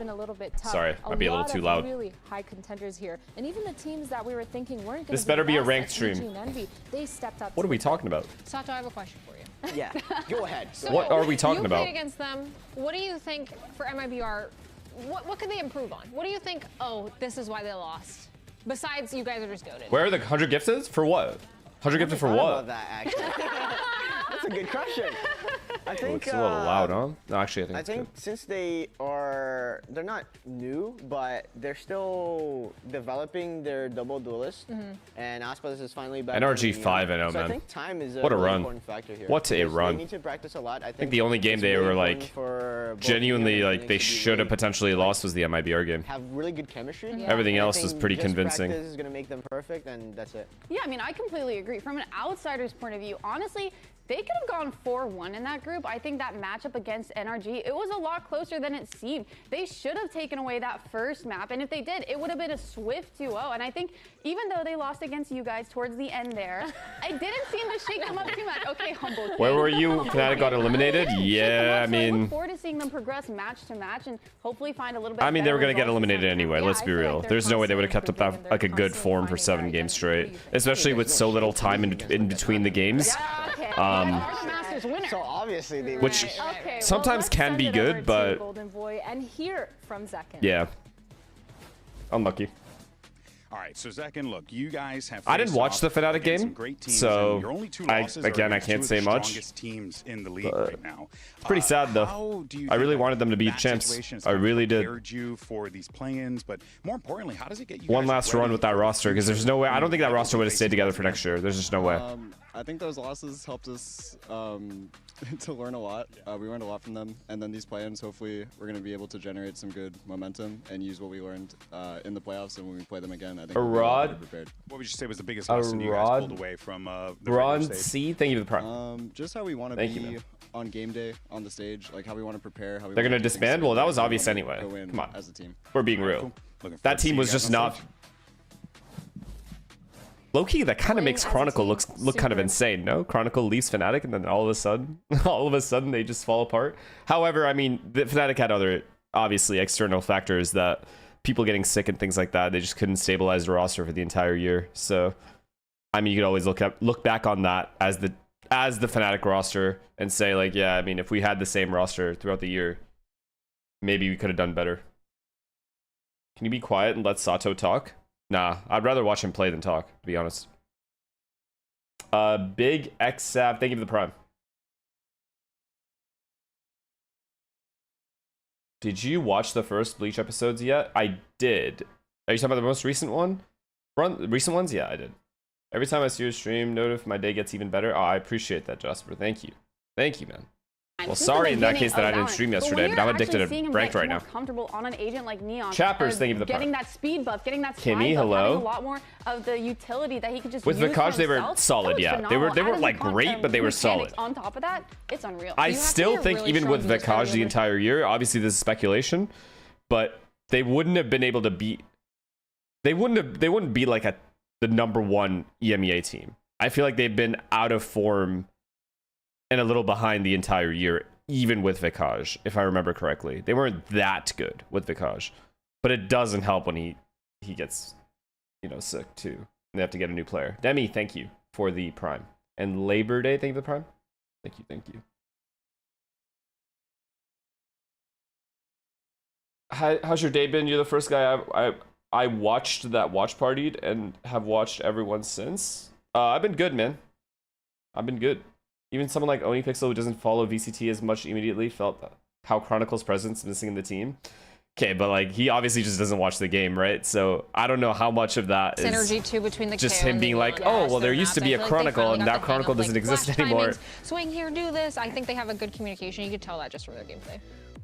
been a little bit tough. Sorry, might be a little too loud. Really high contenders here, and even the teams that we were thinking weren't going to be this better be a ranked stream. They stepped up. What are we talking about? Sato, I have a question for you. Yeah, go ahead. What are we talking about? You played against them. What do you think for MIBR? What could they improve on? What do you think? Oh, this is why they lost. Besides, you guys are just goated. Where are the 100 gifted? For what? 100 gifted for what? About that, actually. That's a good question. I think it's a little loud, huh? No, actually, I think since they're not new, but they're still developing their double duelist, and Aspas is finally back. NRG 5, I know, so man. I think time is what a really run! important factor here. What a run! They need to practice a lot. I think the only game they were like genuinely like they should have potentially lost was the MIBR game. Have really good chemistry. Yeah. Everything else was pretty convincing. Practice is gonna make them perfect, and that's it. Yeah, I mean, I completely agree. From an outsider's point of view, honestly, they could have gone 4-1 in that group. I think that matchup against NRG, it was a lot closer than it seemed. They should have taken away that first map, and if they did, it would have been a swift 2-0. And I think even though they lost against you guys towards the end there, I didn't seem to shake them up too much. Okay, humble. Where were you? Fnatic got eliminated? Yeah, I mean... I look forward to seeing them progress match to match and hopefully find a little bit. I mean, they were going to get eliminated anyway, let's be real. There's no way they would have kept up that, like a good form for 7 games straight, especially with so little time in between the games. So obviously they which sometimes can be good, but Golden Boy and hear from Zekin. Yeah, unlucky. All right, so Zekin, look, you guys have. I didn't watch the Fnatic game, so I can't say much. Teams in the league right now. It's pretty sad though. I really wanted them to beat Chance. I really did. You for these play-ins, but more importantly, how does it get you one last run with that roster? Because there's no way. I don't think that roster would have stayed together for next year. There's just no way. I think those losses helped us to learn a lot. We learned a lot from them, and then these play-ins, hopefully, we're going to be able to generate some good momentum and use what we learned in the playoffs. And when we play them again, I think we'll be prepared. What would you say was the biggest lesson you guys pulled away from the regular stage? C, thank you for the prime. Just how we want to be on game day on the stage, like how we want to prepare. How we They're going to disband? Well, that was obvious anyway. Come on, as a team. We're being real. That team was just not. Low-key, that kind of makes Chronicle look kind of insane, no? Chronicle leaves Fnatic, and then all of a sudden, they just fall apart. However, I mean, the Fnatic had other, obviously, external factors that people getting sick and things like that. They just couldn't stabilize the roster for the entire year. So, I mean, you could always look back on that as the Fnatic roster and say, like, yeah, I mean, if we had the same roster throughout the year, maybe we could have done better. Can you be quiet and let Sato talk? Nah, I'd rather watch him play than talk, to be honest. Big XSAP, thank you for the prime. Did you watch the first Bleach episodes yet? I did. Are you talking about the most recent one? Recent ones? Yeah, I did. Every time I see your stream, notif, my day gets even better. Oh, I appreciate that, Jasper. Thank you. Thank you, man. Well, sorry in that case that I didn't stream yesterday, but I'm addicted to ranked right now. Comfortable on an agent like Neon. Chappers, thank you for the getting prime. that speed buff, getting that Kimmy, hello. a lot more of the utility that he could just with use Vikaj, they were himself. solid, yeah. They weren't like great, but they were solid. On top of that, it's unreal. I still think really even with Vikaj the entire year, obviously this is speculation, but they wouldn't have been able to beat. They wouldn't be like the #1 EMEA team. I feel like they've been out of form and a little behind the entire year. Even with Vikaj, if I remember correctly. They weren't that good with Vikaj. But it doesn't help when he gets, sick too. And they have to get a new player. Demi, thank you for the prime. And Labor Day, thank you for the prime. Thank you. How's your day been? You're the first guy I watched that watch partied and have watched everyone since. I've been good, man. I've been good. Even someone like OniPixel, who doesn't follow VCT as much immediately, felt how Chronicle's presence missing in the team. Okay, but like he obviously just doesn't watch the game, right? So I don't know how much of that is synergy too between the just him being like, oh, well, there used to be a Chronicle, and now Chronicle doesn't exist anymore. Swing here, do this. I think they have a good communication. You could tell that just from their gameplay.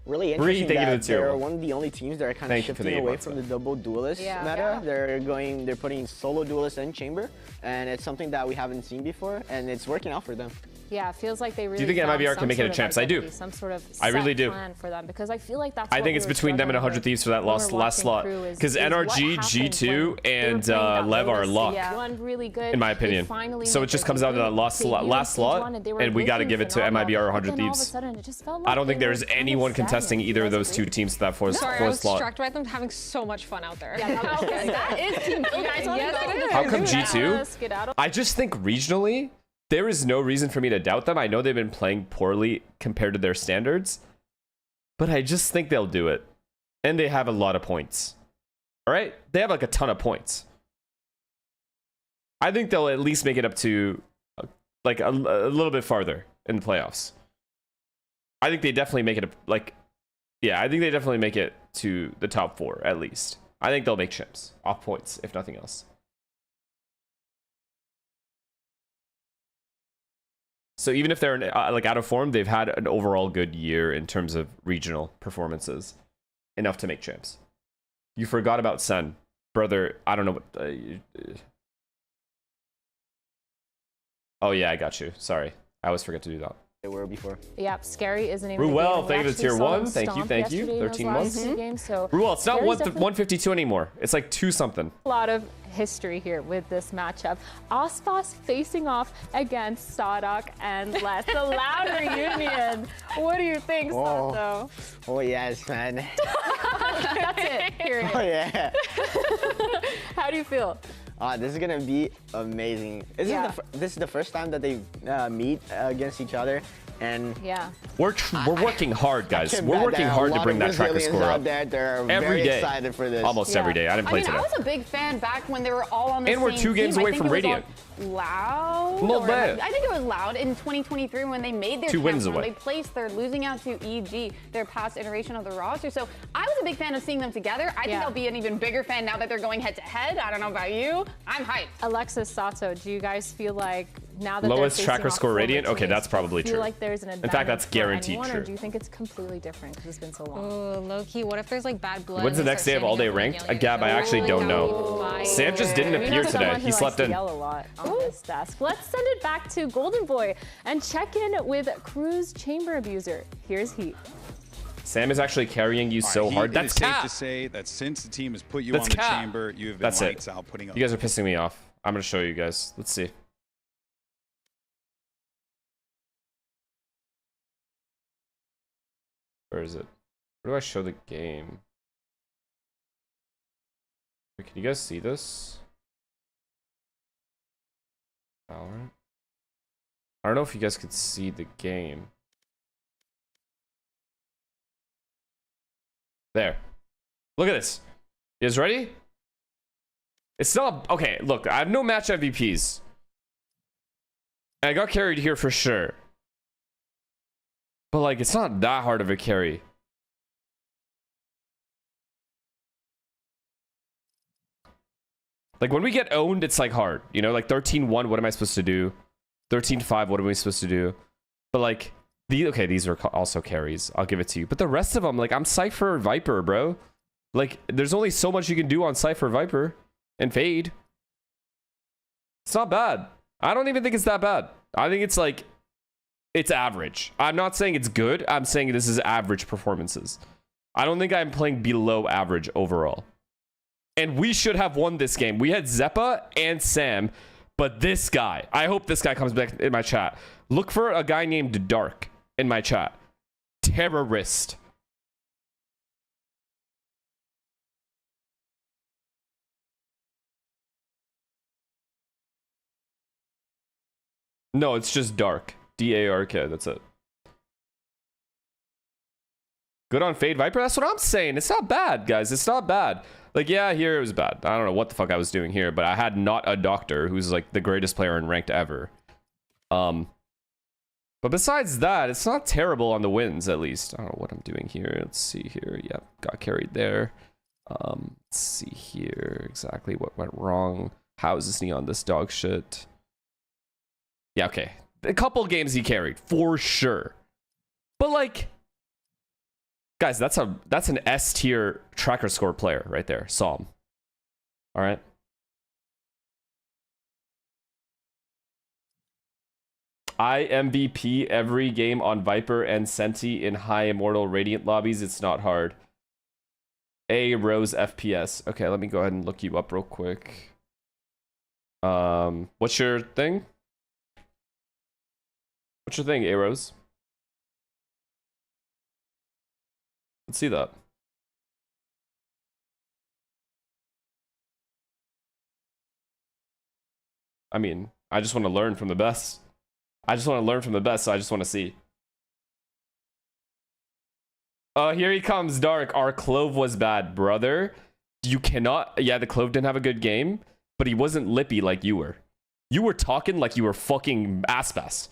Really interesting that they're one of the only teams that are kind of shifting away from the double duelist meta. Yeah. They're putting solo duelist and chamber, and it's something that we haven't seen before, and it's working out for them. Yeah, it feels like they really. Do you think found MIBR some can make it sort a of champs? I do. identity, some sort of I really set do. plan for them, because I feel like that's. I what think we it's were between them and struggling 100 Thieves for that with when we were last watching slot. KRU Because is what NRG, happened G2, when they were and playing that Lev are Lotus locked. seed, one really good. In my They opinion. finally So made it just their comes down to that debut. last They used slot, H1 they were and we got to looking give it to phenomenal, MIBR or but 100 then all of a Thieves. sudden it just felt I like don't think they were there's kind of anyone stagnant. contesting either of You those guys two agree? teams to that fourth Sorry, I was slot. struck by them having so much fun out there. Yeah, that was good. That is team You guys want to Yes, go? it is. How come Do that. G2? Skedaddle. I just think regionally, there is no reason for me to doubt them. I know they've been playing poorly compared to their standards, but I just think they'll do it. And they have a lot of points. All right? They have like a ton of points. I think they'll at least make it up to like a little bit farther in the playoffs. I think they definitely make it I think they definitely make it to the top 4 at least. I think they'll make chips off points, if nothing else. So even if they're like out of form, they've had an overall good year in terms of regional performances, enough to make champs. You forgot about Sen, brother. I don't know what. Oh yeah, I got you. Sorry, I always forget to do that. They were before. Yep, Scary is the name Ruel, of the game. thank you for tier 1. Thank you. Thank you. 13 months. Games, so Ruel, it's not Scary's definitely 152 anymore. It's like 2 something. a lot of history here with this matchup. Ospas facing off against Sadok and Les. The loud reunion. What do you think, Sato? Oh yes, man. That's it. Period. Oh yeah. How do you feel? This is gonna be amazing. Yeah. This is the first time that they meet against each other, and Yeah. We're working hard, guys. can We're bet working that a hard to lot bring of that tracker Brazilians score out up. there, they're Every very day. excited for this. Almost Yeah. every day. I didn't I play mean, today. I was a big fan back when they were all on the And same we're 2 games team. away I think from it was Radiant. Loud. Little or- bit. I think it was Loud in 2023 when they made their 2 wins champ run. away. They placed third, losing out to EG, their past iteration of the roster. So I was a big fan of seeing them together. I think Yeah. I'll be an even bigger fan now that they're going head to head. I don't know about you. I'm hyped. Alexis, Sato, do you guys feel like now that Lowest they're tracker facing off score former Radiant? Okay, teammates, that's probably do you true. feel like there's an In fact, that's advantage for guaranteed anyone, true. Or do you think it's completely different because it's been so long? Oh, low key. What if there's like bad blood? When's the and they next start day of all day standing up and ranked? yelling Gab, at I each actually other? don't That know. would be Sam just didn't We know appear today. someone who He likes slept to in. yell a lot on this desk. Let's send it back to Golden Boy and check in with KRU's chamber abuser. Here's Heat. Sam is actually carrying you so hard. It is That's safe cap. to say that since the team has put you That's on the cap. chamber, you have been That's it. lights out putting up. You guys are pissing me off. I'm gonna show you guys. Let's see. Where is it? Where do I show the game? Wait, can you guys see this? Valorant? I don't know if you guys could see the game. There. Look at this. You guys ready? It's not... Okay, look. I have no match MVPs. I got carried here for sure. But, like, it's not that hard of a carry. Like, when we get owned, it's, like, hard. You know, like, 13-1, what am I supposed to do? 13-5, what are we supposed to do? But, like, okay, these are also carries. I'll give it to you. But the rest of them, like, I'm Cypher Viper, bro. Like, there's only so much you can do on Cypher Viper and Fade. It's not bad. I don't even think it's that bad. I think it's, like, it's average. I'm not saying it's good. I'm saying this is average performances. I don't think I'm playing below average overall. And we should have won this game. We had Zeppa and Sam, but this guy, I hope this guy comes back in my chat. Look for a guy named Dark in my chat. Terrorist. No, it's just Dark. D-A-R-K, that's it. Good on Fade Viper? That's what I'm saying. It's not bad, guys. It's not bad. Like, yeah, here it was bad. I don't know what the fuck I was doing here, but I had not a doctor who's, like, the greatest player in ranked ever. But besides that, it's not terrible on the wins, at least. I don't know what I'm doing here. Let's see here. Yep, got carried there. Let's see here exactly what went wrong. How is this Neon this dog shit? Yeah, okay. A couple games he carried, for sure. But, like... Guys, that's an S tier tracker score player right there. Psalm. All right. I MVP every game on Viper and Senti in high Immortal Radiant lobbies. It's not hard. A Rose FPS. Okay, let me go ahead and look you up real quick. What's your thing? What's your thing, A Rose? Let's see that. I mean, I just want to learn from the best. I just want to learn from the best, so I just want to see. Here he comes, Dark. Our Clove was bad, brother. You cannot... Yeah, the Clove didn't have a good game, but he wasn't lippy like you were. You were talking like you were fucking Aspas.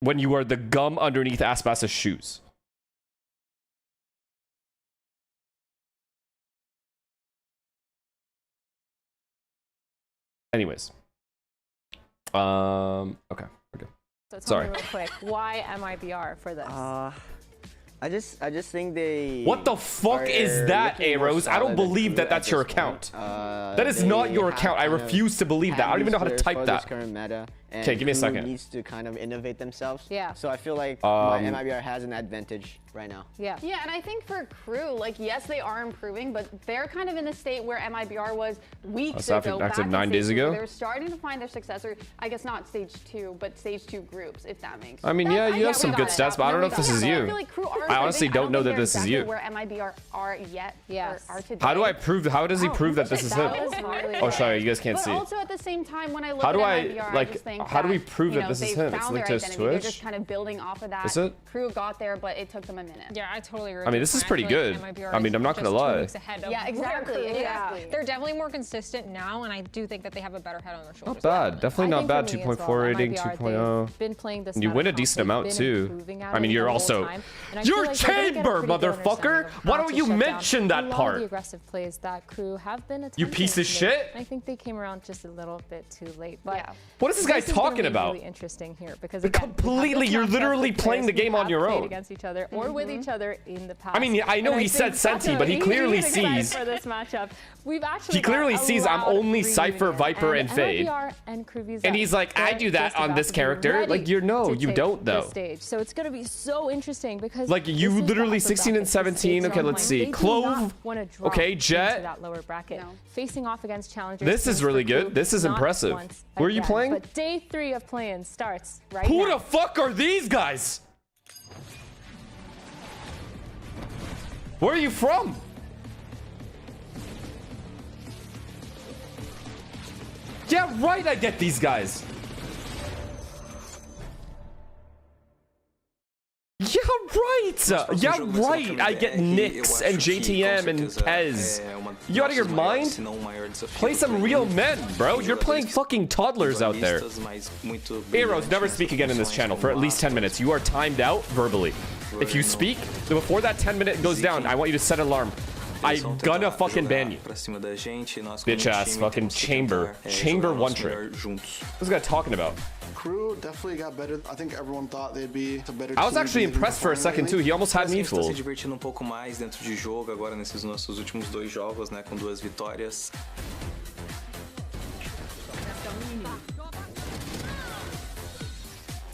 When you are the gum underneath Aspas's shoes. Anyways. Okay. Okay. So tell Sorry. me real quick, why MIBR for this? I just think they. What the fuck is that, looking more Arrows? I don't solid believe at that that's this your point. account. That is They not your have account. I kind of refuse to believe that. I don't even know how to players type for that. this current meta, and Okay, give me a KRU second. needs to kind of innovate themselves. Yeah. So I feel like MIBR has an advantage right now. Yeah. Yeah, and I think for KRU, like, yes, they are improving, but they're kind of in the state where MIBR was weeks That's ago. active back in 9 days stage two, where ago? They're starting to find their successor. I guess not stage 2, but stage 2 groups, if that makes sense. I mean, yeah, you have some good stats, but I don't know if this is I you. feel like KRU are I honestly improving. don't know think that they're this is exactly you. Where MIBR are yet, Yes. or are today. How do I prove? How does he prove that this is him? That was really Oh, sorry, you guys can't But see. also at the same time, when I look How at do I, MIBR, like, I just think how do we that, prove you that know, this is they've him? It's found linked their to his identity. They're Twitch? just kind of building off of that. Is it? KRU got there, but it took them a minute. Yeah, I totally agree. I mean, this is pretty good. I mean, I'm not gonna lie. Yeah, exactly, exactly. They're definitely more consistent now, and I do think that they have a better head on their shoulders. Not bad. Definitely I not think bad. for me as 2.4 well, rating, MIBR, 2.0. they've been playing this And you meta win a comp. decent They've amount been too. improving at I it mean, the you're whole also time. And I you're feel like they're gonna get a chamber, pretty good motherfucker. understanding of Why how don't to you shut down mention that a lot of part? the aggressive plays that KRU have been attempting You piece of to make. shit. I think they came around just a little bit too late. But Yeah. What is this guy is gonna talking be about? Really interesting here because again, we have Completely, this you're matchup literally with playing the players who game on have your played own. against each other or with each other in the past. I mean, I know And he said think Senti, but he that's clearly really excited sees. for this matchup. We've actually He clearly got a sees I'm loud only Cypher, reunion, Viper, and Fade. MIBR and KRU VCT, And he's like, I they're do that just on about this to be character. ready Like, you know, to you take don't, the though. stage. So it's going to be so interesting because Like, you this is the literally upper 16 and bracket, the 17. stakes Okay, are let's high. see. They do Clove. not wanna drop Okay, into Jet. that lower bracket. No. Facing off against challengers. This is teams really for good. KRU, This is not impressive. once Where are you again. playing? But day 3 of Playins starts right Who now. the fuck are these guys? Where are you from? Yeah, right, I get these guys. Yeah, right. Yeah, right. I get Nyx and JTM and Tez. You out of your mind? Play some real men, bro. You're playing fucking toddlers out there. Arrows, never speak again in this channel for at least 10 minutes. You are timed out verbally. If you speak, before that 10-minute goes down, I want you to set an alarm. I'm gonna fucking ban you. Bitch ass fucking chamber. Chamber one trick. What's this guy talking about? KRU definitely got better. I think everyone thought they'd be a better team. I was actually impressed for a second too. He almost had me Tá se fooled. divertindo um pouco mais dentro de jogo agora nesses nossos últimos 2 jogos, né, com 2 vitórias.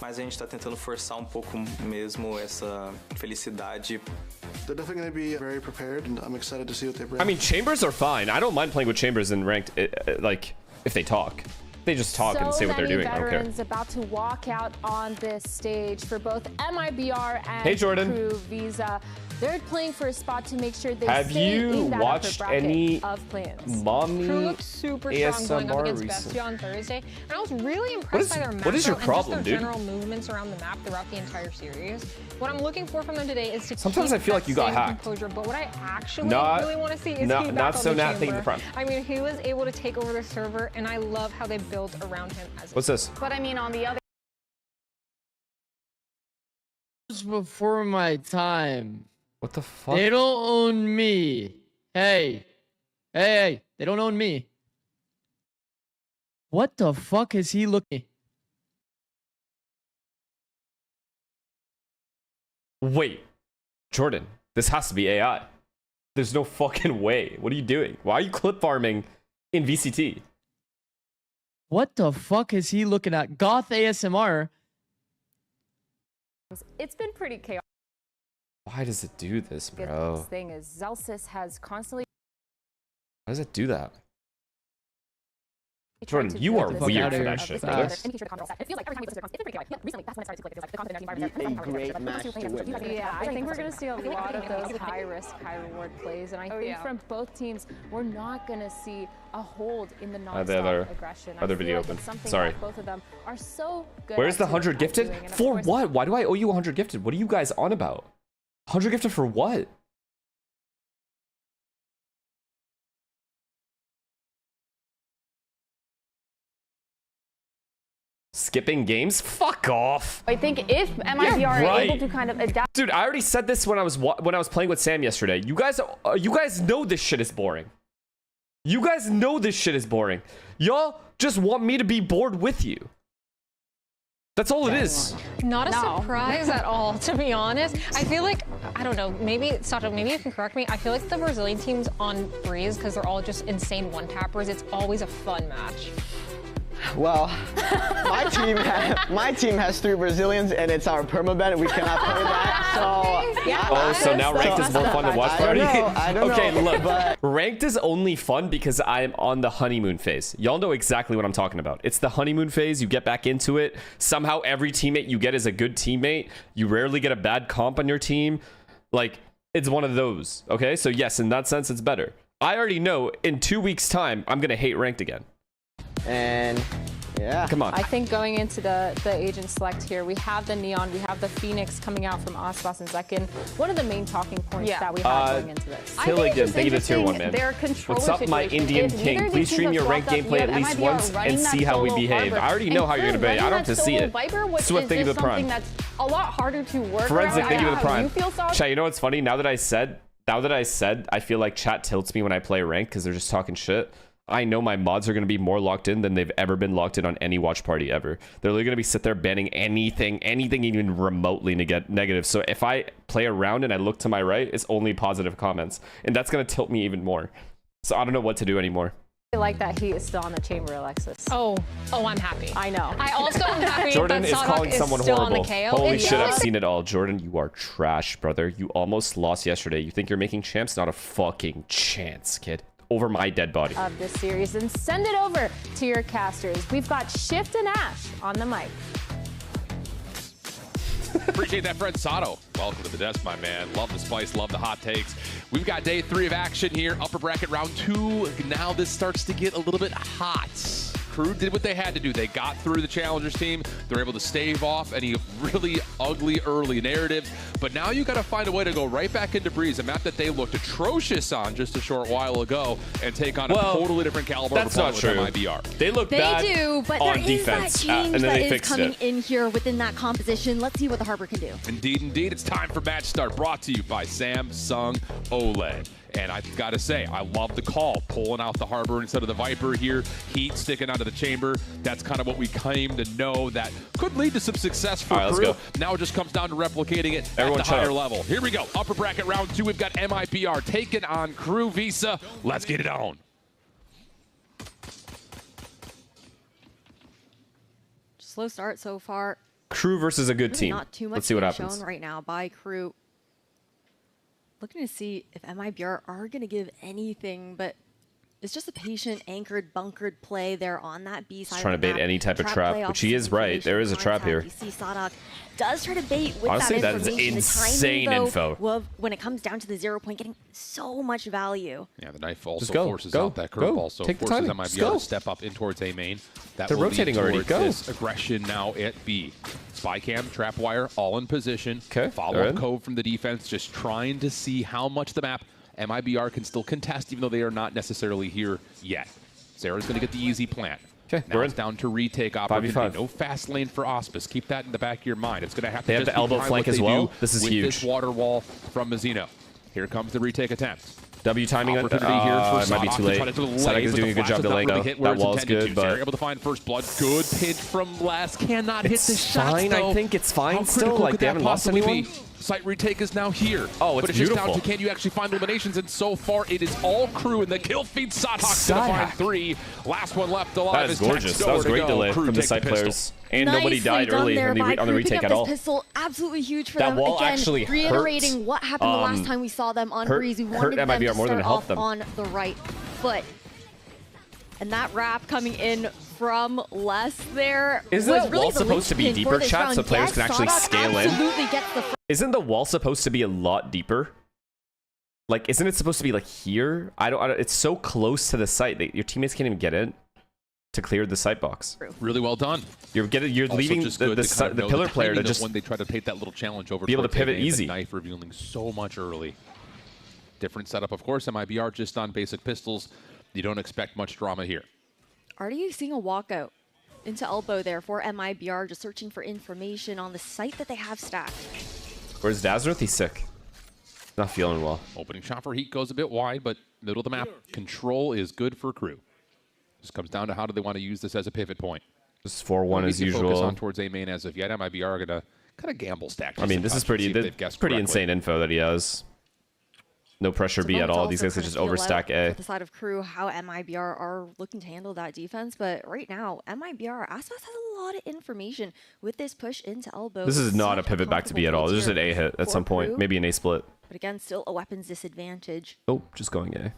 Mas a gente tá tentando forçar um pouco mesmo essa felicidade. They're definitely going to be very prepared, and I'm excited to see what they bring. I mean, chambers are fine. I don't mind playing with chambers in ranked, like, if they talk. They just talk and say what they're doing. I don't care. Veterans about to walk out on this stage for both MIBR and Hey, Jordan. KRU Visa. They're playing for a spot to make sure they Have stay you in that watched upper bracket any of Playins. Mommy KRU looked super strong going up ASMR against recently? Bestia on Thursday, and I was really impressed by their what is your macro problem, and just dude? their general movements around the map throughout the entire series. What I'm looking for from them today is to Sometimes keep I feel that like you got same hacked. composure, but what I actually Not- really want to see is not- he not back so on the not thinking chamber. the front. I mean, he was able to take over the server, and I love how they built around him as a What's this? But I mean, on the other before my time. What the fuck? They don't own me. Hey. Hey, they don't own me. What the fuck is he looking? Wait, Jordan, this has to be AI. There's no fucking way. What are you doing? Why are you clip farming in VCT? What the fuck is he looking at? Goth ASMR. It's been pretty chaotic. Why does it do this, bro? This thing is Zelsis has constantly. Why does it do that? Jordan, you are weird for that shit, brother. It feels like every time we listen to it's pretty chaotic. Recently, that's when it started to feel like the confident environment. A great match to witness. Yeah, I think we're going to see a lot of those high risk, high reward plays, and I think from both teams, we're not going to see a hold in the non-stop aggression. Other video open. Sorry. Both of them are so good. Where's the 100 gifted? For what? Why do I owe you 100 gifted? What are you guys on about? 100 gifted for what? Skipping games? Fuck off. I think if MIBR are able to kind of adapt. Dude, I already said this when I was playing with Sam yesterday. You guys know this shit is boring. You guys know this shit is boring. Y'all just want me to be bored with you. That's all it is. Not a surprise at all, to be honest. I feel like, I don't know, maybe, Sato, maybe you can correct me. I feel like the Brazilian teams on Breeze, because they're all just insane one-tappers, it's always a fun match. Well, my team has 3 Brazilians, and it's our permaban. We cannot play that. So so now ranked is more fun than watch party? I don't know. Okay, look, ranked is only fun because I'm on the honeymoon phase. Y'all know exactly what I'm talking about. It's the honeymoon phase. You get back into it. Somehow every teammate you get is a good teammate. You rarely get a bad comp on your team. Like, it's one of those. Okay, so yes, in that sense, it's better. I already know in 2 weeks' time, I'm going to hate ranked again. And yeah, come on. I think going into the agent select here, we have the Neon, we have the Phoenix coming out from Aspas and Zekin. What are the main talking points that we have going into this? Tilligan, thank you to tier 1, man. What's up, my Indian king? Please stream your ranked gameplay at least once and see how we behave. I already know how you're gonna behave. I don't have to see it. Swift, thank you for the prime. That's a lot harder to work. Forensic, thank you for the prime. Chat, you know what's funny? Now that I said, I feel like chat tilts me when I play ranked because they're just talking shit. I know my mods are going to be more locked in than they've ever been locked in on any watch party ever. They're literally going to be sit there banning anything even remotely negative. So if I play around and I look to my right, it's only positive comments. And that's going to tilt me even more. So I don't know what to do anymore. I like that he is still on the chamber, Alexis. Oh, I'm happy. I know. I also am happy Jordan that is calling someone still horrible. On the KO. Holy shit, I've seen it all. Jordan, you are trash, brother. You almost lost yesterday. You think you're making champs? Not a fucking chance, kid. Over my dead body. Of this series, and send it over to your casters. We've got Shift and Ash on the mic. Appreciate that, Fred Sato. Welcome to the desk, my man. Love the spice, love the hot takes. We've got day 3 of action here. Upper bracket round 2. Now this starts to get a little bit hot. KRU did what they had to do. They got through the challengers team. They're able to stave off any really ugly early narratives. But now you got to find a way to go right back into Breeze, a map that they looked atrocious on just a short while ago, and take on a totally different caliber. That's not true. MIBR. They look bad but on there defense, is that change and then that they is fixed coming it. in here within that composition. Let's see what the Harbor can do. Indeed. It's time for match start, brought to you by Samsung OLED. And I've got to say, I love the call, pulling out the Harbor instead of the Viper here. Heat sticking onto the chamber. That's kind of what we came to know that could lead to some success for KRU. Now it just comes down to replicating it at the higher level. Here we go. Upper bracket round 2. We've got MIBR taking on KRU Visa. Let's get it on. Slow start so far. KRU versus a good really team. Not too much Let's see what happens. shown right now by KRU. Looking to see if MIBR are going to give anything, but it's just a patient, anchored, bunkered play there on that B side. He's trying to bait any type of trap, which he is right. There is a trap here. You see SUDOWOODO does try to bait with Honestly, that that is information. insane the timing, info. Though, when it comes down to the 0 point, getting so much value. Yeah, the knife also go, forces go, out that go. curveball, so Take the forces time. MIBR to step up in towards A main. That They're will rotating lead already. towards Go. This aggression now at B. Spy cam, trap wire, all in position. Okay. Follow-up cove from the defense, just trying to see how much the map MIBR can still contest, even though they are not necessarily here yet. Sarah's going to get the easy plant. Okay, now it's down to retake opportunity. 5v5. No fast lane for Auspice. Keep that in the back of your mind. It's going to have to They have the elbow flank as well. This is huge. This water wall from Mazzino. Here comes the retake attempt. W timing it Opportunity here for it might be too late. SUDOWOODO is doing a good job delaying though. That wall's good, but they're able to find first blood. Good pinch from last. Cannot hit the shots, fine. though. I think it's fine How still. critical Like could they that haven't lost possibly anyone. be? Site retake is now here. Oh, it's but it's beautiful. just down to can you actually find eliminations, and so far it is all crew, and the kill feed SUDOWOODO's gonna find 3. Last one left alive. That is gorgeous. That was great delay from the site players. And nobody died early on the retake at all. Pistol, absolutely huge for that them. Wall Again, actually reiterating what happened the last time we saw them on Breeze. We wanted them to start off on the right foot. And that wrap coming in from Les there. Isn't the wall supposed to be deeper, chat, so players can actually scale in? Isn't the wall supposed to be a lot deeper? Like, isn't it supposed to be like here? I don't it's so close to the site that your teammates can't even get in to clear the site box. Really well done. You're leaving the pillar player to just when they try to take that little challenge over, be able to pivot easy. The knife revealing so much early. Different setup, of course. MIBR just on basic pistols. You don't expect much drama here. Already seeing a walkout into elbow there for MIBR, just searching for information on the site that they have stacked. Where's Dazworth? He's sick. Not feeling well. Opening shot for Heat goes a bit wide, but middle of the map. Control is good for crew. Just comes down to how do they want to use this as a pivot point. Just 4-1 as usual. Focus on towards A main as of yet. MIBR are gonna kind of gamble stack. I mean, this is pretty insane info that he has. No pressure B at all. These guys can just overstack A. At the side of crew, how MIBR are looking to handle that defense, but right now, MIBR, Aspas has a lot of information with this push into elbow. This is not a pivot back to B at all. This is an A hit at some point, maybe an A split. But again, still a weapons disadvantage. Oh, just going A.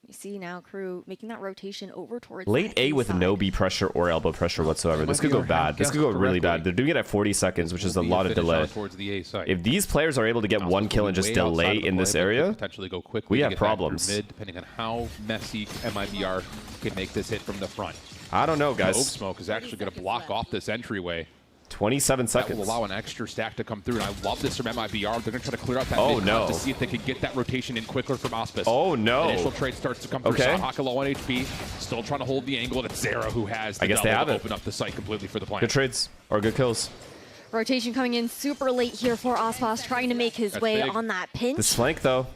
You see now crew making that rotation over towards late A with no B pressure or elbow pressure whatsoever. This could go bad. This could go really bad. They're doing it at 40 seconds, which is a lot of delay. If these players are able to get one kill and just delay in this area, we have problems. Mid, depending on how messy MIBR can make this hit from the front. I don't know, guys. Smoke is actually going to block off this entryway. 27 seconds. That will allow an extra stack to come through, and I love this from MIBR. They're going to try to clear out that mid no. to see if they can get that rotation in quicker from Auspice. Oh, no. Initial trade starts to come through. Okay. Haka low on HP, still trying to hold the angle, and it's Zera who has the double to open up the site completely for the plan. Good trades, or good kills. Rotation coming in super late here for Aspas, trying to make his way on that pinch. This flank, though.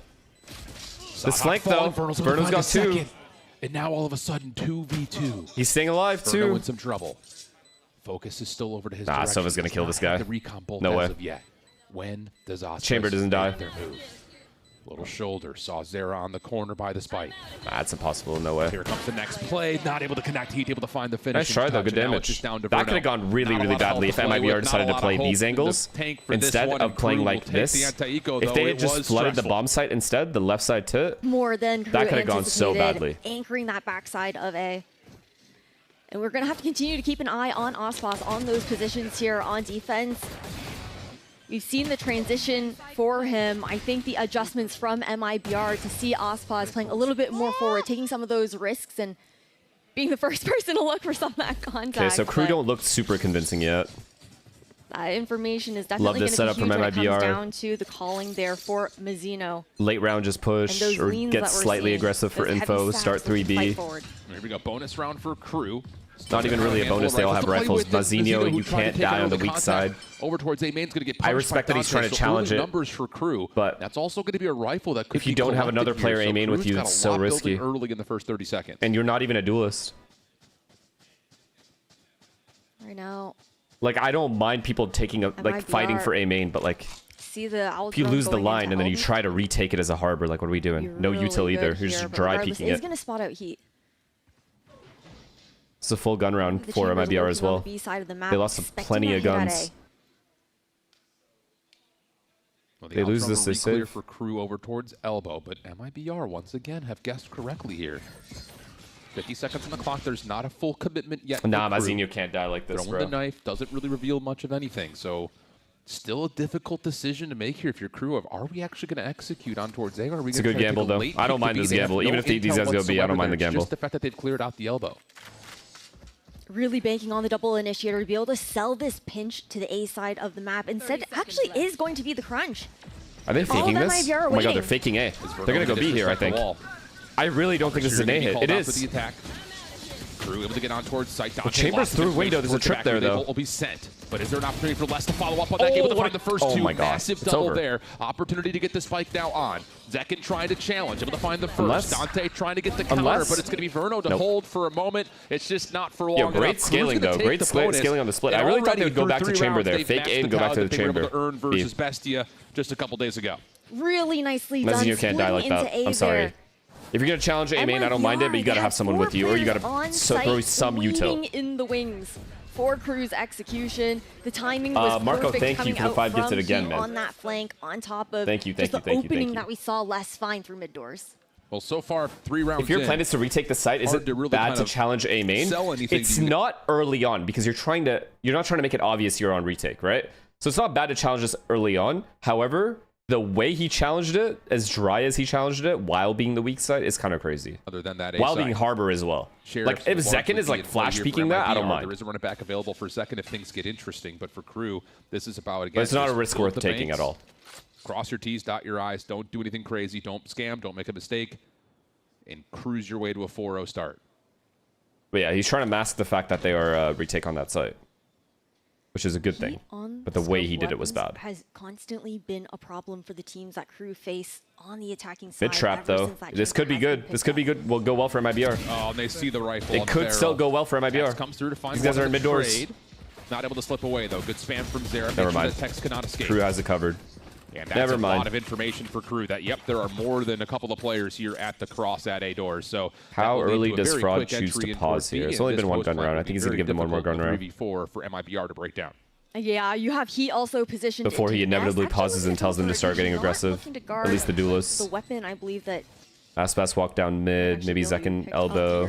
This flank, though. Verno's got 2. And now all of a sudden, 2v2. He's staying alive, too. Verno in some trouble. Focus is still over to his direction. Sova's gonna kill this guy. The recon bolt no way. Of yet. When does Auspice Chamber doesn't die. Their move? Little shoulder, saw Zera on the corner by the spike. That's impossible, no way. Here comes the next play, not able to connect, Heat able to find the finish. Nice try though, good damage. That could have gone really, really badly if MIBR decided to play these angles instead of playing like this. If they had just flooded the bomb site instead, the left side tip, more than that could have gone so badly. Anchoring that backside of A. And we're going to have to continue to keep an eye on Aspas on those positions here on defense. We've seen the transition for him. I think the adjustments from MIBR to see Aspas playing a little bit more forward, taking some of those risks and being the first person to look for some of that contact. Okay, so crew don't look super convincing yet. That information is definitely going to be huge when it comes down to the calling there for Mizzino. Late round just push or get slightly aggressive for info, start 3B. Here we go, bonus round for crew. It's not even really a bonus, they all have rifles. Mazinho, you can't die on the weak side. Over towards A main's going to get I respect that he's trying to challenge it. Numbers for crew, but that's also going to be a rifle that could if you don't have another player A main with you, it's so risky. Early in the first 30 seconds. And you're not even a duelist. Right now. Like, I don't mind people taking a, like, fighting for A main, but like, if you lose the line and then you try to retake it as a harbor, like, what are we doing? No util either. You're just dry peeking it. He's going to spot out Heat. It's a full gun round for MIBR as well. They lost plenty of guns. Well, they lose this, they clear save. For crew over towards elbow, but MIBR once again have guessed correctly here. 50 seconds on the clock. There's not a full commitment yet. Nah, Mazinho can't die like this, bro. The knife doesn't really reveal much of anything, so still a difficult decision to make here if your crew of are we actually going to execute on towards A or are we it's a good gamble though. I don't mind this gamble. Even if these guys go B, I don't mind the gamble. Just the fact that they've cleared out the elbow. Really banking on the double initiator to be able to sell this pinch to the A side of the map. Instead, actually is going to be the crunch. Are they faking this? Oh my god, they're faking A. They're going to go B here, I think. I really don't think this is an A hit. It is. KRU able to get on towards site. The Chambers through window. There's a trip there, though. Will be sent. But is there an opportunity for Les to follow up on that? Able to find the first two. My God. Massive double there. Opportunity to get the spike now on. Zekin trying to challenge. Able to find the first. Dante trying to get the counter, but it's going to be Verno to hold for a moment. It's just not for long. Yeah, great scaling, though. Great scaling on the split. I really thought they would go back to chamber there. Fake A and go back to the chamber. They were able to earn versus Bestia just a couple days ago. Really nicely done. You can't die like that. I'm sorry. If you're going to challenge A main, I don't mind it, but you got to have someone with you, or you got to throw some util. In the wings for KRU's execution. The timing was Marco, perfect. thank you for the 5 gifted again, man. On that flank, on top of thank you. the opening that we saw Les find through mid doors. Well, so far, 3 rounds If your plan is to retake the site, is it really bad to challenge A main? It's not early on, because you're not trying to make it obvious you're on retake, right? So it's not bad to challenge this early on. However, the way he challenged it, as dry as he challenged it, while being the weak side, is kind of crazy. Other than that, while being Harbor as well. Like, if Zekin is like flash peeking that, I don't mind. There is a run it back available for Zekin if things get interesting, but for KRU, this is about, again, but it's not a risk worth taking at all. Cross your T's, dot your I's, don't do anything crazy, don't scam, don't make a mistake, and cruise your way to a 4-0 start. But yeah, he's trying to mask the fact that they are retake on that site, which is a good thing. But the way he did it was bad. Has constantly been a problem for the teams that KRU face on the attacking side. Mid trap though. This could be good. This could be good. Will go well for MIBR. Oh, and they see the rifle. It could still go well for MIBR. Comes through to find these guys are in mid doors. Not able to slip away though. Good spam from Zera. Never mind. Tex cannot escape. KRU has it covered. And that's a lot of information for KRU that, yep, there are more than a couple of players here at the cross at A doors. So how early does Fraud choose to pause here? It's only been one gun round. I think he's going to give them one more gun round. 3v4 for MIBR to break down. Yeah, you have Heat also positioned before he inevitably pauses and tells them to start getting aggressive. At least the duelists. The weapon, I believe that. Aspas walk down mid, maybe Zekin elbow,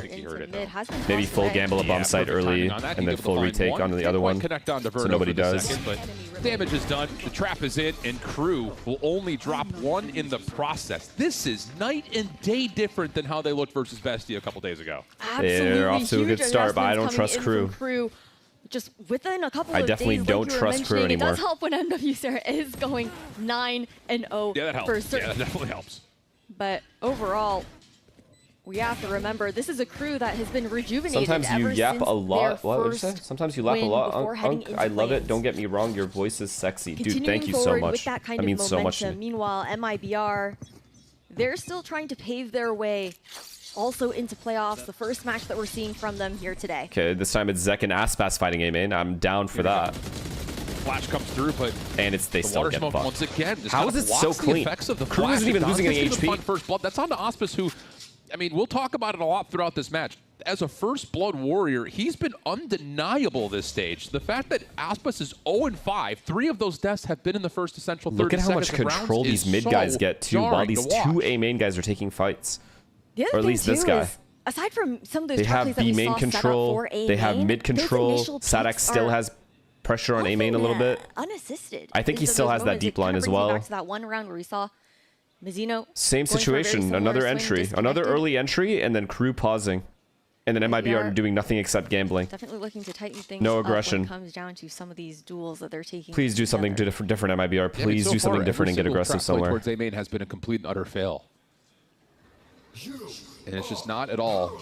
maybe full gamble a bomb site early, and then full retake onto the other one, so nobody does. But damage is done, the trap is in, and KRU will only drop 1 in the process. This is night and day different than how they looked versus Bestia a couple days ago. Absolutely. They're off to a good start, but I don't trust KRU. Just within a couple of days, I definitely don't trust KRU anymore. It does help when MWSarah is going 9-0 for certain. Yeah, that definitely helps. But overall, we have to remember this is a KRU that has been rejuvenated. Sometimes you yap a lot. What did you say? Sometimes you laugh a lot. Unk, I love it. Don't get me wrong. Your voice is sexy, dude. Thank you so much. That means so much to me. Meanwhile, MIBR, they're still trying to pave their way also into playoffs. The first match that we're seeing from them here today. Okay, this time it's Zek and Aspas fighting A main. I'm down for that. Flash comes through, but and they still get fucked. Once again, how is it so clean? KRU isn't even losing any HP. First blood. That's on to Aspas, who, I mean, we'll talk about it a lot throughout this match. As a first blood warrior, he's been undeniable this stage. The fact that Aspas is 0-5, 3 of those deaths have been in the first essential 30 seconds. Look at how much control these mid guys get too, while these 2 A main guys are taking fights. Or at least this guy. Aside from some of those they have B main control, they have mid control. SUDOWOODO still has pressure on A main a little bit. Unassisted. I think he still has that deep line as well. Back to that one round where we saw Mizzino. Same situation, another entry, another early entry, and then KRU pausing, and then MIBR doing nothing except gambling. Definitely looking to tighten things no aggression. When it comes down to some of these duels that they're taking. Please do something different, MIBR. Please do something different and get aggressive somewhere. Towards A main has been a complete and utter fail. And it's just not at all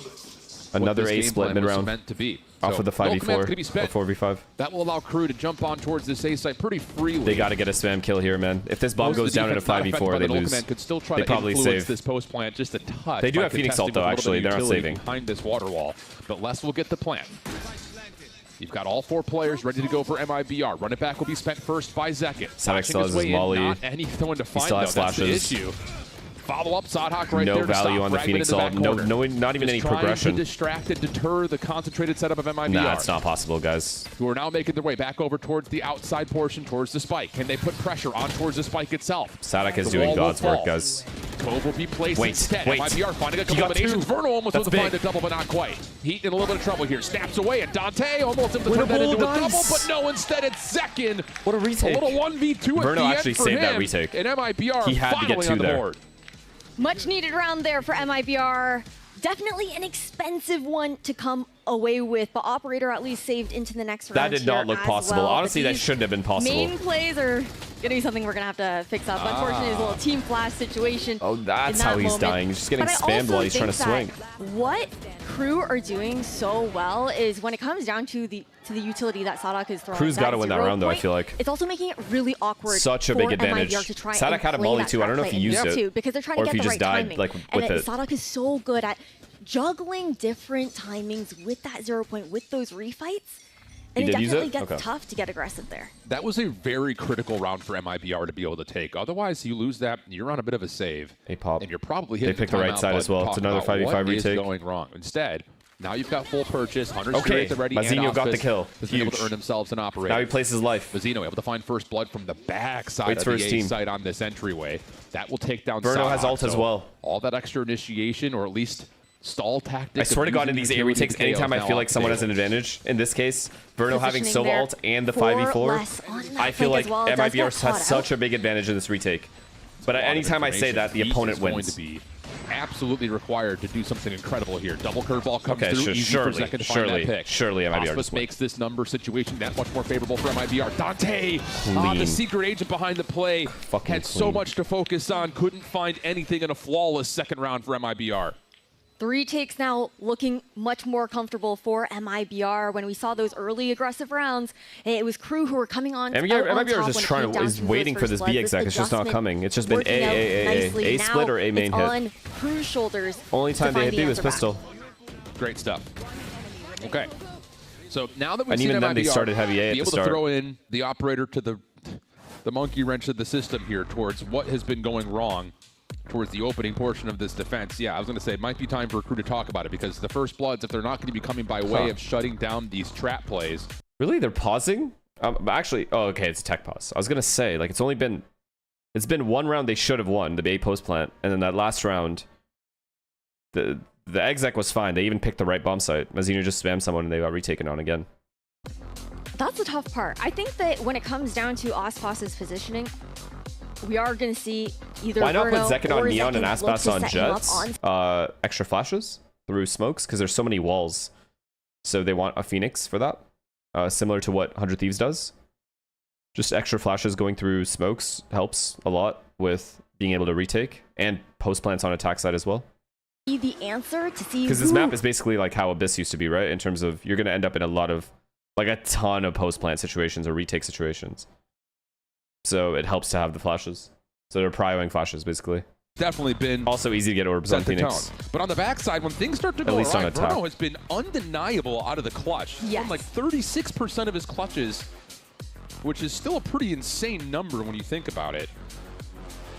another A split mid round meant to be. Off of the 5v4 or 4v5. That will allow KRU to jump on towards this A site pretty freely. They got to get a spam kill here, man. If this bomb goes down in a 5v4, they lose. Could still try they to probably save this post plant just a touch. They do have Phoenix ult though. Actually, they're not saving behind this water wall. But Les will get the plant. You've got all 4 players ready to go for MIBR. Run it back will be spent first by Zekin. SUDOWOODO still has his molly. Not anyone to find, he still has flashes. That's the issue. Follow up, Sodhawk right no there. No value on the Phoenix ult. No, not even any progression. To distract and deter the concentrated setup of MIBR. Nah, it's not possible, guys. Who are now making their way back over towards the outside portion, towards the spike. Can they put pressure on towards the spike itself? SUDOWOODO is doing God's work, guys. Cove will be placed instead. MIBR finding a combination. Verno almost able to find a double, but not quite. Heat in a little bit of trouble here. Snaps away, and Dante almost able to turn that into a double, but no, instead it's Zekin. What a retake. A little 1v2 Verno at the actually end for saved him. that retake. And MIBR he had to get 2 there. Board. Much needed round there for MIBR. Definitely an expensive one to come away with, but Operator at least saved into the next round. That did not look possible. Well. Honestly, that shouldn't have been possible. Main plays are gonna be something we're gonna have to fix up. Unfortunately, it's a little team flash situation. Oh, that's how he's dying. He's just getting spammed while he's trying to swing. What KRU are doing so well is when it comes down to the utility that SUDOWOODO is throwing. KRU's got to win that round, though, I feel like. It's also making it really awkward. Such a big advantage. SUDOWOODO had a molly, too. I don't know if he used it. Too, because they're trying to get the right timing. Like, and with it. SUDOWOODO is so good at juggling different timings with that 0 point, with those refights. And it definitely gets tough to get aggressive there. That was a very critical round for MIBR to be able to take. Otherwise, you lose that, you're on a bit of a save. And you're probably hitting They picked the right side as well. It's another 5v5 retake. What is going wrong? Instead, now you've got full purchase. Hunter's Fury at the ready. Mazzino got the kill. He's able to earn themselves an operator. Now he plays his life. Mazzino able to find first blood from the back side of the A side on this entryway. That will take down Bruno has ult as well. All that extra initiation, or at least stall tactic. I swear to God, in these A retakes, anytime I feel like someone has an advantage, in this case, Bruno having solo ult and the 5v4, I feel like MIBR has such a big advantage in this retake. But anytime I say that, the opponent wins. Going to be absolutely required to do something incredible here. Double curveball comes through. Easy for Zeka to find that pick. Surely MIBR Ospas makes this number situation that much more favorable for MIBR. Dante, the secret agent behind the play, had so much to focus on, couldn't find anything in a flawless second round for MIBR. The retakes now looking much more comfortable for MIBR. When we saw those early aggressive rounds, it was KRU who were coming on. MIBR is just is waiting for this B exec. It's just not coming. It's just been A split or A main hit. On KRU's shoulders. Only time they hit B was pistol. Great stuff. Okay. So now that we've and seen even then they MIBR started heavy A at be the able start. to throw in the operator to the monkey wrench of the system here towards what has been going wrong towards the opening portion of this defense. Yeah, I was going to say it might be time for KRU to talk about it, because the first bloods, if they're not going to be coming by way of shutting down these trap plays. Really? They're pausing? Actually, oh, okay, it's a tech pause. I was going to say, like, it's been one round they should have won, the A post plant, and then that last round, the exec was fine. They even picked the right bomb site. Mazzino just spammed someone and they got retaken on again. That's the tough part. I think that when it comes down to Ospas's positioning, we are going to see either Why not put Bruno Zekin on Neon and Aspas on set Jets? Extra flashes through smokes, because there's so many walls. So they want a Phoenix for that. Similar to what 100 Thieves does. Just extra flashes going through smokes helps a lot with being able to retake. And post plants on attack side as well. The answer to see because this map is basically like how Abyss used to be, right? In terms of you're going to end up in a lot of, like a ton of post plant situations or retake situations. So it helps to have the flashes. So they're prioing flashes, basically. Definitely been also easy to get orbs on Phoenix. But on the backside, when things start to go right, Bruno has been undeniable out of the clutch. Yes. Like 36% of his clutches, which is still a pretty insane number when you think about it,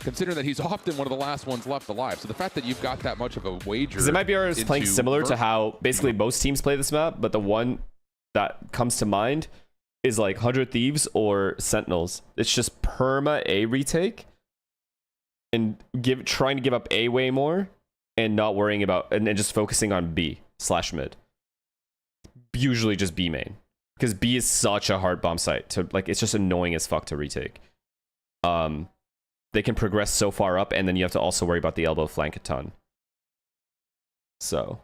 considering that he's often one of the last ones left alive. So the fact that you've got that much of a wager, because MIBR is playing similar to how basically most teams play this map, but the one that comes to mind is like 100 Thieves or Sentinels. It's just perma A retake and trying to give up A way more and not worrying about and just focusing on B/mid. Usually just B main, because B is such a hard bomb site to, like, it's just annoying as fuck to retake. They can progress so far up, and then you have to also worry about the elbow flank a ton. So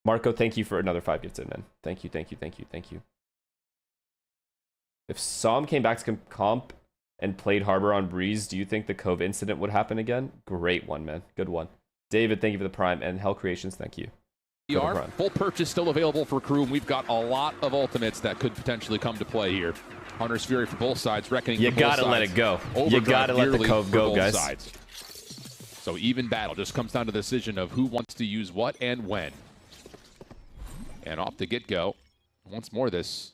Marco, thank you for another 5 gifted, man. Thank you. If Som came back to comp and played Harbor on Breeze, do you think the Cove incident would happen again? Great one, man. Good one. David, thank you for the Prime. And Hell Creations, thank you. Full purchase still available for KRU, and we've got a lot of ultimates that could potentially come to play here. Hunter's Fury for both sides, Reckoning you for both sides. You gotta let it go. You gotta let the Cove go, guys. Sides. So even battle just comes down to the decision of who wants to use what and when. And off the get-go, once more this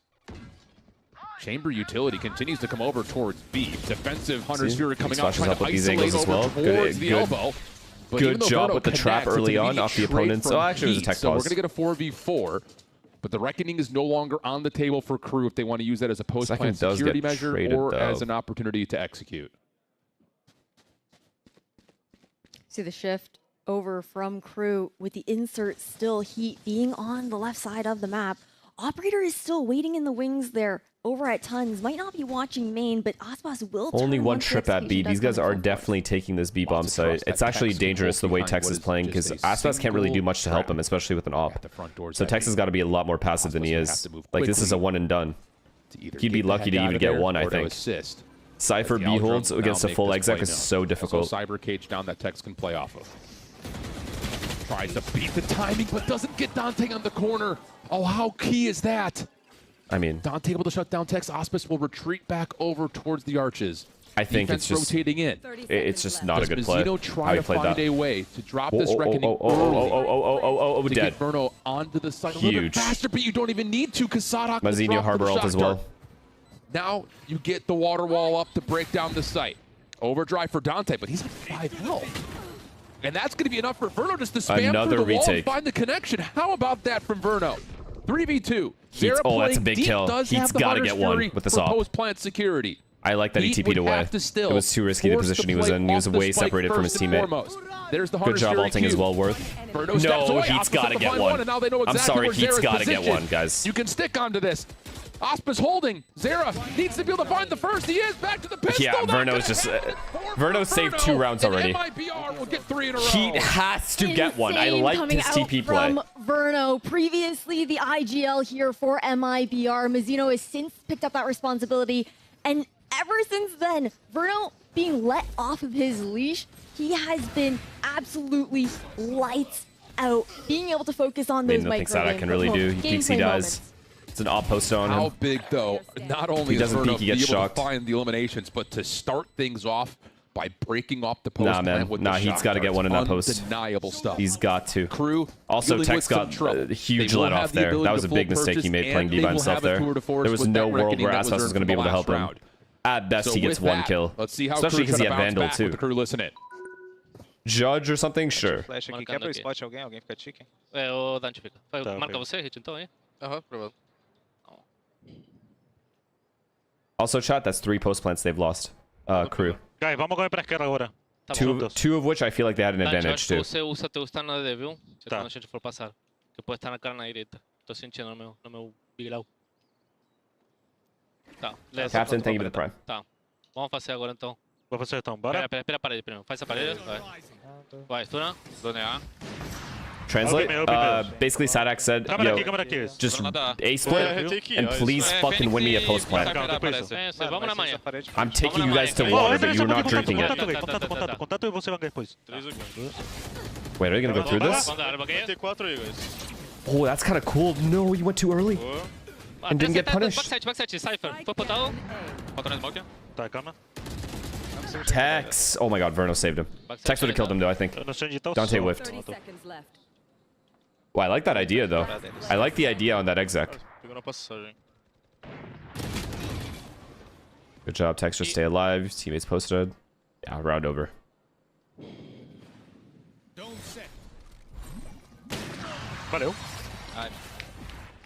chamber utility continues to come over towards B. Defensive Hunter's Fury coming out, trying to isolate over towards the elbow. But good job with the trap early on off the opponents. Oh, actually, it was a tech pause. So we're going to get a 4v4. But the Reckoning is no longer on the table for KRU if they want to use that as a post-plant security measure or as an opportunity to execute. See the shift over from KRU with the insert still heat being on the left side of the map. Operator is still waiting in the wings there over at Tons. Might not be watching main, but Aspas will only one trip at B. These guys are definitely taking this B bomb site. It's actually dangerous the way Tex is playing, because Aspas can't really do much to help him, especially with an op. So Tex has got to be a lot more passive than he is. Like, this is a one and done. He'd be lucky to even get one, I think. Cypher B holds against a full exec is so difficult. Cyber cage down that Tex can play off of. Tries to beat the timing, but doesn't get Dante on the corner. Oh, how key is that? I mean, Dante able to shut down Tex. Auspice will retreat back over towards the arches. I think Defense it's just rotating in. It's just not a good play. Does Mazzino try to find a way to drop this reckoning to dead. Get Verno onto the side a little bit faster, but you don't even need to because Sadok will Mazzino drop harbor the ult as well. Now you get the water wall up to break down the site. Overdrive for Dante, but he's at 5 health. And that's going to be enough for Verno just to spam Another through the wall and retake. find the connection. How about that from Verno? 3v2. Oh, that's a big kill. He's got to get one with this off. Post-plant security. I like that he TP'd away. It was too risky the position he was in. He was way separated from his teammate. There's the Good job ulting as well, Worth. No, Heat's got to get one. I'm sorry, Heat's got to get one, guys. You can stick onto this. Auspice holding. Zera needs to be able to find the first. He is back to the pistol. Yeah, Verno's just... Verno saved 2 rounds already. MIBR will get 3 in a row. He has to get one. I like his TP play. From Verno, previously the IGL here for MIBR. Mazzino has since picked up that responsibility, and ever since then, Verno being let off of his leash, he has been absolutely lights out, being able to focus on those micro nothing Sadok can really do. He peeks, he dies. It's an off post on him. How big, though? Not only does Verno be able to find the eliminations, but to start things off by breaking off the post. Nah, man. Nah, he's got to get one in that post. Undeniable stuff. He's got to. KRU also, Tex got a huge let off there. That was a big mistake he made playing D by himself there. There was no world where Aspas was going to be able to help him. At best, he gets 1 kill. Let's see how especially because he had Vandal, too. KRU listen in. Judge or something? Sure. Flash aqui, quebra o spot alguém fica chicken. É, o Dante fica. Marca você, Hit, então aí? Aham, provável. Also, chat, that's 3 post plants they've lost. KRU. Guy, vamos correr pra esquerda agora. Two of which I feel like they had an advantage too. Você usa teu stun na D, viu? Quando a gente for passar. Que pode estar na cara na direita. Tô sentindo no meu big low. Tá, Captain, thank you for the prime. Tá. Vamos fazer agora então. Vou fazer então, bora? Pera a parede primeiro. Faz a parede, vai. Vai, stuna. Donear. Translate. Basically, Sadak said, yo, just A split and please fucking win me a post plant. I'm taking you guys to water, but you're not drinking it. Wait, are you gonna go through this? Oh, that's kind of cool. No, you went too early and didn't get punished. Backside, Cypher. Foi potado. Faltou na smoke. Tá, calma. Tex. Oh my god, Verno saved him. Tex would have killed him though, I think. Dante whiffed. Well, I like that idea though. I like the idea on that exec. Good job, Tex. Just stay alive. Teammates posted. Yeah, round over. Valeu.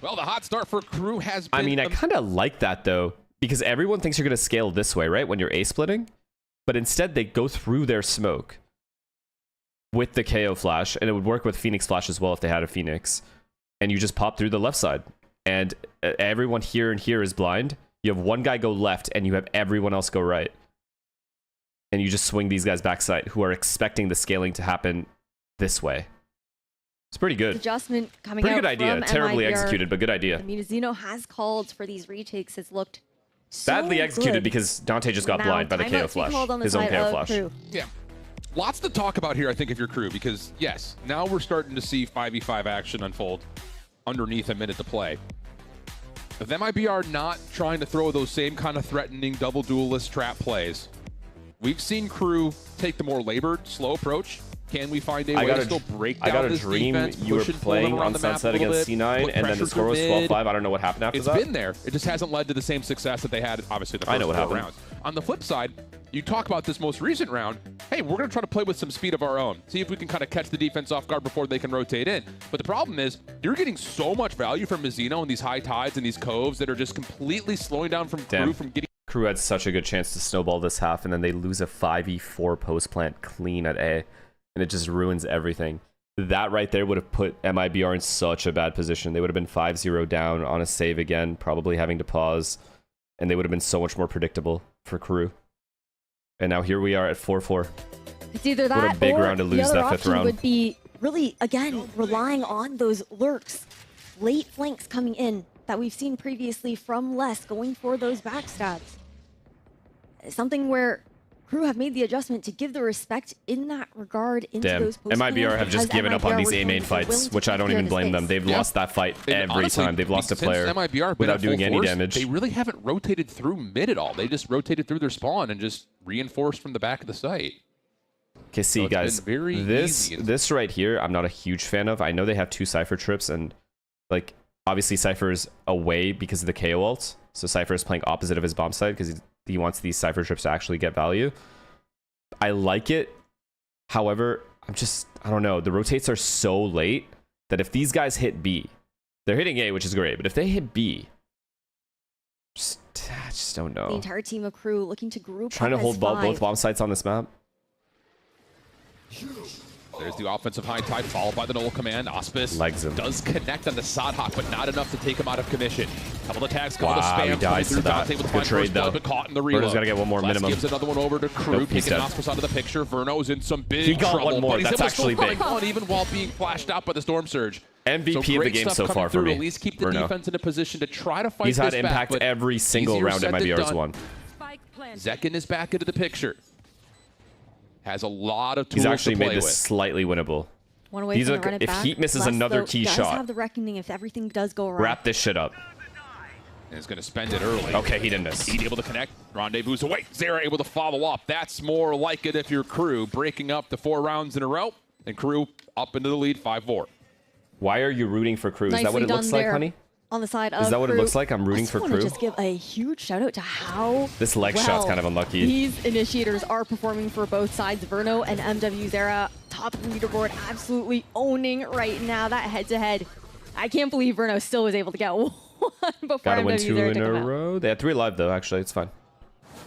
Well, the hot start for KRU has been... I mean, I kind of like that though, because everyone thinks you're going to scale this way, right? When you're A splitting. But instead, they go through their smoke with the KO flash, and it would work with Phoenix flash as well if they had a Phoenix. And you just pop through the left side, and everyone here and here is blind. You have one guy go left, and you have everyone else go right. And you just swing these guys backside, who are expecting the scaling to happen this way. It's pretty good. Adjustment coming pretty out good idea. From Terribly MIBR. executed, but good idea. I mean, Zeno has called for these retakes. It's looked so badly executed good. Because Dante just got Now, blind by the KO timeouts flash. called on the His own side KO of flash. KRU. Yeah. Lots to talk about here, I think, if you're KRU, because, yes, now we're starting to see 5v5 action unfold underneath a minute to play. If MIBR not trying to throw those same kind of threatening double duelist trap plays, we've seen KRU take the more labored, slow approach. Can we find a way to still break down I got a this dream defense, you were push and pull playing them around on the map Sunset a little against bit, C9, put and then the pressure score was through mid? 12-5. I don't know what happened after that. It's been there. It just hasn't led to the same success that they had, obviously, the first I know what 4 happened. rounds. On the flip side, you talk about this most recent round. Hey, we're going to try to play with some speed of our own. See if we can kind of catch the defense off guard before they can rotate in. But the problem is, you're getting so much value from Mazzino in these high tides and these coves that are just completely slowing down from KRU from getting... KRU had such a good chance to snowball this half, and then they lose a 5v4 post plant clean at A, and it just ruins everything. That right there would have put MIBR in such a bad position. They would have been 5-0 down on a save again, probably having to pause, and they would have been so much more predictable for KRU. And now here we are at 4-4. It's either that what a big or round to lose the other that 5th option round. would be really, again, relying on those lurks, late flanks coming in that we've seen previously from Les, going for those backstabs. Something where KRU have made the adjustment to give the respect in that regard into those post MIBR have just given up on these A main fights, which I don't even blame them. They've lost that fight every time. They've lost a player MIBR without doing any damage. They really haven't rotated through mid at all. They just rotated through their spawn and just reinforced from the back of the site. Okay, see, guys, this right here, I'm not a huge fan of. I know they have 2 Cypher trips, and like obviously Cypher's away because of the KO ult. So Cypher is playing opposite of his bomb side because he wants these Cypher trips to actually get value. I like it. However, I don't know. The rotates are so late that if these guys hit B, they're hitting A, which is great. But if they hit B, I just don't know. The entire team of KRU looking to group Trying to hold both bomb sites on this map. There's the offensive high tide followed by the null command. Auspice does connect on the Sodhawk, but not enough to take him out of commission. Couple of tags called the spam. He dies to that. Good trade, though. But caught in the reload. Verno's got to get one more minimum. Gives another one over to KRU, taking Auspice out of the picture. Verno's in some big trouble. He got one more. That's actually big. Even while being flashed out by the Storm Surge. MVP of the game so far for me. At least keep the defense in a position to try to fight this back. He's had impact every single round MIBR's won. Zekin is back into the picture. Has a lot of tools He's actually to play made this with. slightly winnable. One way to run it if back. Heat misses Les, another though, key does shot, have the reckoning if everything does go wrong. wrap this shit up. And is going to spend it early. Okay, he didn't miss. Heat able to connect. Rendezvous away. Zera able to follow up. That's more like it if you're KRU breaking up the 4 rounds in a row. And KRU up into the lead 5-4. Why are you rooting for KRU? Is that what it looks like, honey? On the side of Is that what it KRU. looks like? I'm rooting for KRU. I just give a huge shout out to how this leg shot's kind of unlucky. These initiators are performing for both sides. Verno and MW Zera, top of the leaderboard, absolutely owning right now. That head-to-head. I can't believe Verno still was able to get one before Gotta MW win 2 Zera in took a him out. row. They had 3 live though. Actually, it's fine.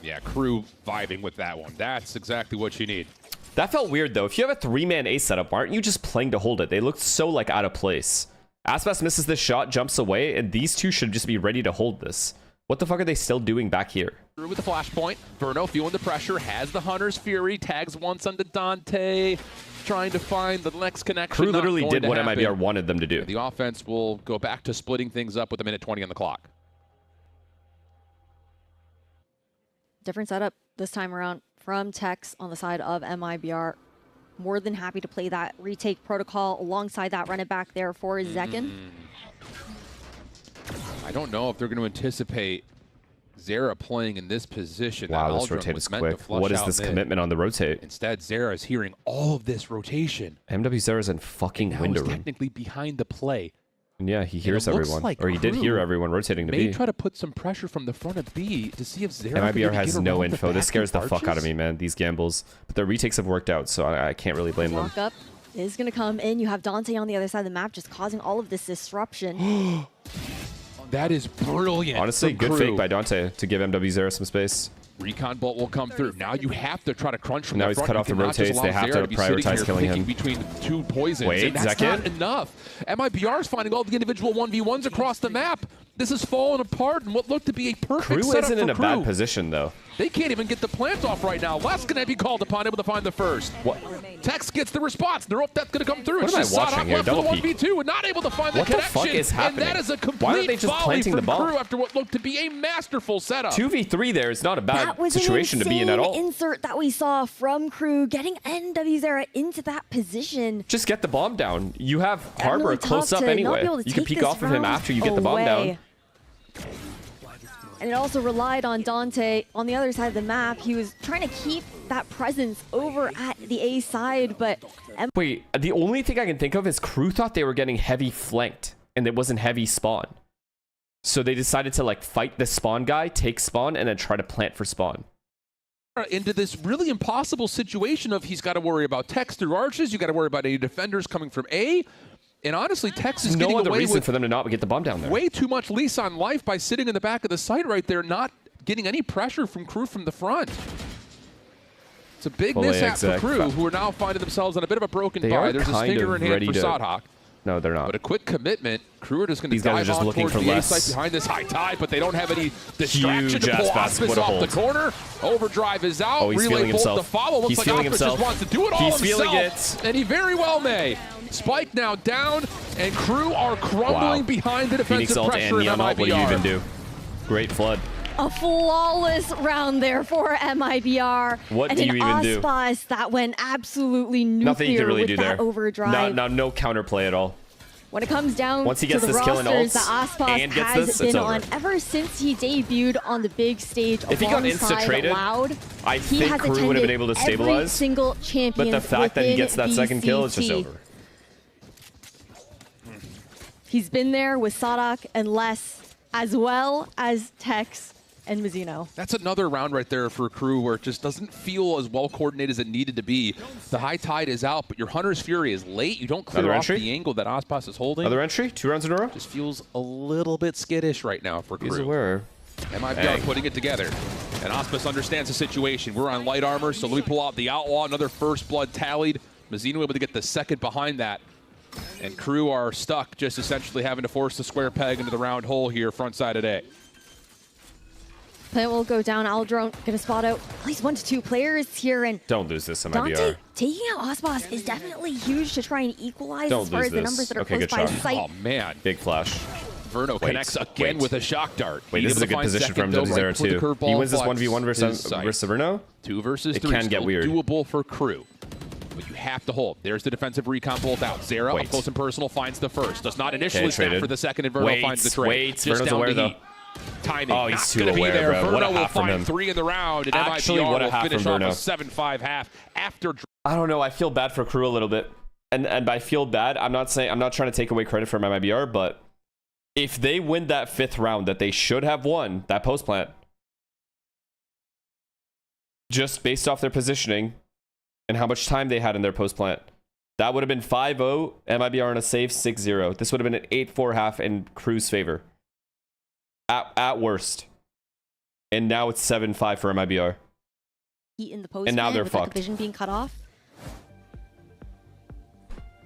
Yeah, KRU vibing with that one. That's exactly what you need. That felt weird though. If you have a 3-man A setup, aren't you just playing to hold it? They looked so like out of place. Aspas misses this shot, jumps away, and these two should just be ready to hold this. What the fuck are they still doing back here? KRU with the flashpoint. Verno feeling the pressure, has the Hunter's Fury, tags once onto Dante, trying to find the next connection. KRU literally did what MIBR wanted them to do. The offense will go back to splitting things up with a minute 20 on the clock. Different setup this time around from Tex on the side of MIBR. More than happy to play that retake protocol alongside that run it back there for Zekin. I don't know if they're going to anticipate Zera playing in this position. Wow, this rotate is quick. What is this commitment on the rotate? Instead, Zera is hearing all of this rotation. MW Zera's in fucking window room. Technically behind the play. And yeah, he hears everyone. Like or he did hear everyone rotating to B. May try to put some pressure from the front of B to see if Zera MIBR has no info. This scares the fuck out of me, man, these gambles. But their retakes have worked out, so I can't really blame them. Walk up is going to come in. You have Dante on the other side of the map just causing all of this disruption. That is brilliant. Honestly, good fake by Dante to give MW Zera some space. Recon bolt will come through. Now you have to try to crunch from now the front. He's cut off the rotates. They have to prioritize killing him. Between 2 poisons. Wait, and that's not enough. MIBR is finding all the individual 1v1s across the map. This is falling apart in what looked to be a perfect KRU setup isn't for in a KRU. bad position, though. They can't even get the plant off right now. Last going to be called upon, able to find the first. What? Tex gets the response. They're that's going to come through. What am I watching here? Double peek. 1v2 and not able to find the What connection. the fuck is happening? And that is a complete Why are they just volley planting the from ball? KRU after what looked to be a masterful setup. 2v3 there is not a bad That was situation an to be in at all. insert that we saw from KRU getting NW Zera into that position. Just get the bomb down. You have Harbor close up anyway. You can peek off of him after you get the bomb down. And it also relied on Dante on the other side of the map. He was trying to keep that presence over at the A side, but... Wait, the only thing I can think of is KRU thought they were getting heavy flanked, and it wasn't heavy spawn. So they decided to like fight the spawn guy, take spawn, and then try to plant for spawn. Into this really impossible situation of he's got to worry about Tex through arches, you got to worry about any defenders coming from A. And honestly, Tex is getting no other away reason with for them to not get the bomb down there. Way too much lease on life by sitting in the back of the site right there, not getting any pressure from KRU from the front. It's a big mishap for KRU, who are now finding themselves on a bit of a broken bye. There's a stinger in hand for Sodhawk. No, they're not. But a quick commitment. KRU are just going to These guys are dive just on looking towards for the A less. site behind this high tide, but they don't have any distraction to pull Huge ass Auspice what a off the hold. corner. Overdrive is out. Oh, he's Relay feeling bolt himself. to follow. Looks He's like feeling Auspice himself. just wants to do it all He's himself. feeling it. And he very well may. Spike now down, and KRU are crumbling behind the defensive Phoenix ult pressure and in Neon ult, what do you MIBR. even do? Great flood. A flawless round there for MIBR. What and do you even do? Ospas that went absolutely nuclear Nothing you can really with do that there. overdrive. No counterplay at all. When it comes down Once he gets to the this kill and rosters ults that Ospas and gets has this, been it's on over. ever since he debuted on the big stage If he got alongside insta-traded, Loud, I he think has KRU would have been attended able to every stabilize. single champion But the fact that he within gets that second kill, it's just VCT. over. He's been there with Sadak and Les, as well as Tex and Mizuno. That's another round right there for KRU where it just doesn't feel as well coordinated as it needed to be. The high tide is out, but your Hunter's Fury is late. You don't clear Another off entry? the angle that Ospas is holding. Another entry? 2 rounds in a row? Just feels a little bit skittish right now for He's KRU. aware. MIBR putting it together. And Ospas understands the situation. We're on light armor, so let me pull out the Outlaw. Another first blood tallied. Mizuno able to get the second behind that. And KRU are stuck, just essentially having to force the square peg into the round hole here, front side of A. Plant will go down. Aldrone gonna spot out at least 1 to 2 players here, and Don't lose this, Dante MIBR. taking out Ospas is definitely huge to try and equalize Don't as far lose as the this. numbers that are Okay, close good by shot. sight. Oh, man. Big flash. Verno connects again with a shock dart. Wait, He's this is a able to good find position for him, second, though, W0 right before the too. curveball He wins this flies 1v1 his versus sight. Verno. 2 versus It 3. can get Still weird. doable for KRU. But you have to hold. There's the defensive recon bolt out. Zera, Wait. up close and personal, finds the first. Does not initially Okay, snap traded. for the second, and Verno Wait, finds the trade. wait. Just Verno's down aware, to though. heat. Timing, Oh, he's not too gonna be aware, there. bro. What a Verno will half from find him. 3 in the round, and Actually, MIBR what a will half finish from off Verno. a 7-5 half after. I don't know. I feel bad for KRU a little bit. And by feel bad, I'm not trying to take away credit from MIBR, but if they win that 5th round that they should have won, that post plant, just based off their positioning and how much time they had in their post plant, that would have been 5-0, MIBR on a safe 6-0. This would have been an 8-4 half in KRU's favor. At worst. And now it's 7-5 for MIBR. Heat in the post And now plant they're with that fucked. division being cut off.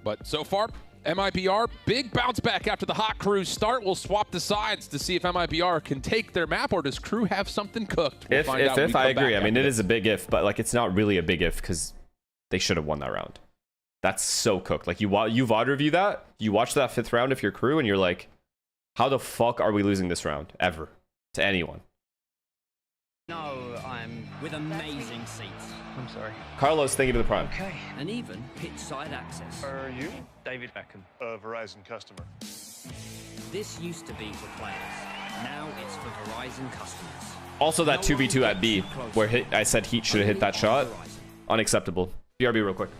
But so far, MIBR, big bounce back after the hot KRU start. We'll swap the sides to see if MIBR can take their map, or does KRU have something cooked? We'll find out when we If come I agree. back I mean, after it is a big if, but like it's not really a big if because they should have won that round. That's so cooked. Like you VOD review that, you watch that 5th round if you're KRU, and you're like, how the fuck are we losing this round ever to anyone? No, I'm with amazing seats. I'm sorry. Carlos, thank you for the prime. Okay, and even pitch side access. Are you? David Beckham, a Verizon customer. This used to be for players. Now it's for Verizon customers. Also, that 2v2 at B, where I said Heat should have hit that shot, unacceptable. BRB real quick.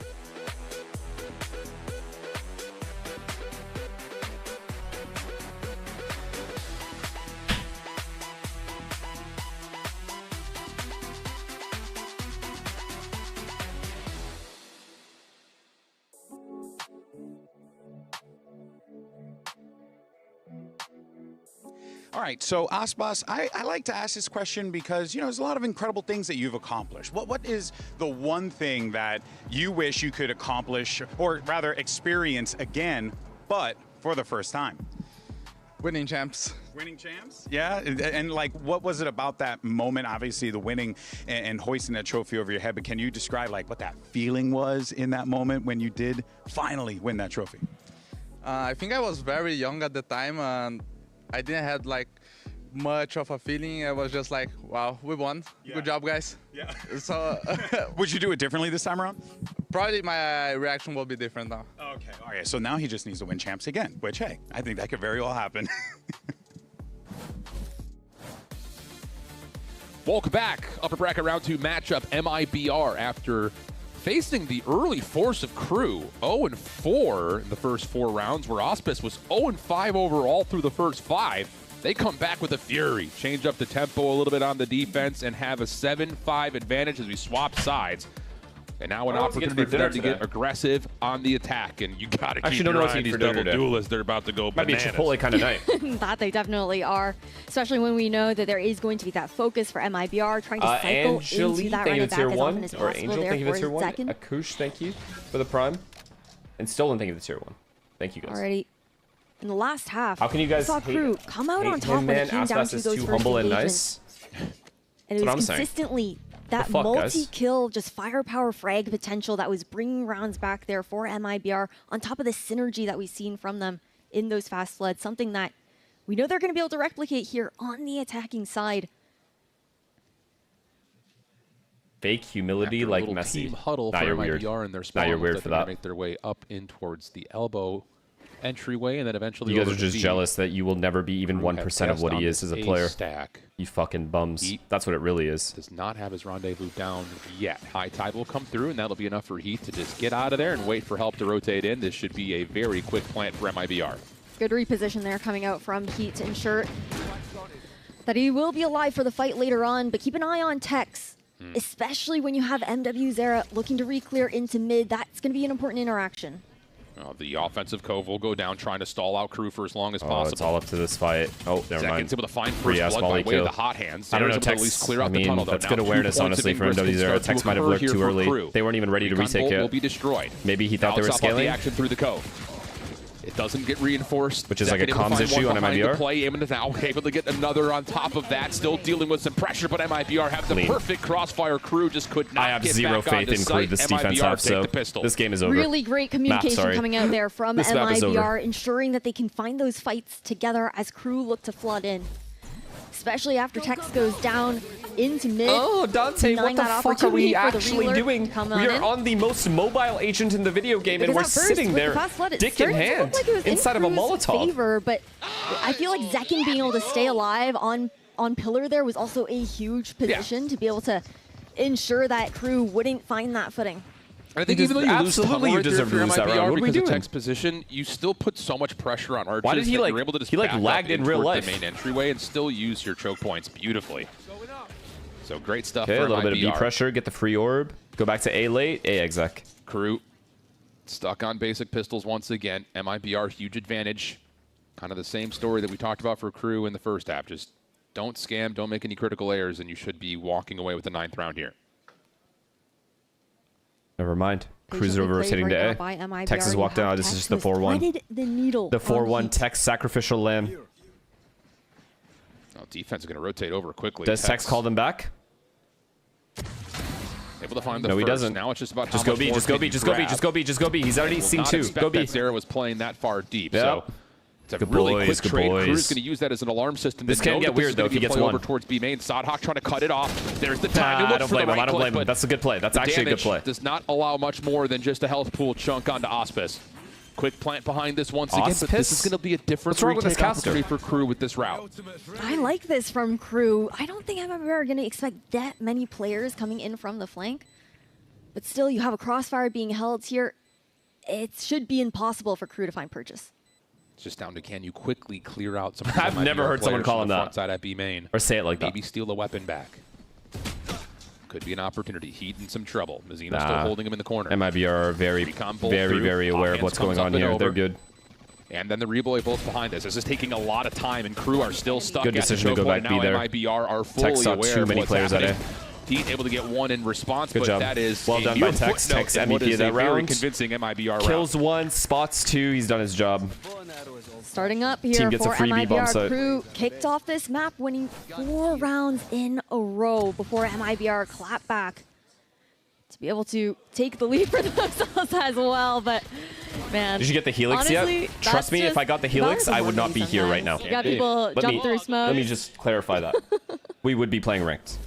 All right, so Ospas, I like to ask this question because, there's a lot of incredible things that you've accomplished. What is the one thing that you wish you could accomplish, or rather experience again, but for the first time? Winning champs. Winning champs? Yeah, and like, what was it about that moment? Obviously, the winning and hoisting that trophy over your head, but can you describe like what that feeling was in that moment when you did finally win that trophy? I think I was very young at the time, and I didn't have like much of a feeling. I was just like, wow, we won. Yeah. Good job, guys. Yeah. So would you do it differently this time around? Probably my reaction will be different now. Okay. All right. So now he just needs to win champs again, which, hey, I think that could very well happen. Welcome back. Upper bracket round 2 matchup. MIBR after facing the early force of KRU. 0-4 in the first 4 rounds, where Ospas was 0-5 overall through the first 5. They come back with a fury, change up the tempo a little bit on the defense, and have a 7-5 advantage as we swap sides. And now an opportunity for them to get aggressive on the attack, and you gotta keep your eye on these double duelists. They're about to go bananas. Might be a Chipotle kind of night. That they definitely are, especially when we know that there is going to be that focus for MIBR trying to cycle into that running back as often as possible. Angel, thank you for the tier 1. Second. Akush, thank you for the prime. And Stolen, thank you for the tier 1. Thank you guys. Alriady. In the last half, how can you guys we saw KRU come out on top when it came down to those too first humble and engagements. nice. And it was consistently that multi-kill, just firepower frag potential that was bringing rounds back there for MIBR on top of the synergy that we've seen from them in those fast floods, something that we know they're going to be able to replicate here on the attacking side. Fake humility After a like little Messi. team huddle Now for you're weird. MIBR in their Now spawn. you're Looks weird like for they're gonna that. Make their way up in towards the elbow entryway, and then eventually You guys over are to just B. jealous that you will never be even Crew 1% have of what he passed is as on a this player. stack. You fucking bums. That's what it really is. Does not have his rendezvous down yet. High tide will come through, and that'll be enough for Heat to just get out of there and wait for help to rotate in. This should be a very quick plant for MIBR. Good reposition there coming out from Heat to ensure that he will be alive for the fight later on, but keep an eye on Tex, especially when you have MW Zera looking to re-clear into mid. That's going to be an important interaction. The offensive cove will go down, trying to stall out Crew for as long as Oh, possible. it's all up to this fight. Oh, never mind. Seconds able to find Free first ass blood by volley way of kill. the hot hands. I don't know, There's at least Tex. clear out I the mean, tunnel, though. that's Now good 2 awareness, points honestly, of for ingress can MW0. start to Tex might have occur looked here too for early. Crew. They weren't even ready to Recon retake bolt it. will be destroyed. Maybe he thought Now they were it's off on the scaling. action through the cove. It doesn't get reinforced. Which is like a Second able to comms find issue one on behind MIBR. the play, able to get another on top of that. Still dealing with some pressure, but MIBR have the Clean. perfect crossfire. Crew just could not I have get zero back faith onto in Crew site. this defense MIBR half, take so the pistol. this game is over. Really great communication sorry. coming out there from This map is over. MIBR, ensuring that they can find those fights together as Crew look to flood in. Especially after Tex goes down into mid. Oh, Dante, what denying the that fuck are we opportunity for the actually reeler doing? to come We are in. on the most mobile agent in the video game, and Because we're at first, sitting with there, the fast flood, it dick in started to hand, look like it was in inside of a Crew's Molotov. favor, but I feel like Zekin being able to stay alive on pillar there was also a huge position to be able to ensure that Crew wouldn't find that footing. I think You even though you lose absolutely tunnel you right there deserve for to lose that MIBR round. What are we because of doing? Tech's position, you still put so much pressure on Archers Why did he, that like- you're able to just he, like, back up lagged in real toward life? the main entryway and still use your choke points beautifully. So great stuff Okay, for a little bit of B MIBR. pressure, get the free orb, go back to A late, A exec. Crew stuck on basic pistols once again. MIBR, huge advantage. Kind of the same story that we talked about for Crew in the first half. Just don't scam, don't make any critical errors, and you should be walking away with the 9th round here. Never mind. Crew's Patiently over played rotating right now to by A. MIBR. Tex has You walked have out. This is Tex just the who has 4-1. threaded the needle The on 4-1 Heat. Tex sacrificial lamb. Well, defense is going to rotate over quickly. Does Tex call them back? Able to find the No, he first. doesn't. Now it's just about Just how go much B, more just go can B, you just go B, grab. just go B, just go B. He's already Will seen not 2. expect Go B. that Zera was playing that far deep. Yep. So it's a Good really boys, quick good trade. boys. Crew's going to use that as an alarm system. This to can know get that this weird, is though, gonna if he be a gets play one. over towards B main. Sadhawk trying to cut it off. There's the time to Nah, look I don't for blame the him. I right don't click, blame him. but That's a good play. That's the actually a good damage play. does not allow much more than just a health pool chunk onto Auspice. Quick plant behind this once again, but this is going to be a different What's wrong with this retake caster? opportunity for Crew with this route. I like this from Crew. I don't think MIBR are going to expect that many players coming in from the flank. But still, you have a crossfire being held here. It should be impossible for Crew to find purchase. It's just down to can you quickly clear out some. I've never heard someone call him that. Front side at B main. Or say it like that. Maybe steal a weapon back. Could be an opportunity. Heat in some trouble. Mazino's Nah. still holding him in the corner. MIBR are very, Recon bolt very, through. very aware of Offense what's going comes up on and here. over. They're good. And then the Reboy bolts behind this. This is taking a lot of time, and Crew are still stuck Good at decision the to choke go point. back Now B there. MIBR are Tex fully saw aware too of many what's players at happening. A. Heat able to get one in response, Good but job. that is Well a done by huge Tex. footnote Tex in what MVP is of that a very round. convincing MIBR Kills round. 1, spots 2. He's done his job. Starting up Team here gets a for free B bomb MIBR. site. Crew kicked off this map, winning 4 rounds in a row before MIBR clapped back to be able to take the lead for themselves as well. But man, Did you get the Helix honestly, yet? Trust me, if I got the Helix, I would not be here right now. You got people jump through smoke. Let me just clarify that. We would be playing ranked.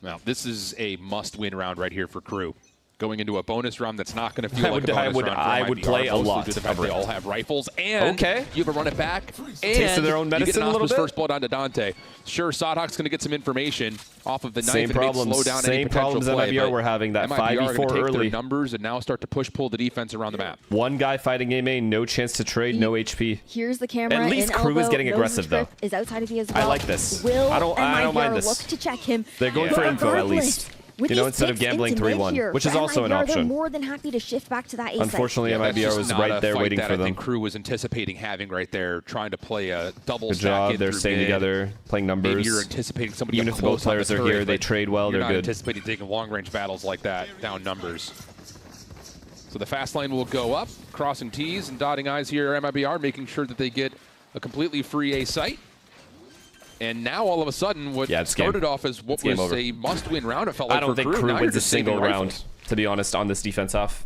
Now, this is a must-win round right here for Crew. Going into a bonus round that's not going to feel like a bonus round for I would MIBR, play a mostly lot due to the fact of they all ranked. have rifles, and you have a run it back, and Taste of their own you medicine get an a little Auspice bit? first blood onto Dante. Sure, Sadhawk's going to get some information off of the knife Same and maybe problems. slow down any Same potential problems play, MIBR but were having. That MIBR are 5v4 gonna take early. their numbers and now start to push-pull the defense around the map. One guy fighting A main, no chance to trade, no HP. Here's the camera. At least in Crew is elbow, getting knows aggressive, the though. drift Is outside of B as I well. like this. Will I don't mind MIBR this. look to check him? They're going for info at least. With You know, these instead of picks gambling into mid 3-1, here, which is for also an MIBR, They're option. more than happy to shift back to that A side. Unfortunately, that's MIBR just was not right a there fight waiting that for I them. think Crew was anticipating having right there, trying to play a double Good stack job. in They're through staying mid. together, playing numbers. Maybe you're anticipating somebody Even up if both close on players the are here, turret, they but trade well. You're They're not good. anticipating taking long-range battles like that, down numbers. So the fast lane will go up, crossing T's and dotting I's here. MIBR making sure that they get a completely free A site. And now all of a sudden, what started off as what was a must-win round, it felt like I don't for think Crew. Crew Now you're wins a just saving single round, rifles. to be honest, on this defense half.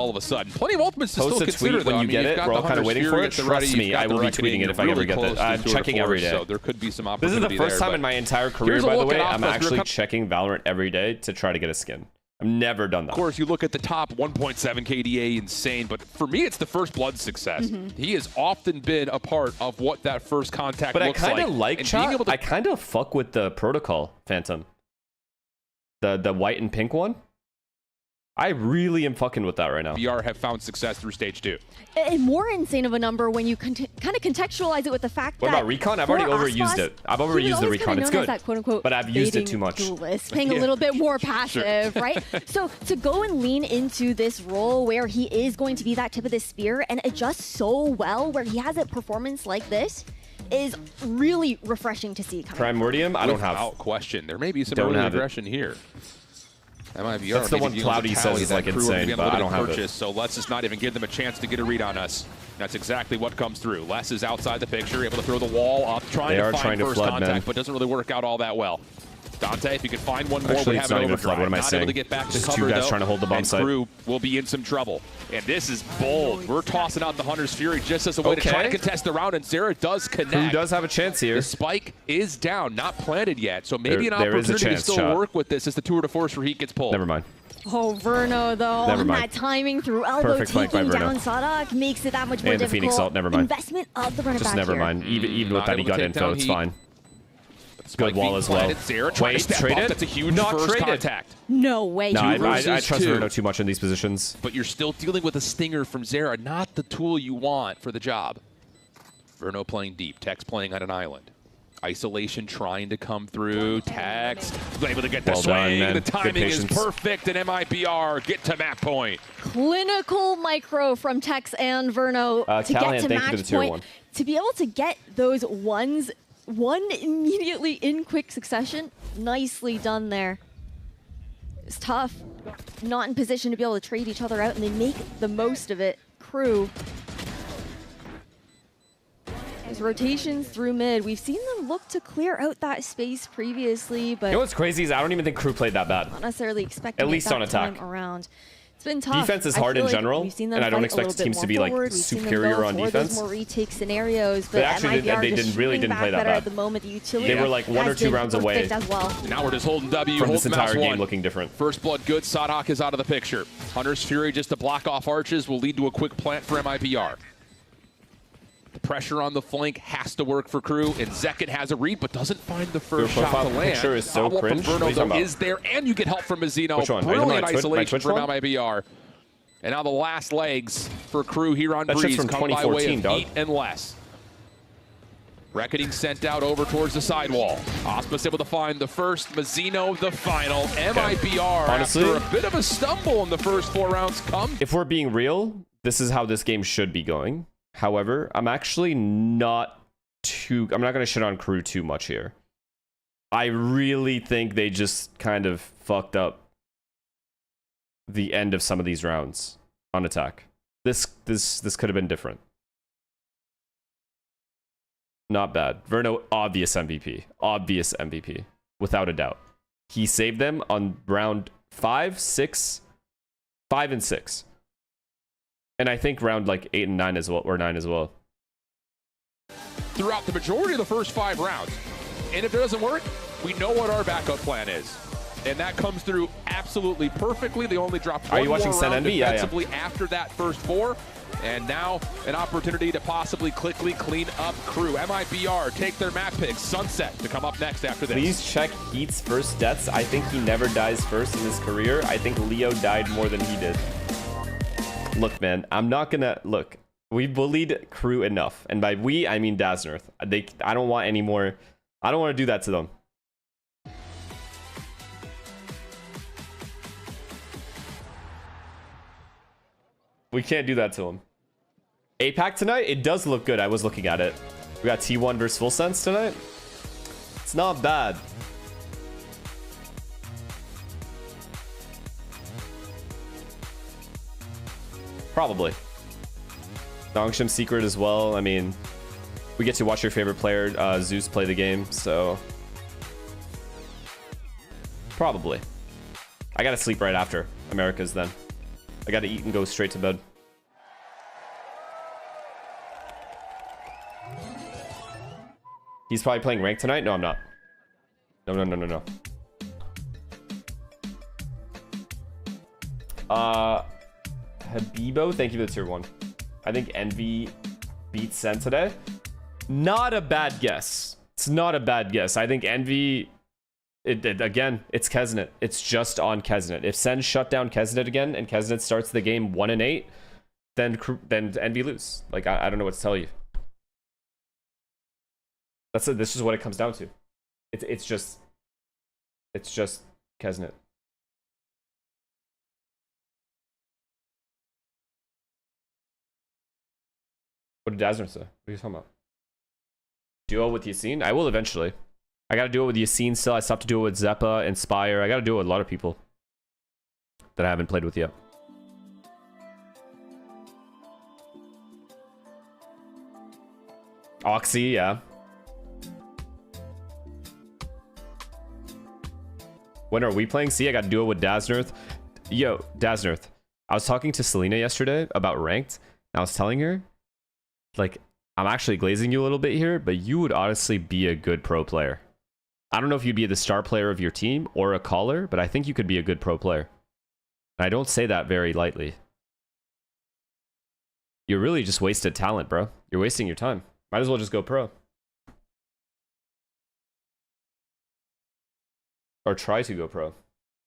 all of a sudden. Plenty of ultimates to Post still a consider, tweet though. when I you mean, get you've it. got We're the all kind of Hunter's waiting Fury for at it. the ready, Trust you've me, got I the will be Reckoning tweeting it if I ever really get close that. to I'm through checking to every force, day. So there could be some This opportunity is the first there, time but in my entire here's career, a by the look at way, I'm Aspas. actually checking Valorant every day to try to get a skin. I've never done that. Of course, you look at the top 1.7 KDA, insane. But for me, it's the first blood success. He has often been a part of what that first contact But looks I kind of like. like chat. I kind of fuck with the protocol Phantom. The white and pink one. I really am fucking with that right now. MIBR have found success through stage 2. And more insane of a number when you kind of contextualize it with the fact What that about recon? I've already overused it. I've overused the recon. It's good. That, quote unquote, but I've used it too much. Duelist, playing a little bit more passive, right? So to go and lean into this role where he is going to be that tip of the spear and adjust so well where he has a performance like this is really refreshing to see. Primordium, I don't have. Without question. There may be some Don't early have it. aggression here. MIBR, That's the one Cloudy says is like insane, but I don't have it. So let's just not even give them a chance to get a read on us. That's exactly what comes through. Les is outside the picture, able to throw the wall up, trying to find first contact, but doesn't really work out all that well. Dante, if you can find one more, Actually, we have an overdrive. What am I not saying? able to get back to Just cover, two guys though, trying to hold the bomb and site. KRU will be in some trouble. And this is bold. We're tossing out the Hunter's Fury just as a way to try to contest the round, and Zera does connect. KRU does have a chance here. The spike is down, not planted yet, so maybe an there is a opportunity chance, to still work with this as the tour de force for Heat gets pulled. Never mind. Oh, Verno, though, Never on mind. that timing through elbow, Perfect flank by taking Verno. down SUDOWOODO makes it that much more And the difficult. Phoenix ult, never mind. Investment of the runner Just back never here. mind. Even with that, he got info. It's fine. Spike Good wall being as well. planted. Zera trying to Wait, step trade up. it? That's a huge Not first traded. contact. No way. No, I trust two. Verno too much in these positions. But you're still dealing with a stinger from Zera, not the tool you want for the job. Verno playing deep. Tex playing on an island. Isolation trying to come through. Tex able to get the Well swing. done, man. The Good timing is patience. perfect, and MIBR get to map point. Clinical micro from Tex and Verno to Callahan, get to thank you for the match tier point. 1. To be able to get those one immediately in quick succession, nicely done there. It's tough. Not in position to be able to trade each other out, and they make the most of it. KRU. There's rotations through mid. We've seen them look to clear out that space previously, but You know what's crazy is I don't even think KRU played that bad. not necessarily expecting At it least that on attack. time around. It's been tough. Defense is I hard feel in like general, we've seen them and I don't fight a expect little bit teams to more be like forward. We've seen them superior go on for those defense. more retake scenarios, but They actually MIBR they just really shooting didn't play back that better bad. at the moment. The utility They were like 1 or has 2 been rounds away perfect as well. Now we're just holding W. from hold this entire mouse game one. looking different. First blood good. SUDOWOODO is out of the picture. Hunter's Fury just to block off arches will lead to a quick plant for MIBR. The pressure on the flank has to work for KRU, and Zekin has a read, but doesn't find the first Your shot to profile land. picture is so Follow-up from cringe. Verno, What are you though, talking about? is there, and you get help from Mazzino. Which one? Are you Brilliant talking about my isolation Twitch from one? MIBR. And now the last legs for KRU here on That shit's Breeze from come by way 2014, of dog. Heat and less. Reckoning sent out over towards the sidewall. Osmus able to find the first, Mazzino the final. MIBR, Honestly, after a bit of a stumble in the first 4 rounds, come. If we're being real, this is how this game should be going. However, I'm actually not I'm not going to shit on KRU too much here. I really think they just kind of fucked up the end of some of these rounds on attack. This could have been different. Not bad. Verno, obvious MVP. Obvious MVP. Without a doubt. He saved them on round 5, 6, 5, and 6. And I think round like 8 and 9 as well, or 9 as well. Throughout the majority of the first 5 rounds. And if it doesn't work, we know what our backup plan is. And that comes through absolutely perfectly. They only dropped Are one you more watching round Sen Envy? Yeah, defensively after that first 4. And now an opportunity to possibly quickly clean up KRU. MIBR take their map picks. Sunset to come up next after this. Please check Heat's first deaths. I think he never dies first in his career. I think Leo died more than he did. Look, man, I'm not gonna... Look, we bullied KRU enough. And by we, I mean Dasnerth. I don't want any more... I don't want to do that to them. We can't do that to him. APAC tonight? It does look good. I was looking at it. We got T1 versus Full Sense tonight. It's not bad. Probably. Dongshim Secret as well. I mean, we get to watch your favorite player, Zeus, play the game, so... Probably. I gotta sleep right after America's then. I gotta eat and go straight to bed. He's probably playing ranked tonight? No, I'm not. No. Habibo, thank you for the tier 1. I think Envy beat Sen today. Not a bad guess. It's not a bad guess. I think Envy, again, it's Kesnet. It's just on Kesnet. If Sen shut down Kesnet again and Kesnet starts the game 1-8, then Envy lose. Like, I don't know what to tell you. This is what it comes down to. It's just Kesnet. What did Dazzler say? What are you talking about? Duo with Yassine? I will eventually. I gotta do it with Yassine still. I still have to do it with Zeppa, Inspire. I gotta do it with a lot of people that I haven't played with yet. Oxy, yeah. When are we playing? See, I got to do it with Dazznerth. Yo, Dazznerth. I was talking to Selena yesterday about ranked. And I was telling her, like, I'm actually glazing you a little bit here, but you would honestly be a good pro player. I don't know if you'd be the star player of your team or a caller, but I think you could be a good pro player. And I don't say that very lightly. You're really just wasted talent, bro. You're wasting your time. Might as well just go pro. Or try to go pro.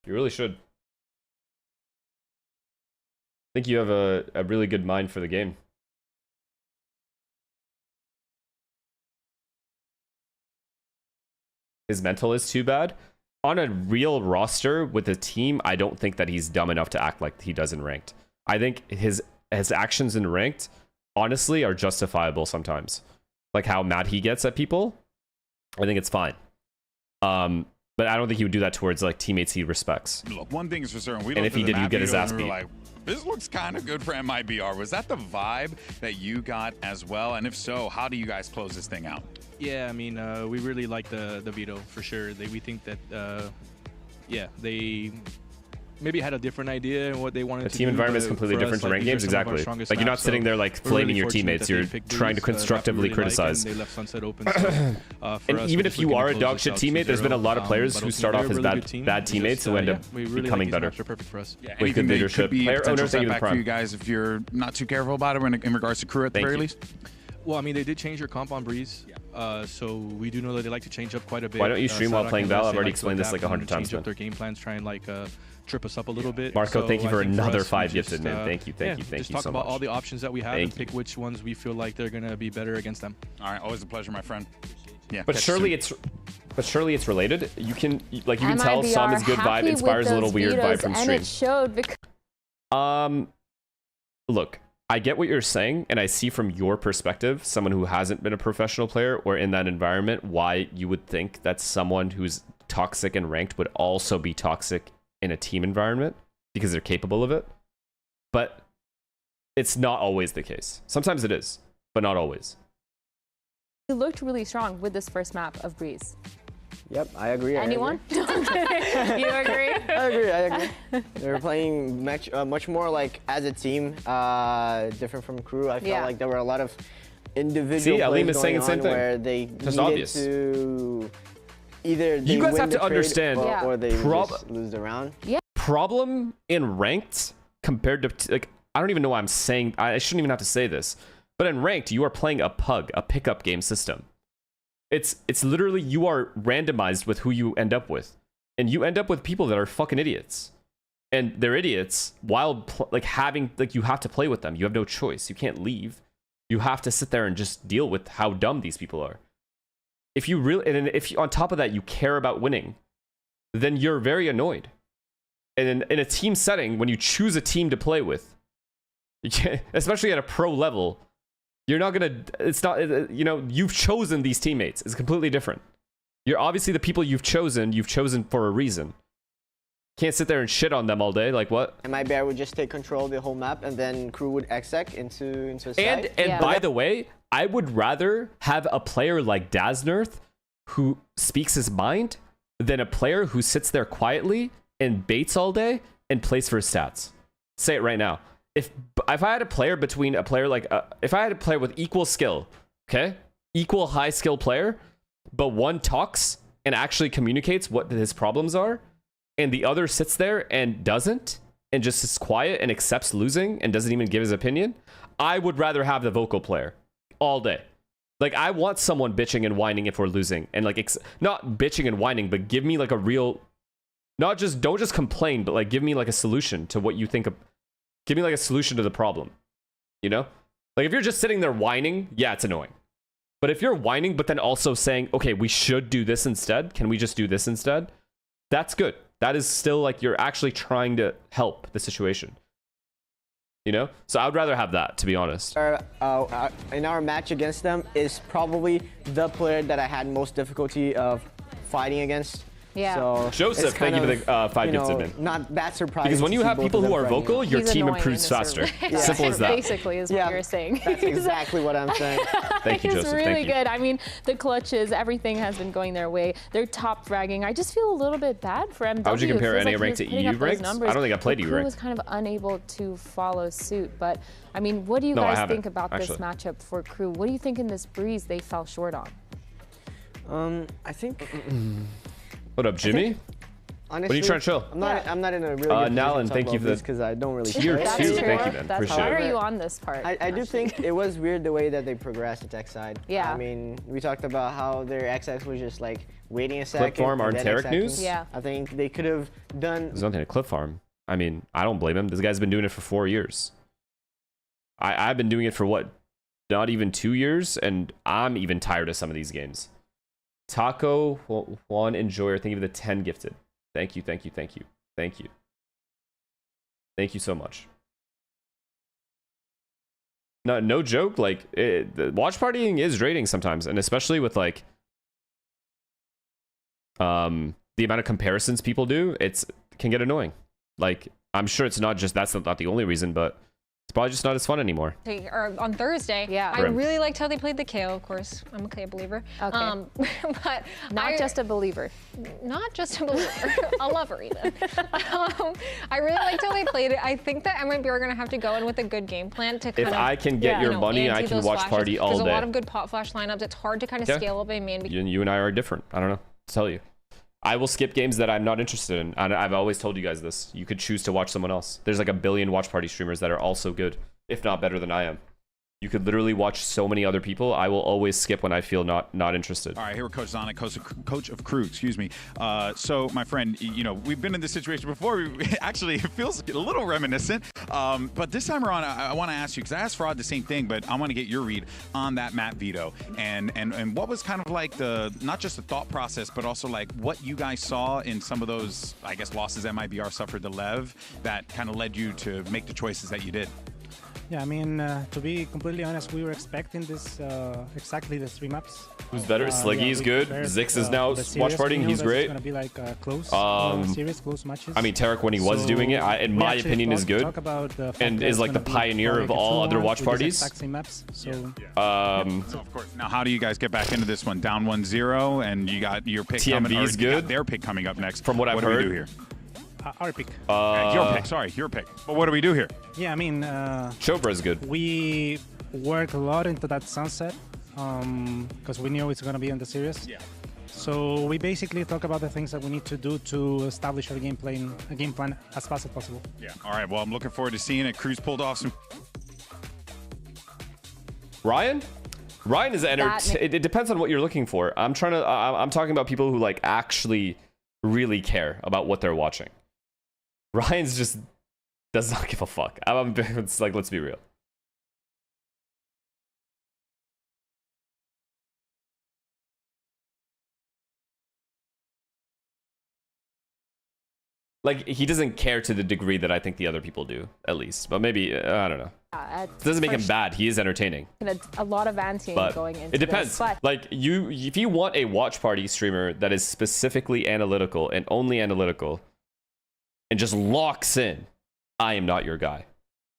You really should. I think you have a really good mind for the game. His mental is too bad. On a real roster with a team, I don't think that he's dumb enough to act like he does in ranked. I think his actions in ranked, honestly, are justifiable sometimes. Like how mad he gets at people. I think it's fine. But I don't think he would do that towards like teammates he respects. Look, one thing is for certain. And if he did, you get his ass beat. Like, this looks kind of good for MIBR. Was that the vibe that you got as well? And if so, how do you guys close this thing out? Yeah, I mean, we really like the veto for sure. We think that, yeah, they maybe had a different idea and what they wanted to do. The team environment is completely different to ranked games, exactly. Like you're not sitting there like flaming your teammates. You're trying to constructively criticize. They left Sunset open. So, and even if you are a dog shit teammate, there's been a lot of players who start off as bad teammates who end up becoming better. Perfect for us. Yeah, with good leadership. Player owners, setback for you guys if you're not too careful about it in regards to KRU at the very least. Well, I mean, they did change your comp on Breeze, so we do know that they like to change up quite a bit. Why don't you stream while playing Val? I've already explained this like 100 times. Change up their game plans, try and like trip us up a little bit. Marco, so thank you for another 5 gifted, man. Thank you so much. Just talk about all the options that we have and pick which ones we feel like they're gonna be better against them. All right, always a pleasure, my friend. Yeah, but surely it's related. You can tell Sam is good vibe, Inspire's a little weird vibe from stream. And it showed because look, I get what you're saying, and I see from your perspective, someone who hasn't been a professional player or in that environment, why you would think that someone who's toxic and ranked would also be toxic in a team environment because they're capable of it. But it's not always the case. Sometimes it is, but not always. he looked really strong with this first map of Breeze. Yep, I agree. Anyone? You agree? I agree. They were playing much more like as a team, different from KRU. I felt like there were a lot of individual plays going on where they needed to either you guys have to understand or they just lose the round. Yeah. Problem in ranked compared to like I don't even know why I'm saying I shouldn't even have to say this, but in ranked you are playing a pickup game system. It's literally you are randomized with who you end up with, and you end up with people that are fucking idiots, and they're idiots while you have to play with them. You have no choice. You can't leave. You have to sit there and just deal with how dumb these people are. If you really, and if you, on top of that you care about winning, then you're very annoyed. And in a team setting, when you choose a team to play with, especially at a pro level, you're not gonna, it's not, you know, you've chosen these teammates. It's completely different. You're obviously the people you've chosen for a reason. Can't sit there and shit on them all day, like what? MIBR would just take control of the whole map, and then KRU would exec into a side. And by the way, I would rather have a player like Dazznerth who speaks his mind than a player who sits there quietly and baits all day and plays for his stats. Say it right now. If I had a player between a player like if I had a player with equal skill, okay, equal high skill player, but one talks and actually communicates what his problems are, and the other sits there and doesn't and just is quiet and accepts losing and doesn't even give his opinion, I would rather have the vocal player all day. Like, I want someone bitching and whining if we're losing, and like not bitching and whining, but give me like a real, don't just complain, but like give me like a solution to what you think of, give me like a solution to the problem, you know? Like, if you're just sitting there whining, yeah, it's annoying. But if you're whining, but then also saying, okay, we should do this instead, can we just do this instead? That's good. That is still like you're actually trying to help the situation. You know? So I would rather have that, to be honest. In our match against them is probably the player that I had most difficulty of fighting against. Yeah. So Joseph, thank you for the 5 gifted, man. Not that surprising. Because when you have people who are vocal, your team improves faster. Yeah. Simple as that. Basically is what you're saying. That's exactly what I'm saying. Thank you, Joseph. It's really Thank you. good. I mean, the clutches, everything has been going their way. They're top fragging. I just feel a little bit bad for MW. How would you compare NA like ranked to EU ranked? I don't think I played EU ranked. ranked. Was kind of unable to follow suit. But I mean, what do you guys think about this matchup for KRU? What do you think in this breeze they fell short on? I think. What up, Jimmy? Honestly, what are you trying to chill? I'm not in a really good Nalan, thank you for this because I don't really tier 2. Thank you, man. That's Appreciate why it. are you on this part? I do think it was weird the way that they progressed the tech side. Yeah. I mean, we talked about how their XX was just like waiting a second. Clip farm aren't Tarek news? Yeah. I think they could have done. There's nothing to clip farm. I mean, I don't blame him. This guy's been doing it for 4 years. I've been doing it for what? Not even 2 years, and I'm even tired of some of these games. Taco Juan Enjoyer, thank you for the 10 gifted. Thank you, thank you, thank you, thank you. Thank you so much. No joke, like, the watch partying is draining sometimes, and especially with, like, the amount of comparisons people do, it can get annoying. Like, I'm sure it's not just, that's not the only reason, but it's probably just not as fun anymore. Or on Thursday, I really liked how they played the KO, of course. I'm a KO believer. Okay. But not just a believer. Not just a believer, a lover even. I really liked how they played it. I think that MIBR are going to have to go in with a good game plan to kind of, if I can get your money, I can watch party all day. There's a lot of good pot flash lineups. It's hard to kind of scale up a main. You and I are different. I don't know to tell you. I will skip games that I'm not interested in. I've always told you guys this. You could choose to watch someone else. There's like a billion watch party streamers that are also good, if not better than I am. You could literally watch so many other people. I will always skip when I feel not interested. All right, here with Coach Zonic, coach of KRU, excuse me. So, my friend, you know, we've been in this situation before. Actually, it feels a little reminiscent. But this time around, I want to ask you, because I asked Fraud the same thing, but I want to get your read on that map veto. And what was kind of like not just the thought process, but also like what you guys saw in some of those, I guess, losses MIBR suffered to Lev that kind of led you to make the choices that you did. Yeah, I mean, to be completely honest, we were expecting this exactly the 3 maps. Who's better? Sliggy is good. Zix is now watch partying. He's great. It's gonna be like close series, close matches. I mean, Tarek, when he was doing it, in my opinion, is good, and is like the pioneer of all other watch parties. Maps, so. So of course, now how do you guys get back into this one? Down 1-0, and you got your pick coming. TMV is good. Their pick coming up next. From what I've heard. What do we do here? Our pick. Your pick, sorry, your pick. But what do we do here? Yeah, I mean... Chopra is good. We work a lot into that sunset because we knew it's going to be in the series. Yeah. So we basically talk about the things that we need to do to establish a game plan as fast as possible. Yeah. All right. Well, I'm looking forward to seeing it. KRU's pulled off some... Ryan is it depends on what you're looking for. I'm talking about people who like actually really care about what they're watching. Ryan's just does not give a fuck. It's like, let's be real. Like, he doesn't care to the degree that I think the other people do, at least. But maybe, I don't know. It doesn't make him bad. He is entertaining. A lot of anti going into it depends. This, but like, if you want a watch party streamer that is specifically analytical and only analytical and just locks in, I am not your guy.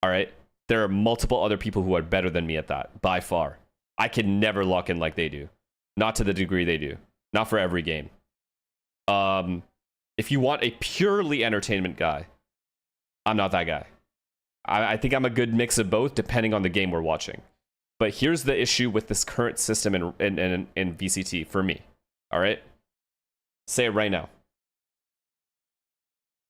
All right? There are multiple other people who are better than me at that, by far. I can never lock in like they do. Not to the degree they do. Not for every game. If you want a purely entertainment guy, I'm not that guy. I think I'm a good mix of both, depending on the game we're watching. But here's the issue with this current system in VCT for me. All right? Say it right now.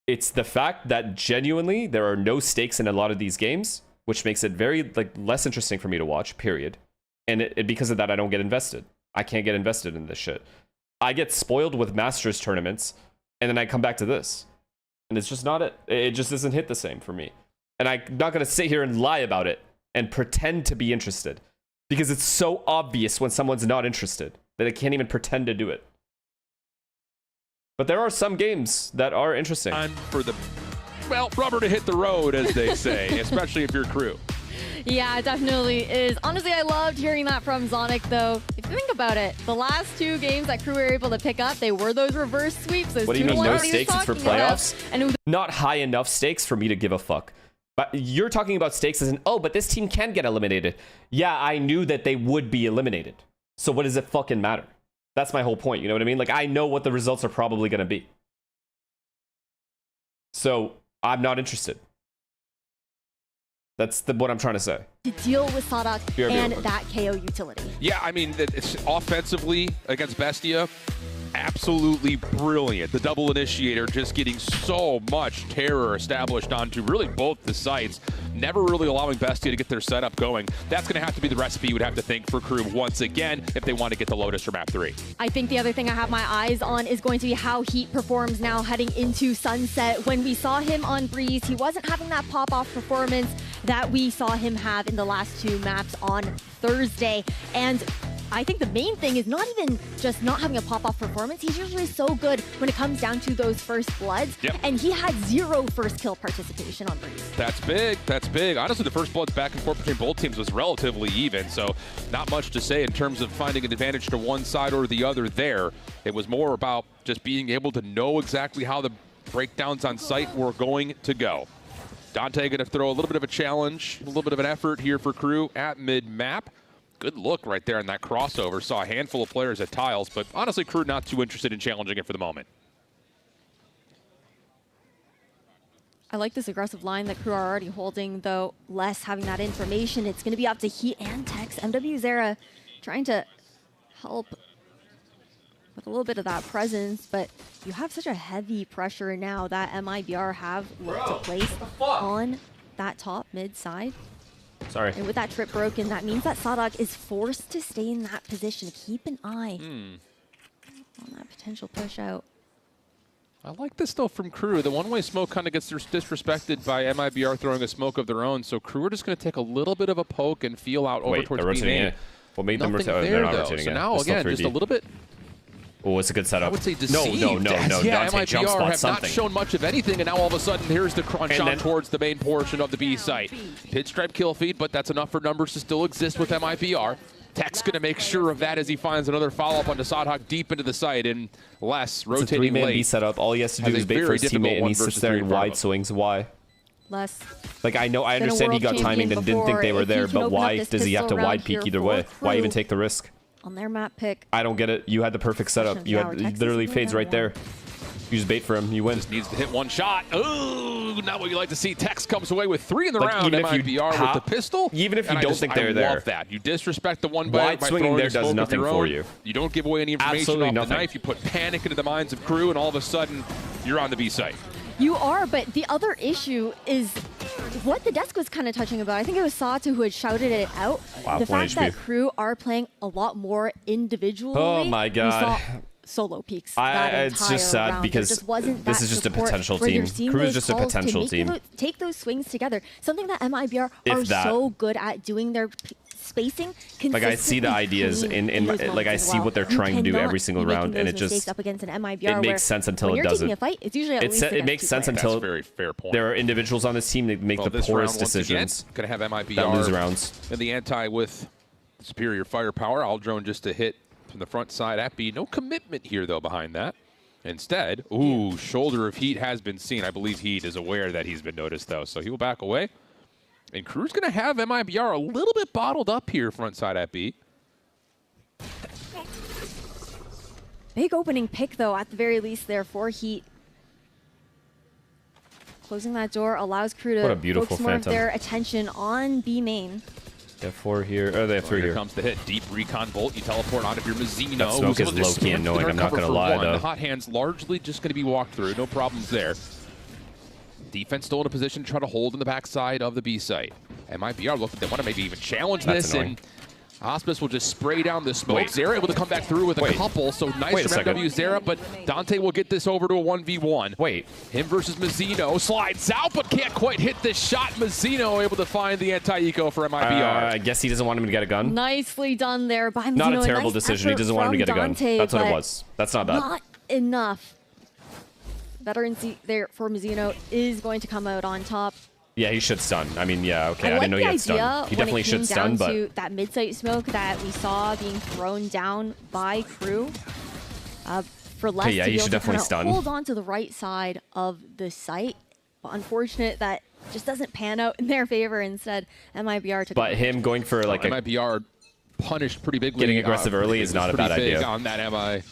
It's the fact that genuinely there are no stakes in a lot of these games, which makes it very like less interesting for me to watch, period. And because of that, I don't get invested. I can't get invested in this shit. I get spoiled with Masters tournaments, and then I come back to this. And it's just not it. It just doesn't hit the same for me. And I'm not going to sit here and lie about it and pretend to be interested. Because it's so obvious when someone's not interested that they can't even pretend to do it. But there are some games that are interesting. Time for the, well, rubber to hit the road, as they say, especially if you're KRU. Yeah, it definitely is. Honestly, I loved hearing that from Zonic, though. If you think about it, the last 2 games that KRU were able to pick up, they were those reverse sweeps. Those what do you mean, no stakes? It's for playoffs? And not high enough stakes for me to give a fuck. But you're talking about stakes as in, oh, but this team can get eliminated. Yeah, I knew that they would be eliminated. So what does it fucking matter? That's my whole point, you know what I mean? Like, I know what the results are probably going to be. So, I'm not interested. That's what I'm trying to say. To deal with SUDOWOODO and that KO utility. Yeah, I mean, it's offensively against Bestia, absolutely brilliant. The double initiator just getting so much terror established onto really both the sites, never really allowing Bestia to get their setup going. That's going to have to be the recipe you would have to think for KRU once again if they want to get the Lotus for map 3. I think the other thing I have my eyes on is going to be how Heat performs now heading into Sunset. When we saw him on Breeze, he wasn't having that pop-off performance that we saw him have in the last 2 maps on Thursday. And I think the main thing is not even just not having a pop-off performance. He's usually so good when it comes down to those first bloods. Yep. And he had 0 first kill participation on Breeze. That's big. That's big. Honestly, the first bloods back and forth between both teams was relatively even, so not much to say in terms of finding an advantage to one side or the other there. It was more about just being able to know exactly how the breakdowns on site were going to go. Dante going to throw a little bit of a challenge, a little bit of an effort here for KRU at mid-map. Good look right there in that crossover. Saw a handful of players at tiles, but honestly, KRU not too interested in challenging it for the moment. I like this aggressive line that KRU are already holding, though less having that information. It's going to be up to Heat and Tex. MW Zera trying to help with a little bit of that presence, but you have such a heavy pressure now that MIBR have looked to place on that top mid side. Sorry. And with that trip broken, that means that SUDOWOODO is forced to stay in that position. Keep an eye on that potential push out. I like this though from KRU. The one-way smoke kind of gets disrespected by MIBR throwing a smoke of their own, so KRU are just going to take a little bit of a poke and feel out over towards B main. What made them rotate? They're not rotating so it. now again, just a little bit. Oh, it's a good setup. I would say deceived. No. Yeah, Dante jump spot have something. not shown much of anything, and now all of a sudden, here's the crunch on towards the main portion of the B site. Pinstripe kill feed, but that's enough for numbers to still exist with MIBR. Tech's going to make sure of that as he finds another follow-up onto SUDOWOODO deep into the site, and less rotating late. It's a 3-man B setup. All he has to do is bait for his teammate, and he sits there in wide swings. Why? Less. Like, I understand he got timing and didn't think they were there, but why does he have to wide peek either way? Why even take the risk? On their map pick. I don't get it. You had the perfect setup. You had literally fades right there. You just bait for him. You win. Just needs to hit one shot. Ooh, not what you like to see. Tex comes away with 3 in the round. Even MIBR with the pistol. Even if you don't think they're there. I love that. You disrespect the one by wide swinging there does nothing for you. You don't give away any information off the knife. You put panic into the minds of KRU, and all of a sudden, you're on the B site. You are, but the other issue is what the desk was kind of touching about. I think it was Sato who had shouted it out. Wow, the fact that KRU are playing a lot more individually. Oh my god. Solo peaks. It's just sad round. because this is just a potential team. KRU is just a potential team. Take those swings together. Something that MIBR are so good at doing their spacing. Like I see the ideas in like I see what they're trying to do every single round, and it just up against an MIBR it makes sense until it doesn't. A fight, it's usually it makes sense until very fair point. There are individuals on this team that make the poorest decisions. Going to have MIBR that lose rounds. And the anti with superior firepower. Aldrone just to hit from the front side at B. No commitment here though behind that. Instead, ooh, shoulder of Heat has been seen. I believe Heat is aware that he's been noticed though, so he will back away. And KRU's going to have MIBR a little bit bottled up here front side at B. Big opening pick, though, at the very least there for Heat. Closing that door allows KRU to focus more of their attention on B main. They have 4 here. Oh, they have 3 here. Here comes the hit. Deep recon bolt. You teleport onto your Mizzino. That smoke is low-key annoying. I'm not going to lie, though. The hot hand's largely just going to be walked through. No problems there. Defense still in a position to try to hold in the backside of the B site. MIBR look, they want to maybe even challenge this, and Hospice will just spray down the smoke. Zera able to come back through with a couple, so nice from MW Zera, but Dante will get this over to a 1v1. Him versus Mazzino, slides out, but can't quite hit the shot. Mazzino able to find the anti-eco for MIBR. I guess he doesn't want him to get a gun. Nicely done there by Mazzino. Not a terrible decision. He doesn't want him to get a gun. That's what it was. That's not bad. Not enough. Veterancy there for Mazzino is going to come out on top. Yeah, he should stun. I mean, yeah, okay. I didn't know he had stun. He definitely should stun, but to that mid-site smoke that we saw being thrown down by KRU for less yeah, to be he should able to definitely stun. hold on to the right side of the site. But unfortunate that just doesn't pan out in their favor. Instead, MIBR took. But him going for like MIBR punished pretty big. Getting aggressive early is not a bad idea. On that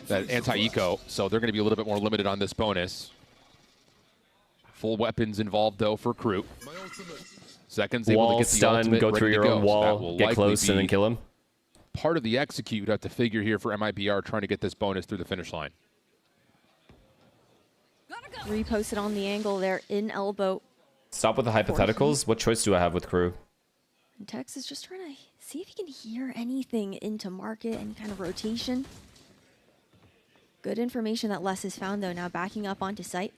that anti-eco, so they're going to be a little bit more limited on this bonus. Full weapons involved though for KRU. Seconds able to get the stun, ultimate, go through your own wall, get close, and then kill him. Part of the execute you'd have to figure here for MIBR trying to get this bonus through the finish line. Reposted on the angle there in elbow. Stop with the hypotheticals. What choice do I have with KRU? And Tex is just trying to see if he can hear anything into market, any kind of rotation. Good information that Les has found though, now backing up onto site.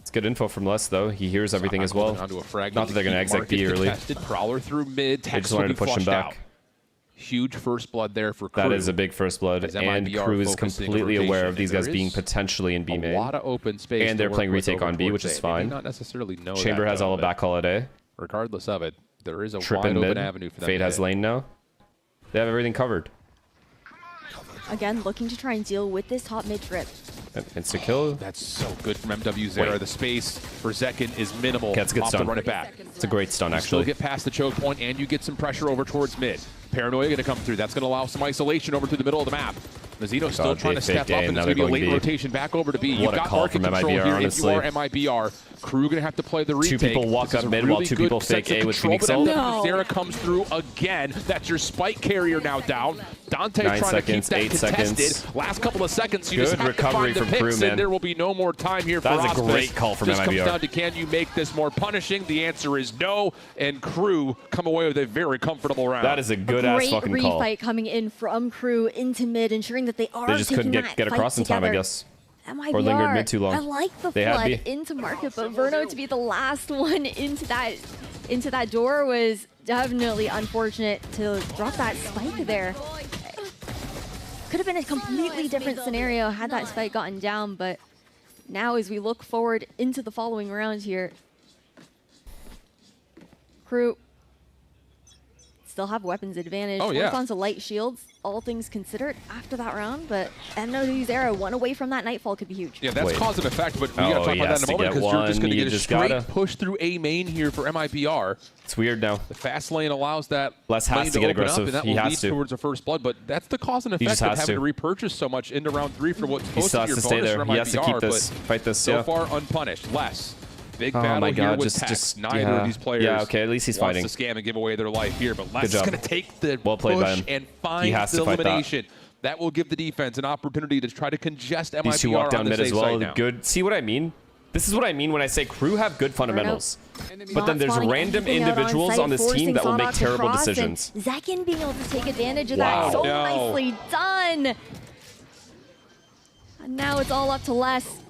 It's good info from Les, though. He hears everything as well. Not that they're going to exit B early. Prowler through mid. They just wanted to push him back. Huge first blood there for KRU. That is a big first blood, and KRU is completely aware of these guys being potentially in B main. A lot of open space. And they're playing retake on B, which is fine. Not necessarily know Chamber has all a back holiday. Regardless of it, there is a Trip wide in open mid. avenue for them. Fade has lane now. They have everything covered. Again, looking to try and deal with this top mid trip. Insta kill. That's so good from MW Zera. The space for Zekin is minimal. Okay, that's a good stun. To run it back. It's a great stun, actually. You still get past the choke point, and you get some pressure over towards mid. Paranoia going to come through. That's going to allow some isolation over to the middle of the map. Mazzino still trying to step up, and it's going to be a late rotation back over to B. You've got market control here if you are MIBR. KRU going to have to play the retake. 2 people walk up mid while 2 people fake A with Phoenix ult. Zera comes through again. That's your spike carrier now down. Dante 9 trying seconds, to keep that 8 contested. seconds. Last couple of seconds, you Good just have recovery to find from the picks, KRU, man. and there will be no more time here for That was a Hospice. great call from Just MIBR. comes down to, can you make this more punishing? The answer is no, and KRU come away with a very comfortable round. That is a good-ass fucking call. Great refight coming in from KRU into mid, ensuring that they are They just couldn't get across in time, I guess. MIBR, or lingered mid too long. I like the flood into market, but Verno to be the last one into that door was definitely unfortunate to drop that spike there. Could have been a completely different scenario had that spike gotten down, but now as we look forward into the following round here, KRU still have weapons advantage. Forced onto light shields, all things considered, after that round. But MW Zera, one away from that Nightfall could be huge. Yeah, that's cause and effect, but we got to talk about that in a moment because you're just going to get a straight push through A main here for MIBR. It's weird now. The fast lane allows that Les has to get aggressive. And that will lead towards a first blood, but that's the cause and effect of having to repurchase so much into round 3 for what's supposed to be your bonus for MIBR. He has to keep this, fight this. So far unpunished. Les. Big battle here with Tex. Neither of these players okay, at least he's fighting. wants to scam and give away their life here, but Les is going to take the push and find the elimination. That will give the defense an opportunity to try to congest MIBR. These 2 walk down mid as well. Good. See what I mean? This is what I mean when I say KRU have good fundamentals. But then there's random individuals on this team that will make terrible decisions. Zekin being able to take advantage of that. So nicely done. And now it's all up to Les.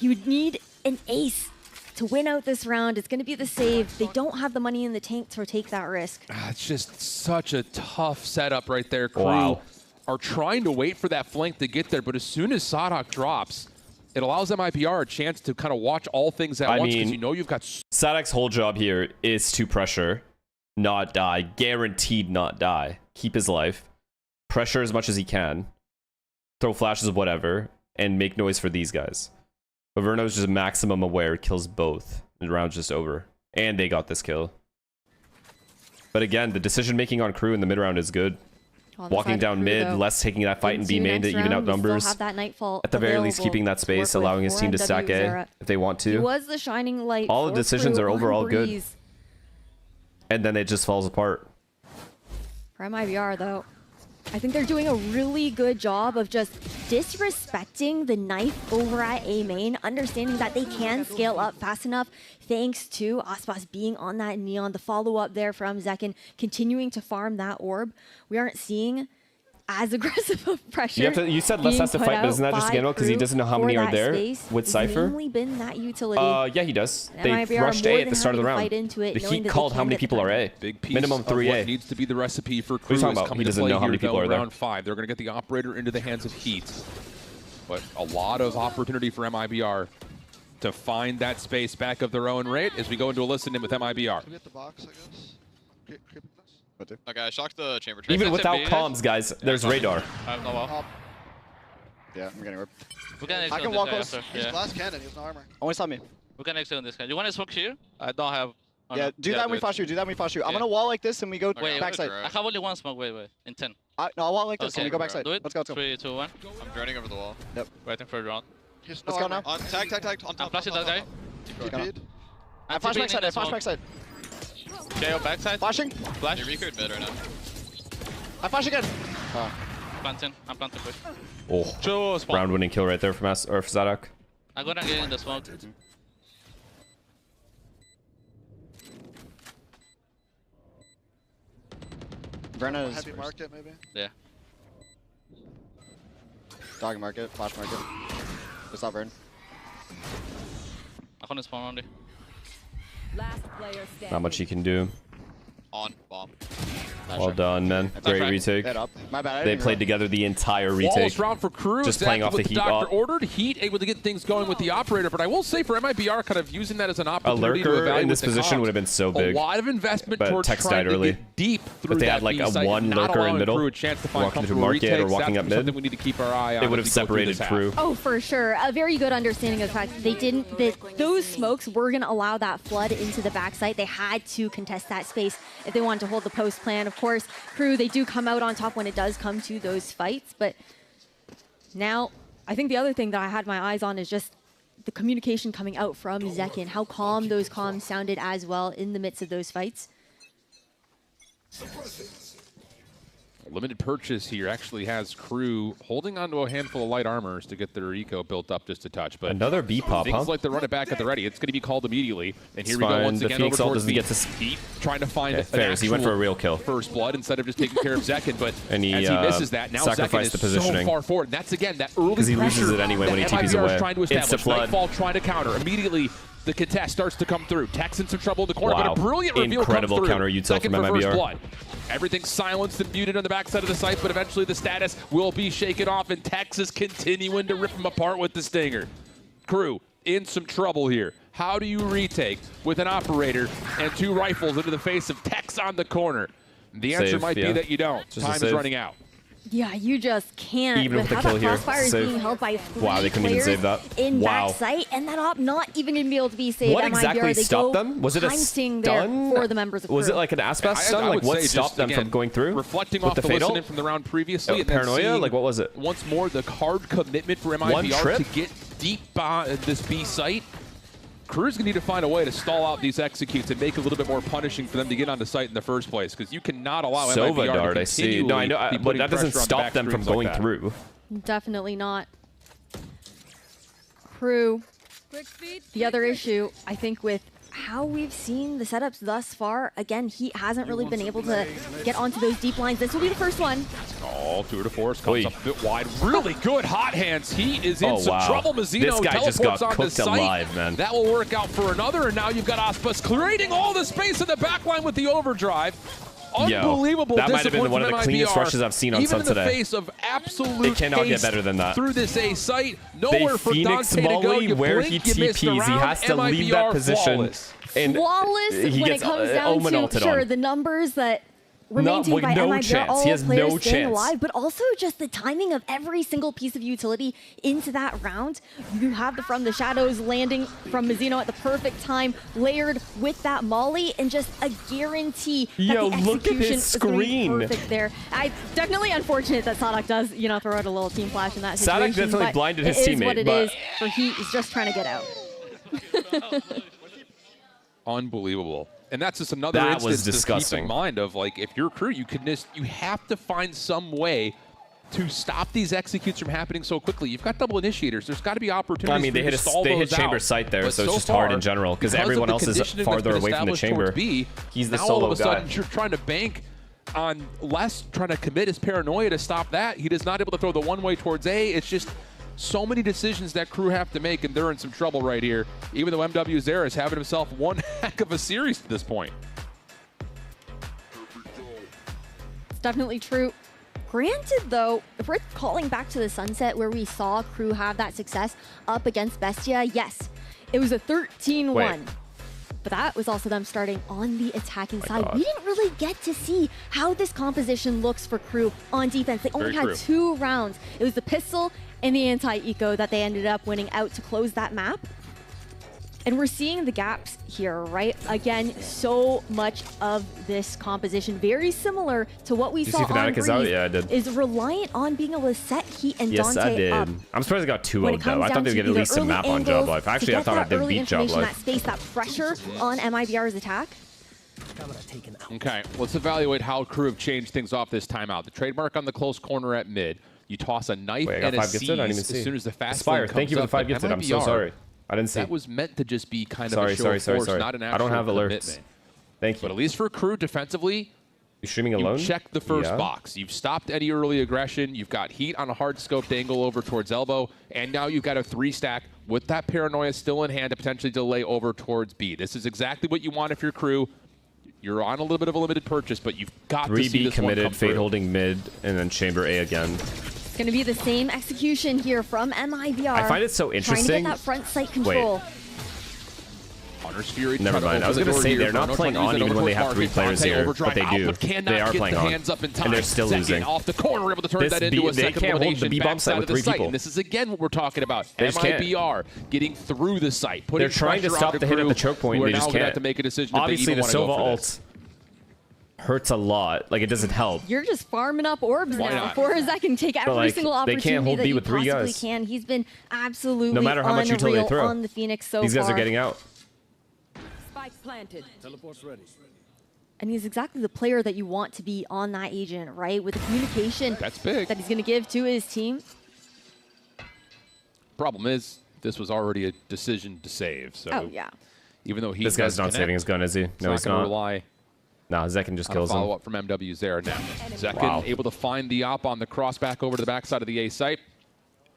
You would need an ace to win out this round. It's going to be the save. They don't have the money in the tank to take that risk. It's just such a tough setup right there. KRU are trying to wait for that flank to get there, but as soon as SUDOWOODO drops, it allows MIBR a chance to kind of watch all things at once because you know you've got... SUDOWOODO's whole job here is to pressure, not die, guaranteed not die, keep his life, pressure as much as he can, throw flashes, whatever, and make noise for these guys. But Verno's just maximum aware, kills both. The round's just over. And they got this kill. But again, the decision making on KRU in the mid round is good. Walking down mid, Les taking that fight in B main to even out numbers. At the very least, keeping that space, allowing his team to stack A if they want to. He was the shining light. All the decisions are overall good. And then it just falls apart. For MIBR though, I think they're doing a really good job of just disrespecting the knife over at A main, understanding that they can scale up fast enough thanks to Aspas being on that Neon, the follow-up there from Zekin, continuing to farm that orb. We aren't seeing as aggressive of pressure. You said less has to fight, but isn't that just a because he doesn't know how many are there with Cypher? Mainly been that utility. Yeah, he does. They MIBR rushed A at the start of the round. The Heat called how many people are A. Big piece Minimum 3 of A. what needs to be the recipe for What are you KRU talking is about? coming He doesn't to play know how many here people are there. round 5. They're going to get the operator into the hands of Heat. But a lot of opportunity for MIBR to find that space back of their own rate as we go into a listen-in with MIBR. Can we get the box, I guess? Okay, I shocked the chamber. Even without comms, guys, there's radar. I have no wall. Yeah, I'm getting ripped. We can I can walk close. after. He's Yeah. glass cannon. He has no armor. Only saw me. We can exit on this guy. You want to smoke here? I don't have. Oh, Yeah, no. do that when we flash you. Do that when we flash you. I'm gonna wall like this and we go backside. I have only one smoke. Wait. In 10. No, I'll wall like this and we go backside. Do it. Let's go. 3, 2, 1. I'm droning over the wall. Yep. Waiting for a drone. Let's go now. On tag. On top. I'm flashing that guy. I flash backside. I flash backside. KO backside. Flashing. Flash. You're recruit mid right now. I flash again. Planting. I'm planting push. Oh, round-winning kill right there from us or Zadok. I'm gonna get in the smoke. Brenna is Heavy market, maybe? Yeah. Dog market. Flash market. It's not burn. I'm gonna spawn on there. Not much he can do. On bomb. Well done, man. Great retake. My bad. They played together the entire retake. Flawless round for KRU. Just playing off the heat. Doctor ordered Heat able to get things going with the operator, but I will say for MIBR, kind of using that as an A opportunity to lurker evaluate in this the position comms. would have been so big. A lot of investment but towards Tex trying died to early. get deep through But they that had like B a site, one not lurker in allowing middle, KRU a chance to find walking through comfortable market or retakes. walking That's up mid. something we need to keep our eye on. They would have as we go through separated this half. KRU. Oh, for sure. A very good understanding of the fact that those smokes were going to allow that flood into the backside. They had to contest that space if they wanted to hold the post plan. Of course, KRU, they do come out on top when it does come to those fights. But now, I think the other thing that I had my eyes on is just the communication coming out from Zekin, how calm those comms sounded as well in the midst of those fights. Limited purchase here actually has KRU holding onto a handful of light armors to get their eco built up just a touch. But another B pop, things huh? like the run it back at the ready. It's going to be called immediately. And here It's we go fine. once The again Phoenix over ult towards doesn't get the to Heat, trying to find an Fairs. He went for a real kill. First blood instead of just taking care of Zekin. But and he, as he misses that, now Zekin sacrificed is the positioning. so far forward. And that's again that early Because he pressure loses it anyway when he that TPs MIBR away. is trying to establish. Insta flood. Nightfall trying to counter. Immediately the contest starts to come through. Tex in some trouble in the corner, Wow. but a brilliant reveal Incredible comes through. counter util Zekin from for first MIBR. blood. Everything's silenced and muted on the backside of the site, but eventually the status will be shaken off, and Texas continuing to rip him apart with the stinger. KRU in some trouble here. How do you retake with an operator and 2 rifles into the face of Tex on the corner? The answer Save, might be yeah. that you don't. Just a Time is save. running out. Yeah, you just can't. Even with the how kill that here, crossfire is save. being held by 3 Wow, they couldn't even players save that. in Wow. backside, and that op not even going to be able to be saved. What MIBR, exactly they stopped go them? Was it a hunting stun? there for the members of Was KRU. it like an Aspas I stun? Like would what say stopped just, them again, from going through? Reflecting with off the the fatal? listening from the round previously, Oh, and then paranoia? seeing Like what was it? once more the hard commitment for One MIBR trip? to get deep behind this B site. KRU's gonna need to find a way to stall out these executes and make it a little bit more punishing for them to get onto site in the first place, because you cannot allow Sova MIBR dart, to I see. No, I know, continually be but putting that doesn't pressure on the stop back them from screens like going that. through. Definitely not. KRU. The other issue, I think, with how we've seen the setups thus far, again, he hasn't really been able to get onto those deep lines. This will be the first one. Oh, Tour de Force comes up a bit wide. Really good hot hands. He is in some wow. trouble. Mazzino This guy just got teleports onto cooked site. alive, man. That will work out for another, and now you've got Aspas creating all the space in the backline with the overdrive. Unbelievable that might have been discipline one of from the cleanest MIBR. rushes I've seen on Even Sun in the today. face of absolute It cannot get haste better than that. through this A site. They Nowhere for Phoenix Dante to go. Molly You where blink, he you missed the TPs. He round. has to leave that MIBR position. flawless. And Flawless he when it gets, comes down Omen to, ulted sure, on. the numbers that were maintained like, by no MIBR, chance. all He has players no staying chance. alive, but also just the timing of every single piece of utility into that round. You have the From the Shadows landing from Mazzino at the perfect time, layered with that molly, and just a guarantee that Yo, the look at execution this is gonna be screen. perfect there. Definitely unfortunate that SUDOWOODO does, throw out a little team flash in that situation. SUDOWOODO definitely but blinded his it is teammate, what it but- is for Heat. He's just trying to get out. unbelievable. And that's just another That instance was disgusting. to keep in mind of, like, if you're Crew, you have to find some way to stop these executes from happening so quickly. You've got double initiators. There's got to be opportunities. I mean, they hit chamber site there, so it's just hard in general because everyone else is farther away from the chamber. He's the solo guy. All of a sudden, you're trying to bank on Les trying to commit his paranoia to stop that. He is not able to throw the one-way towards A. It's just so many decisions that Crew have to make, and they're in some trouble right here. Even though MWZera is having himself one heck of a series at this point. It's definitely true. Granted, though, if we're calling back to the sunset where we saw Crew have that success up against Bestia, yes, it was a 13-1. But that was also them starting on the attacking side. God. We didn't really get to see how this composition looks for Crew on defense. They only had 2 rounds. It was the pistol and the anti-eco that they ended up winning out to close that map. And we're seeing the gaps here, right? Again, so much of this composition, very similar to what we saw on Breeze, yeah, I did. is reliant on being able to set Heat and Yes, Dante I did. up. I'm surprised I got 2-0 though. I thought they would get at least a map on Job Life. Actually, I thought I did beat Job Life. That space, that pressure on MIBR's attack. Okay, let's evaluate how Crew have changed things off this timeout. The trademark on the close corner at mid. You toss a knife and a seize as soon as the fast Aspire, comes thank you for the up. 5 gifted. I'm so sorry. I didn't see. That was meant to just be kind of a show of force, not an actual I don't have commitment. alerts. Thank you. But at least for Crew defensively, you streaming alone? You check the first box. You've stopped any early aggression. You've got Heat on a hard scoped angle over towards elbow, and now you've got a 3-stack with that paranoia still in hand to potentially delay over towards B. This is exactly what you want if you're Crew. You're on a little bit of a limited purchase, but you've got to see this 3B committed, one come Fade through. holding mid, and then chamber A again. It's going to be the same execution here from MIBR. I find it so interesting. Trying to get that front sight control. Wait. Hunter's Fury. Never mind. I was going to say they're not playing on even when they have 3 players here, but they do. They are playing on, and they're still losing. Off the corner, able to turn that into a second elimination. The B-bomb site with 3 people. And this is again what we're talking about. MIBR getting through the site. They're trying to stop the hit at the choke point. They just can't. Have to make a decision. Obviously, the Sova ult hurts a lot. Like, it doesn't help. You're just farming up orbs now. Forza can take every single opportunity they can't hold that B you with 3 possibly guys. can. He's been absolutely no matter how much utility they throw on the Phoenix so These guys far. are getting out. Spike planted. Teleport's ready. And he's exactly the player that you want to be on that agent, right? With the communication that's big that he's going to give to his team. Problem is, this was already a decision to save. So oh, yeah. Even though this guy's not saving his gun, is he? No, he's not. Rely. Nah, Zekin just kills him. Follow up from MWZera now. Zekin able to find the op on the cross back over to the backside of the A site.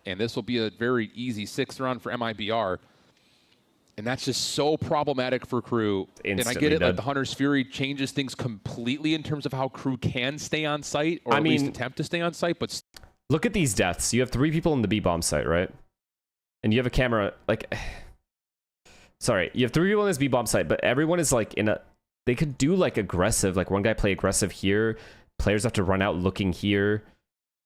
And this will be a very easy 6th round for MIBR. And that's just so problematic for Crew. And I get it, like the Hunter's Fury changes things completely in terms of how Crew can stay on site, or at least attempt to stay on site. But look at these deaths. You have 3 people in the B-bomb site, right? And you have a camera, like... Sorry, you have 3 people in this B-bomb site, but everyone is like in a... They could do like aggressive, like one guy play aggressive here, players have to run out looking here,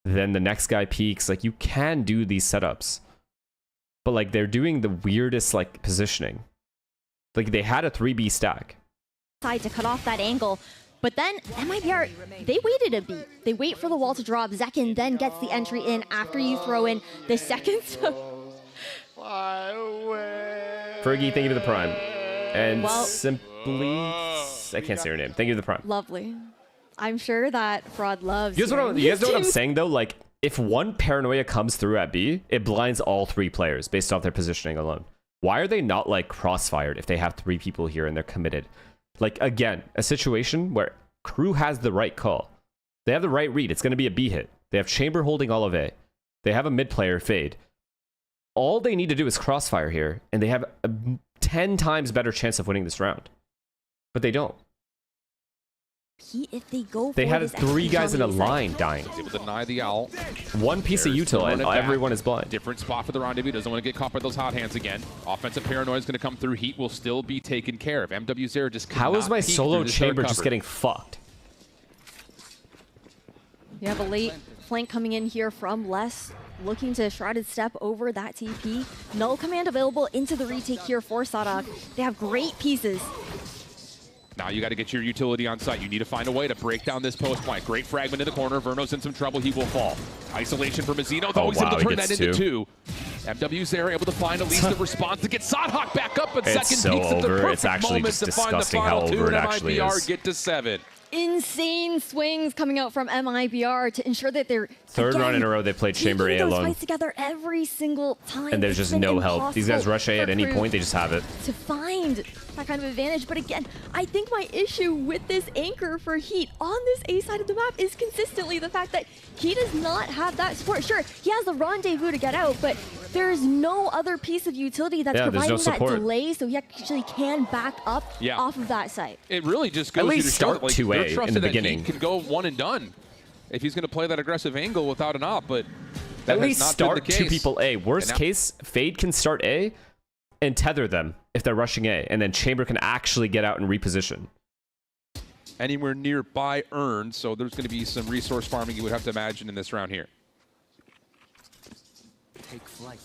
then the next guy peeks. Like, you can do these setups. But like, they're doing the weirdest like positioning. Like, they had a 3B stack. Side to cut off that angle. But then MIBR, they waited a beat. They wait for the wall to drop. Zekin then gets the entry in after you throw in the second. Fergie, thank you for the prime. And Simply... I can't say her name. Thank you for the prime. Lovely. I'm sure that Fraud loves you guys know what I'm saying, though? Like, if one paranoia comes through at B, it blinds all 3 players based off their positioning alone. Why are they not, like, crossfired if they have 3 people here and they're committed? Like, again, a situation where Crew has the right call. They have the right read. It's going to be a B hit. They have Chamber holding all of A. They have a mid player, Fade. All they need to do is crossfire here, and they have a 10 times better chance of winning this round. But they don't. If they go they had 3 guys in a line dying. He's able to deny the owl. 1 piece of util, and everyone is blind. Different spot for the rendezvous. Doesn't want to get caught by those hot hands again. Offensive paranoia is going to come through. Heat will still be taken care of. MWZera just how is my solo chamber just getting fucked? You have a late flank coming in here from Les, looking to Shrouded Step over that TP. Null command available into the retake here for SUDOWOODO. They have great pieces. Now you got to get your utility on site. You need to find a way to break down this post point. Great fragment in the corner. Verno's in some trouble. He will fall. Isolation for Mazzino. Though he's able to turn that into 2. MW's there, able to find at least the response to get SUDOWOODO back up, but It's second so peaks at the over. perfect It's actually moment just to find the disgusting how final two, over it and actually MIBR is. get to 7. Insane swings coming out from MIBR to ensure that they're Third run in a row they played Chamber A those alone. fights together every single time. And there's It's just been no help. These guys impossible rush A at for any KRU point, they just have it. to find that kind of advantage. But again, I think my issue with this anchor for Heat on this A side of the map is consistently the fact that he does not have that support. Sure, he has the rendezvous to get out, but there's no other piece of utility that's providing that delay, so he actually can back up off of that site. It really just goes At to least show start that, like, 2A they're in the that beginning. Heat can go one and done if he's going to play that aggressive angle without an op, but that At least has not been start the 2 case. people A. Worst case, Fade can start A and tether them if they're rushing A, and then Chamber can actually get out and reposition. Anywhere nearby earned, so there's going to be some resource farming you would have to imagine in this round here. Take flight.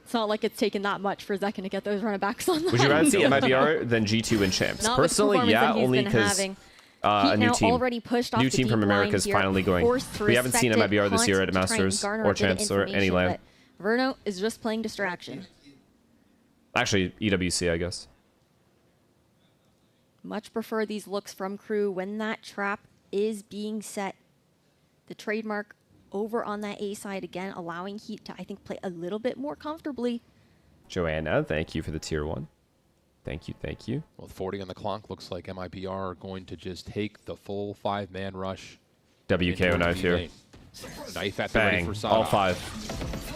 It's not like it's taken that much for Zekken to get those runabacks on the Would you rather see MIBR than G2 and Champs? Not with Personally, performance yeah, that he's only been because having. a new now team. already pushed off New the team from deep America line is here, finally going. forced to We haven't seen respect it, MIBR this year at Hunt to try and Masters garner or a bit of Champs or any information, land. but Verno is just playing distraction. Actually, EWC, I guess. Much prefer these looks from KRU when that trap is being set. The trademark over on that A side again, allowing Heat to, I think, play a little bit more comfortably. Joanna, thank you for the tier 1. Thank you, thank you. Well, 40 on the clock, looks like MIBR are going to just take the full 5-man rush. WKO knife here. Knife at the ready Bang, for SUDOWOODO. all 5.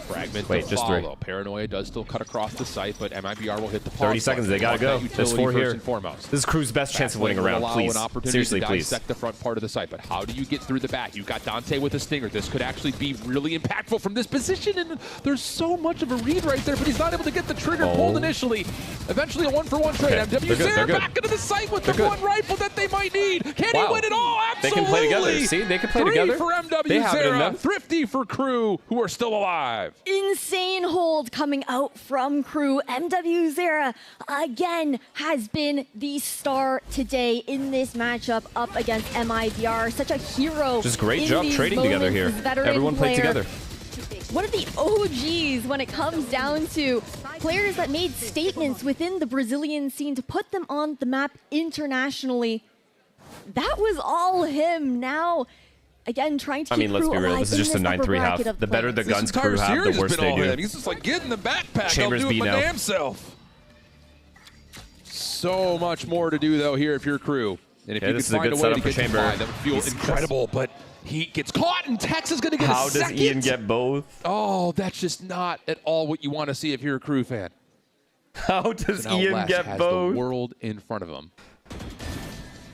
Fragment Wait, to just 3. follow. Paranoia does still cut across the site, but MIBR will hit the pause 30 seconds, they gotta go. There's 4 here. and foremost. This is KRU's best chance of winning a round, please. Seriously, to please. dissect the front part of the site, but how do you get through the back? You've got Dante with a stinger. This could actually be really impactful from this position, and there's so much of a read right there, but he's not able to get the trigger pulled initially. Eventually a 1-for-1 trade. Okay. MW Zera back into the site with the one rifle that they might need. Can he win it all? Absolutely. They can play together. See, they can play 3 together. for MW They have it in Zera. them. Thrifty for KRU, who are still alive. Insane hold coming out from KRU. MW Zera again has been the star today in this matchup up against MIBR. Such a hero. Just great in job these trading together here. moments. Veteran Everyone played player. together. One of the OGs when it comes down to players that made statements within the Brazilian scene to put them on the map internationally. That was all him. Now, again, trying to keep let's KRU be real. alive This is in just a this upper 9-3 half. bracket of The better the players. guns This entire KRU have, series the worse has been they all do. him. He's just like, get in the backpack. Chambers I'll do it B my now. damn self. So much more to do, though, here if you're KRU. And if you this can is a find good a way to setup for get to Chamber. 5, that would feel He's incredible. But he gets caught, and Tex is going to get How a does second. Ian get both? Oh, that's just not at all what you want to see if you're a KRU fan. How does So now Ian Les get has both? the world in front of him.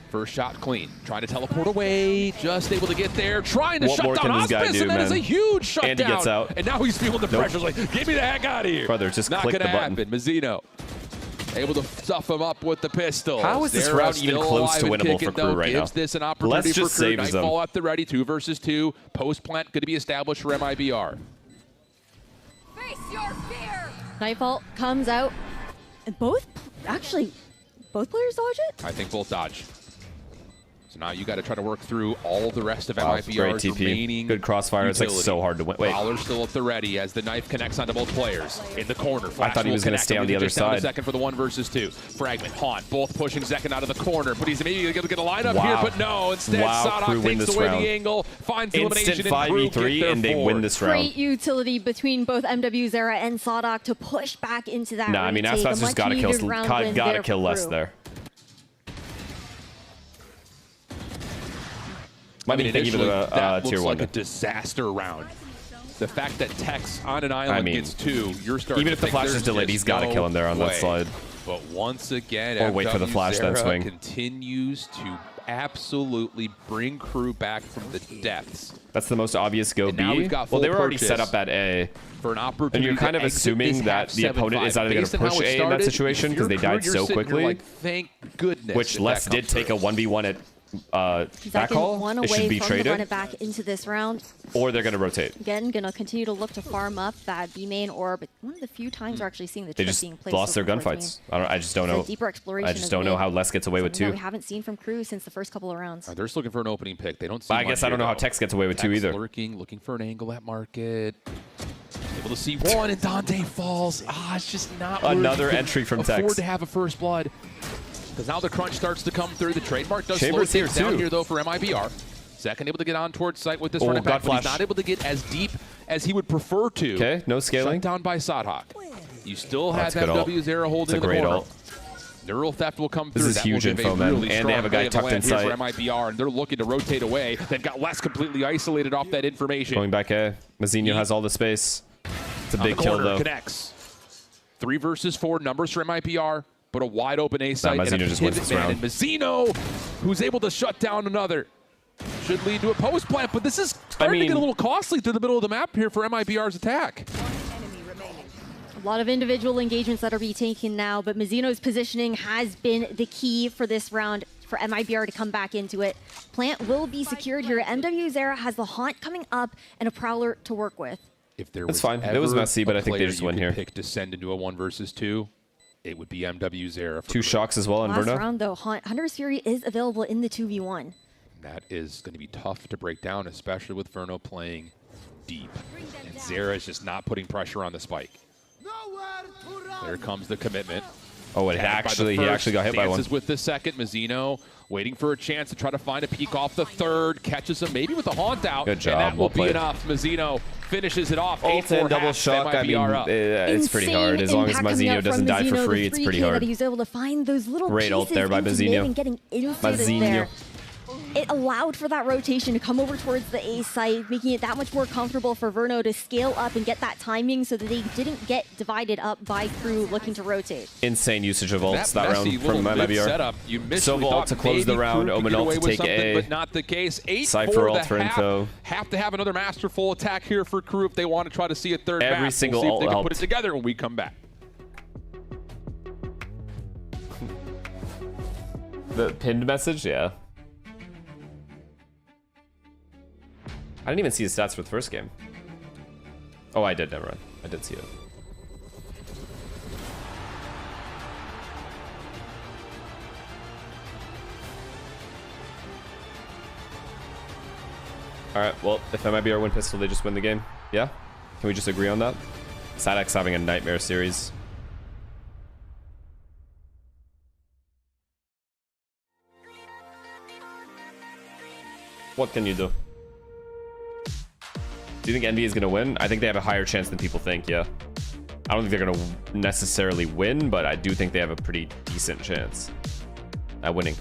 First shot clean. Trying to teleport away. Just able to get there. Trying to What shut more down can this guy Auspice, do, and that is a man? huge shutdown. And he gets out. And now he's feeling the Nope. pressure. Like, get me the heck out of here. Brother, just not click gonna the button. happen. Mazzino able to stuff him up with the pistol. How is this Zera round even still close to alive and winnable kicking, for KRU though. right now? Gives this an opportunity Les just for KRU. saves them. Nightfall at the ready. 2 versus 2. Post plant going to be established for MIBR. Face your fear. Nightfall comes out, and both players dodge it. I think both dodge. So now you got to try to work through all the rest of Wow, MIBR's great TP. remaining Good crossfire. It's like utility. so hard to win. Wait. Fowler's still at the ready as the knife connects onto both players. In the corner, Flash I thought he will was gonna connect. stay on the other Just down to side. second for the 1 versus 2. Fragment, Haunt, both pushing Zekken out of the corner, but he's maybe going to get a lineup here, Wow. but no. Instead, Wow, KRU SUDOWOODO win takes this away round. the angle, finds the Instant elimination, and KRU 5v3, get their and they win forward. this round. Great utility between both MW Zera and SUDOWOODO to push back into that. Nah, I mean, retake. A Aspas just gotta much-needed kill. round win Gotta there kill for Les KRU. there. Might be thinking Initially, of that a tier looks 1. like a disaster round. The fact that Tex on an island gets 2, you're starting even to if the think flash is there's delayed, just he's got to no kill him there on that way. slide. But once again, Or wait for the FW flash, then Zera swing. continues to absolutely bring KRU back from the depths. That's the most obvious go And B. now we've got Well, they full were already purchase set up at A. for an opportunity. And you're kind of to exit assuming this that half the opponent is 7-5. either going Based to on how push it A in that started, situation if because they you're died KRU, you're so sitting here quickly. like, thank goodness. Which if Les that did comes take a through. 1v1 at backhaul. One It should away be from the run traded. it back into this round. Or they're going to rotate. Again, gonna continue to look to farm up that B main orb. One of the few times we're actually seeing the They trip just being placed. lost their over towards gunfights. I just don't So know. deeper exploration I just of don't know mid. how Les gets away with Something that 2. we haven't seen from KRU since the first couple of rounds. They're just looking for an opening pick. They don't see But I much guess I don't here, know how though. Tex gets away with 2 Tex either. lurking, looking for an angle at market. Able to see one, and Dante falls. It's just not another entry from Tex. Afford to have a first blood. Because now the crunch starts to come through. The trademark does Chamber's slow things down too. here, though, for MIBR. Second able to get on towards site with this run back, but he's not able to get as deep as he would prefer to. Okay, no scaling. Shut down by Sadhawk. You still have MW0 holding in the corner. Ult. Neural theft will come through. This is huge info, man. Really and they have a guy tucked inside. For MIBR, and they're looking to rotate away. They've got less completely isolated off that information. Going back A. Mazzinho has all the space. It's a big kill, though. Connects. 3 versus 4 numbers for MIBR, but a wide open A site. Mazzinho just wins this round. And Mazzinho, who's able to shut down another. Should lead to a post plant, but this is starting to get a little costly through the middle of the map here for MIBR's attack. A lot of individual engagements that are being taken now, but Mazzinho's positioning has been the key for this round for MIBR to come back into it. Plant will be secured here. MW0 has the Haunt coming up and a Prowler to work with. If there was fine. It was messy, but I think they just win here. Pick to send into a 1 versus 2, it would be MW0. 2 shocks as well on Last Verno. round though, Hunter's Fury is available in the 2v1. That is going to be tough to break down, especially with Verno playing deep. And Zera is just not putting pressure on the spike. There comes the commitment. Oh, he actually got hit by one. Dances with the second. Mazzinho waiting for a chance to try to find a peek off the third. Catches him maybe with a haunt out. Good job. And that will well be played. enough. Mazzinho finishes it off. Ult and double shock. I mean, it's pretty hard. As long as Mazzinho doesn't die for free, it's pretty hard. That he was able to find those little Great ult there by Mazzinho. And getting inserted there. It allowed for that rotation to come over towards the A site, making it that much more comfortable for Verno to scale up and get that timing so that they didn't get divided up by crew looking to rotate. Insane usage of ults that round from MIBR. Sova ult to close the round, Omen ult to take A. But not the case. Cypher ult for info. Have to have another masterful attack here for crew if they want to try to see a third map. Every single we'll see ult if they can helped. put it together when we come back. The pinned message, yeah. I didn't even see his stats for the first game. Oh, I did, never mind. I did see it. Alright, well, if MIBR win pistol, they just win the game. Yeah? Can we just agree on that? Sadak's having a nightmare series. What can you do? Do you think Envy is going to win? I think they have a higher chance than people think, yeah. I don't think they're going to necessarily win, but I do think they have a pretty decent chance at winning.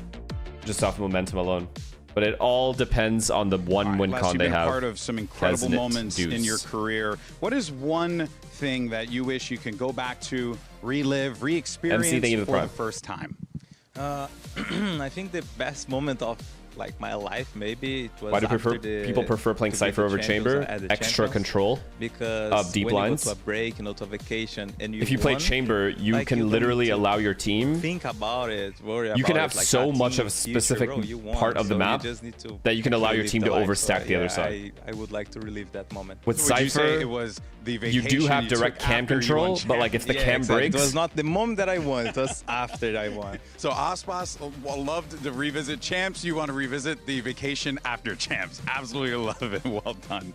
Just off momentum alone. But it all depends on the one win con they have. You've been part of some incredible moments in your career. What is one thing that you wish you can go back to, relive, re-experience for the first time? I think the best moment of my life, maybe it was. Why do people prefer playing Cypher over Chamber? Extra control because of deep lines. To a break, to a vacation, and if you play Chamber, you can literally allow your team. Think about it. Worry about it. You can have so much of a specific part of the map that you can allow your team to overstack the other side. I would like to relive that moment. With Cypher, it was the you do have direct cam control, but if the cam breaks, it was not the moment that I won. It was after I won. So Aspas loved to revisit Champs. You want to revisit the vacation after Champs. Absolutely love it. Well done.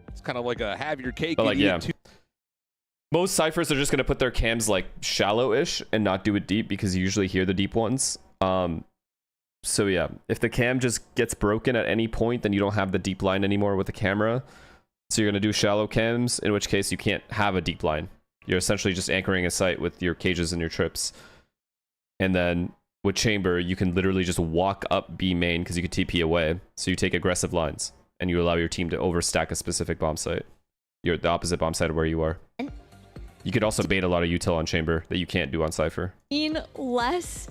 It's kind of like a have your cake. But most Cyphers are just going to put their cams shallow-ish and not do it deep because you usually hear the deep ones. So yeah, if the cam just gets broken at any point, then you don't have the deep line anymore with the camera. So you're going to do shallow cams, in which case you can't have a deep line. You're essentially just anchoring a site with your cages and your trips. And then with Chamber, you can literally just walk up B main because you can TP away. So you take aggressive lines and you allow your team to overstack a specific bomb site. You're at the opposite bomb site of where you are. You could also bait a lot of util on Chamber that you can't do on Cypher. Less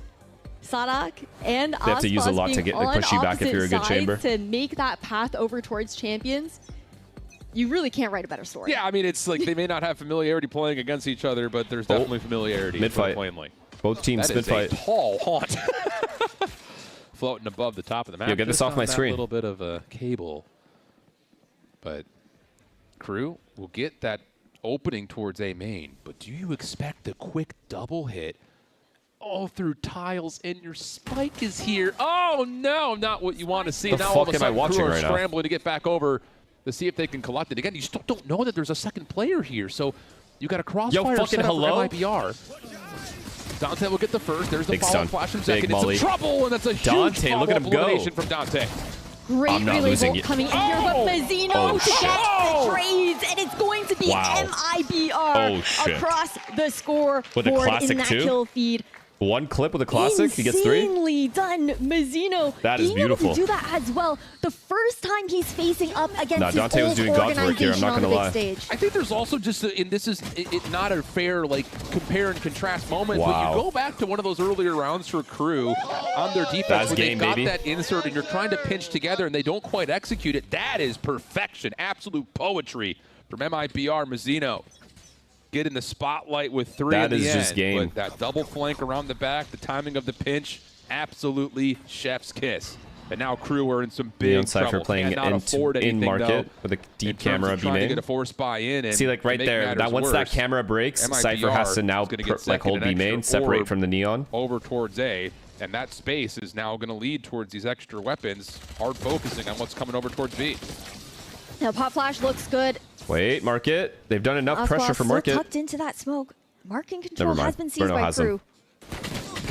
Sadok and they have to use a lot to push you back if you're a good Chamber. To make that path over towards champions, you really can't write a better story. Yeah, I mean, it's they may not have familiarity playing against each other, but there's definitely familiarity. Mid-fight. Both teams mid-fight. Tall haunt. Floating above the top of the map. Yo, get this off my screen. A little bit of a cable. But crew will get that opening towards A main. But do you expect a quick double hit all through tiles, and your spike is here. Oh no, not what you want to see. The Now all of a fuck am I sudden, watching Crew are right now? scrambling to get back over to see if they can collect it. Again, you still don't know that there's a second player here, so you got a crossfire fucking set up hello? for MIBR. Dante will get the first. There's the Big follow-up stun. flash in Big second. molly. It's some trouble, and that's a huge Dante, look at him go. elimination from Dante. Great I'm not relay losing bolt it. coming in here, but Mazzino Oh, to shit. get the trades, and it's going to be Wow. MIBR Oh, shit. across the score With a board classic in that too? kill feed. One clip with a classic, he gets 3. Insanely done, Mazzino. That is being able beautiful. to do that as well. The first time he's facing up against Nah, his Dante was old doing God's work here, I'm organization not on the gonna big lie. stage. I think there's also just, and this is not a fair like compare and contrast moment, but Wow. you go back to one of those earlier rounds for Crew on their defense That's when game, they've got baby. that insert and you're trying to pinch together and they don't quite execute it. That is perfection, absolute poetry from MIBR. Mazzino getting the spotlight with 3 That in the is end. just game. But that double flank around the back, the timing of the pinch, absolutely chef's kiss. And now Crew are in some big Neon Cypher trouble. playing Cannot afford in anything, market though, with a in deep terms camera of B trying to main. get a force buy in. And See, like right to make there, matters that once that worse, camera breaks, MIBR Cypher has to now is gonna get like hold second B and main, extra separate orb from the Neon. over towards A, and that space is now going to lead towards these extra weapons, hard focusing on what's coming over towards B. Now Pop Flash looks good. Wait, Market. They've done enough Oswald pressure for still Market. tucked into that smoke. Marking control Never mind. has been seized Bruno by has him. Crew.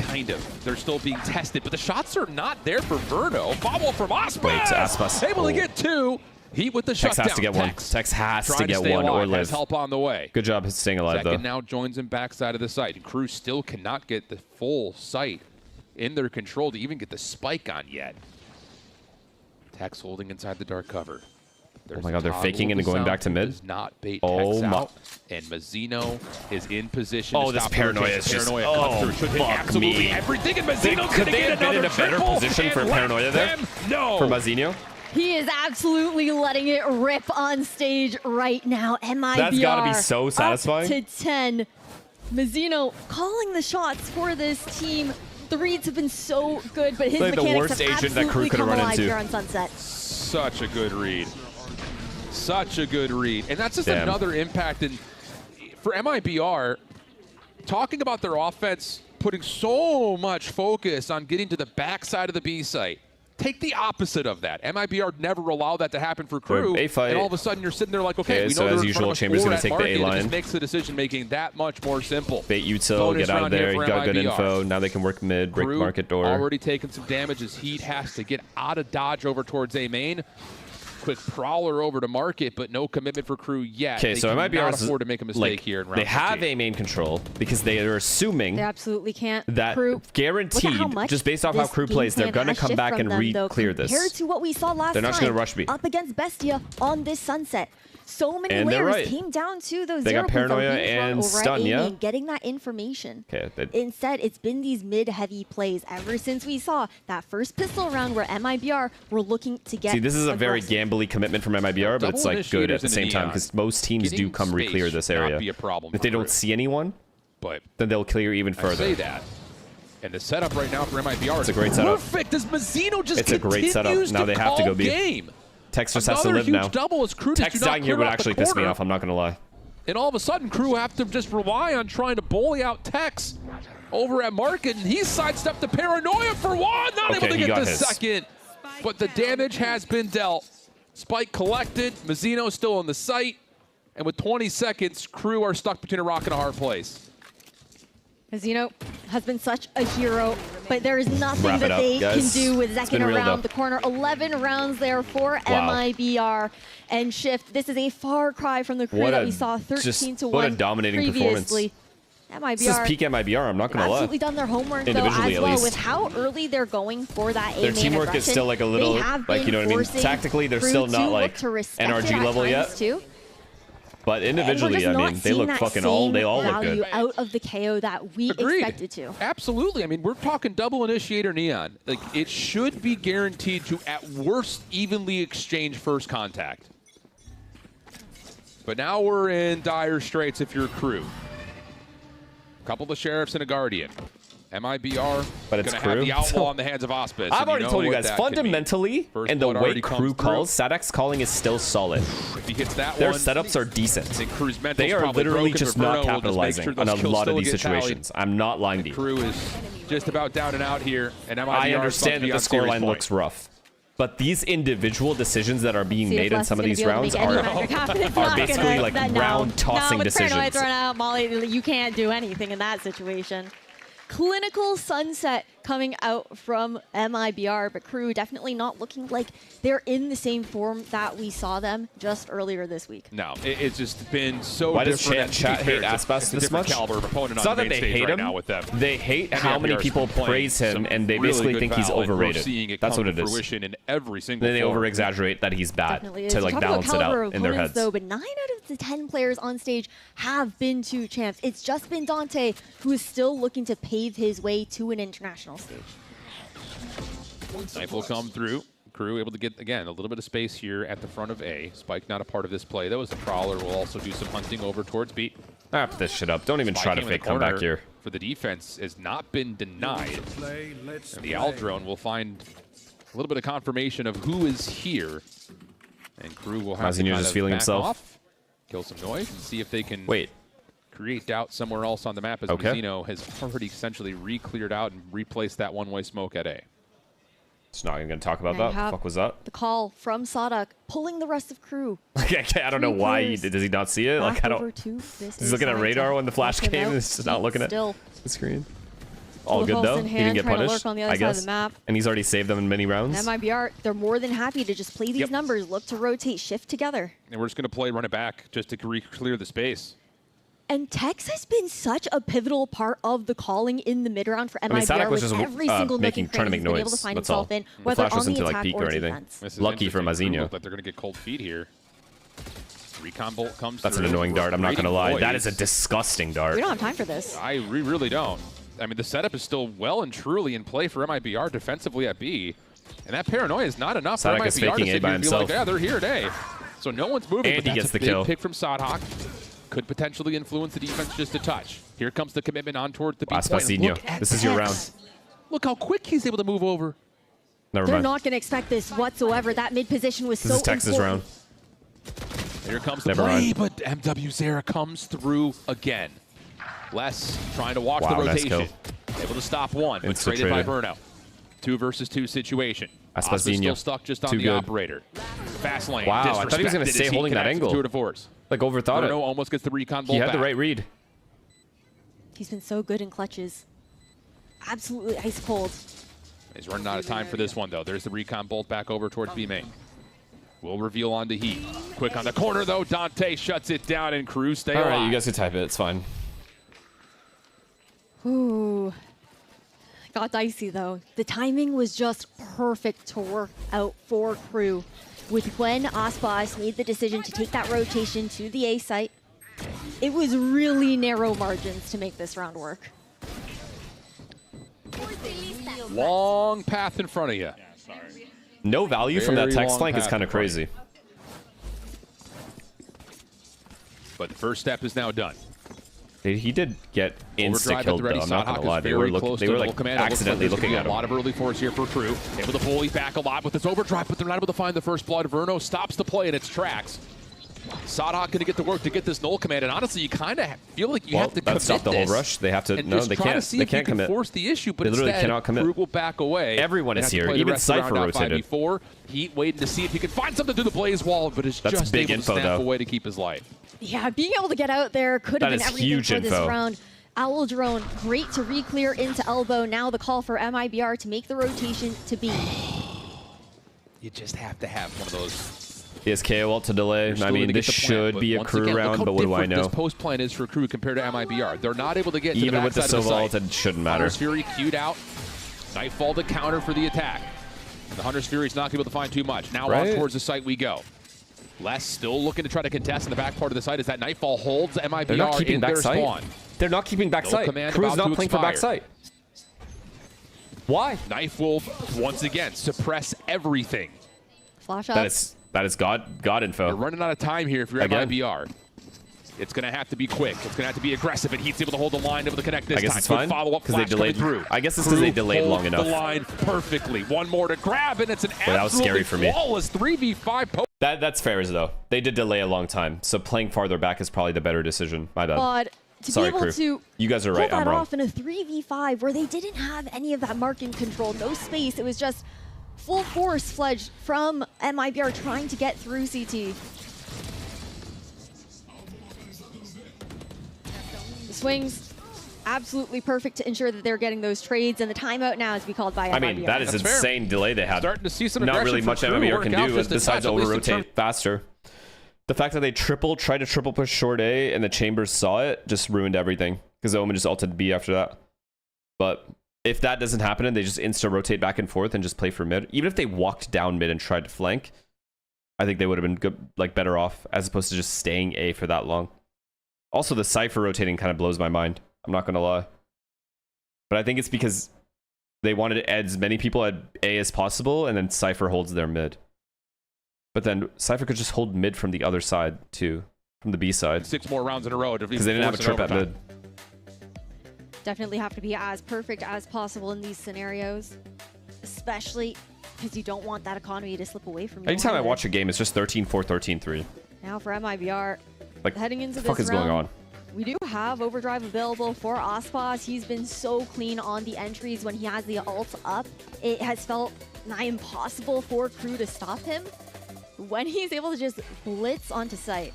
Kind of. They're still being tested, but the shots are not there for Verno. Bobble from Aspas. Wait, Aspas. Able to Oh. get 2. Heat with the Tex shutdown. has to get one. Tex has to get stay one alive, or has live. help on the way. Good job staying alive, Second though. now joins him backside of the site. And Crew still cannot get the full site in their control to even get the spike on yet. Tex holding inside the dark cover. Oh my god, they're faking and going back to mid? Does not bait Oh Tex my. out. And Mazzino is in position Oh, to this stop the paranoia rotation. is just... Paranoia cuts Oh, through. Should hit fuck absolutely me. everything. And Could Mazzino's going to they get have been in another a better triple position for and paranoia let there? them know. For Mazzino? He is absolutely letting it rip on stage right now. MIBR That's gotta be so satisfying. up to 10. Mazzino calling the shots for this team. The reads have been so good, but his Like the mechanics worst have agent that absolutely Crew could have come run alive into. here on Sunset. Such a good read. Such a good read. And that's just Damn. another impact. And for MIBR, talking about their offense, putting so much focus on getting to the backside of the B site. Take the opposite of that. MIBR never allowed that to happen for Crew. A fight. And all of a sudden you're sitting there like, okay, Okay, we so know as they're in usual, front of us Chambers or gonna at take the market. A It line. just makes the decision making that much more simple. Bait util, Bonus get out of round here there. for You got good MIBR. info. Now they can work mid, break Crew market door. already taking some damage as Heat has to get out of dodge over towards A main. Quick prowler over to market, but no commitment for Crew yet. Okay, They so cannot MIBR afford to make a mistake like, here in round they have 15. A main control because they are assuming They absolutely can't. that Crew, guaranteed, look at how much just based off how this Crew game plays, they're plan going to has come shift back from and them, though, re-clear this. Compared to what we saw last They're not just time gonna rush B. up against Bestia on this Sunset. So many And they're layers right. came down to those They zero got points that were paranoia being thrown and over stun, at yeah? A-main, getting that information. Okay, Instead, it's been these mid-heavy plays ever since we saw that first pistol round where MIBR were looking to get See, this is a very aggressive. gambly commitment from MIBR, but it's Double like good at initiators the in the same time Neon. because most teams do Getting come space re-clear this should not area. be a problem If they for don't Crew. see anyone, But then they'll clear even I further. say that. And the setup right now for MIBR It's is a great setup. perfect as Mazzino just It's a great setup. continues Now they have to call go B. game. Tex just has to Another live huge now. double as Crew Tex just do not dying here clear would out the actually piss me corner. off, I'm not going to lie. And all of a sudden, Crew have to just rely on trying to bully out Tex over at Market, and he's sidestepped the paranoia for one, not Okay, able to he get got the his. second. But the damage has been dealt. Spike collected, Mazzino still on the site, and with 20 seconds, Crew are stuck between a rock and a hard place. Mazzino has been such a hero, but there is nothing Wrap it that up, they guys. can do with It's Zekin been real, around though. the corner. 11 rounds there for MIBR and Shift. This is a far cry from the Crew What that a- we saw 13 just to what a 1 dominating performance. previously. This is MIBR peak MIBR, I'm not going to lie. absolutely done their homework though Individually, as at well least. with how early they're going for that A Their main teamwork aggression. is still like a little, They have like, you know been what I mean? forcing Tactically, they're Crew still to not look like to respect NRG it at level yet. times, too. But And we're individually, just I not mean, they seeing look that fucking same they all look value good. out of the KO that we Agreed. expected to. Absolutely. I mean, we're talking double initiator Neon. Like, it should be guaranteed to, at worst, evenly exchange first contact. But now we're in dire straits if you're a Crew. A couple of sheriffs and a guardian. MIBR, but it's gonna KRU. have the outlaw on the hands of Auspice. I've already told you guys, fundamentally, and the way KRU calls, SUDOWOODO's calling is still solid. If he hits that Their one, setups are decent. They are literally just not capitalizing on a lot of these situations. I'm not lying to you. KRU is just about down and out here, and MIBR I understand that the scoreline looks rough. But these individual decisions that are being made in some of these rounds are basically like round-tossing decisions. Paranoid thrown out, Molly, you can't do anything in that situation. Clinical sunset coming out from MIBR, but KRU definitely not looking like they're in the same form that we saw them just earlier this week. No, it's just been so Why does different. chat hate Aspas this much? It's not that they hate him. They hate how many people praise him, and they basically think he's overrated. That's what it is. In every single then they over-exaggerate that he's bad to like balance it out in their heads. Though, but 9 out of the 10 players on stage have been to champs. It's just been Dante who is still looking to pave his way to an international stage. Knife will come through. KRU able to get, again, a little bit of space here at the front of A. Spike not a part of this play, though, as the Prowler will also do some hunting over towards B. Wrap this shit up. Don't even try to fake come back here. For the defense has not been denied. And the Aldrone will find a little bit of confirmation of who is here. And KRU will have to kind of feeling back himself. Off, kill some noise, and see if they can create doubt somewhere else on the map, as Mazzino has already essentially re-cleared out and replaced that one-way smoke at A. It's not even going to talk about that. What the fuck was that? The call from SUDOWOODO pulling the rest of KRU. I don't know why. Does he not see it? Like, I don't. He's looking at radar when the flash came. He's just not looking at the screen. All good, though. He didn't get punished, I guess. And he's already saved them in many rounds. MIBR, they're more than happy to just play these numbers, look to rotate, shift together. And we're just going to run it back just to clear the space. And Tex has been such a pivotal part of the calling in the mid-round for MIBR. I mean, SUDOWOODO was just every single trying to make noise. That's all. The flash wasn't to like peek or anything. Lucky for Mazzino. But they're going to get cold feet here. Recon bolt comes That's an annoying dart. I'm not going to lie. That is a disgusting dart. We don't have time for this. We really don't. I mean, the setup is still well and truly in play for MIBR defensively at B. And that paranoia is not enough for MIBR to sit here and be like, yeah, they're here today. So no one's moving. And but he gets the kill. Pick from SUDOWOODO. Could potentially influence the defense just a touch. Here comes the commitment on towards the B point. This is your round. Look how quick he's able to move over. Never They're mind. not going to expect this whatsoever. That mid position was so This is Texas round. Here comes the play, but MW Zera comes through again. Les trying to watch the rotation. Able to stop one, but traded by Burnout. 2 versus 2 situation. Aspas still stuck just on the operator. Fast lane. Wow, I thought he was going to stay holding that angle. Like overthought it. Burnout almost gets the recon bolt He had the right read. He's been so good in clutches. Absolutely ice cold. He's running out of time for this one, though. There's the recon bolt back over towards B main. Will reveal onto Heat. Quick on the corner, though. Dante shuts it down, and KRU stay alive. All right, you guys can type it. It's fine. Ooh. Got dicey, though. The timing was just perfect to work out for KRU. With when Aspas made the decision to take that rotation to the A site, it was really narrow margins to make this round work. Long path in front of you. No value from that text flank is kind of crazy. But the first step is now done. He did get insta-killed, though. I'm not going to lie. They were like accidentally looking at him. A lot of early force here for KRU. Able to bully back a lot with this overdrive, but they're not able to find the first blood. Verno stops the play in its tracks. SUDOWOODO going to get to work to get this null command, and honestly, you kind of feel like you have to commit stop the whole rush. They have to. No, they can't. They can't commit. Force the issue, but they literally cannot commit. KRU will back away. Everyone is here. Even Cypher rotated. Heat waiting to see if he can find something through the blaze wall, but is just able to snap away to keep his life. Yeah, being able to get out there could have been everything for this round. Aldrone, great to re-clear into elbow. Now the call for MIBR to make the rotation to B. You just have to have one of those. He has KO ult to delay. I mean, this should be a KRU round, but what do I know? This post plan is for KRU compared to MIBR. They're not able to get to even with the Sova ult, it shouldn't matter. Hunter's Fury queued out. Nightfall to counter for the attack. The Hunter's Fury's not able to find too much. Now on towards the site we go. Les still looking to try to contest in the back part of the site as that Nightfall holds MIBR in their spawn. They're not keeping back site. KRU's not playing for back site. Why? Knife will once again suppress everything. Flash up. That is God info. You're running out of time here if you're MIBR. It's going to have to be quick. It's going to have to be aggressive, and he's able to hold the line able to connect this I guess time. it's fine Follow-up because they delayed. through. I guess it's because they delayed long enough. The line perfectly. One more to grab, and it's an that was scary for me. flawless 3v5. That's fair though. They did delay a long time, so playing farther back is probably the better decision. My bad. But to Sorry, be able crew. to You guys are right. pull I'm that wrong. off in a 3v5 where they didn't have any of that marking control, no space. It was just full force fledged from MIBR trying to get through CT. The swings absolutely perfect to ensure that they're getting those trades, and the timeout now is to be called by MIBR. I mean, that is insane delay they had. Starting to see some Not really much aggression MIBR from can Crew, do besides over-rotate faster. The fact that they tried to triple push short A and the Chambers saw it just ruined everything because Omen just ulted B after that. But if that doesn't happen and they just insta-rotate back and forth and just play for mid, even if they walked down mid and tried to flank, I think they would have been good, like better off as opposed to just staying A for that long. Also, the Cypher rotating kind of blows my mind. I'm not going to lie. But I think it's because they wanted to add as many people at A as possible, and then Cypher holds their mid. But then Cypher could just hold mid from the other side, too. From the B side. 6 more rounds in a row. Because they didn't have a trip at mid. Definitely have to be as perfect as possible in these scenarios, especially because you don't want that economy to slip away from you. Anytime I watch a game, it's just 13-4, 13-3. Now for MIBR, Like, heading into what the fuck this is going on? We do have overdrive available for Aspas. He's been so clean on the entries when he has the ult up. It has felt nigh impossible for Crew to stop him when he's able to just blitz onto site.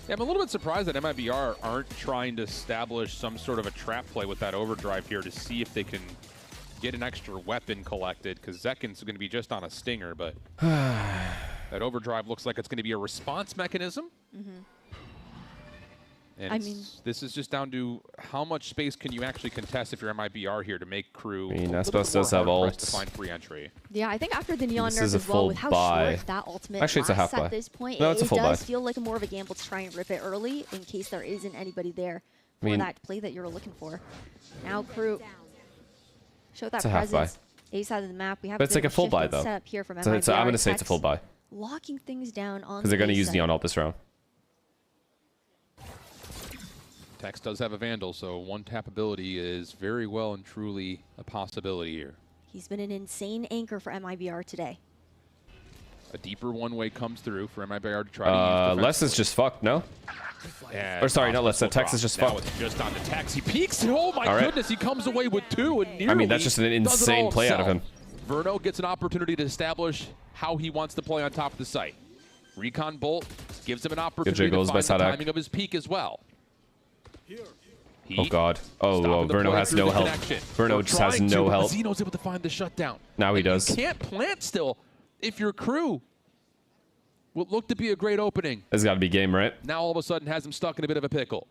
Yeah, I'm a little bit surprised that MIBR aren't trying to establish some sort of a trap play with that overdrive here to see if they can get an extra weapon collected, because Zekin's going to be just on a stinger, but that overdrive looks like it's going to be a response mechanism. And I mean, this is just down to how much space can you actually contest if you're MIBR here to make Crew. I mean, Aspas does have ult. To find free entry. Yeah, I think after the Neon This nerf is a as well, full with how buy. short that ultimate Actually, it's a half lasts buy. at this point, No, it's a it full does buy. feel like more of a gamble to try and rip it early in case there isn't anybody there for I mean, that play that you're looking for. Now Crew show that It's a half buy. presence. A side of the map, we have But it's like a full buy, though. set up here from So MIBR. I'm going to say it's a full buy. Locking things down on Because they're going to A use side. Neon ult this round. Tex does have a Vandal, so one tap ability is very well and truly a possibility here. He's been an insane anchor for MIBR today. A deeper one-way comes through for MIBR to try to use Les is just fucked, no? Yeah, Or sorry, not Les. Tex is just now fucked. it's just on the Tex. He peeks. Oh my All right. goodness, he comes away with 2 and nearly I mean, that's just an does it insane all play out of himself. him. Verno gets an opportunity to establish how he wants to play on top of the site. Recon Bolt gives him an opportunity to jiggles by find the SUDOWOODO. timing of his peak as well. Oh god. Oh, Verno has no help. Verno just has no help. Zeno's able to find the shutdown. Now he does. You can't plant still if your Crew what looked to be a great opening. This has got to be game, right? Now all of a sudden has him stuck in a bit of a pickle.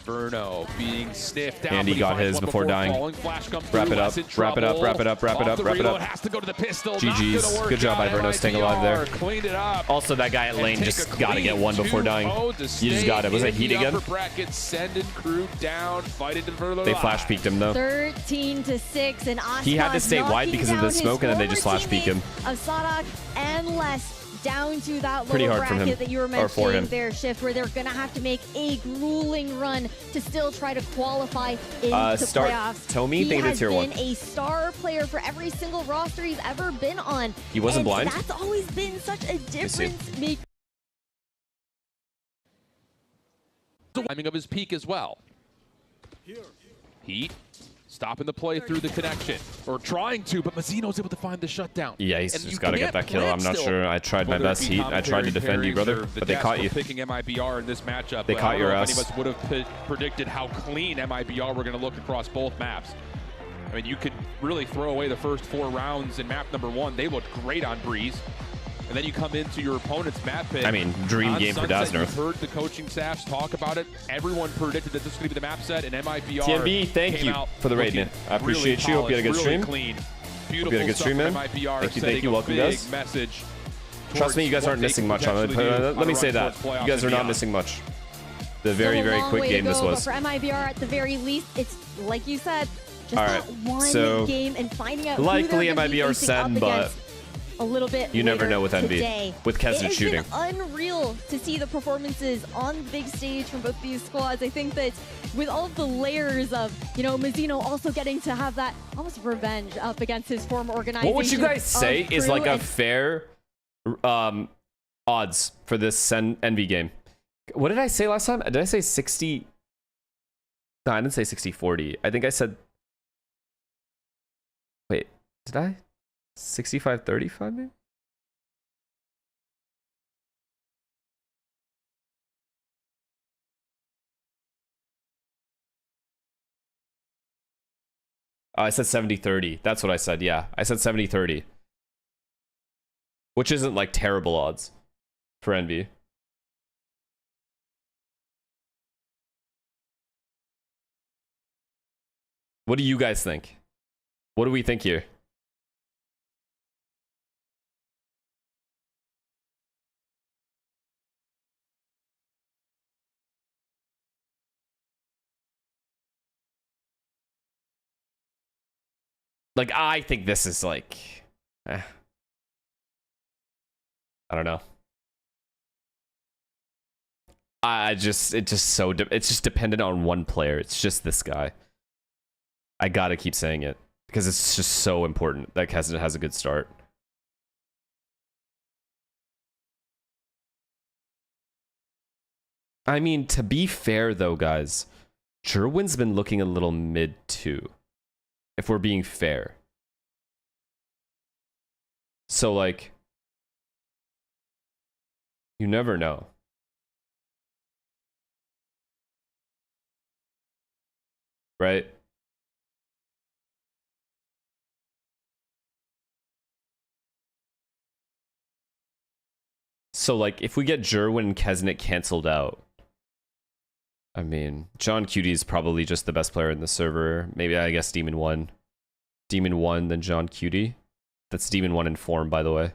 Verno being sniffed out. And he got his before dying. Wrap it up. Wrap it up. Wrap it up. Wrap it up. Wrap it up. Has to go to the pistol. GG's. Good job by Verno staying alive there. Cleaned it up. Also, that guy at lane just got to get one before dying. You just got it. Was it heat again? Bracket, sending Crew down, fighting to further. They flash peeked him though. 13-6, and Aspas He had to stay wide because of the smoke, and then they just flash peek him. Of SUDOWOODO and Les down to that Pretty lower hard from bracket him, that you were or for mentioning him. there, Shift, where they're going to have to make a grueling run to still try to qualify into Start playoffs. Tomy, He think has it's tier been 1. a star player for every single roster he's ever been on. He wasn't and blind? That's always been such a difference maker. Timing of his peak as well. Heat stopping the play through the connection, or trying to, but Mazzino's able to find the shutdown. Yeah, he's And you just got to get can't that kill. plan I'm not still. sure. I tried my Whether best, it be Heat. I tried to defend you, brother, commentary, but they the caught Deaths you. were picking MIBR in this matchup. They but caught I don't your know ass. if any of us would have predicted how clean MIBR were going to look across both maps. I mean, you could really throw away the first 4 rounds in map number 1. They looked great on Breeze. And then you come into your opponent's map pick. I mean, dream on game for Sunset, Dazzner. You've heard the coaching staffs talk about it. Everyone predicted that this was going to be the map set, and MIBR TMB, thank came you out for the raid, looking man. I appreciate really you. Hope you had a good polished, stream. really clean. Hope you had a good Stuff stream, from man. MIBR, Thank you, sending a welcome, big guys. message. Trust me, you guys aren't missing much on it. Let me say that. You guys are not missing much. The very, very quick game this was. But for MIBR, at the very least, it's like you said, just All that right, one so game and finding out likely who they're gonna be MIBR facing up send, but against. a little bit You never know with Envy. Today. With Kesnet shooting. It has been unreal to see the performances on the big stage from both these squads. I think that with all of the layers of, you know, Mizuno also getting to have that almost revenge up against his former organization. What would you guys say is like a fair odds for this Envy game? What did I say last time? Did I say 60? No, I didn't say 60-40. I think I said... Wait, did I? 65-35 maybe? Oh, I said 70-30. That's what I said, yeah. I said 70-30. Which isn't like terrible odds for Envy. What do you guys think? What do we think here? Like, I think this is like... I don't know. It's just dependent on one player. It's just this guy. I gotta keep saying it because it's just so important that Kesnet has a good start. I mean, to be fair though, guys, Jerwin's been looking a little mid too, if we're being fair. So like, you never know. Right? So, like, if we get Jerwin and Kesnet canceled out, I mean, John Cutie is probably just the best player in the server. Maybe, I guess, Demon 1. Demon 1, then John Cutie. That's Demon 1 in form, by the way.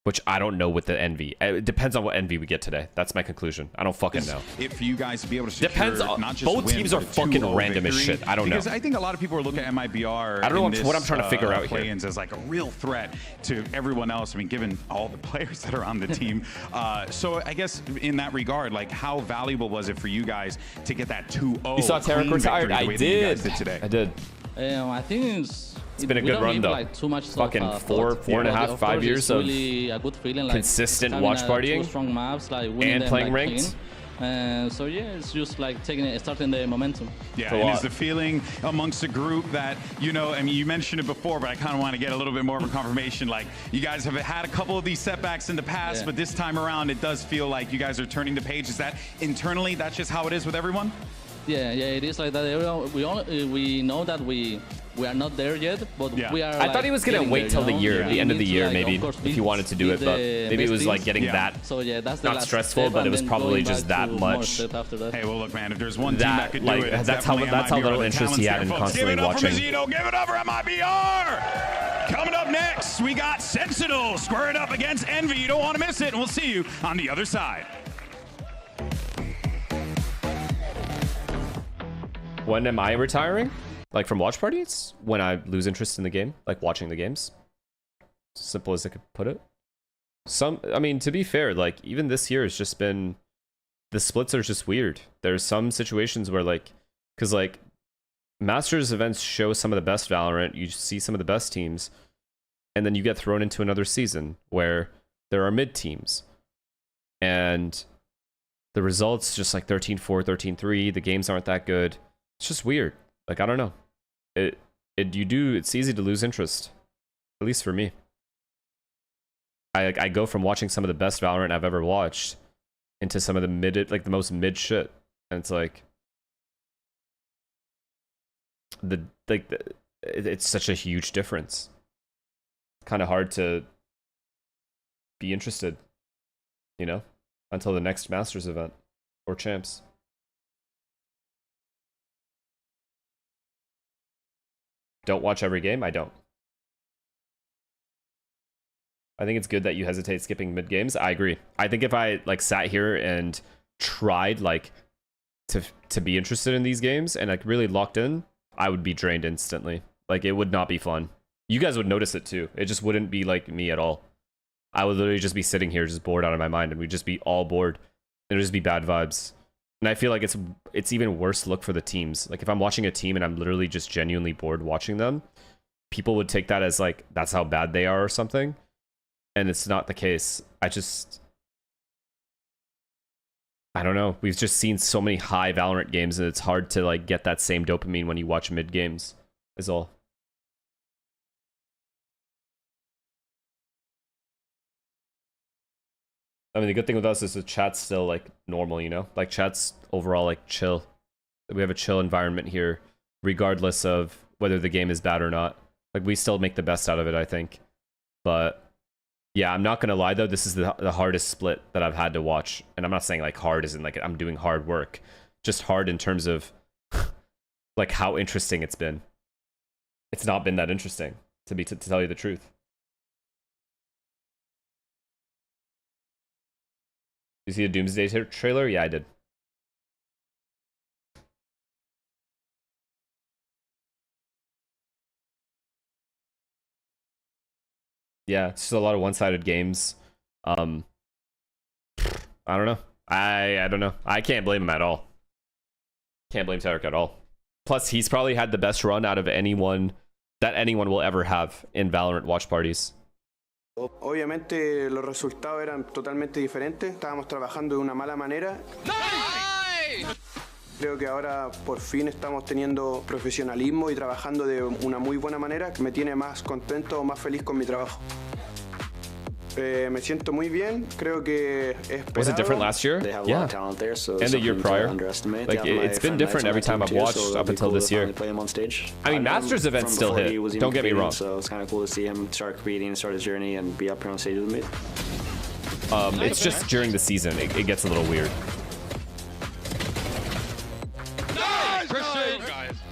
Which I don't know with the Envy. It depends on what Envy we get today. That's my conclusion. I don't fucking know. If you guys be able to secure depends on, not just both win, teams are fucking random as shit. I don't know. Because I think a lot of people are looking at MIBR. I don't know what I'm trying to figure out here. Playins as like a real threat to everyone else. I mean, given all the players that are on the team. So I guess in that regard, like how valuable was it for you guys to get that 2-0? You saw Tarek retired? I did. I did. I think it's been a good run though. Like too much fucking four and a half, 5 years of really a good feeling, like consistent watch partying strong maps, like and playing ranked. So yeah, it's just like starting the momentum. Yeah, and is the feeling amongst the group that, you know, I mean, you mentioned it before, but I kind of want to get a little bit more of a confirmation. Like, you guys have had a couple of these setbacks in the past, but this time around, it does feel like you guys are turning the page. Is that internally, that's just how it is with everyone? Yeah, it is like that. We know that we are not there yet, but we are. I thought he was gonna wait till the end of the year, maybe, if he wanted to do it, but maybe it was like getting that. So yeah, that's not stressful, but it was probably just that much. Hey, well, look, man, if there's one team that could do it, that's how little interest he had in constantly watching. Give it up for Mizuno, give it up for MIBR. Coming up next, we got Sentinel squaring up against Envy. You don't want to miss it, and we'll see you on the other side. When am I retiring? Like from watch parties? When I lose interest in the game, like watching the games. Simple as I could put it. I mean, to be fair, like even this year has just been, the splits are just weird. There's some situations where like, because like Masters events show some of the best Valorant, you see some of the best teams, and then you get thrown into another season where there are mid teams. And the results just like 13-4, 13-3, the games aren't that good. It's just weird. Like, I don't know. It's easy to lose interest. At least for me. I go from watching some of the best Valorant I've ever watched into some of the the most mid shit. And it's like it's such a huge difference. Kind of hard to be interested, you know, until the next Masters event or Champs. Don't watch every game? I don't. I think it's good that you hesitate skipping mid games. I agree. I think if I like sat here and tried like to be interested in these games and like really locked in, I would be drained instantly. Like it would not be fun. You guys would notice it too. It just wouldn't be like me at all. I would literally just be sitting here just bored out of my mind, and we'd just be all bored. And it'd just be bad vibes. And I feel like it's even worse look for the teams. Like if I'm watching a team and I'm literally just genuinely bored watching them, people would take that as like that's how bad they are or something. And it's not the case. I don't know. We've just seen so many high Valorant games, and it's hard to like get that same dopamine when you watch mid games. Is all. I mean, the good thing with us is the chat's still like normal, you know? Like chat's overall like chill. We have a chill environment here, regardless of whether the game is bad or not. Like we still make the best out of it, I think. But yeah, I'm not gonna lie though, this is the hardest split that I've had to watch. And I'm not saying like hard isn't like I'm doing hard work. Just hard in terms of like how interesting it's been. It's not been that interesting, to tell you the truth. You see a Doomsday trailer? Yeah, I did. Yeah, it's just a lot of one-sided games. I don't know. I don't know. I can't blame him at all. Can't blame Tarek at all. Plus, he's probably had the best run out of anyone that anyone will ever have in Valorant watch parties. Obviamente los resultados eran totalmente diferentes, estábamos trabajando de una mala manera. Creo que ahora por fin estamos teniendo profesionalismo y trabajando de una muy buena manera que me tiene más contento, más feliz con mi trabajo. Me siento muy bien, creo que esperado. Was it different last year? Yeah. And the year prior. Like it's been different every time I've watched up until this year. I mean, Masters events still hit. Don't get me wrong. So it's kind of cool to see him start competing, start his journey, and be up here on stage with me. It's just during the season, it gets a little weird.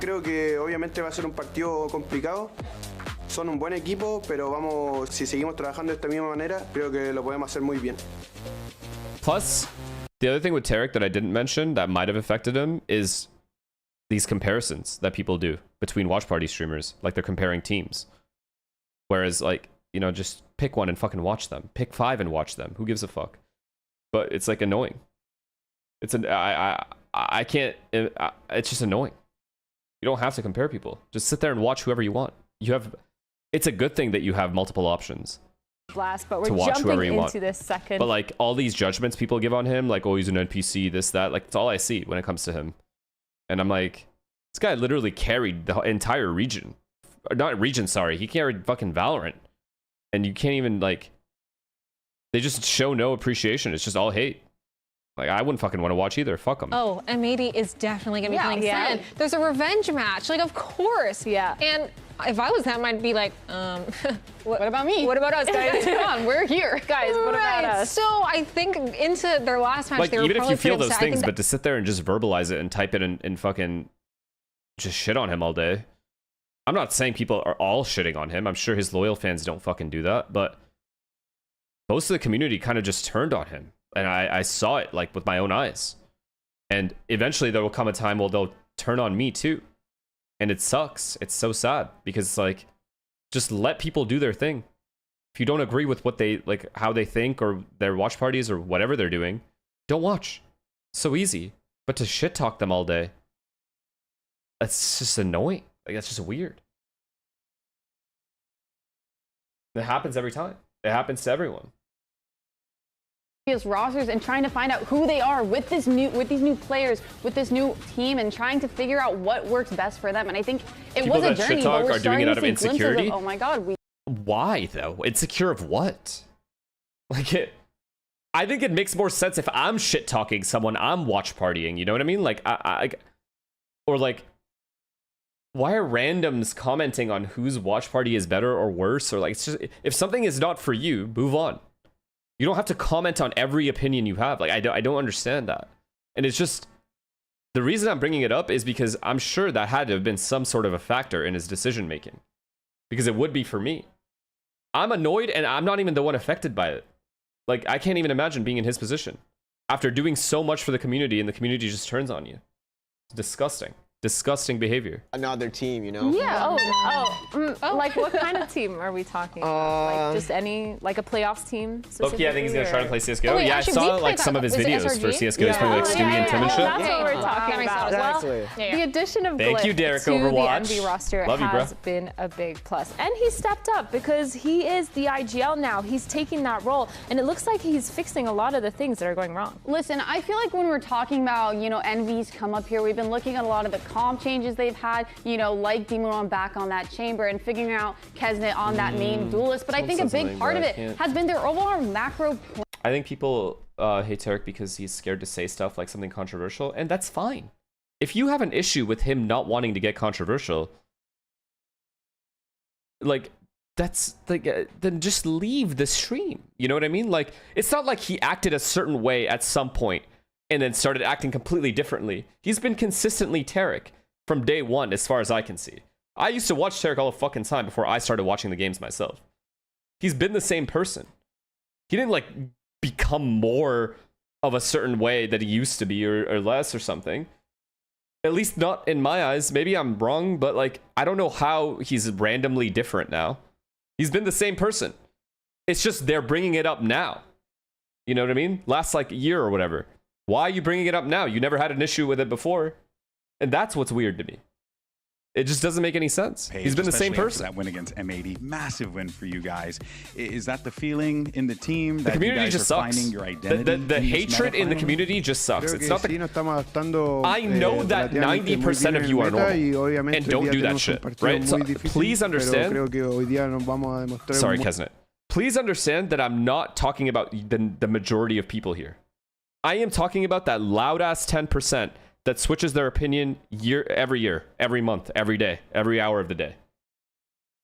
Creo que obviamente va a ser un partido complicado. Son un buen equipo, pero vamos, si seguimos trabajando de esta misma manera, creo que lo podemos hacer muy bien. Plus, the other thing with Tarek that I didn't mention that might have affected him is these comparisons that people do between watch party streamers. Like they're comparing teams. Whereas, like, you know, just pick one and fucking watch them. Pick 5 and watch them. Who gives a fuck? But it's like annoying. It's I can't. It's just annoying. You don't have to compare people. Just sit there and watch whoever you want. You have. It's a good thing that you have multiple options. Blast, but we're jumping into this second. But like all these judgments people give on him, like, oh, he's an NPC, this, that, like, it's all I see when it comes to him. And I'm like, this guy literally carried the entire region. Not region, sorry. He carried fucking Valorant. And you can't even, like, they just show no appreciation. It's just all hate. Like, I wouldn't fucking want to watch either. Fuck them. Oh, and maybe is definitely going to be playing Sen. There's a revenge match. Like, of course. Yeah. And if I was them, I'd be like, what about me? What about us, guys? Come on, we're here. Guys, what about us? So I think into their last match, like, they were even if you feel those upset. things, but to sit there and just verbalize it and type it and fucking just shit on him all day. I'm not saying people are all shitting on him. I'm sure his loyal fans don't fucking do that, but most of the community kind of just turned on him. And I saw it, like, with my own eyes. And eventually there will come a time where they'll turn on me too. And it sucks. It's so sad because it's like, just let people do their thing. If you don't agree with what they, like, how they think or their watch parties or whatever they're doing, don't watch. So easy. But to shit talk them all day, that's just annoying. Like, that's just weird. It happens every time. It happens to everyone. Rosters and trying to find out who they are with these new players, with this new team, and trying to figure out what works best for them. And I think it was a journey, but we're starting to see glimpses of, oh my god, why though? Insecure of what? Like, I think it makes more sense if I'm shit talking someone I'm watch partying. You know what I mean? Like, or like, why are randoms commenting on whose watch party is better or worse? Or like, it's just, if something is not for you, move on. You don't have to comment on every opinion you have. Like, I don't understand that. And it's just, the reason I'm bringing it up is because I'm sure that had to have been some sort of a factor in his decision making. Because it would be for me. I'm annoyed and I'm not even the one affected by it. Like, I can't even imagine being in his position. After doing so much for the community and the community just turns on you. It's disgusting. Disgusting behavior. Another team, you know? Yeah. Like what kind of team are we talking about? Like just any, like a playoffs team? Loki, I think he's gonna try to play CS:GO. Oh, wait, yeah, actually, I saw like some of his videos for CS:GO. He's playing like Stewie and Tim and shit. That's what we're talking about. Exactly. Well, the addition of Thank Glyph you, Derek, to Overwatch. the NV roster Love you, has bro. been a big plus. And he stepped up because he is the IGL now. He's taking that role. And it looks like he's fixing a lot of the things that are going wrong. Listen, I feel like when we're talking about, you know, NV's come up here, we've been looking at a lot of the comp changes they've had, you know, like Demon back on that chamber and figuring out Kesnet on that main duelist. But I think a big part of it has been their overall macro plan. I think people hate Tarek because he's scared to say stuff like something controversial, and that's fine. If you have an issue with him not wanting to get controversial, like, that's like, then just leave the stream. You know what I mean? Like, it's not like he acted a certain way at some point and then started acting completely differently. He's been consistently Tarek from day one, as far as I can see. I used to watch Tarek all the fucking time before I started watching the games myself. He's been the same person. He didn't, like, become more of a certain way that he used to be or less or something. At least not in my eyes. Maybe I'm wrong, but, like, I don't know how he's randomly different now. He's been the same person. It's just they're bringing it up now. You know what I mean? Last, like, year or whatever. Why are you bringing it up now? You never had an issue with it before. And that's what's weird to me. It just doesn't make any sense. He's been the same person. That win against M80, massive win for you guys. Is that the feeling in the team? The community just sucks. Your identity the hatred in the community just sucks. It's not the... I know that 90% of you are normal and don't do that shit, right? So please understand. Sorry, Kesnet. Please understand that I'm not talking about the majority of people here. I am talking about that loud-ass 10% that switches their opinion every year, every month, every day, every hour of the day.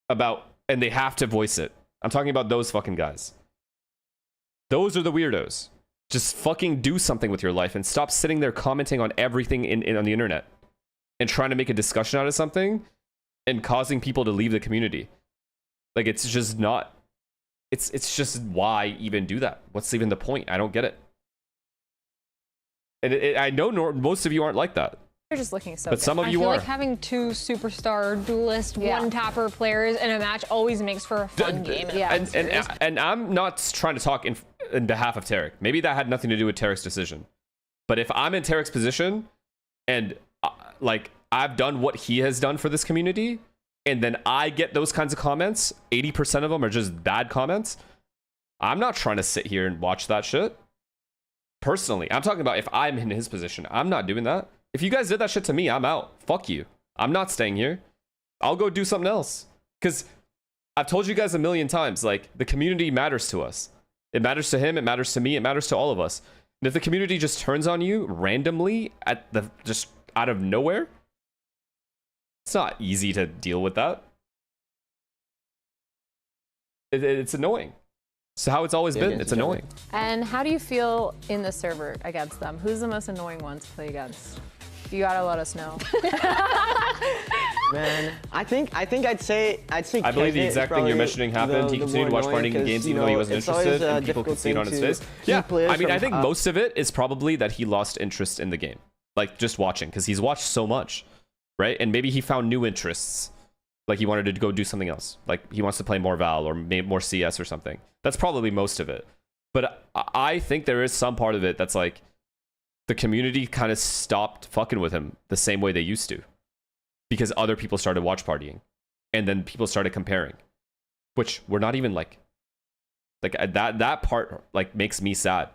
And they have to voice it. I'm talking about those fucking guys. Those are the weirdos. Just fucking do something with your life and stop sitting there commenting on everything on the internet and trying to make a discussion out of something and causing people to leave the community. Like, it's just not... It's just, why even do that? What's even the point? I don't get it. And I know most of you aren't like that. You're just looking so But good. some of you I feel are. like having two superstar duelist one-tapper players in a match always makes for a fun game. And I'm not trying to talk in behalf of Tarek. Maybe that had nothing to do with Tarek's decision. But if I'm in Tarek's position and like I've done what he has done for this community, and then I get those kinds of comments, 80% of them are just bad comments, I'm not trying to sit here and watch that shit. Personally, I'm talking about if I'm in his position. I'm not doing that. If you guys did that shit to me, I'm out. Fuck you. I'm not staying here. I'll go do something else. Because I've told you guys a million times, like, the community matters to us. It matters to him. It matters to me. It matters to all of us. And if the community just turns on you randomly just out of nowhere, it's not easy to deal with that. It's annoying. So how it's always been. It's annoying. And how do you feel in the server against them? Who's the most annoying one to play against? You gotta let us know. Man, I think I'd say I believe the exact thing you're mentioning happened. He continued to watch partying in games even though he wasn't interested, and people could see it on his face. Yeah, I mean, I think most of it is probably that he lost interest in the game, like just watching, because he's watched so much, right? And maybe he found new interests. Like he wanted to go do something else. Like he wants to play more Val or maybe more CS or something. That's probably most of it. But I think there is some part of it that's like the community kind of stopped fucking with him the same way they used to. Because other people started watch partying. And then people started comparing. Which we're not even like that part like makes me sad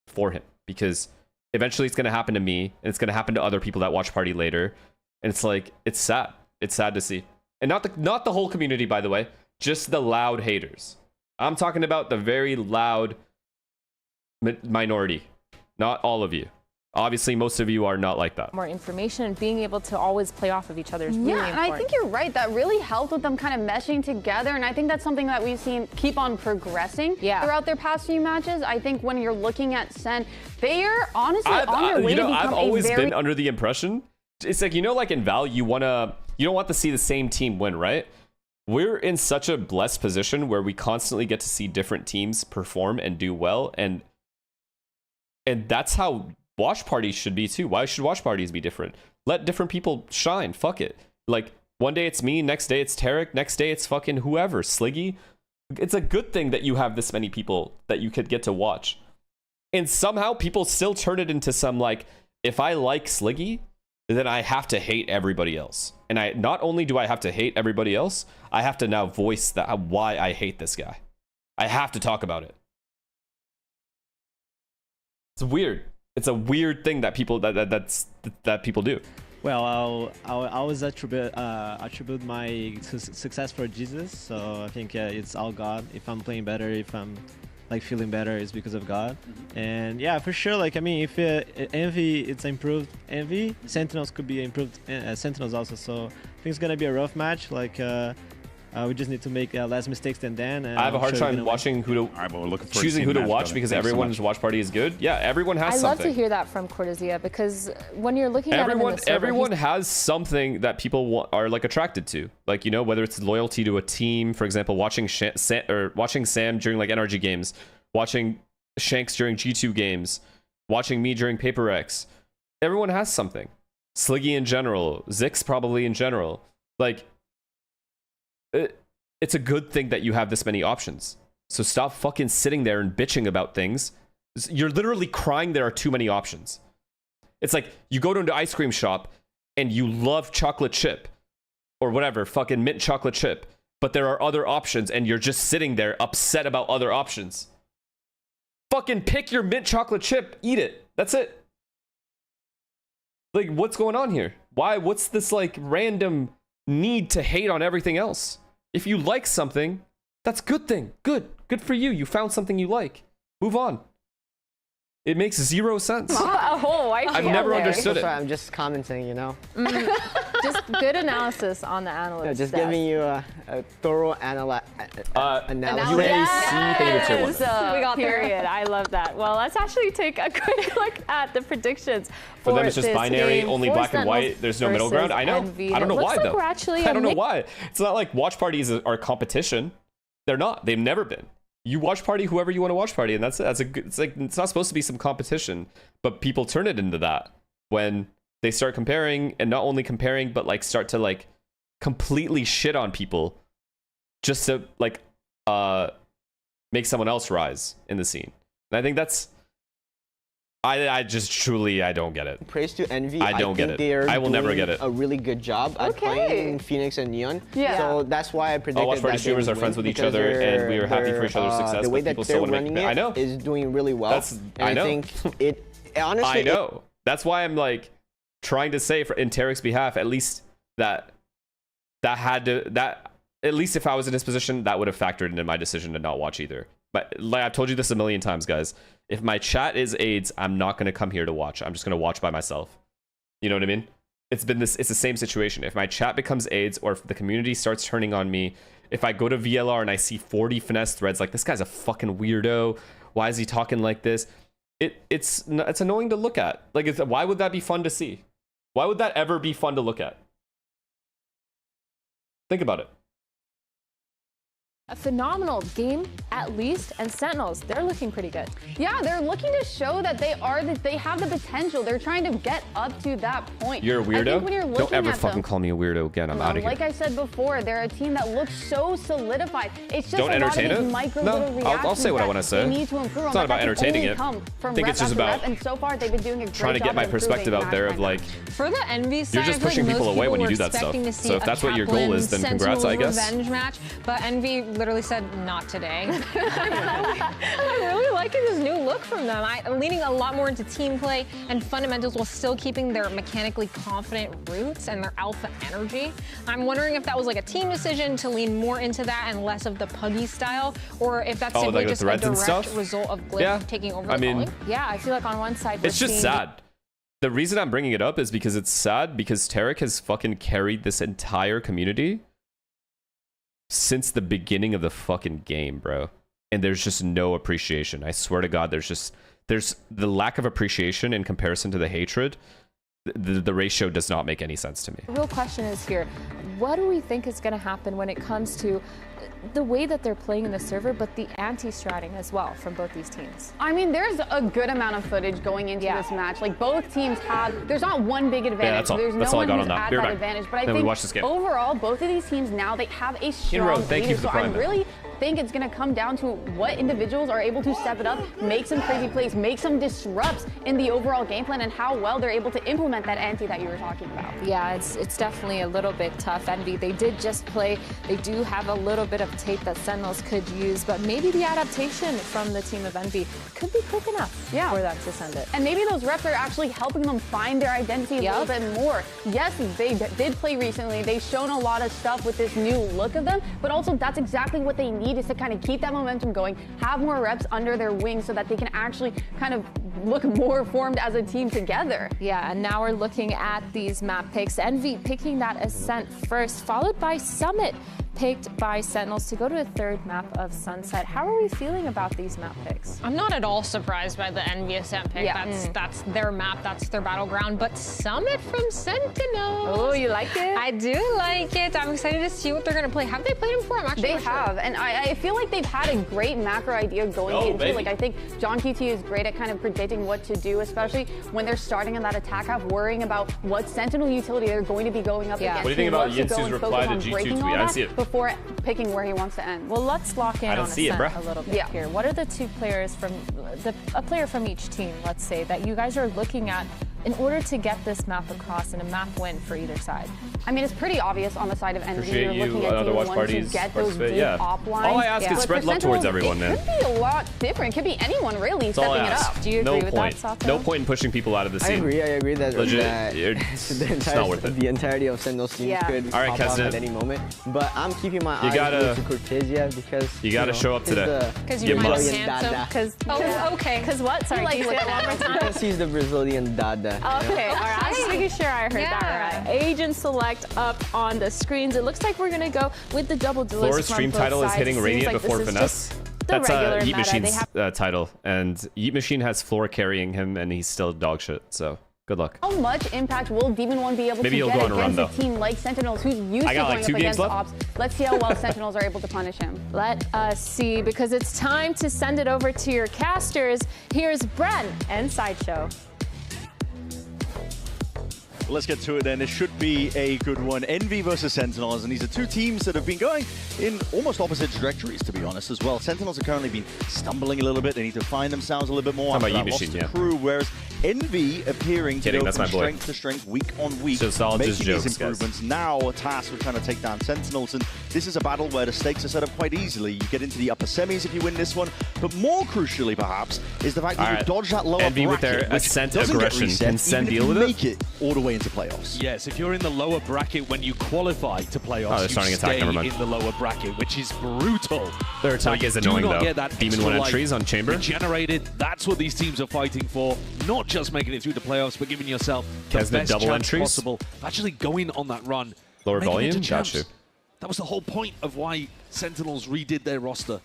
for him. Because eventually it's gonna happen to me and it's gonna happen to other people that watch party later. And it's like it's sad. It's sad to see. And not the whole community, by the way, just the loud haters. I'm talking about the very loud minority, not all of you. Obviously, most of you are not like that. More information and being able to always play off of each other is really important. And I think you're right. That really helped with them kind of meshing together. And I think that's something that we've seen keep on progressing throughout their past few matches. I think when you're looking at Sen, they are honestly on their way to become I've always been under the impression, it's like, like in Val, you don't want to see the same team win, right? We're in such a blessed position where we constantly get to see different teams perform and do well, and that's how watch parties should be too. Why should watch parties be different? Let different people shine. Fuck it. Like, one day it's me, next day it's Tarek, next day it's fucking whoever, Sliggy. It's a good thing that you have this many people that you could get to watch. And somehow people still turn it into some, like, if I like Sliggy, then I have to hate everybody else. And I not only do I have to hate everybody else, I have to now voice that why I hate this guy. I have to talk about it. It's weird. It's a weird thing that people that people do. Well, I'll always attribute my success for Jesus. So I think it's all God. If I'm playing better, if I'm like feeling better, it's because of God. And yeah, for sure. Like, I mean, if Envy, it's improved. Envy, Sentinels could be improved. Sentinels also. So I think it's gonna be a rough match. Like, we just need to make less mistakes than Dan. And I have a hard time watching who to choosing who to watch because everyone's watch party is good. Yeah, everyone has something. I love to hear that from Cortesia because when you're looking at him in the server, everyone has something that people are like attracted to. Like, you know, whether it's loyalty to a team, for example, watching Sam during like NRG games, watching Shanks during G2 games, watching me during Paper X. Everyone has something. Sliggy in general, Zix probably in general. Like, it's a good thing that you have this many options. So stop fucking sitting there and bitching about things. You're literally crying there are too many options. It's like you go to an ice cream shop and you love chocolate chip or whatever, fucking mint chocolate chip, but there are other options and you're just sitting there upset about other options. Fucking pick your mint chocolate chip, eat it. That's it. Like, what's going on here? Why? What's this like random need to hate on everything else? If you like something, that's a good thing. Good for you. You found something you like. Move on. It makes zero sense. I've never understood it. I'm just commenting, you know. Just good analysis on the analyst. Yeah, just giving you a thorough analysis. We got period. I love that. Well, let's actually take a quick look at the predictions. For them, it's just binary, only black and white. There's no middle ground. I know. I don't know why, though. I don't know why. It's not like watch parties are competition. They're not. They've never been. You watch party whoever you want to watch party, and that's a good. It's like it's not supposed to be some competition, but people turn it into that when they start comparing, and not only comparing, but like start to like completely shit on people just to like make someone else rise in the scene. And I think that's I just truly I don't get it. Praise to Envy. I don't get it. I will never get it. A really good job at playing Phoenix and Neon. Yeah. So that's why I predicted watch party streamers are friends with each other, and we are happy for each other's success. The way that they're running it I know. is doing really well. I know. I think it honestly. I know. That's why I'm like trying to say in Tarek's behalf, at least that at least if I was in his position, that would have factored into my decision to not watch either. But like I've told you this a million times, guys. If my chat is AIDS, I'm not going to come here to watch. I'm just going to watch by myself. You know what I mean? It's the same situation. If my chat becomes AIDS, or if the community starts turning on me, if I go to VLR and I see 40 finesse threads like, this guy's a fucking weirdo, why is he talking like this? It's annoying to look at. Like, why would that be fun to see? Why would that ever be fun to look at? Think about it. A phenomenal game, at least, and Sentinels, they're looking pretty good. Yeah, they're looking to show that they have the potential. They're trying to get up to that point. You're a weirdo? I think when you're looking Don't ever at fucking them, call me a weirdo again. I'm out of here. Like I said before, they're a team that looks so solidified. It's just Don't a entertain lot of it? these micro No, little reactions I'll say what I want to say. They need to improve It's not about entertaining it. I think it's just about and so far they've been doing a great trying to get my perspective out there of like, for the Envy side, you're just pushing people away when you do that stuff. So if that's what your goal is, then congrats, I guess. Revenge match, but Envy literally said not today. I'm really liking this new look from them. I'm leaning a lot more into team play and fundamentals while still keeping their mechanically confident roots and their alpha energy. I'm wondering if that was like a team decision to lean more into that and less of the puggy style, or if that's simply like just a direct result of Glyph taking over the calling. Yeah, I feel like on one side it's just sad. The reason I'm bringing it up is because it's sad because Tarek has fucking carried this entire community since the beginning of the fucking game, bro. And there's just no appreciation. I swear to God, there's the lack of appreciation in comparison to the hatred the ratio does not make any sense to me. The real question is here, what do we think is going to happen when it comes to the way that they're playing in the server, but the anti-stratting as well from both these teams? I mean, there's a good amount of footage going into this match. Like, both teams have, there's not one big advantage. Yeah, that's all. There's That's no all I one got who's on that. at Be right that back. advantage. But I Then we think watch this game. overall, both of these teams now, they have a Inroad, strong thank you lead. for the So I prime, man. really think it's going to come down to what individuals are able to step it up, make some crazy plays, make some disrupts in the overall game plan, and how well they're able to implement that anti that you were talking about. Yeah, it's definitely a little bit tough. Envy, they did just play. They do have a little bit of tape that Sentinels could use, but maybe the adaptation from the team of Envy could be quick enough for them to send it. And maybe those reps are actually helping them find their identity a little bit more. Yes, they did play recently. They've shown a lot of stuff with this new look of them, but also that's exactly what they need, is to kind of keep that momentum going, have more reps under their wings so that they can actually kind of look more formed as a team together. Yeah, and now we're looking at these map picks. Envy picking that Ascent first, followed by Summit, picked by Sentinels to go to a third map of Sunset. How are we feeling about these map picks? I'm not at all surprised by the Envy Ascent pick. Yeah. That's their map, that's their battleground. But Summit from Sentinels. Oh, you like it? I do like it. I'm excited to see what they're going to play. Have they played him before? I'm actually They not sure. have, and I feel like they've had a great macro idea going into. baby. Like, I think John QT is great at kind of predicting what to do, especially when they're starting on that attack half, worrying about what Sentinel utility they're going to be going up against. What do you think He about loves to go Yinsu's and reply focus to on G2 breaking tweet? all I didn't that see it. before picking where he wants to end. Well, let's lock in I on don't see it, Ascent bruh. a little bit here. What are the two players from a player from each team, let's say, that you guys are looking at in order to get this map across and a map win for either side? I mean, it's pretty obvious on the side of Envy. Appreciate You're you, looking at other watch D1 to parties, get those participate, deep yeah. op lines. All I ask is But spread for love towards Sentinels, everyone, man. It could be a lot different. It could be anyone really That's all I stepping it ask. up. Do you no agree with point. that, Sato? No point in pushing people out of the scene. I agree that Legit, it's not worth it. the entirety of Sentinel's teams could All right, pop off Kesnet. at any moment. But I'm keeping my You eyes gotta- glued to Cortesia because You gotta show up he's today. the Because You you're must. handsome. Okay. Because what? Sorry, like can you say what that one more time? Because he's the Brazilian Dada. Okay, all right. I was just making sure I heard that right. Agent select up on the screens. It looks like we're gonna go with the double duelist. Flora's from stream both title is sides. hitting Seems Radiant like before this is Finesse. just the That's regular Yeet meta. Machine's They have title, and Yeet Machine has Flora carrying him, and he's still dog shit. So good luck. How much impact will Demon 1 be able Maybe to he'll get go on a run, against though. a team like Sentinels, who's used I to got, going like, up 2 games against left. ops? Let's see how well Sentinels are able to punish him. Let us see, because it's time to send it over to your casters. Here's Bren and Sideshow. Let's get to it then. It should be a good one. Envy versus Sentinels, and these are two teams that have been going in almost opposite trajectories, to be honest, as well. Sentinels have currently been stumbling a little bit. They need to find themselves a little bit more Talking after about that Yeet loss Machine, to yeah. KRU, whereas Envy appearing to Kidding, go that's from my boy. strength to strength, week on week, Just all making just these jokes, guys. improvements. Now tasked with trying to take down Sentinels, and this is a battle where the stakes are set up quite easily. You get into the upper semis if you win this one, but more crucially, perhaps, is the fact that All you right. dodge that lower Envy with bracket, their which Ascent doesn't get aggression. reset, Can Sen even if deal you with it? make it all the way into playoffs. Yes, if you're in the lower bracket when you qualify to playoffs, Oh, they're you starting stay attack, never mind. in the lower bracket, which is brutal. Their attack Now, is you do annoying, not though. get that Demon extra 1 life entries on Chamber. regenerated. That's what these teams are fighting for. Not just making it through the playoffs, but giving yourself the Kesnet best double chance entries. possible of actually going on that run. Lower making it volume? to Got champs. you. That was the whole point of why Sentinels redid their roster.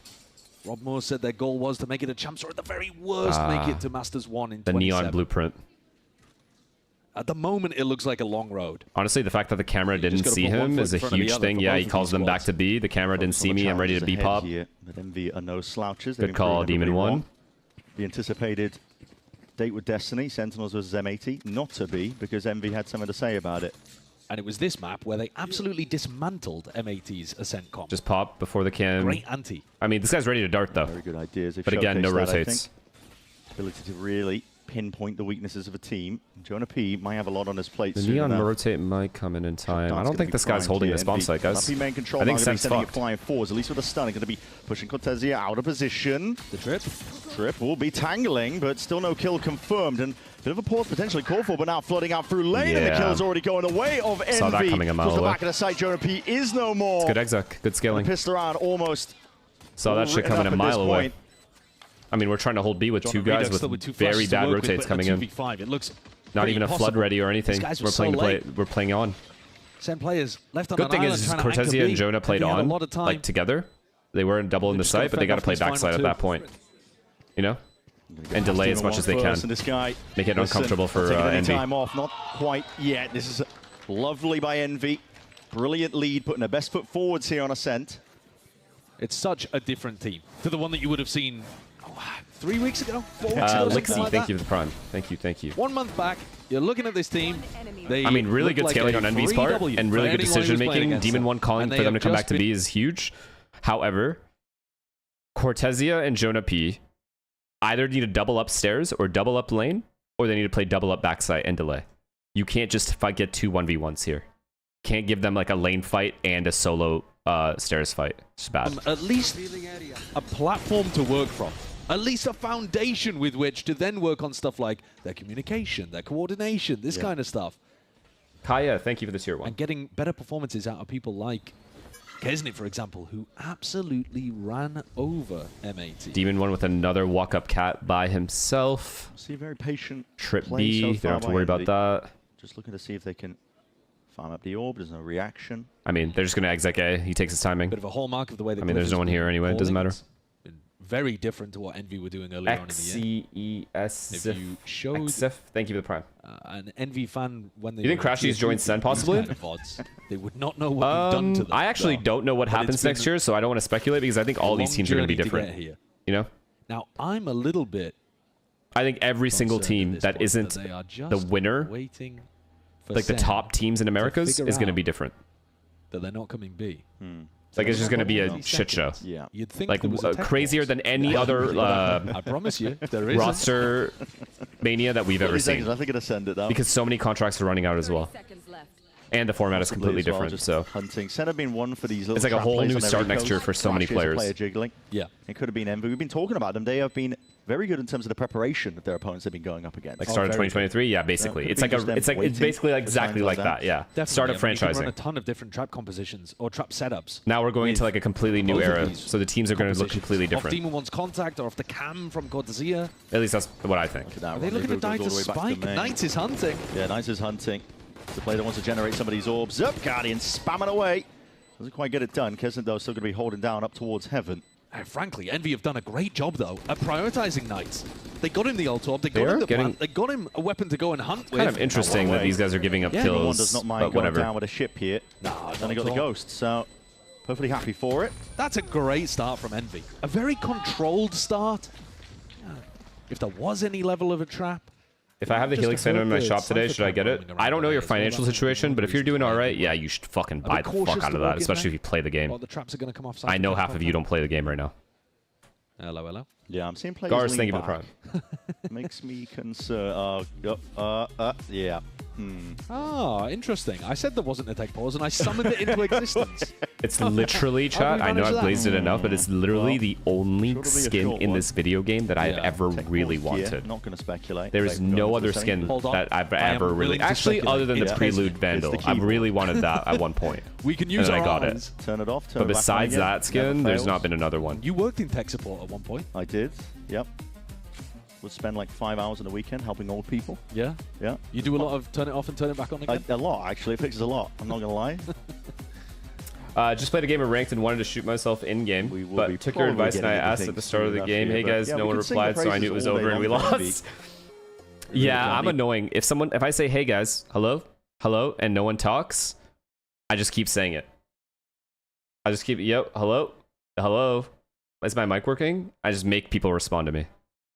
Rob Moore said their goal was to make it a champs, or at the very worst, make it to Masters 1 in The 27. neon blueprint. At the moment, it looks like a long road. Honestly, the fact that the camera just didn't gotta see put one him foot is in a front of the huge other thing. for Yeah, both he of calls these them back squads. to B. The camera didn't see me. I'm ready to B pop. Here, but Envy are no slouches. Good call, Demon 1. The anticipated date with Destiny, Sentinels versus M80, not to be, because Envy had something to say about it. And it was this map where they absolutely dismantled M80's Ascent comp. Just pop before the cam. Great anti. I mean, this guy's ready to dart, though. Very good ideas. They've But again, no showcased that, I rotates. think. Ability to really pinpoint the weaknesses of a team. Jonah P might have a lot on his plate The soon neon enough. rotate might come in time. I Shutdown's don't gonna think be this guy's primed holding here. this bomb site, guys. Lucky main control I think now gonna be Sen's sending it fucked. flying forwards, at least with a stun. Going to be pushing Cortesia out of position. The trip. Trip will be tangling, but still no kill confirmed. And a bit of a pause potentially called for, but now flooding out through lane, and the Yeah. kill is already going away of Envy. Saw that coming a mile Towards the away. back of the site, Jonah P is no more. It's good exec. Good scaling. The pistol around almost. Saw that shit written coming up a at mile this away. point. I mean, we're trying to hold B with John two Arredo guys still with two very flashes to bad work with, rotates but in coming a in. 2v5, it looks Not pretty even a flood impossible. ready or anything. These guys were We're so playing late. we're playing on. Send players left on Good an thing island is trying to anchor Cortesia and B. Jonah played Envy had on a lot of time. like together. They weren't double in the just gotta site, but they fend got to off play this final backside at two. that point. You know? and delay as much as they can. And this guy, make it uncomfortable for Envy. Time off, not quite yet. This is lovely by Envy. Brilliant lead, putting their best foot forwards here on Ascent. It's such a different team to the one that you would have seen 3 weeks ago, 4 weeks ago. Lixie, like thank you for the prime. Thank you. 1 month back, you're looking at this team. I mean, really good scaling on Envy's part and really good decision making. Demon 1 calling for them to come back to B is huge. However, Cortesia and Jonah P either need to double upstairs or double up lane, or they need to play double up backside and delay. You can't just get 2 1v1s here. Can't give them like a lane fight and a solo stairs fight. It's bad. At least a platform to work from. At least a foundation with which to then work on stuff like their communication, their coordination, this kind of stuff. Kaya, thank you for the tier 1. And getting better performances out of people like Kesnit, for example, who absolutely ran over M80. Demon 1 with another walk-up cat by himself. See a very patient Trip B, they don't have to worry about that. Just looking to see if they can farm up the orb. There's no reaction. I mean, they're just going to exec A. He takes his timing. Bit of a hallmark of the way that I mean, there's no one here anyway. It doesn't matter. Very different to what Envy were doing earlier on in the year. XCES. If you showed thank you for the prime. An Envy fan when they you think Crashies joined Sen possibly? Kind of odds, they would not know what you've done to them. I actually don't know what happens next year, so I don't want to speculate because I think all these teams are going to be different. You know? Now I'm a little bit. I think every single team that isn't the winner, like the top teams in Americas, is going to be different. That they're not coming B. Like it's just going to be a shit show. Yeah. You'd think like crazier than any other I promise you, there is roster mania that we've ever seen. I think it'll send it though. Because so many contracts are running out as well. And the format is completely different. So hunting. Sen have been one for these little it's like a whole new start next year for so many players. Player jiggling. Yeah. It could have been Envy. We've been talking about them. They have been very good in terms of the preparation that their opponents have been going up against. Like start of 2023, yeah, basically. It's basically exactly like that, yeah. Definitely. Start of franchising. You can run a ton of different trap compositions or trap setups. Now we're going into like a completely new era, so the teams are going to look completely different. Off Demon 1's contact or off the cam from Cortesia. At least that's what I think. Are they looking to die to Spike? Knights is hunting. Yeah, Knights is hunting. The player that wants to generate some of these orbs. Up, Guardian spamming away. Doesn't quite get it done. Kesnit, though, still going to be holding down up towards heaven. Frankly, Envy have done a great job, though, at prioritizing Knights. They got him the ult orb, they got him the plant, they got him a weapon to go and hunt with. Kind of interesting that these guys are giving up kills, one does not mind going down with a ship here. No, then they got the Ghost, so perfectly happy for it. That's a great start from Envy. A very controlled start. If there was any level of a trap. If I have the Helix Phantom in my shop today, should I get it? I don't know your financial situation, but if you're doing all right, yeah, you should fucking buy the fuck out of that, especially if you play the game. The traps are going to come off. I know half of you don't play the game right now. Hello, hello. Yeah, I'm seeing players Gars, thank you for the prime. Makes me concerned. Yeah. Oh, interesting. I said there wasn't a tech pause, and I summoned it into existence. It's literally, chat, I know I've glazed it enough, but it's literally the only skin in this video game that I've ever really wanted. Not going to speculate. There is no other skin that I've ever really... Actually, other than the Prelude Vandal. I really wanted that at one point. We can use and our I got arms. it. Turn it off. But besides that skin, there's not been another one. You worked in tech support at one point. I did. Yep. Would spend like 5 hours on the weekend helping old people. Yeah? Yeah. You do a lot of turn it off and turn it back on again? A lot, actually. It fixes a lot. I'm not going to lie. Just played a game of Ranked and wanted to shoot myself in-game, but took your advice and I asked at the start of the game, hey guys, no one replied, so I knew it was over and we lost. Yeah, I'm annoying. If I say, hey guys, hello, and no one talks, I just keep saying it. I just keep, yo, hello. Is my mic working? I just make people respond to me.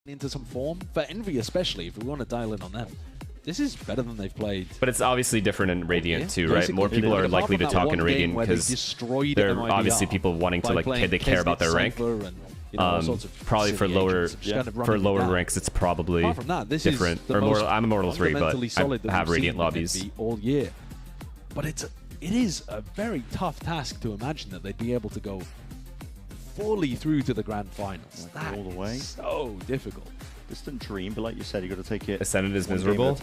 Into some form for Envy, especially if we want to dial in on them. This is better than they've played. But it's obviously different in Radiant too, right? More people are likely to talk in Radiant because there are obviously people wanting to they care about their rank. Probably for lower ranks, it's probably different. I'm Immortal 3, but I have Radiant lobbies all year. But it is a very tough task to imagine that they'd be able to go fully through to the grand finals. That all the way. So difficult. Distant dream, but like you said, you got to take it. Ascendant is miserable.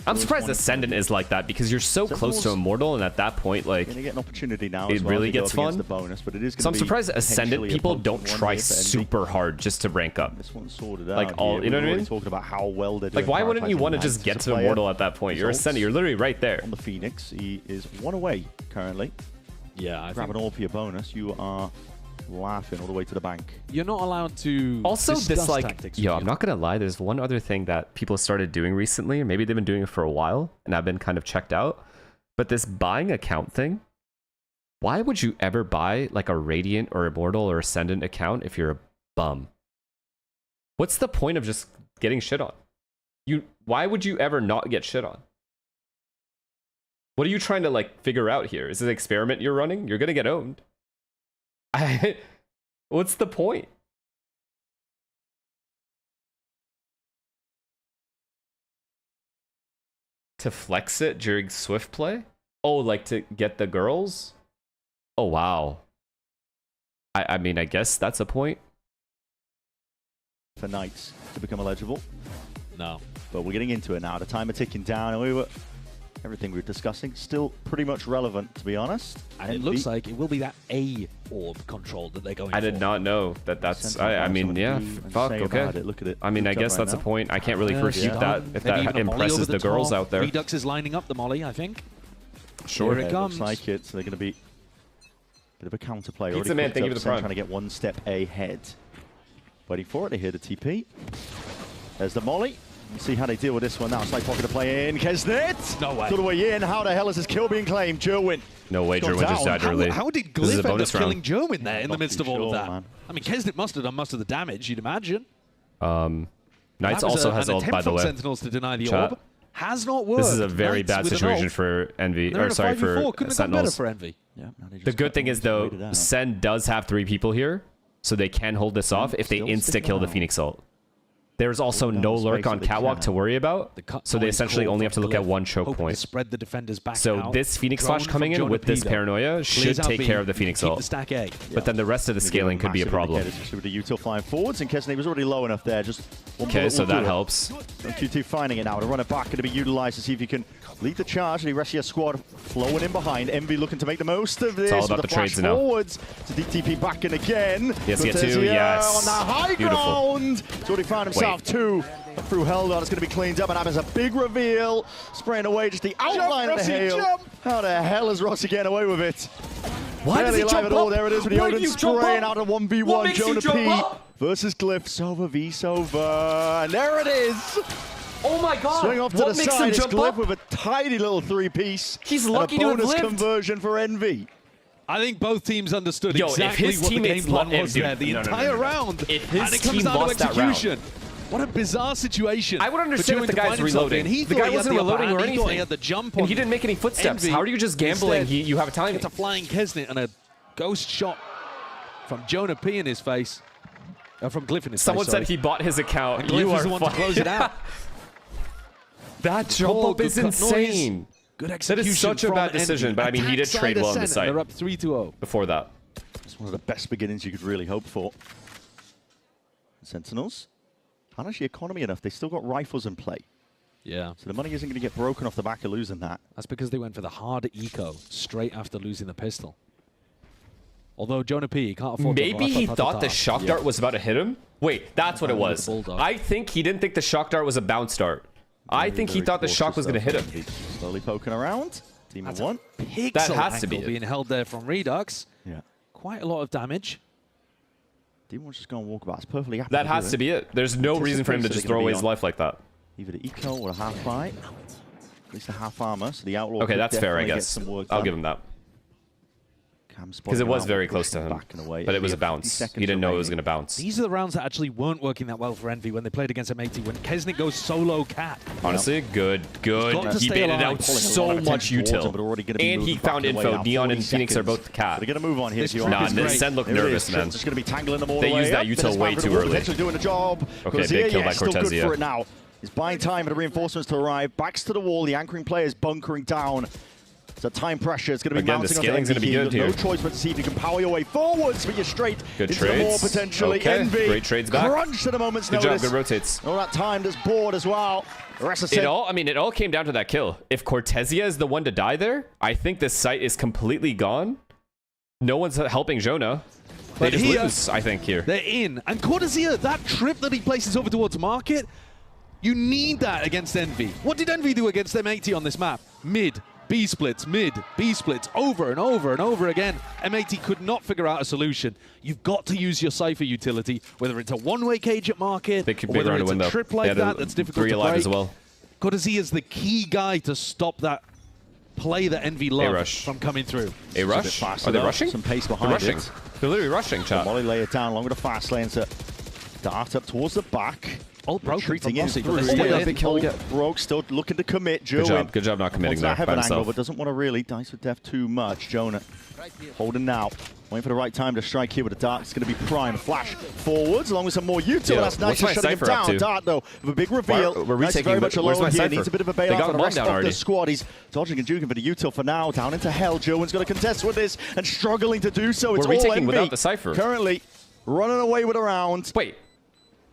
I'm surprised Ascendant is like that because you're so close to Immortal, and at that point, like, you're gonna get an opportunity now. It really gets fun. The bonus, but it is so I'm surprised Ascendant people don't try super hard just to rank up. This one's sorted out. Like you know what I mean? Talking about how well they're doing. Like, why wouldn't you want to just get to Immortal at that point? You're Ascendant. You're literally right there. On the Phoenix, he is one away currently. Yeah, grab an orb for your bonus. You are laughing all the way to the bank. You're not allowed to also this like tactics. I'm not gonna lie, there's one other thing that people started doing recently, or maybe they've been doing it for a while and I've been kind of checked out, but this buying account thing, why would you ever buy like a Radiant or Immortal or Ascendant account if you're a bum? What's the point of just getting shit on? Why would you ever not get shit on? What are you trying to like figure out here? Is this an experiment you're running? You're gonna get owned. What's the point? To flex it during Swift play? Oh, like to get the girls? Oh, wow. I mean, I guess that's a point. For Knights to become eligible. No. But we're getting into it now. The timer ticking down, and everything we were discussing still pretty much relevant, to be honest. And it looks like it will be that A orb control that they're going for. I did not know that that's... I mean, yeah, fuck, okay. Look at it. I mean, I guess that's a point. I can't really refute that if that impresses the girls out there. Redux is lining up the molly, I think. Sure. Here it comes. Looks like it, so they're going to be a bit of a counterplay. Pizza Man, thank you for the prime. Trying to get one step ahead. Waiting for it, they hear the TP. There's the molly. We'll see how they deal with this one now. Slight pocket to play in. Kesnet! No way. All the way in. How the hell is this kill being claimed? Jerwin. No way, Jerwin just died early. How did Glyph end up killing Jerwin there in the midst of all of that? Man. I mean, Kesnet must have done most of the damage, you'd imagine. Knights also has ult, by the way. Sentinels to deny the orb. Has not worked. This is a very bad situation for Envy. Or sorry, for Sentinels. For Envy. Yeah, the good thing is, though, Sen does have 3 people here, so they can hold this off if they insta-kill the Phoenix ult. There's also no lurk on Catwalk to worry about, so they essentially only have to look at one choke point. Spread the defenders back so out. this Phoenix Flash coming in with this paranoia should take care of the Phoenix ult. Stack A. But then the rest of the scaling could be a problem. With the util flying forwards, and Kesney was already low enough there. Just okay, so that helps. QT finding it now to run it back, going to be utilized to see if he can lead the charge. The rest of your squad flowing in behind. Envy looking to make the most of this. It's all about the trades now. Forwards to DTP back in again. Yes, get 2. Yes. On the high ground. He's already found himself 2. Through Heldon, it's going to be cleaned up, and Abba's a big reveal, spraying away just the outline of the hail. How the hell is Rossi getting away with it? Why does he jump at all. There it is with the Odin spraying out of 1v1. Jonah P versus Glyph. Sova v Sova, and there it is. Oh my god! Swing off to the side. It's Glyph with a tiny little 3-piece. He's lucky to have lived. Conversion for Envy. I think both teams understood exactly what the game plan was there the entire round. If his and it comes team down to lost execution. That round. What a bizarre situation. I would understand if the guy's reloading. The guy wasn't reloading or anything. He had the jump and he didn't make any footsteps. Envy. How are you just gambling? You have a timing. It's a flying Kesnet and a ghost shot from Jonah P in his face. From Glyph in his Someone face. said he bought his account. And Glyph is the one to close it out. That jump up is insane. Good execution. That is such a bad decision, but I mean, he did trade well on the site. They're up 3-0. Before that. It's one of the best beginnings you could really hope for. Sentinels. Not actually economy enough. They still got rifles in play. Yeah. So the money isn't going to get broken off the back of losing that. That's because they went for the hard eco straight after losing the pistol. Although Jonah P can't afford Maybe he thought the shock dart was about to hit him. Wait, that's what it was. I think he didn't think the shock dart was a bounce dart. I think he thought the shock was going to hit him. Slowly poking around. Team of 1. That has to be being held there from Redux. Yeah. Quite a lot of damage. Demon just going walkabout. It's perfectly happy. That has to be it. There's no reason for him to just throw away his life like that. Either the eco or a half fight. At least a half armor. So the outlaw. Okay, that's fair, I guess. I'll give him that. Because it was very close to him, but it was a bounce. He didn't know it was going to bounce. These are the rounds that actually weren't working that well for Envy when they played against M80, when Kesnet goes solo cat. Honestly, good. He baited out so much util. And he found info. Neon and Phoenix are both cat. They're going to move on here. Nah, Sen looked nervous, man. Just going to be tangling them all They used that util way too early. Potentially doing a job. Okay, big kill by Still good for it Cortezia. now. He's buying time for the reinforcements to arrive. Backs to the wall. The anchoring player is bunkering down. So time pressure is going to be mounting. The scaling's going to be good here. No choice but to see if you can power your way forwards, but you're straight good into the more potentially. Okay. Envy. Great trades back. Crunch to the moment's good notice. Job, good rotates. All that time, there's board as well. It all came down to that kill. If Cortezia is the one to die there, I think this site is completely gone. No one's helping Jonah. They just lose, I think, here. They're in. And Cortezia, that trip that he places over towards Market, you need that against Envy. What did Envy do against M80 on this map? Mid. B splits, mid, B splits, over and over and over again. M80 could not figure out a solution. You've got to use your Cypher utility, whether it's a one-way cage at market, or whether it's a trip like that that's difficult to break. As well. Kodasi is the key guy to stop that play that Envy love from coming through. A rush? Are they rushing? Some pace behind it. They're literally rushing, chat. Molly lay it down along with the fast lane to dart up towards the back. All broken retreating from in Mossy, through. but they still Broke still looking to commit. Good job not committing there by himself. Angle, but doesn't want to really dice with death too much. Jonah holding now. Waiting for the right time to strike here with a dart. It's going to be prime. Flash forwards along with some more util. That's nice. Shutting him down. Dart though with a big reveal. We're retaking very much alone here. Needs a bit of a bailout for the rest of the squad. He's dodging and juking for the util for now. Down into hell. Jowen's going to contest with this and struggling to do so. It's we're retaking all without the Cypher. Currently running away with a round. Wait.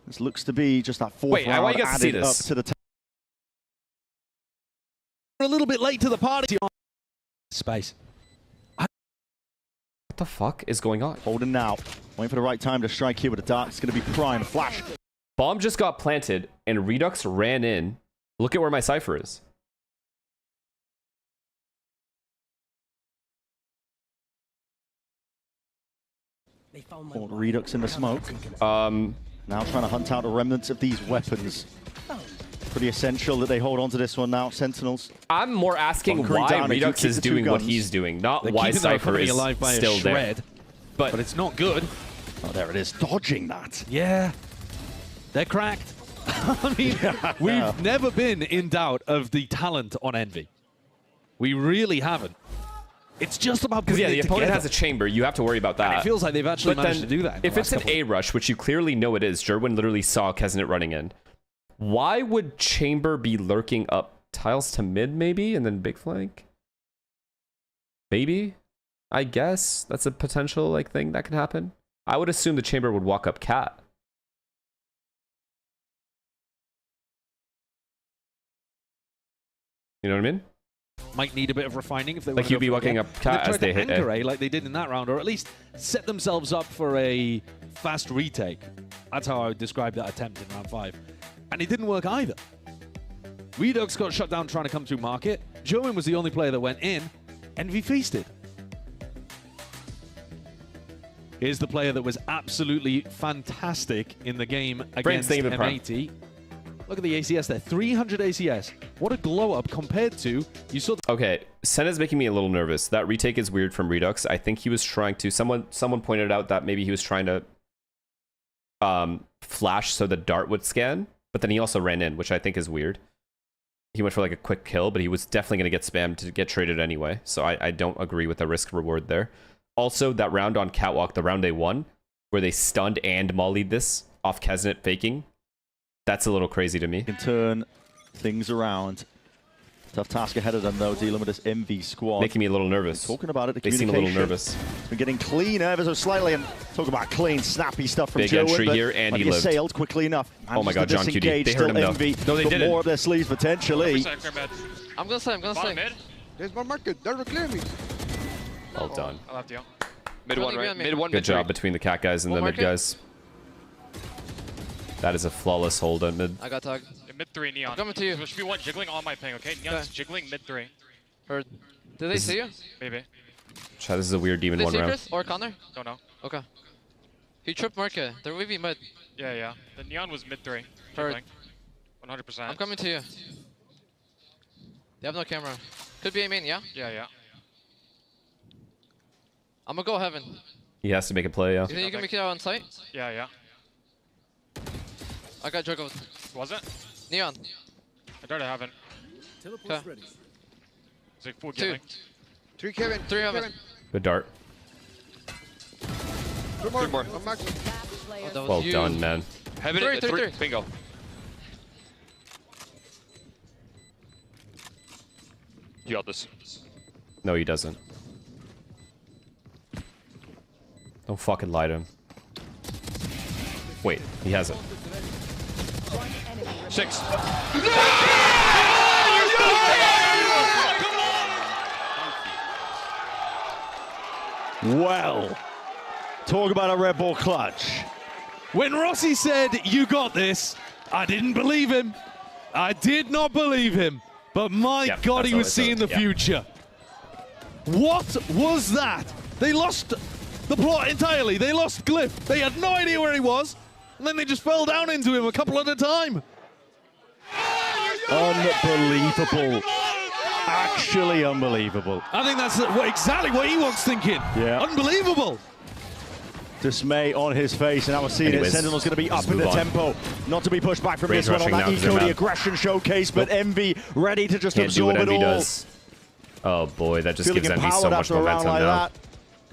This looks to be just that fourth round. Wait, I want you guys to see this. Up to the We're a little bit late to the party. Space. What the fuck is going on? Holding now. Waiting for the right time to strike here with a dart. It's going to be prime. Flash. Bomb just got planted and Redux ran in. Look at where my Cypher is. Redux in the smoke. Now trying to hunt out the remnants of these weapons. Pretty essential that they hold on to this one now. Sentinels. I'm more asking why Redux is doing what he's doing, not why Cypher is still there. But it's not good. Oh, there it is. Dodging that. Yeah. They're cracked. I mean, we've never been in doubt of the talent on Envy. We really haven't. It's just about because the opponent has a chamber. You have to worry about that. And it feels like they've actually managed to do that. If it's an A rush, which you clearly know it is, Jerwin literally saw Kesnet running in. Why would chamber be lurking up tiles to mid maybe and then big flank? Maybe, I guess that's a potential like thing that could happen. I would assume the chamber would walk up cat. You know what I mean? Might need a bit of refining if they like you'd be walking up cat as they hit A, like they did in that round, or at least set themselves up for a fast retake. That's how I would describe that attempt in round 5. And it didn't work either. Redux got shut down trying to come through market. Jowen was the only player that went in. Envy feasted. Here's the player that was absolutely fantastic in the game against M80. Look at the ACS there, 300 ACS. What a glow up compared to, you saw. Okay, Senna's making me a little nervous. That retake is weird from Redux. I think he was trying to, someone pointed out that maybe he was trying to flash so the dart would scan, but then he also ran in, which I think is weird. He went for like a quick kill, but he was definitely going to get spammed to get traded anyway. So I don't agree with the risk reward there. Also, that round on Catwalk, the round they won, where they stunned and mollied this off Kesnet faking, that's a little crazy to me. Can turn things around. Tough task ahead of them, though, dealing with this MV squad. Making me a little nervous. Talking about it, the they seem a little nervous. It's been getting cleaner ever so slightly, and talk about clean, snappy stuff from Big Jowen, entry here, and he lived. Sailed quickly enough. Oh my god, John Cutie. They heard him, though. No, they didn't. More of their sleeves, potentially. I'm gonna say. Mid. There's more market. They're clear me. Well done. I'll have to. Mid one, right? Mid one, Good job between the cat guys and the mid guys. That is a flawless hold at mid. I got tagged. Mid 3 Neon. I'm coming to you. There should be one jiggling on my ping, okay? Neon's jiggling mid 3. Heard. Did they see you? Maybe. Chat, this is a weird demon one round. Or Connor? Don't know. Okay. He tripped market. They're maybe mid. Yeah. The Neon was mid 3. Heard. 100%. I'm coming to you. They have no camera. Could be a main, yeah? Yeah. I'm gonna go heaven. He has to make a play, yeah. You think you can make it out on site? Yeah. I got juggled. Was it? Neon. I tried to heaven. Teleport's ready. It's like full giving. 3 Kevin. 3 heaven. Good dart. 2 more. Well done, man. Heaven 3. Bingo. You got this. No, he doesn't. Don't fucking lie to him. Wait, he has it. 6. Well, talk about a Red Bull clutch. When Rossi said, "You got this," I didn't believe him. I did not believe him. But my God, he was seeing the future. What was that? They lost the plot entirely. They lost Glyph. They had no idea where he was. And then they just fell down into him a couple at a time. Unbelievable. Actually unbelievable. I think that's exactly what he was thinking. Yeah. Unbelievable. Dismay on his face, and now we're seeing it. Sentinel's going to be up in the tempo. Not to be pushed back from this one on that eco, the aggression showcase, but Envy ready to just absorb it all. Does. Oh boy, that just gives Envy so much momentum now. That.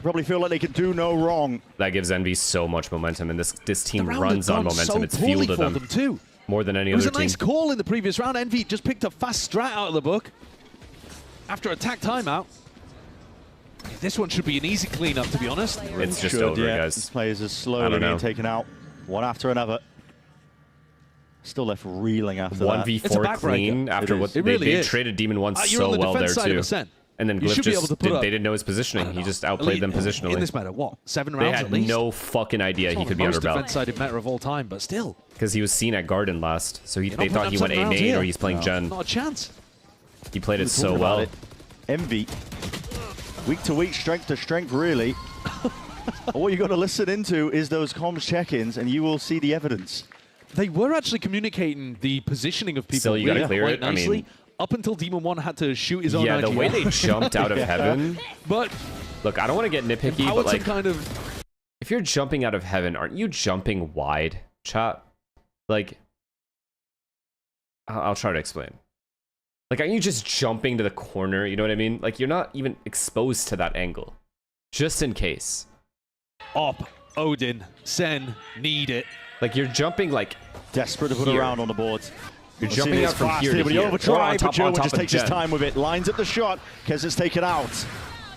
Probably feel like they can do no wrong. That gives Envy so much momentum, and this team runs on momentum. It's fuel to them too. More than any other team. It was a nice call in the previous round. Envy just picked a fast strat out of the book after attack timeout. This one should be an easy cleanup, to be honest. It's just over, guys. These players are slowly being taken out, one after another. Still left reeling after 1v4 clean after what they traded Demon 1 so well there too. And then Glyph just they didn't know his positioning. He just outplayed them positionally. In this matter, what? 7 rounds at least? They had no fucking idea he could be under belt. Defense-sided meta of all time, but still. Because he was seen at Garden last, so they thought he went A main or he's playing Gen. Not a chance. He played it so well. Envy, week to week, strength to strength, really. What you got to listen into is those comms check-ins, and you will see the evidence. They were actually communicating the positioning of people Still, you gotta clear quite it. nicely. I mean, up until Demon 1 had to shoot his own idea. The way they jumped out of heaven. But look, I don't want to get nitpicky, but like, kind of, if you're jumping out of heaven, aren't you jumping wide, chat? Like, I'll try to explain. Like, aren't you just jumping to the corner? You know what I mean? Like, you're not even exposed to that angle, just in case. Op, Odin, Sen, need it. Like, you're jumping like desperate to put a round on the board. You're jumping out from here to but he overtried, but Joe just takes his time with it. Lines up the shot. Kez is taken out.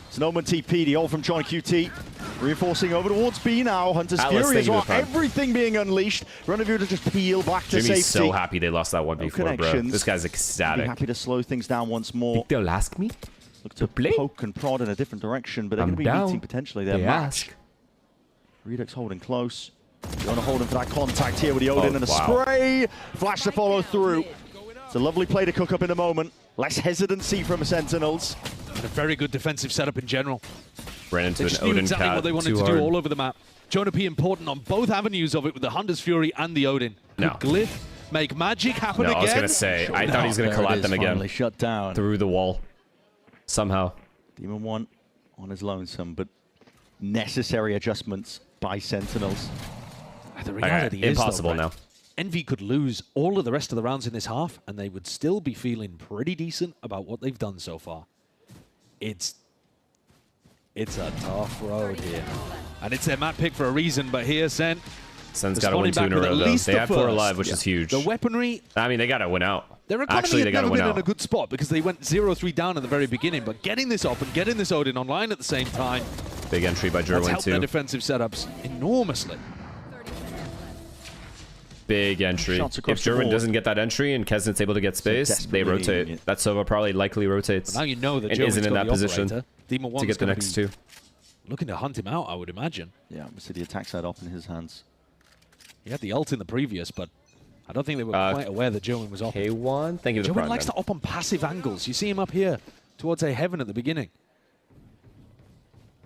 It's no TP, the ult from John QT. Reinforcing over towards B now. Hunter's Fury as well. Everything being unleashed. Rendezvous to just peel back to safety. Jimmy's so happy they lost that 1v4, bro. This guy's ecstatic. Be happy to slow things down once more. Think they'll ask me Look to poke and prod in a different direction, but they're going to be meeting potentially their match. Redux holding close. You want to hold him for that contact here with the Odin and a spray. Flash to follow through. It's a lovely play to cook up in a moment. Less hesitancy from Sentinels. And a very good defensive setup in general. Ran into an Odin exactly what they wanted to do all over the map. Jonah P important on both avenues of it with the Hunter's Fury and the Odin. Could Glyph make magic happen again? I was going to say, I thought he was going to collide them again. Shut down. Through the wall. Somehow. Demon 1 on his lonesome, but necessary adjustments by Sentinels. The reality is, impossible now. Envy could lose all of the rest of the rounds in this half, and they would still be feeling pretty decent about what they've done so far. It's a tough road here. And it's their map pick for a reason, but here, Sen's got to win 2 in a row, though. They have 4 alive, which is huge. The weaponry... I mean, they got to win out. Their economy had never been in a good spot because they went 0-3 down at the very beginning, but getting this up and getting this Odin online at the same time... Big entry by Jerwin, too. That's helped their defensive setups enormously. Big entry. If Jerwin doesn't get that entry and Kesnit's able to get space, they rotate. That Sova probably likely rotates. But now you know that Jerwin's isn't in that position to get the next 2. Looking to hunt him out, I would imagine. Yeah, we see the attack side off in his hands. He had the ult in the previous, but I don't think they were quite aware that Jerwin was off. K1, thank you for the Jerwin likes to op on passive angles. You see him up here towards a heaven at the beginning.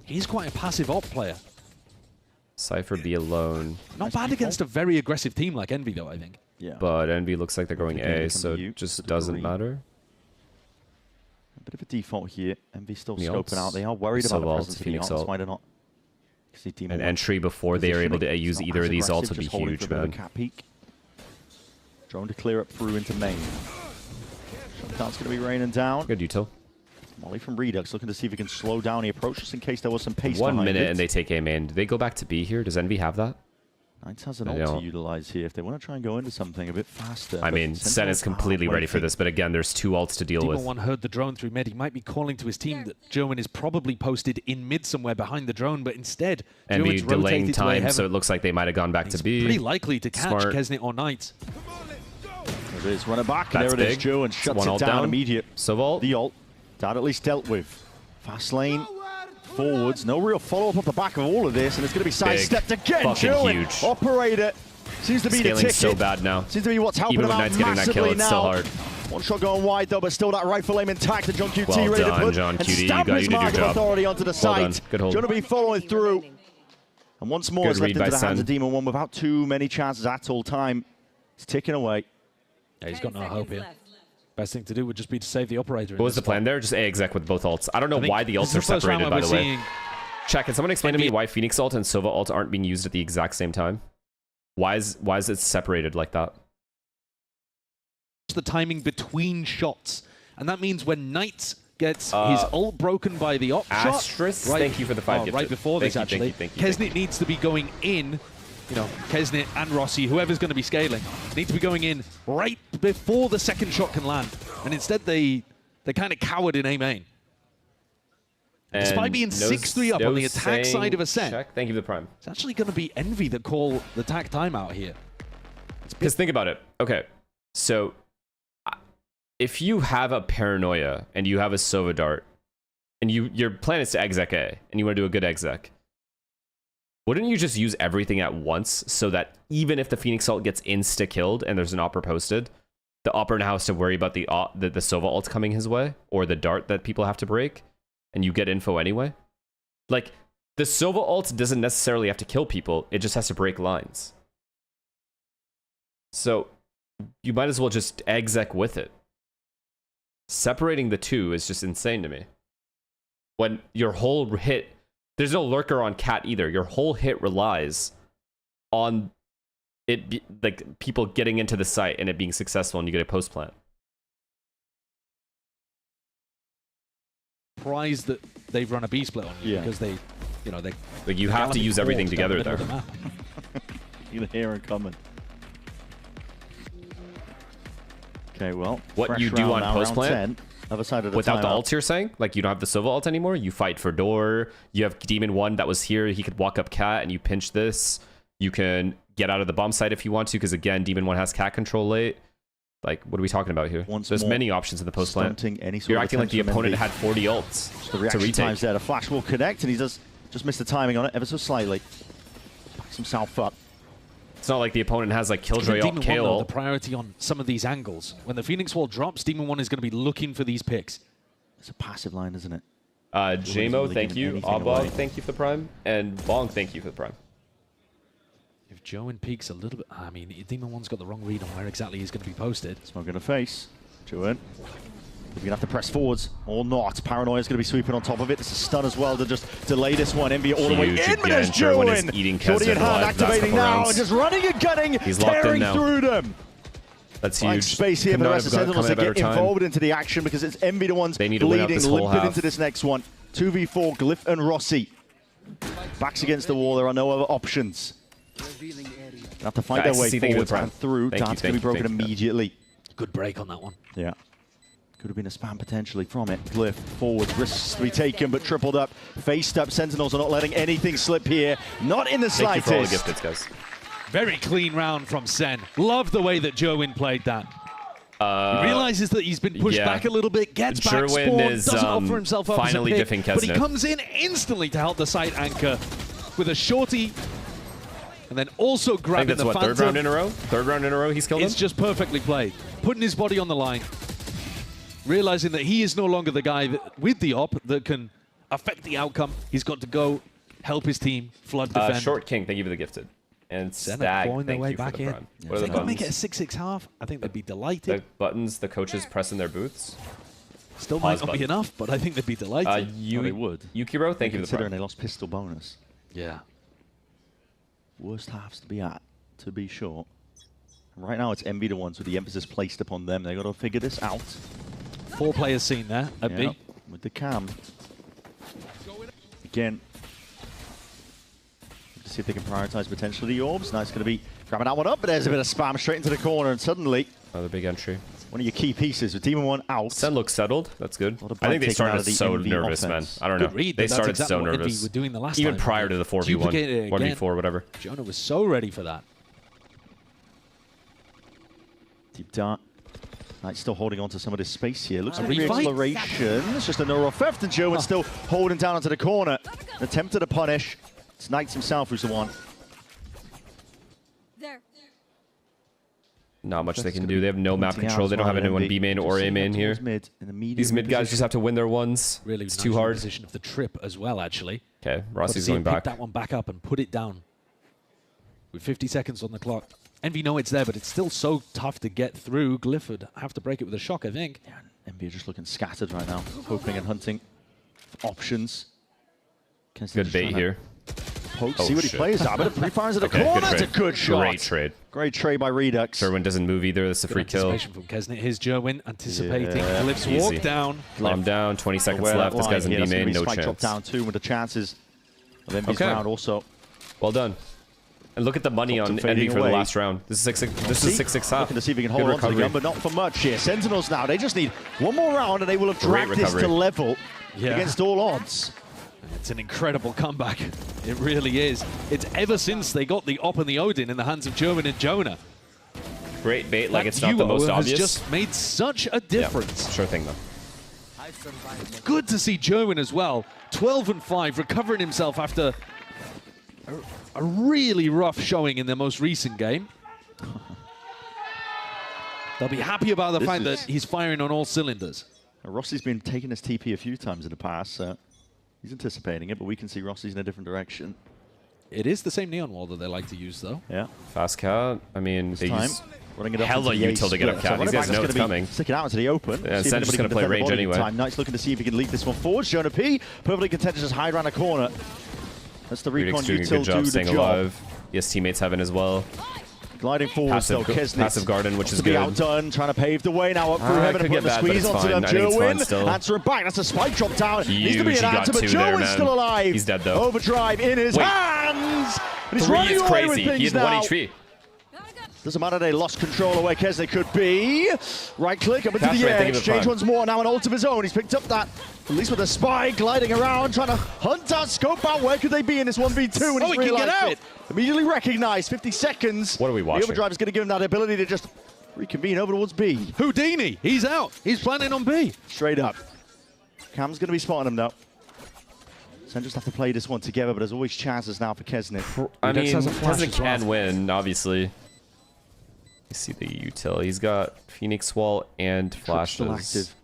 He's quite a passive op player. Cypher be alone. Not bad against a very aggressive team like Envy, though, I think. Yeah. But Envy looks like they're going A, so it just doesn't matter. A bit of a default here. Envy still scoping out. They are worried about the presence of the ults. Why not? An entry before they are able to use either of these ults would be huge, man. Drone to clear up through into main. Shutdown's going to be raining down. Good util. Molly from Redux looking to see if he can slow down the approach just in case there was some pace 1 behind minute it. and they take A main. Do they go back to B here? Does Envy have that? Knights has an ult to utilize here if they want to try and go into something a bit faster. I mean, Sen is completely ready for this, but again, there's 2 ults to deal with. Demon 1 heard the drone through mid. He might be calling to his team that Jerwin is probably posted in mid somewhere behind the drone, but instead, Envy delaying time, so it looks like they might have gone back to B. Pretty likely to catch Kesnit or Knights. There it is, running back, and there it is, Joe, and shuts it down immediate. Sova. The ult, that at least dealt with. Fast lane, forwards, no real follow-up off the back of all of this, and it's going to be sidestepped again. Joe, operator, seems to be the ticket. So bad now. Seems to be what's helping Even him with out Knight's getting that kill, it's now. still hard. One shot going wide though, but still that rightful aim intact. The John QT Well ready to done, put John and QT. stamp You his did your mark of job. authority onto the Well site. done. Good hold. Going to be following through. And once more, Good it's left read into by the hands Sen. of Demon One without too many chances at all time. It's ticking away. Yeah, he's got no hope here. Best thing to do would just be to save the operator. What was the plan there? Just A exec with both ults. I don't know why the ults are first round separated, where by the we're way. seeing Check, can someone explain to me why Phoenix ult and Sova ult aren't being used at the exact same time? Why is it separated like that? the timing between shots. And that means when Knight gets his ult broken by the op Asterisk, shot, thank you for the 5 gifted. right before this, actually, Kesnit needs to be going in. You know, Kesnit and Rossi, whoever's going to be scaling, need to be going in right before the second shot can land. And instead, they kind of cowered in A main. And despite being 6-3 up on the attack side of Ascent, thank you for the prime. It's actually going to be Envy that call the attack timeout here. Because think about it. Okay, so if you have a Paranoia and you have a Sova Dart, and your plan is to exec A, and you want to do a good exec, wouldn't you just use everything at once so that even if the Phoenix ult gets insta-killed and there's an Opera posted, the Opera now has to worry about the Sova ult coming his way, or the Dart that people have to break, and you get info anyway? Like, the Sova ult doesn't necessarily have to kill people, it just has to break lines. So, you might as well just exec with it. Separating the two is just insane to me. When your whole hit, there's no lurker on Cat either. Your whole hit relies on it, like people getting into the site and it being successful, and you get a post plant. Surprised that they've run a B split on you because they, you know, they. Like you have to use everything together there. You hear it coming. Okay, well, what you do on post plant other side of the without the timeout. ults, you're saying? Like, you don't have the Sova ult anymore? You fight for door. You have Demon 1 that was here. He could walk up Cat, and you pinch this. You can get out of the bomb site if you want to, because, again, Demon 1 has Cat control late. Like, what are we talking about here? There's many options in the post plant. You're acting like the opponent had 40 ults the reaction times there. The flash will connect, and he does just miss the timing on it ever so slightly. Backs himself up. It's not like the opponent has like Killjoy Demon ult KO. 1, though, the priority on some of these angles. When the Phoenix Wall drops, Demon 1 is going to be looking for these picks. It's a passive line, isn't it? JMO, really thank you. anything Abba, away. thank you for the prime. And Bong, thank you for the prime. If Joe peaks a little bit, I mean, Demon 1's got the wrong read on where exactly he's going to be posted. Smoke in the face. Joe We're going to have to press forwards or not. Paranoia's going to be sweeping on top of it. It's a stun as well to just delay this one. Envy all the way in, but there's Joe Shorty in hand, activating now, and just running and gunning, tearing through them. That's Fine huge. space here for the rest of Sentinels to get involved into the action because it's Envy the ones bleeding, limping into this next one. 2v4, Glyph and Rossi. Backs against the wall, there are no other options. Have to find their way forwards and through. Dart's going to be broken immediately. Good break on that one. Yeah. Could have been a spam potentially from it. Glyph forward, risks to be taken, but tripled up, faced up. Sentinels are not letting anything slip here. Not in the slightest. Thank you for all the gifted, guys. Very clean round from Sen. Love the way that Jerwin played that. He realizes that he's been pushed back a little bit, gets back, spawn, doesn't offer himself up finally as a pick, diffing but he Kesnet. comes in instantly to help the site anchor with a shorty, and then also grabbing the Phantom. Third round in a row? Third round in a row he's killed him? It's just perfectly played. Putting his body on the line, realizing that he is no longer the guy that, with the op that can affect the outcome. He's got to go help his team, flood defend. Short King, thank you for the gifted. And Senate Stag, clawing their thank way you for back the in. prime. Yeah. What are If the they could make buttons? it a 6-6 half, I think they'd be delighted. The buttons, the coaches press in their booths. Still might not be enough, but I think they'd be delighted. They would. Yukiro, thank you for the Considering prime. they lost pistol bonus. Yeah. Worst halves to be at, to be sure. Right now it's Envy the ones with the emphasis placed upon them. They got to figure this out. 4 players seen there at B. With the cam. Again. To see if they can prioritize potentially the orbs. Now it's going to be grabbing that one up, but there's a bit of spam straight into the corner, and suddenly another big entry. One of your key pieces with Demon 1 out. Sen looks settled. That's good. of I think they taken out started of the so Envy nervous, offense. man. I don't know. Good read, They that's started exactly so what Envy nervous. were doing the last Even time. prior to the 4v1, Duplicated it again. 1v4, whatever. Jonah was so ready for that. Deep dart. Knight still holding on to some of this space here. Looks A like refight? re-exploration. It's just a neural theft, and Joe still holding down onto the corner. Attempted to punish. It's Knight himself who's the one. not much they can do. They have no map control. They don't have anyone B main or A main here. These mid guys just have to win their ones. Really, it's too hard. Position of the trip as well, actually. Okay, Rossi's going back. Pick that one back up and put it down. With 50 seconds on the clock. Envy know it's there, but it's still so tough to get through. Glyphid have to break it with a shock, I think. Yeah, Envy are just looking scattered right now, hoping and hunting for options. Good bait here. Poke, see what he plays out, but it pre-fires at the corner. That's a good shot. Great trade. Great trade by Redux. Sherwin doesn't move either. That's a free kill. From Kesnet. Here's Jerwin anticipating. Yeah, Glyph's easy. walk down. Calm down. 20 seconds left. This guy's in B main. No chance. Drop down too with the chances of Envy's round also. Well done. And look at the money on Envy for the last round. This is 6-6 half. Looking to see if he can hold on to the gun, but not for much here. Sentinels now, they just need one more round and they will have dragged this to level against all odds. It's an incredible comeback. It really is. It's ever since they got the Op and the Odin in the hands of Jerwin and Jonah. Great bait, like it's not the most obvious. Has just made such a difference. Yeah, sure thing, though. Good to see Jerwin as well. 12-5, recovering himself after a really rough showing in their most recent game. They'll be happy about the fact that he's firing on all cylinders. Rossi's been taking his TP a few times in the past, so he's anticipating it, but we can see Rossi's in a different direction. It is the same neon wall that they like to use, though. Yeah. Fast cat. I mean, they use running it up hella util to get up cat. These guys know it's coming. Stick it out into the open. Yeah, Sen's just going to play range anyway. Knight's looking to see if he can lead this one forward. Jonah P, perfectly content to just hide around a corner. That's the recon doing a util good job staying alive. Yes, teammates have it as well. Gliding forward, though, passive garden, which is good. Outdone, trying to pave the way now up through heaven and put the squeeze onto them. Jerwin, answer it back. That's a spike drop down. Needs to be an answer, but Jerwin's still alive. He's dead, though. Overdrive in his hands. And he's running away with things he had now. 1 HP. Doesn't matter, they lost control of where Kesnet could be. Right click, up into the air, exchange once more, now an ult of his own. He's picked up that, at least with a spy, gliding around, trying to hunt out, scope out, where could they be in this 1v2? And he can get out! Immediately recognized, 50 seconds. What are we watching? The overdrive is going to give him that ability to just reconvene over towards B. Houdini, he's out. He's planning on B. Straight up. Cam's going to be spotting him now. Sen just have to play this one together, but there's always chances now for Kesnet. I mean, Kesnet can win, obviously. You see the util. He's got Phoenix Wall and flashes. Still active.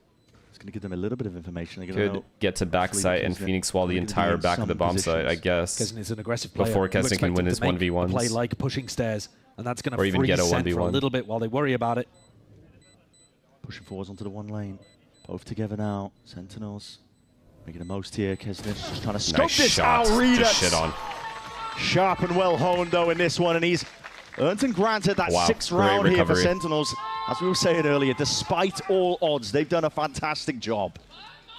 It's going to give them a little bit of information. They're Could get to backside and Phoenix Wall the entire back of the bomb site, I guess. Kesnet is an aggressive player. Before Kesnet can win his 1v1s. Play like pushing stairs, and that's going to even get a 1v1 for a little bit while they worry about it. Pushing forwards onto the one lane. Both together now. Sentinels making the most here. Kesnet's just trying to scope this out. Just shit on. Sharp and well honed though in this one, and he's earned and granted that 6th round here for Sentinels. As we were saying earlier, despite all odds, they've done a fantastic job.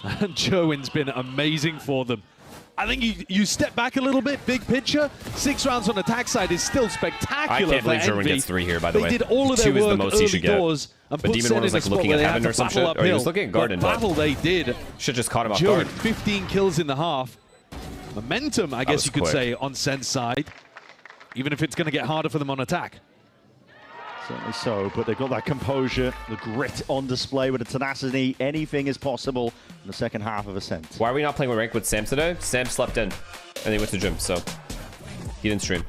And Jerwin's been amazing for them. I think you step back a little bit, big picture. 6 rounds on attack side is still spectacular. I can't believe Jerwin gets 3 here, by the way. They did all of their work is the most early he should doors get. But Demon One was like looking at heaven or some shit. Or he was looking at garden. But battle they did. Should just caught him off Jerwin, guard. 15 kills in the half. Momentum, I guess you could say, on Sen's side. Even if it's going to get harder for them on attack. Certainly so, but they've got that composure, the grit on display with the tenacity. Anything is possible in the second half of Ascent. Why are we not playing with rank with Sam today? Sam slept in, and he went to gym, so he didn't stream.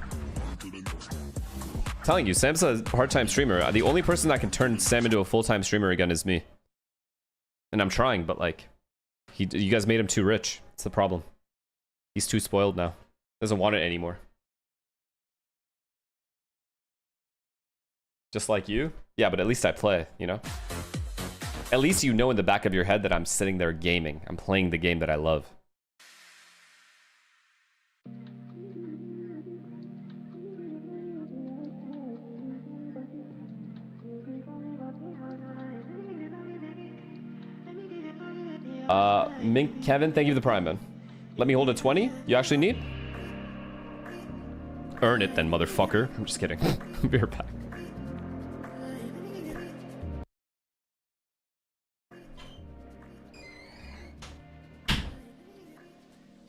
I'm telling you, Sam's a hard-time streamer. The only person that can turn Sam into a full-time streamer again is me. And I'm trying, but like, you guys made him too rich. That's the problem. He's too spoiled now. Doesn't want it anymore. Just like you? Yeah, but at least I play, you know? At least you know in the back of your head that I'm sitting there gaming. I'm playing the game that I love. Mink Kevin, thank you for the prime, man. Let me hold a 20? You actually need? Earn it then, motherfucker. I'm just kidding. Be right back.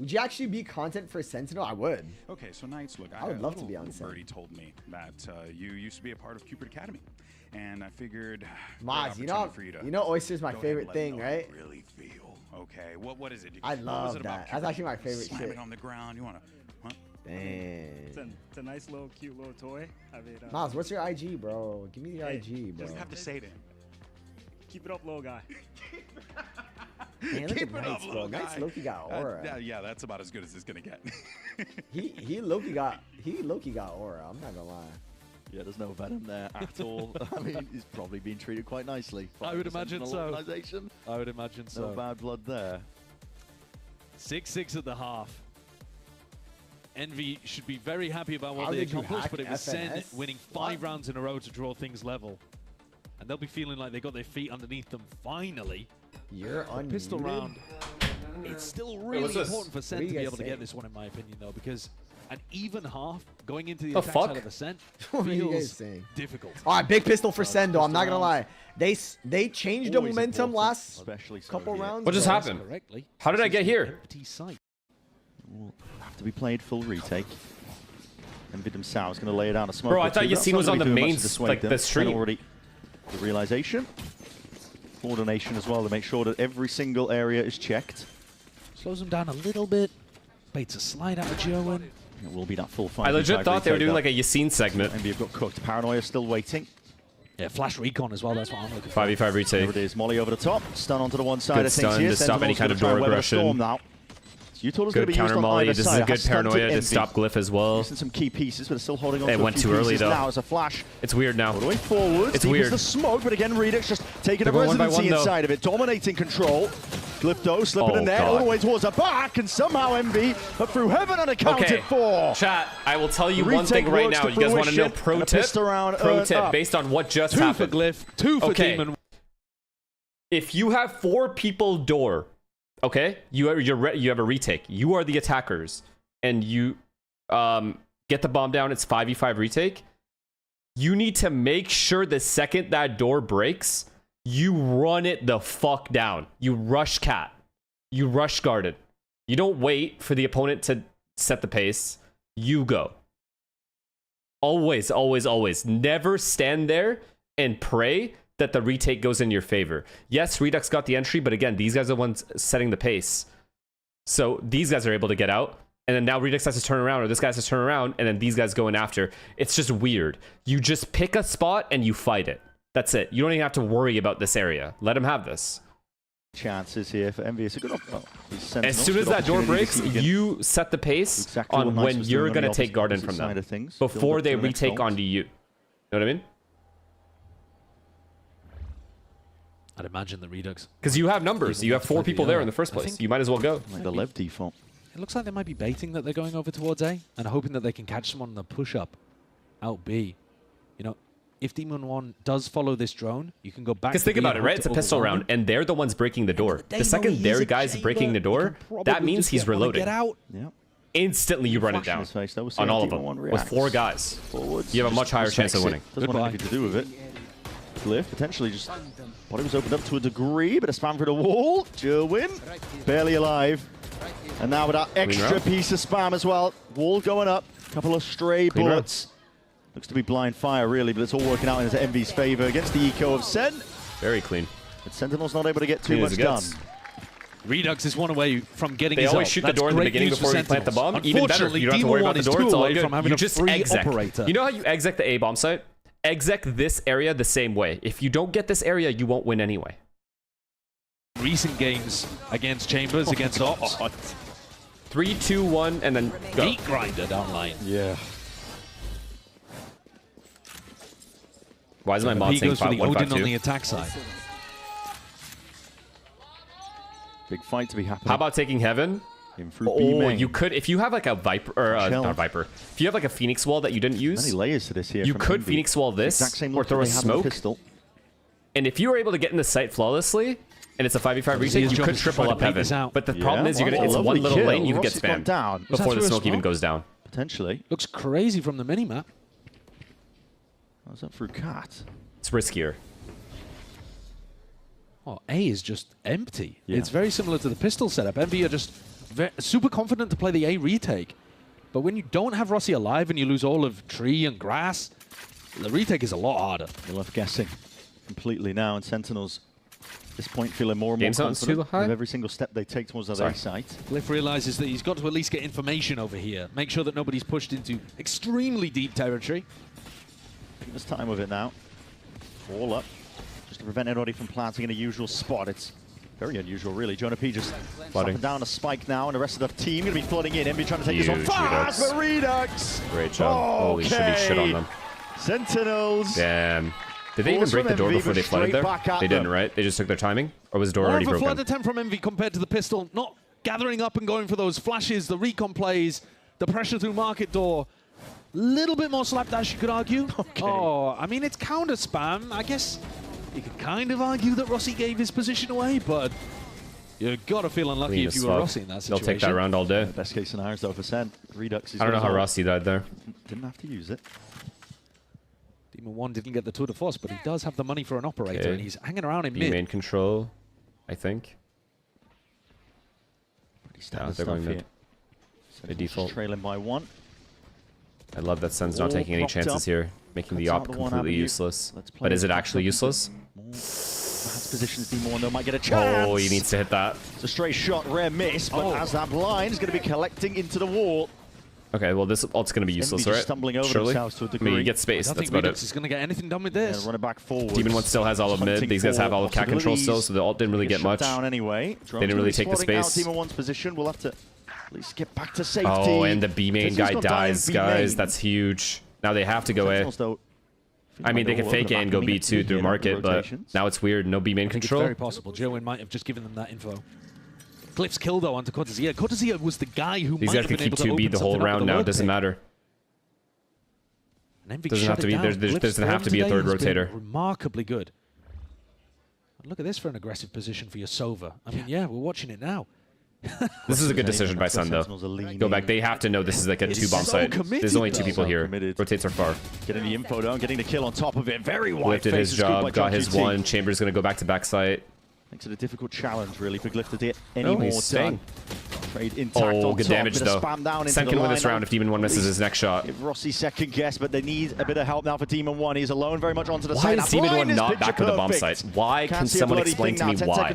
Would you actually be content for Sentinel? I would. Okay, so Knights, look, I would love to be on set. Birdie told me that you used to be a part of Cupid Academy, and I figured. Maz, you know, Oyster's my favorite thing, right? Really feel okay. What is it? I love that. That's actually my favorite Slam shit. it on the ground. You wanna? Huh? Dang. It's a nice little, cute little toy. I mean, Miles, what's your IG, bro? Give me your IG, bro. Doesn't have to say it. Keep it up, little guy. Man, look Keep at it up, Knights, bro. little Knights guy. Loki got aura. Yeah, that's about as good as it's gonna get. he Loki got aura. I'm not gonna lie. Yeah, there's no venom there at all. I mean, he's probably been treated quite nicely. I would imagine so. Organization. I would imagine so. No bad blood there. 6-6 at the half. Envy should be very happy about what How they did you accomplished, hack but it was Sen FNS? winning 5 rounds in a row to draw things level. And they'll be feeling like they got their feet underneath them finally. You're on pistol round. It's still really important for Sen to be able to get this one, in my opinion, though, because an even half going into the attack side of the Sen What are you guys feels saying? difficult. All right, big pistol for Sendo. I'm not gonna lie. They changed the momentum last couple rounds. What just happened? How did I get here? Will have to be played full retake. Envy themselves going to lay it down a smoke. Bro, I thought Yassine was on the main, like the stream. Already the realization, coordination as well to make sure that every single area is checked. Slows them down a little bit. Baits a slide out of Joen. It will be that full fight. I legit thought they were doing like a Yassine segment. Envy have got cooked. Paranoia still waiting. Yeah, flash recon as well. That's what I'm looking for. 5v5 retake. There it is. Molly over the top. Stun onto the one side Good of things stun here. to stop any kind of door aggression. Good counter molly. This is a good paranoia to stop Glyph as well. Using some key pieces, but still holding on They to went too early though. Now as a flash. It's weird now. All the way forwards. It's Deep weird. as the smoke, but again, Redux just taking They're a going residency one, inside of it, dominating control. Glyph slipping the net God. all the way towards the back, and somehow MV up through heaven unaccounted for. Chat, I will tell you The one thing retake right works now. to You guys want to know fruition, pro and a tip? pistol round Pro tip up. based on what just 2 happened. for Glyph, 2 for Demon. If you have 4 people door, okay, you have a retake. You are the attackers, and you get the bomb down. It's 5v5 retake. You need to make sure the second that door breaks, you run it the fuck down. You rush cat. You rush guard it. You don't wait for the opponent to set the pace. You go. Always, always, always. Never stand there and pray that the retake goes in your favor. Yes, Redux got the entry, but again, these guys are the ones setting the pace. So these guys are able to get out, and then now Redux has to turn around, or this guy has to turn around, and then these guys go in after. It's just weird. You just pick a spot and you fight it. That's it. You don't even have to worry about this area. Let him have this. Chances here for Envy. It's a good As soon as that door breaks, you set the pace on when you're going to take Garden from them before they retake onto you. Know what I mean? I'd imagine the Redux. Because you have numbers. You have 4 people there in the first place. You might as well go. Like the left default. It looks like they might be baiting that they're going over towards A and hoping that they can catch someone on the push-up out B. You know, if Demon 1 does follow this drone, you can go back. Because think about it, right? It's a pistol round, and they're the ones breaking the door. The second their guy's breaking the door, that means he's reloading. Get out. Yeah. Instantly, you run it down on all of them with 4 guys. Forwards. You have a much higher chance of winning. Doesn't want anything to do with it. Glyph potentially just body was opened up to a degree, but a spam for the wall. Jerwin barely alive. And now with that extra piece of spam as well. Wall going up. Couple of stray bullets. Looks to be blind fire, really, but it's all working out into Envy's favor against the eco of Sen. Very clean. But Sentinel's not able to get too much done. Redux is one away from getting They his always ult. shoot the That's door in the great beginning news before for you plant the bomb. Sentinels. Even better, you don't have to worry about the door. It's all good. You just exec. Operator. You know how you exec the A bomb site? Exec this area the same way. If you don't get this area, you won't win anyway. Recent games against Chambers, against Ops. 3, 2, 1, and then go. Meat grinder down line. Yeah. Why is my mod He saying goes for the 5, 1, 5, Odin on 2? the attack side. Big fight to be happening. How about taking Heaven? You could, if you have like a Viper, or not Viper, if you have like a Phoenix Wall that you didn't use, many layers to this here. You could Phoenix Wall this, or throw a smoke. And if you were able to get in the site flawlessly, and it's a 5v5 retake, you could triple up Heaven. But the problem is, it's one little lane you can get spammed down before the smoke even goes down. Potentially. Looks crazy from the minimap. How's that through Cat? It's riskier. Oh, A is just empty. Yeah. It's very similar to the pistol setup. Envy are just super confident to play the A retake. But when you don't have Rossi alive and you lose all of tree and grass, the retake is a lot harder. You're left guessing completely now, and Sentinels At this point, feeling more and more confident with every single step they take towards that A site. Glyph realizes that he's got to at least get information over here. Make sure that nobody's pushed into extremely deep territory. Give us time with it now. All up. Just to prevent anybody from planting in a usual spot. It's very unusual, really. Jonah P just slapping down a spike now, and the rest of the team going to be flooding in. Envy trying to take this one fast, but Redux! Great job. Holy shitty shit on them. Sentinels. Damn. Did they even break the door before they flooded there? They didn't, right? They just took their timing? Or was the door already broken? More of a flood attempt from Envy compared to the pistol. Not gathering up and going for those flashes, the recon plays, the pressure through market door. Little bit more slapdash, you could argue. Okay. Oh, I mean, it's counter spam. I guess you could kind of argue that Rossi gave his position away, but you've got to feel unlucky if you were Rossi in that situation. They'll take that round all day. Best case scenario is though for Sen. Redux is I don't know how Rossi died there. Didn't have to use it. Demon 1 didn't get the tour de force, but he does have the money for an operator, and he's hanging around in mid. Main control, I think. Pretty standard they're going mid. By default. Trailing by 1. I love that Sen's not taking any chances here, making the op completely useless. But is it actually useless? Positions Demon 1 though might get a chance. Oh, he needs to hit that. It's a straight shot, rare miss, but as that blind is going to be collecting into the wall. Okay, well this ult's going to be useless, right? Stumbling over themselves to a degree. I mean, you get space. I don't think Redux is going to get anything done with this. Run it back forward. Demon 1 still has all of mid. These guys have all of cat control still, so the ult didn't really get much. Down anyway. They didn't really take the space. Demon 1's position. We'll have to at least get back to safety. Oh, and the B main guy dies, guys. That's huge. Now they have to go A. I mean, they can fake A and go B2 through market, but now it's weird. No B main control. It's very possible. Joen might have just given them that info. Glyph's kill though onto Cortezia. Cortezia was the guy who These guys can keep 2B the whole round now. Doesn't matter. Doesn't have to be. There doesn't have to be a third rotator. Remarkably good. Look at this for an aggressive position for your Sova. I mean, yeah, we're watching it now. This is a good decision by Sun, though. Go back. They have to know this is like a 2-bomb site. There's only 2 people here. Rotates are far. Getting the info down, getting the kill on top of it. Very wide. Lifted his job, got his one. Chamber's going to go back to backside. Makes it a difficult challenge, really, for Glyph to get any more done. Trade intact oh, on good top, damage, though. Sen can win this round if Demon 1 misses his next shot. If Rossi second guess, but they need a bit of help now for Demon 1. He's alone very much onto the why side. Why is Demon 1 not back with the bomb site? Why can someone explain to me why?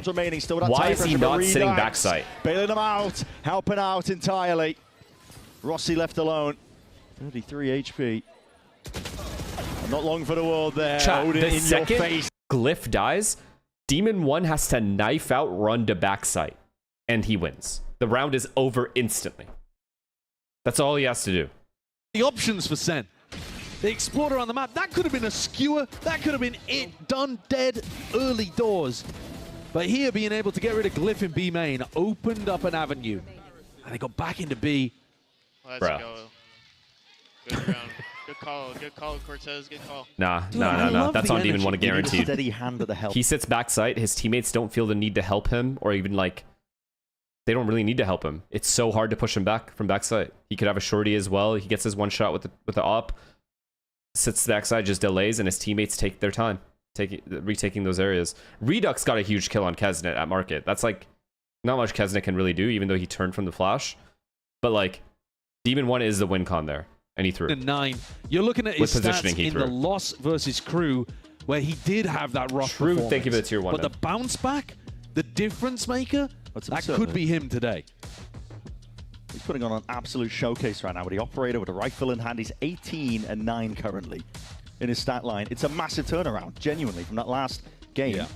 Why is he not sitting backside? Bailing them out, helping out entirely. Rossi left alone. 33 HP. Not long for the world there. Chat, Odin the in second your face. Glyph dies, Demon 1 has to knife out, run to backside, and he wins. The round is over instantly. That's all he has to do. The options for Sen. The Explorer on the map, that could have been a skewer. That could have been it, done, dead, early doors. But here, being able to get rid of Glyph in B main opened up an avenue. And they got back into B. Let's go. Good round. Good call, Cortez. Good call. Nah. That's on Demon 1 guaranteed. Steady hand at the help. He sits backside. His teammates don't feel the need to help him, or even like, they don't really need to help him. It's so hard to push him back from backside. He could have a shorty as well. He gets his one shot with the op, sits backside, just delays, and his teammates take their time, retaking those areas. Redux got a huge kill on Kesnet at market. That's like, not much Kesnet can really do, even though he turned from the flash. But like, Demon 1 is the win con there. And he threw. 9. You're looking at his stats in the loss versus KRU, where he did have that rough performance. Thank you for the tier 1. But the bounce back, the difference maker, that could be him today. He's putting on an absolute showcase right now with the operator with a rifle in hand. He's 18 and 9 currently in his stat line. It's a massive turnaround, genuinely, from that last game. Yeah.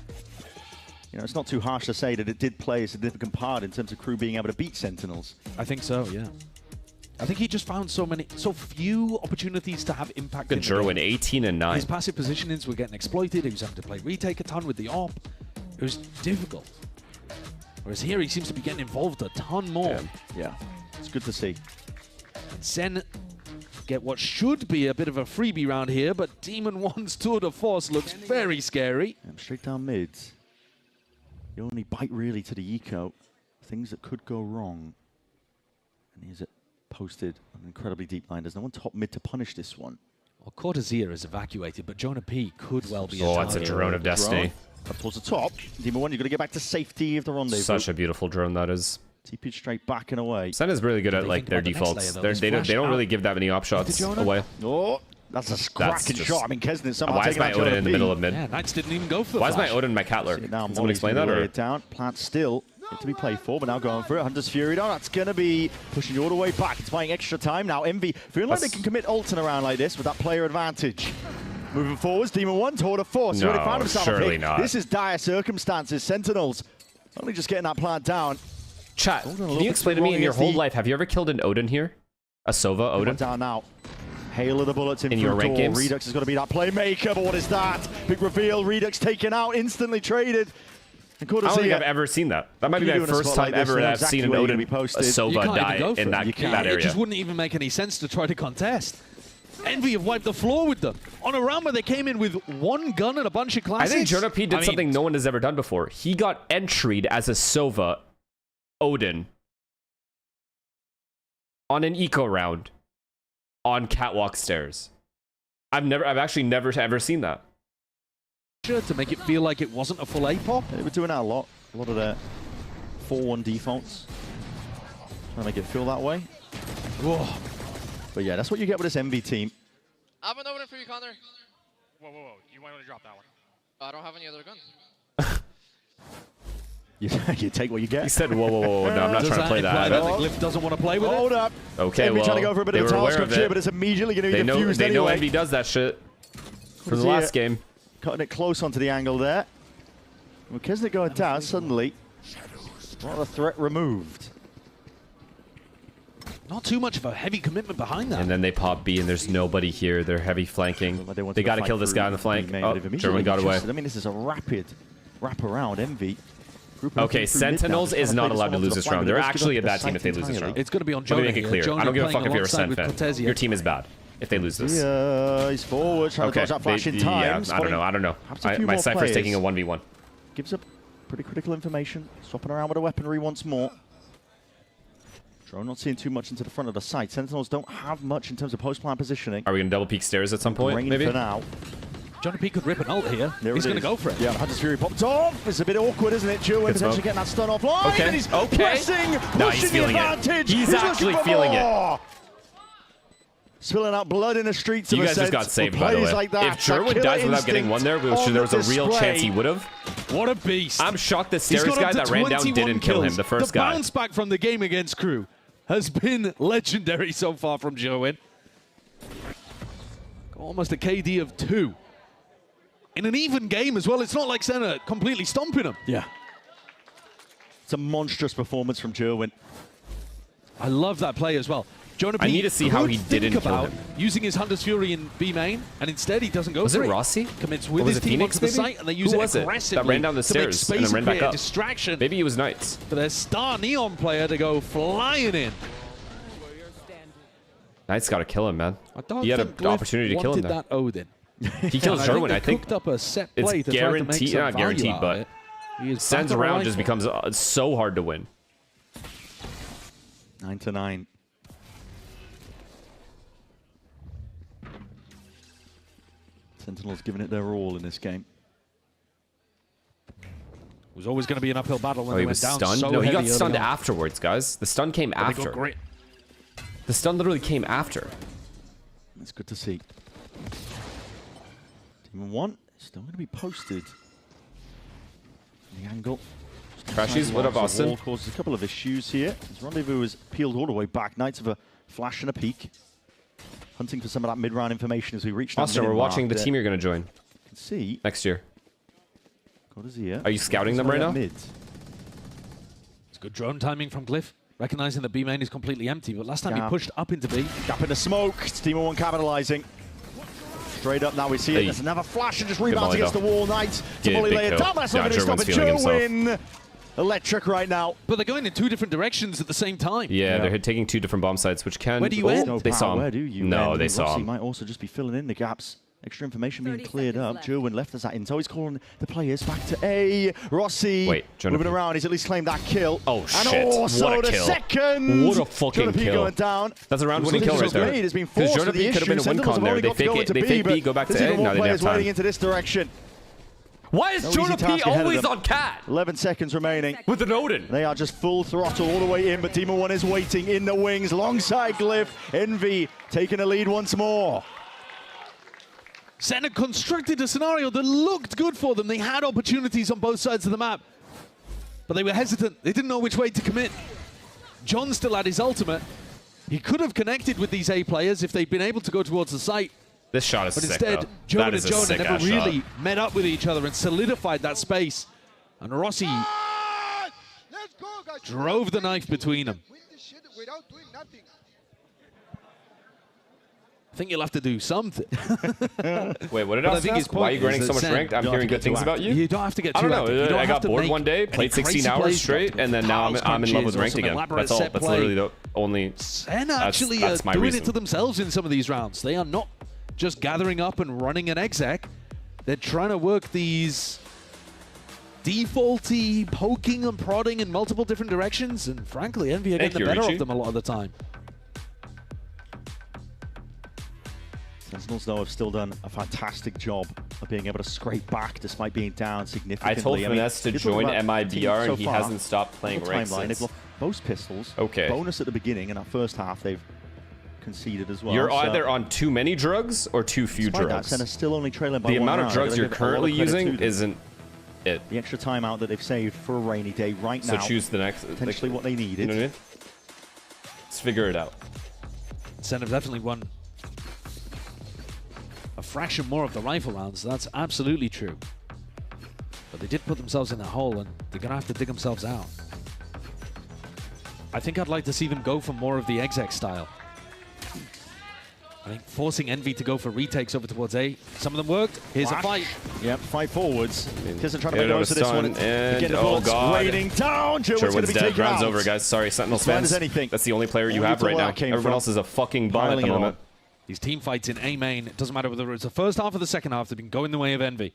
You know, it's not too harsh to say that it did play a significant part in terms of KRU being able to beat Sentinels. I think so, yeah. I think he just found so few opportunities to have impact. Good Jerwin, 18 and 9. His passive positionings were getting exploited. He was having to play retake a ton with the op. It was difficult. Whereas here, he seems to be getting involved a ton more. Yeah. It's good to see. And Sen get what should be a bit of a freebie round here, but Demon 1's tour de force looks very scary. Straight down mids. You only bite really to the eco. Things that could go wrong. And here's it. Posted an incredibly deep line. There's no one top mid to punish this one. Well, Cortezia is evacuated, but Jonah P could well be a that's a drone of destiny. Up towards the top. Demon 1, you're going to get back to safety of the rendezvous. Such a beautiful drone that is. TP straight back and away. Sen is really good at like their defaults. They don't really give that many op shots away. Oh, That's a cracking shot. I mean, Kesnet somehow why is my Odin in the middle of mid? Yeah, Knights didn't even go for the Why is flash. my Odin my Catler? Now, Can someone explain that? Or? Down. Plant still to be played for, but now going for it. Hunter's Fury down. That's going to be pushing you all the way back. It's buying extra time. Now, Envy feeling like they can commit ult in a round like this with that player advantage. Moving forwards, Demon 1 toward a 4. So No, found himself surely a pick. not. This is dire circumstances. Sentinels only just getting that plant down. Chat, can you explain to me in your whole life, have you ever killed an Odin here? A Sova Odin? Down now. Hail of the bullets in your rank games? Redux is going to be that playmaker, but what is that? Big reveal. Redux taken out, instantly traded. I don't think I've ever seen that. That might be my first time ever that I've seen an Odin, a Sova die in that area. It just wouldn't even make any sense to try to contest. Envy have wiped the floor with them. On a round where they came in with one gun and a bunch of classics. I think Jonah P did something no one has ever done before. He got entried as a Sova Odin on an eco round on catwalk stairs. I've actually never ever seen that. To make it feel like it wasn't a full APOP. They were doing that a lot. A lot of their 4-1 defaults. Trying to make it feel that way. Whoa. But yeah, that's what you get with this MV team. I have an Odin for you, Connor. Whoa. You might want to drop that one. I don't have any other guns. You take what you get. He said, whoa. No, I'm not trying to play that. Glyph doesn't want to play with Hold up. Okay, Envy trying to go for a bit of a task of cheer, but it's immediately going to be defused They know anyway. Envy does that shit from the last game. Cutting it close onto the angle there. With Kesnet going down, suddenly, what a threat removed. Not too much of a heavy commitment behind that. And then they pop B, and there's nobody here. They're heavy flanking. They got to kill this guy on the flank. Oh, German got away. I mean, this is a rapid wrap around. Envy. Okay, Sentinels is not allowed to lose this round. They're actually a bad team if they lose this round. It's going to be on Let Jonah. me make it clear. I don't give a fuck if you're a Sen fan. Your team is bad if they lose this. He's forward, trying to dodge that flash in time. Yeah, I don't know. My Cypher's taking a 1v1. Gives up pretty critical information. Swapping around with the weaponry once more. Drone not seeing too much into the front of the site. Sentinels don't have much in terms of post-plant positioning. Are we going to double peek stairs at some point, maybe? For now. Jonah P could rip an ult here. He's going to go for it. Yeah, Hunter's Fury popped off. It's a bit awkward, isn't it? Jewin potentially getting that stun offline. Okay, And he's pressing, he's feeling it. He's actually feeling it. Spilling out blood in the streets You of guys just got saved, by the way. Like that, if Sherwood dies without getting one there was a real chance he would have. What a beast. I'm shocked the stairs guy that ran down didn't kill him, the first guy. The bounce back from the game against KRU has been legendary so far from Jowin. Almost a KD of 2. In an even game as well. It's not like Senna completely stomping him. Yeah. It's a monstrous performance from Jowin. I love that play as well. Jonah P I need to see how he didn't kill him. Using his Hunter's Fury in B main, and instead he doesn't go for it. Was it Rossi? Commits with his team onto the site, and they use it aggressively. That ran down the stairs and then ran back up. Distraction. Maybe it was Knights. For their star Neon player to go flying in. Knights got to kill him, man. He had an Glyph opportunity to kill him. that Odin. He kills Sherwin, I think. Cooked up a set play it's to guaranteed, try to make not guaranteed, but Sen's around just becomes so hard to win. 9-9. Sentinels giving it their all in this game. It was always going to be an uphill battle when he they was went down. stunned? No, he got stunned afterwards, guys. The stun came after. The stun literally came after. That's good to see. Demon 1 still going to be posted. The angle. Crashies, what up, Austin? Wall causes a couple of issues here. His rendezvous is peeled all the way back. Knights have a flash and a peek. Hunting for some of that mid-round information as we reach that Austin, we're watching the team you're going to join. You can see. Next year. God is here. Are you scouting them right now? It's good drone timing from Glyph. Recognizing that B main is completely empty, but last time he pushed up into B. Gap in the smoke. It's Demon 1 capitalizing. Straight up now we see it. There's another flash and just rebounds against the wall. Knights to fully lay it down. That's not going to stop it. Jowin. Electric right now. But they're going in 2 different directions at the same time. Yeah, they're taking 2 different bomb sites, which can... Where do you end? They saw him. Where do you no, end? they saw him. Might also just be filling in the gaps. Extra information being cleared up. Jowin left us that intel. He's calling the players back to A. Rossi moving around. He's at least claimed that kill. Oh, shit. And also what a the kill. second. What a fucking kill. Going down. That's a round-winning kill right there. Because Jonah P could have been a win con there. They fake it. They fake B, go back to A. Now they have time. Into this direction. Why is Jonah P always on cat? 11 seconds remaining. With an Odin. They are just full throttle all the way in, but Demon 1 is waiting in the wings alongside Glyph. Envy taking a lead once more. Senna constructed a scenario that looked good for them. They had opportunities on both sides of the map, but they were hesitant. They didn't know which way to commit. John still had his ultimate. He could have connected with these A players if they'd been able to go towards the site. This shot is but sick, instead, though. Jonah and Jonah never really met up with each other and solidified that space. And Rossi drove the knife between them. I think you'll have to do something. Wait, what did I ask? Why are you grinding so much ranked? I'm hearing good things about you. You don't have to get too I don't know. I got bored one day, played 16 hours straight, and then now I'm in love with ranked again. That's all. That's literally the only. Senna actually are doing it to themselves in some of these rounds. They are not just gathering up and running an exec. They're trying to work these defaulty poking and prodding in multiple different directions, and frankly, Envy are getting the better of them a lot of the time. Sentinels, though, have still done a fantastic job of being able to scrape back despite being down significantly. I told Finesse to join MIBR, and he hasn't stopped playing ranked since. They've lost both pistols. Okay. Bonus at the beginning, in that first half, they've conceded as well. You're either on too many drugs or too few drugs. Senna's still only trailing by the amount of drugs you're currently using isn't it. The extra timeout that they've saved for a rainy day right now. So choose the next. Potentially what they needed. You know what I mean? Let's figure it out. Senna definitely won a fraction more of the rifle rounds. That's absolutely true. But they did put themselves in that hole, and they're going to have to dig themselves out. I think I'd like to see them go for more of the exec style. I think forcing Envy to go for retakes over towards A. Some of them worked. Here's a fight. Yep, fight forwards. Kissin trying to make the most of this one. And oh god. Raining down. Sherwood's dead. Round's over, guys. Sorry, Sentinels fans. That's the only player you have right now. Everyone else is a fucking bomb at the moment. These team fights in A main, it doesn't matter whether it's the first half or the second half, they've been going the way of Envy.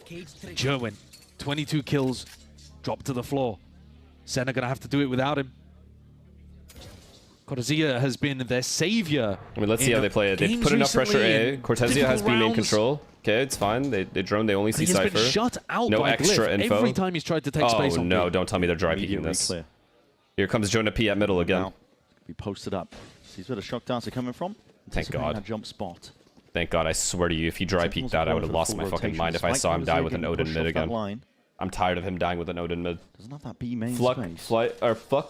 Jerwin, 22 kills, dropped to the floor. Senna gonna have to do it without him. Cortezia has been their savior. I mean, let's see how they play it. They've put enough pressure A. Cortezia has B main control. Okay, it's fine. They drone, they only see Cypher. He's been shut out no by extra Glyph info. every time he's tried to take space on no, B. don't tell me they're dry peeking this. Clear. Here comes Jonah P at middle again. Now, be posted up. Sees where the shock darts are coming from. Thank God. That jump spot. Thank God, I swear to you, if he dry peeked that, I would have lost my fucking mind if I saw him die with an Odin mid again. I'm tired of him dying with an Odin mid. Doesn't have that B main Fuck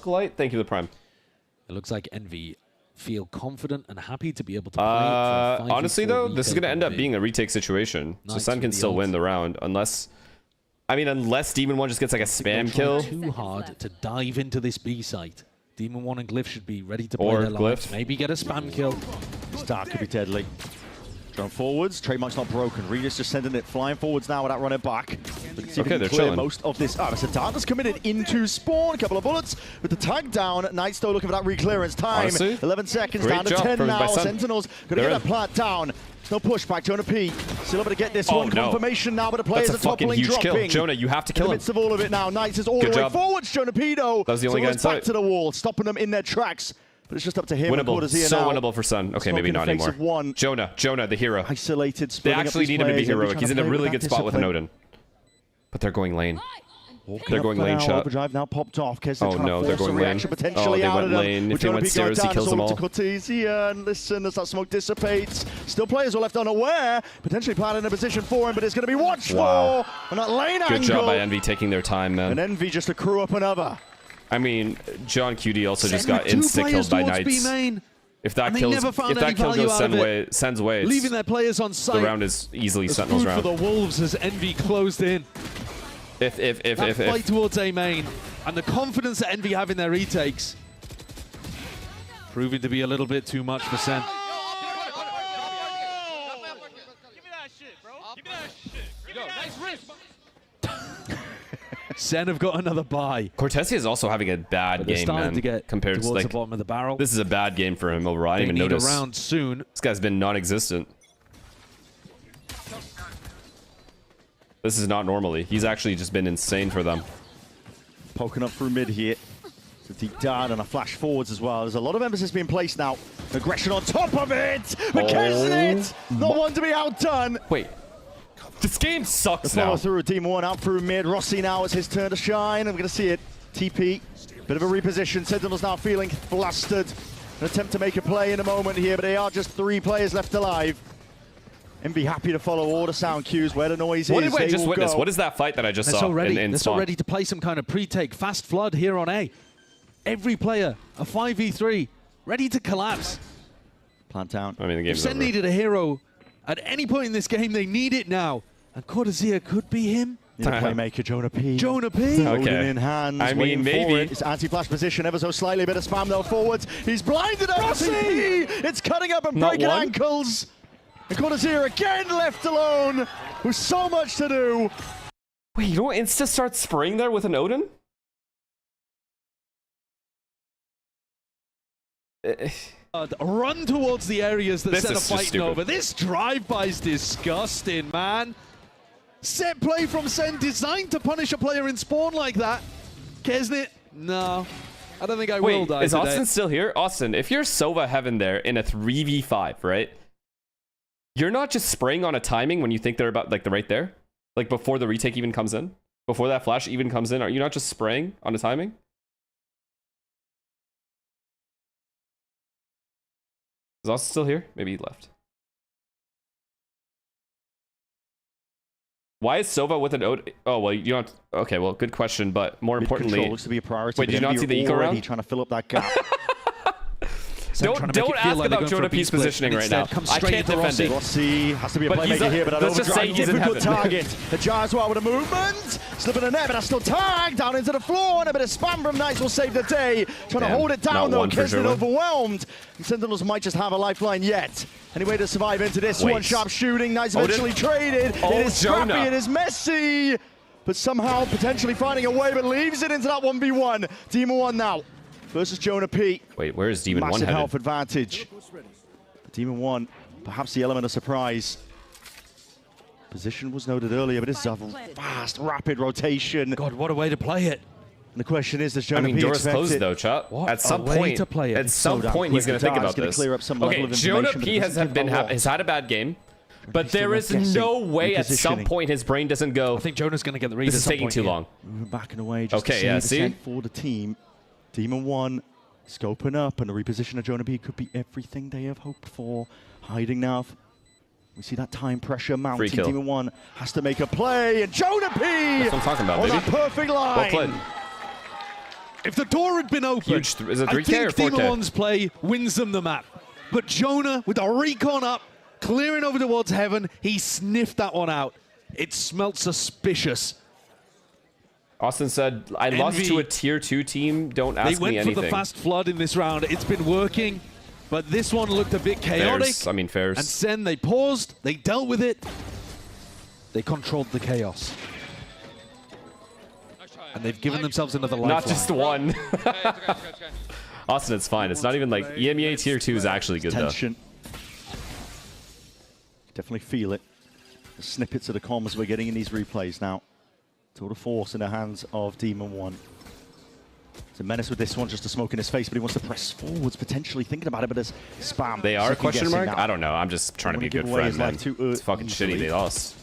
light, thank you for the prime. It looks like Envy feel confident and happy to be able to play. Honestly though, this is going to end up being a retake situation. So Sun can still win the round unless Demon 1 just gets like a spam kill. Too hard to dive into this B site. Demon 1 and Glyph should be ready to play their lives. Maybe get a spam kill. Start could be deadly. Going forwards, trademark's not broken. Regis just sending it flying forwards now without running back. Okay, they're chilling. Most of this. Oh, Sadata's committed into spawn. A couple of bullets with the tag down. Knight still looking for that reclearance time. Honestly, 11 seconds down to 10 now. Sentinels gonna get that plant down. No pushback. Jonah P still able to get this one. Confirmation now, but the players are toppling, dropping. Kill. Jonah, you have to kill him. In the midst of all of it now. Knights is all the way forwards. Jonah P though. That was the only guy inside. Back to the wall, stopping them in their tracks. But it's just up to him. Winnable. So winnable for Sun. Okay, maybe not anymore. Jonah, the hero. Isolated. They actually need him to be heroic. He's in a really good spot with an Odin. But they're going lane. They're going lane shot. Overdrive now popped off. Oh no, they're going lane. Oh, they went lane. If they went stairs, he kills them all. Cortezia, and listen as that smoke dissipates. Still players are left unaware. Potentially planning a position for him, but it's going to be watched for. And that lane angle. Good job by Envy taking their time, man. And Envy just to crew up another. I mean, John QD also just got insta-killed by Knights. If that kill goes Sen's way, leaving their players on site. The round is easily Sentinel's round. For the Wolves as Envy closed in. If fight towards A main and the confidence that Envy have in their retakes, proving to be a little bit too much for Sen. Give me that shit, bro. Give me that shit. Yo, nice wrist. Sen have got another buy. Cortezia is also having a bad game, man. To get compared to like the bottom of the barrel. This is a bad game for him overall. I didn't even notice. Round soon. This guy's been non-existent. This is not normally. He's actually just been insane for them. Poking up through mid here. It's a deep down and a flash forwards as well. There's a lot of emphasis being placed now. Aggression on top of it. McKesson, not one to be outdone. Wait. This game sucks now. Follow through Demon 1 out through mid. Rossi now is his turn to shine. I'm going to see it. TP. Bit of a reposition. Sentinel's now feeling flustered. An attempt to make a play in a moment here, but they are just 3 players left alive. Envy happy to follow all the sound cues where the noise What is. did I just witness? What is that fight that I just saw in They're so ready to play some kind of pre-take. Fast flood here on A. Every player, a 5v3, ready to collapse. Plant down. I mean, the game's Sen over. needed a hero at any point in this game. They need it now. And Cortezia could be him. Playmaker Jonah P. Jonah P. Holding in hands. I mean, maybe. It's anti-flash position ever so slightly. Bit of spam though forwards. He's blinded at Rossi. It's cutting up and breaking ankles. And Cortezia again left alone with so much to do. Wait, you don't insta start spraying there with an Odin? Run towards the areas that Sen are fighting stupid. over. This drive-by is disgusting, man. Set play from Sen designed to punish a player in spawn like that. Kesnit, no. I don't think I will die is today. Austin still here? Austin, if you're Sova Heaven there in a 3v5, right? You're not just spraying on a timing when you think they're about, like, right there? Like, before the retake even comes in? Before that flash even comes in? Are you not just spraying on a timing? Is Austin still here? Maybe he left. Why is Sova with an Odin? Oh, well, you don't... Okay, well, good question, but more importantly... Looks to be a priority. Wait, did you not see the eco round? Trying to fill up that gap. Don't ask about Jonah P's positioning right now. I can't defend it. Rossi has to be a playmaker here, but let's just say he's in heaven. Target. The jar as well with a movement. Slipping a net, but that's still tagged down into the floor, and a bit of spam from Knights will save the day. Trying to hold it down though, Kesnit overwhelmed. And Sentinels might just have a lifeline yet. Any way to survive into this one? Sharp shooting, Knights eventually traded. It is scrappy, it is messy. But somehow potentially finding a way, but leaves it into that 1v1. Demon 1 now versus Jonah P. Wait, where is Demon 1 Massive headed? health advantage. Demon 1, perhaps the element of surprise. Position was noted earlier, but this is a fast, rapid rotation. God, what a way to play it. And the question is, does Jonah P Door's expect closed it? though, chat. What At some a way point, to play it. at some point, he's going to think about this. Clear up some Okay, level of Jonah information, P but has had a bad game, but there is no way at some point his brain doesn't go. I think Jonah's going to get the read. This is taking too long. Moving back and away. Just Okay, to yeah, see see? for the team. Demon 1 scoping up, and the reposition of Jonah P could be everything they have hoped for. Hiding now. We see that time pressure mounting. Free kill. Demon 1 has to make a play, and Jonah P That's what I'm talking about, on baby. that perfect line. Well played. If the door had been open, Huge is it 3K I think or 4K? Demon 1's play wins them the map. But Jonah, with the recon up, clearing over towards Heaven, he sniffed that one out. It smelt suspicious. Austin said, I lost to a tier 2 team. Don't ask me anything. They went for the fast flood in this round. It's been working, but this one looked a bit chaotic. Fairs. I mean, fairs. And Sen, they paused, they dealt with it. They controlled the chaos. And they've given themselves another lifeline. Not just one. Austin, it's fine. It's not even like EMEA tier 2 is actually good Tension. Definitely feel it. The snippets of the comms we're getting in these replays now. Total force in the hands of Demon 1. It's a menace with this one, just a smoke in his face, but he wants to press forwards, potentially thinking about it, but there's spam. They are a question mark? Now. I don't know. I'm just trying to be a good friend, man. It's fucking shitty they lost.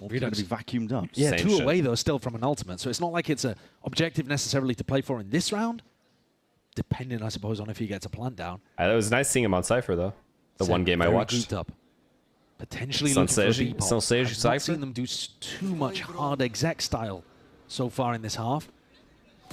Going to be vacuumed up. Yeah, Same 2 shit. away though, still from an ultimate. So it's not like it's an objective necessarily to play for in this round. Depending, I suppose, on if he gets a plant down. It was nice seeing him on Cypher, though. The Sen one game I very watched. grouped up. Potentially looking for a depop. I've not Cypher? seen them do too much hard exec style so far in this half.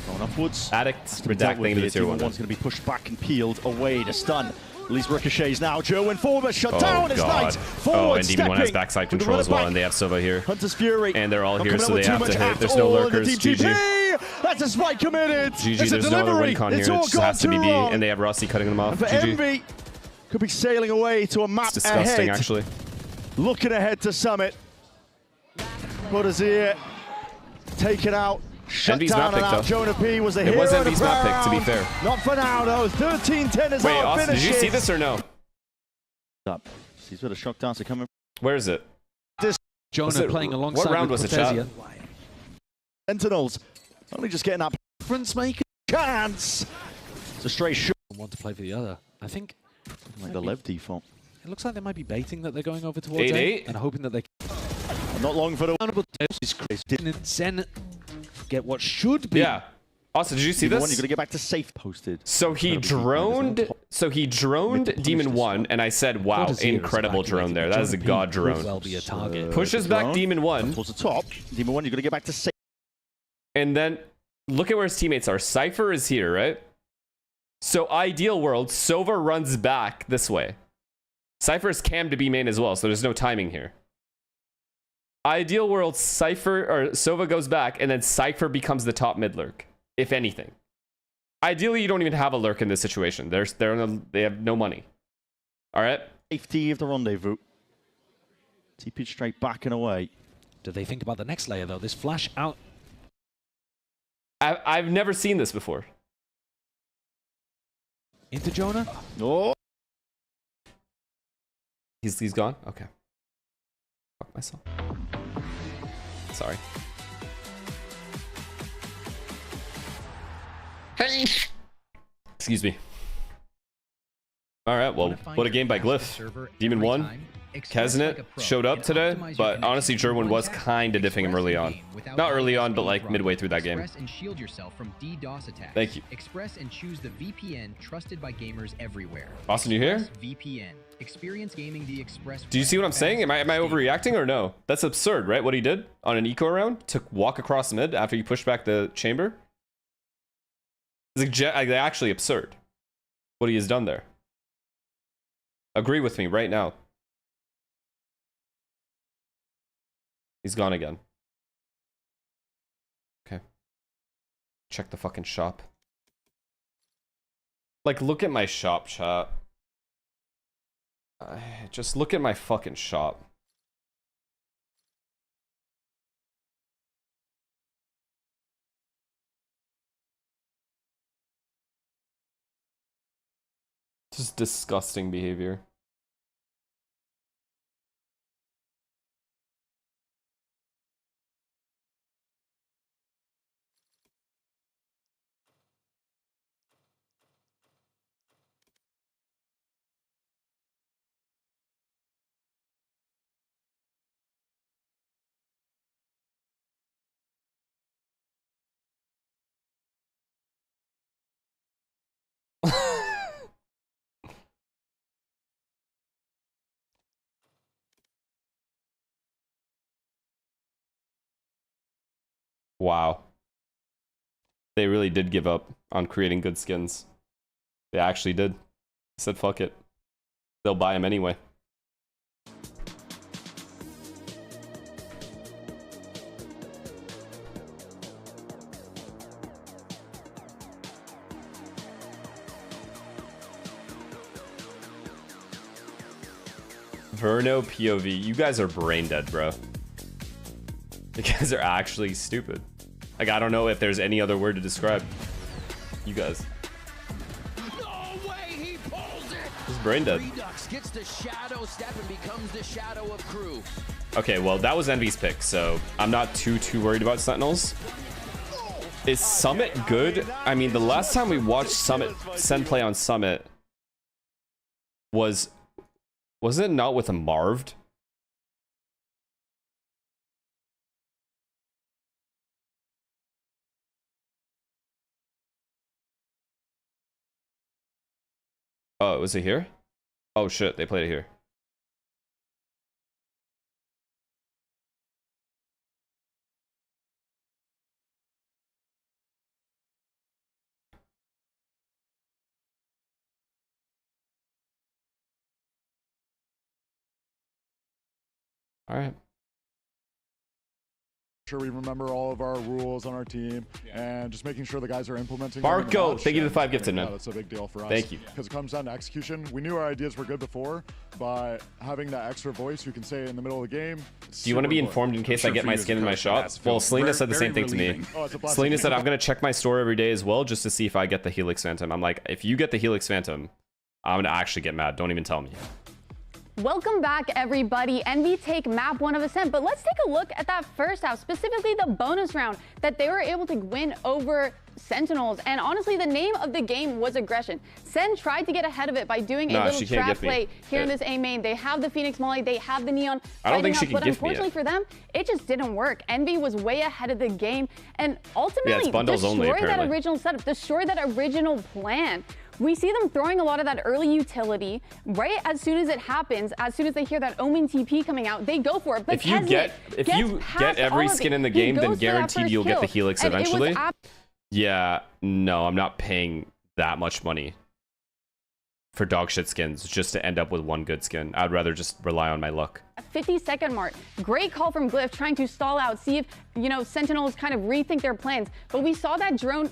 Going upwards. Addict, Dealt with redacting the it. tier Demon 1. 1's going to be pushed back and peeled away to stun. At least ricochets now. Joe went forward, but shut down his Knights. Forward and Demon 1 has backside control as well, and they have Sova here. Hunter's Fury. And they're all Not here, coming so up they with have too to much hit. There's after no all in the lurkers. DTP. GG. That's a spike committed. GG, It's a there's no other delivery. recon here. It's It all just gone has to be too B, long. and they have Rossi cutting them off. And for GG. Envy, could be sailing away to a map It's disgusting, ahead. actually. Looking ahead to Summit. Cortezia taken out. Shut Envy's down map and pick, out. though. Jonah P was the It hero was of Envy's the map pick, to be round. fair. Not for now, though. 13-10 is Wait, our Austin, finish. did you see this or no? Up. Sees where the shock dance are coming. Where is it? Jonah playing alongside What round was it, chat? Sentinels only just getting that Difference maker chance. It's a straight shot. want to play for the other. I think Like the Lev default. it looks like they might be baiting that they're going over towards 8-8. A and hoping that they Not long for the didn't Sen get what should be Also, did you see this? You're gonna get back to safe posted. So he droned. So he droned Demon 1, and I said, "Wow, incredible drone there. That is a god drone." Well be a target. Pushes back Demon 1. Towards the top. Demon 1, you're gonna get back to safe. And then look at where his teammates are. Cypher is here, right? So ideal world, Sova runs back this way. Cypher is cammed to be main as well, so there's no timing here. Ideal world, Cypher or Sova goes back, and then Cypher becomes the top mid lurk, if anything. Ideally, you don't even have a lurk in this situation. They have no money. All right. Safety of the rendezvous. TP straight back and away. Do they think about the next layer though? This flash out. I've never seen this before. Into Jonah. No. He's gone. Okay. Fuck myself. Sorry. Hey. Excuse me. All right. Well, what a game by Glyph. Demon 1. Kesnet showed up today, but honestly, Jerwin was kind of diffing him early on. Not early on, but like midway through that game. And shield yourself from DDoS attacks. Thank you. Express and choose the VPN trusted by gamers everywhere. Austin, you here? VPN. Experience gaming the Express. Do you see what I'm saying? Am I overreacting or no? That's absurd, right? What he did on an eco round to walk across mid after you pushed back the chamber. It's actually absurd. What he has done there. Agree with me right now. He's gone again. Okay. Check the fucking shop. Like, look at my shop, chat. Just look at my fucking shop. Just disgusting behavior. Wow. They really did give up on creating good skins. They actually did. They said, fuck it. They'll buy them anyway. Verno POV. You guys are brain dead, bro. You guys are actually stupid. Like, I don't know if there's any other word to describe you guys. No way he pulls it. This is brain dead. Redux gets the shadow step and becomes the shadow of KRU. Okay, well, that was Envy's pick, so I'm not too worried about Sentinels. Is Summit good? I mean, the last time we watched Summit Sen play on Summit was it not with a Marved? Oh, was it here? Oh shit, they played it here. All right. Sure we remember all of our rules on our team and just making sure the guys are implementing Marco, thank you for the 5 gifted, man. That's a big deal for us. Thank you. Because it comes down to execution. We knew our ideas were good before, but having that extra voice who can say it in the middle of the game. Do you want to be informed in case I get my skin in my shop? Well, Selena said the same thing to me. Selena said I'm going to check my store every day as well just to see if I get the Helix Phantom. I'm like, if you get the Helix Phantom, I'm going to actually get mad. Don't even tell me. Welcome back, everybody. Envy take map 1 of Ascent, but let's take a look at that first half, specifically the bonus round that they were able to win over Sentinels. And honestly, the name of the game was aggression. Sen tried to get ahead of it by doing a little trap play here in this A main. They have the Phoenix Molly, they have the Neon. I don't think she can but unfortunately for them, it just didn't work. Envy was way ahead of the game and ultimately destroyed that original setup, destroyed that original plan. We see them throwing a lot of that early utility right as soon as it happens. As soon as they hear that Omen TP coming out, they go for it. But if you get every skin in the game, then guaranteed you'll get the Helix eventually. Yeah, no, I'm not paying that much money for dog shit skins just to end up with one good skin. I'd rather just rely on my luck. 50-second mark. Great call from Glyph trying to stall out, see if, you know, Sentinels kind of rethink their plans. But we saw that drone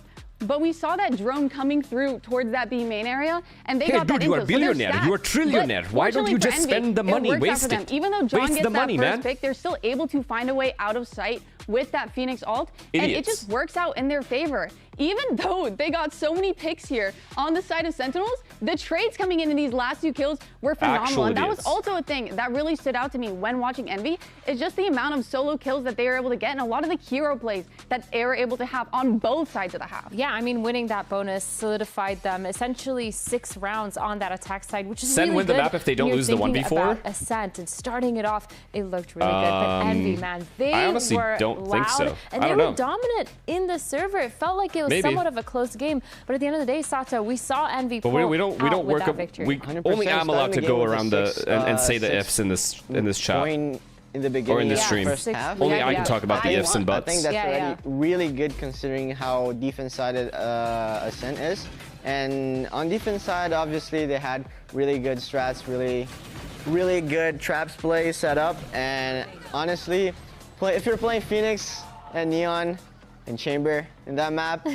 coming through towards that B main area, and they got that info. You are billionaire, you are trillionaire. Why don't you just spend the money, waste it? Even though John gets that first pick, they're still able to find a way out of sight with that Phoenix ult, and it just works out in their favor. Even though they got so many picks here on the side of Sentinels, the trades coming in these last 2 kills were phenomenal. And that was also a thing that really stood out to me when watching Envy, is just the amount of solo kills that they were able to get and a lot of the hero plays that they were able to have on both sides of the half. Yeah, I mean, winning that bonus solidified them essentially 6 rounds on that attack side, which is Sen really win good. the map if they don't lose the 1v4. About Ascent and starting it off, it looked really good. But Envy, man, they I honestly were don't loud think so. and they were dominant in the server. It felt like it was somewhat of a close game, but at the end of the day, Sato, we saw Envy pull we don't work up. We only I'm allowed to go around and say the ifs in this chat. In the beginning, or in the stream. Only I can talk about the ifs and buts. I think that's already really good considering how defense-sided Ascent is. And on defense side, obviously, they had really good strats, really good traps play set up. And honestly, if you're playing Phoenix and Neon and Chamber in that map,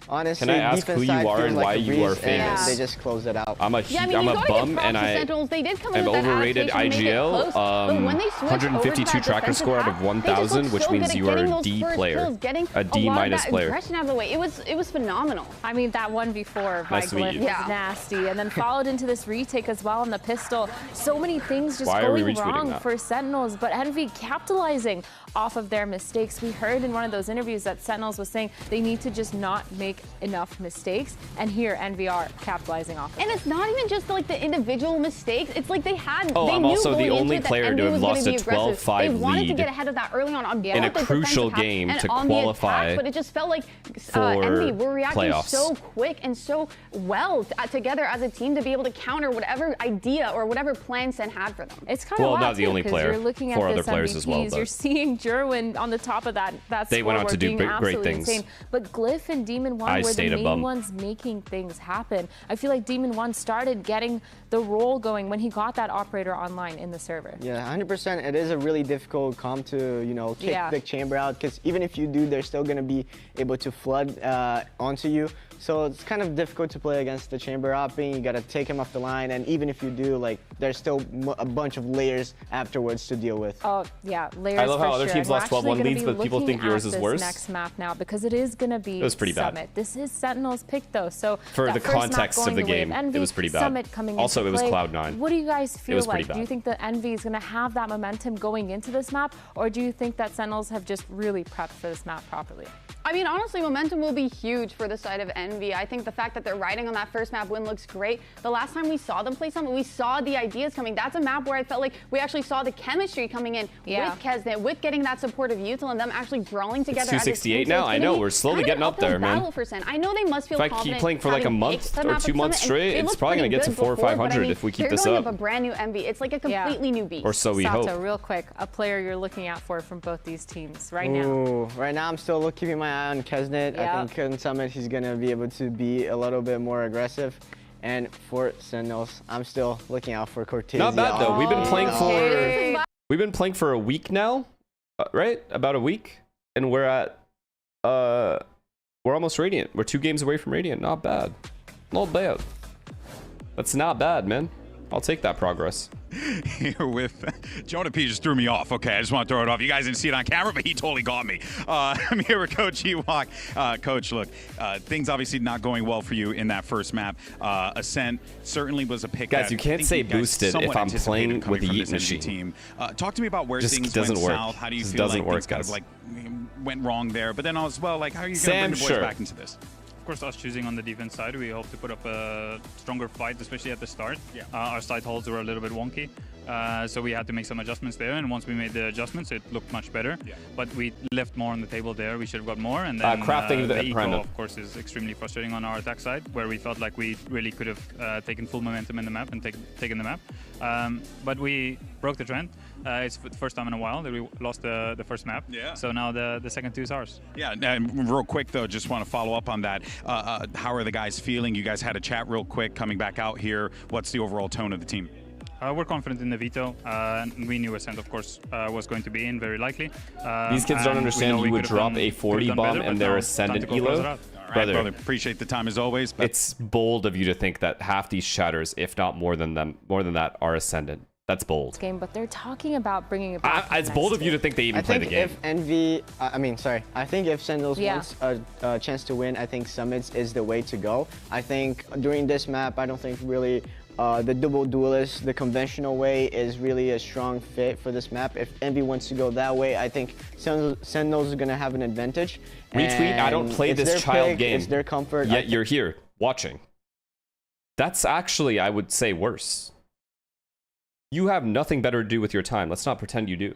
honestly, can I ask who you are and why you are famous? They just close it out. I'm a bum and I'm overrated IGL. 152 tracker score out of 1,000, which means you are a D player, a D minus player. Aggression out of the way. It was phenomenal. I mean, that 1v4 by Glyph was nasty, and then followed into this retake as well on the pistol. So many things just going wrong for Sentinels, but Envy capitalizing off of their mistakes. We heard in one of those interviews that Sentinels was saying they need to just not make enough mistakes, and here Envy are capitalizing off of and it's not even just like the individual mistakes, it's like they had I'm also the only player to have lost a 12-5 lead. They wanted to get ahead of that early on in a crucial game to qualify, but it just felt like Envy were reacting so quick and so well together as a team to be able to counter whatever idea or whatever plan Sen had for them. It's kind of wild, not the only player. You're looking at 4 other this players MVPs, as well. You're seeing Jerwin on the top of that they went on to do great things. Insane. But Glyph and Demon One were the main ones making things happen. I feel like Demon One started getting the role going when he got that operator online in the server. Yeah, 100%. It is a really difficult comp to, kick the chamber out, because even if you do, they're still going to be able to flood onto you. So it's kind of difficult to play against the chamber hopping. You got to take him off the line, and even if you do, there's still a bunch of layers afterwards to deal with. Oh yeah, layers. I love how other teams lost 12-1 leads, but people think yours is worse. Next map now, because it is going to be. It was pretty Summit. bad. This is Sentinel's pick though, so for the context of the game, it was pretty bad. Summit coming also, into it was play. Cloud9. What do you guys feel like? Bad. Do you think that Envy is going to have that momentum going into this map, or do you think that Sentinels have just really prepped for this map properly? I mean, honestly, momentum will be huge for the side of Envy. I think the fact that they're riding on that first map win looks great. The last time we saw them play Summit, we saw the ideas coming. That's a map where I felt like we actually saw the chemistry coming in with Kesnet, with getting that supportive util and them actually brawling together. It's 268 now. I know, we're slowly getting up there, man. For Sen. I know they must feel confident. If I keep playing for like a month or 2 months straight, it's probably going to get to 400 or 500 if we keep this up. They're going up a brand new Envy. It's like a completely new beast. Or so we hope. Sato, real quick, a player you're looking out for from both these teams right now. Ooh, right now I'm still keeping my eye on Kesnet. I think in Summit he's going to be able to be a little bit more aggressive. And for Sentinels, I'm still looking out for Cortez. Not bad though. We've been playing for a week now, right? About a week, and we're at we're almost Radiant. We're 2 games away from Radiant. Not bad. Not bad. That's not bad, man. I'll take that progress. Here with Jonah P just threw me off. Okay, I just want to throw it off. You guys didn't see it on camera, but he totally got me. I'm here with Coach Ewok. Coach, look, things obviously not going well for you in that first map. Ascent certainly was a pick. Guys, you can't say boosted if I'm playing with the Yeet machine. Team. Talk to me about where just things doesn't went work. south. How do you just feel doesn't like work, things kind of like went wrong there? But then as well, like how are you going to bring the boys back into this? Of course, us choosing on the defense side, we hope to put up a stronger fight, especially at the start. Yeah. Our side holds were a little bit wonky, so we had to make some adjustments there. And once we made the adjustments, it looked much better. Yeah. But we left more on the table there. We should have got more. And then crafting the eco, of course, is extremely frustrating on our attack side, where we felt like we really could have taken full momentum in the map and taken the map. But we broke the trend. It's the first time in a while that we lost the first map. Yeah. So now the second two is ours. Yeah, and real quick though, just want to follow up on that. How are the guys feeling? You guys had a chat real quick coming back out here. What's the overall tone of the team? We're confident in the veto. We knew Ascent, of course, was going to be in, very likely. These kids don't understand you would drop a 40 bomb and their Ascendant elo. All right, brother, appreciate the time as always. It's bold of you to think that half these shatters, if not more than that, are Ascendant. That's bold. Game, but they're talking about bringing it back. It's bold of you to think they even play the game. I think if Sentinels wants a chance to win, I think Summits is the way to go. I think during this map, I don't think really the double duelist, the conventional way, is really a strong fit for this map. If Envy wants to go that way, I think Sentinels is going to have an advantage. Retweet, I don't play this child game. It's their comfort. Yet you're here, watching. That's actually, I would say, worse. You have nothing better to do with your time. Let's not pretend you do.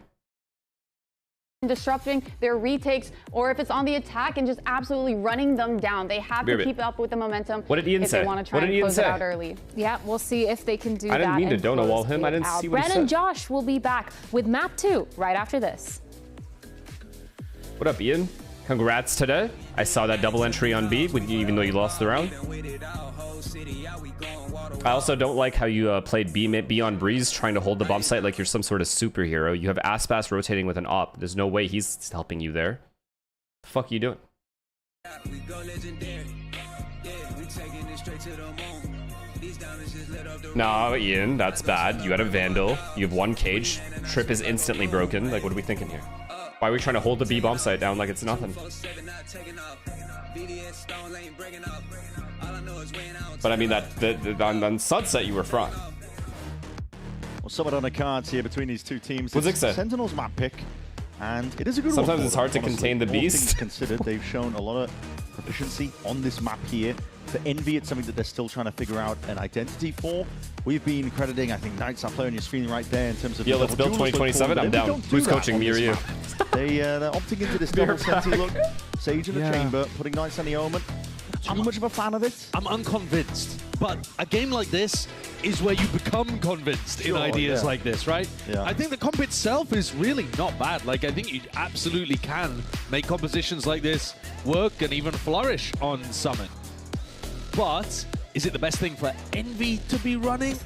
Disrupting their retakes, or if it's on the attack and just absolutely running them down. They have to keep up with the momentum. What did Ian if say? They want to try and close it out early. Yeah, we'll see if they can do that. I didn't mean to donut wall him. I didn't see what he said. Bren and Josh will be back with map 2 right after this. What up, Ian? Congrats today. I saw that double entry on B, even though you lost the round. I also don't like how you played B on Breeze, trying to hold the bomb site like you're some sort of superhero. You have Aspas rotating with an op. There's no way he's helping you there. The fuck are you doing? No, Ian, that's bad. You had a Vandal. You have one cage. Trip is instantly broken. Like, what are we thinking here? Why are we trying to hold the B bomb site down like it's nothing? But I mean, on Sunset, you were front. Well, somewhat on the cards here between these two teams. What's it's Sentinel's map pick, and it is a good one. Sometimes it's hard to contain the beast. All things considered, they've shown a lot of proficiency on this map here. For Envy, it's something that they're still trying to figure out an identity for. We've been crediting, I think, Knights are playing your screen right there in terms of... Yeah, let's build 2027. I'm down. Who's coaching, me or you? They're opting into this double senti look. Sage in the chamber, putting Knights on the Omen. Too much of a fan of it? I'm unconvinced. But a game like this is where you become convinced in ideas like this, right? Yeah. I think the comp itself is really not bad. Like, I think you absolutely can make compositions like this work and even flourish on Summit. But is it the best thing for Envy to be running?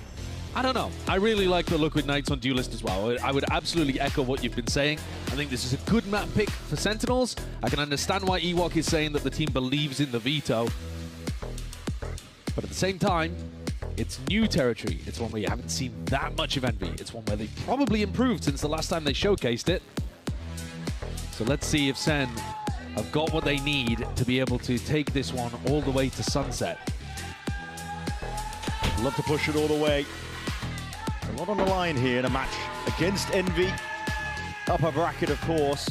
I don't know. I really like the look with Knights on Duelist as well. I would absolutely echo what you've been saying. I think this is a good map pick for Sentinels. I can understand why Ewok is saying that the team believes in the veto. But at the same time, it's new territory. It's one where you haven't seen that much of Envy. It's one where they've probably improved since the last time they showcased it. So let's see if Sen have got what they need to be able to take this one all the way to Sunset. Love to push it all the way. A lot on the line here in a match against Envy. Upper bracket, of course.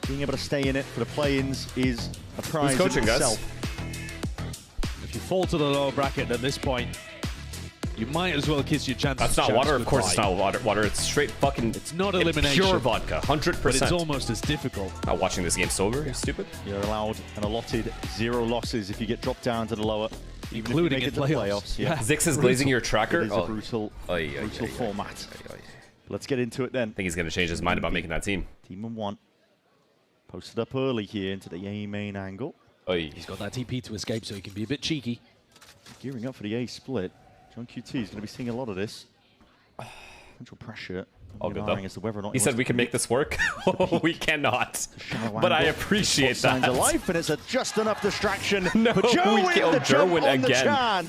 Being able to stay in it for the play-ins is a prize Who's coaching, in itself. Guys? If you fall to the lower bracket at this point, you might as well kiss your chances. That's not water, of course it's not water. It's straight fucking... It's not elimination. Pure vodka, 100%. But it's almost as difficult. Not watching this game sober, you stupid. You're allowed an allotted 0 losses if you get dropped down to the lower. Including in playoffs. Yeah. Zix is glazing your tracker. It is a brutal format. Let's get into it then. I think he's going to change his mind about making that team. Team on 1. Posted up early here into the A main angle. He's got that TP to escape, so he can be a bit cheeky. Gearing up for the A split. John QT is going to be seeing a lot of this. Central pressure. All good, though. As to whether or not he said we can make this work. We cannot. But I appreciate that. Signs of life, and it's just enough distraction. No, for Joe we killed Jerwin again. again.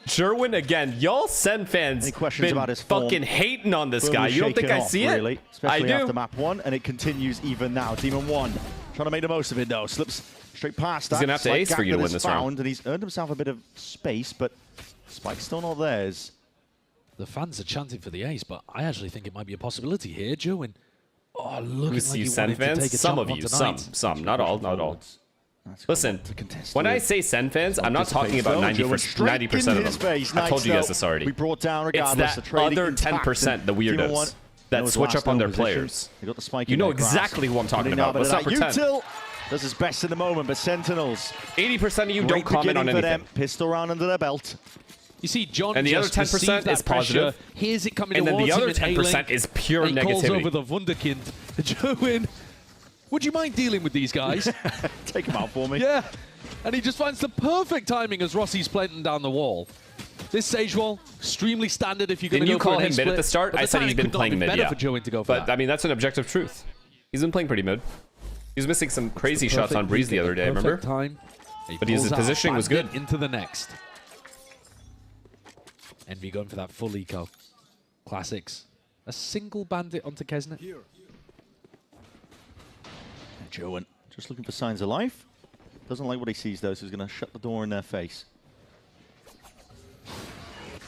Sherwin again. Y'all Sen fans Any questions been about his form? fucking hating on this Firmly guy. You don't think shaken I see off, it? really, especially I do. after map 1, and it continues even now. Demon 1 trying to make the most of it, though. Slips straight past that. He's going to have to Slight ace gap for you to that win is this found, round. And he's earned himself a bit of space, but Spike's still not theirs. The fans are chanting for the ace, but I actually think it might be a possibility here. Joen, looking like you he Sen wanted to fans? take a Some jump of on you. tonight. Some. Not all. Not all. Listen, when I say Sen fans, I'm not talking about 90% of them. I told you guys this already. We brought down It's regardless. that other 10%, the weirdos, that switch up on their players. You know exactly who I'm talking about. Let's not pretend. Util does his best in the moment, but Sentinels. 80% of you don't comment on anything. Pistol round under their belt. You see, John and the other 10% is positive. Here's it coming and then the other 10% A-Link. is pure He calls negativity. over the Wunderkind. Joen, would you mind dealing with these guys? Take them out for me. Yeah. And he just finds the perfect timing as Rossi's planting down the wall. This Sage wall, extremely standard if you're going to go Didn't you call for him mid at the start? I said he's been playing mid, yeah. For Joen to go for but, that. I mean, that's an objective truth. He's been playing pretty mid. He was missing some crazy shots on Breeze the other day, remember? Time. But his positioning was good. Into the next. Envy going for that full eco. Classics. A single bandit onto Kesnet. Joen just looking for signs of life. Doesn't like what he sees, though, so he's going to shut the door in their face.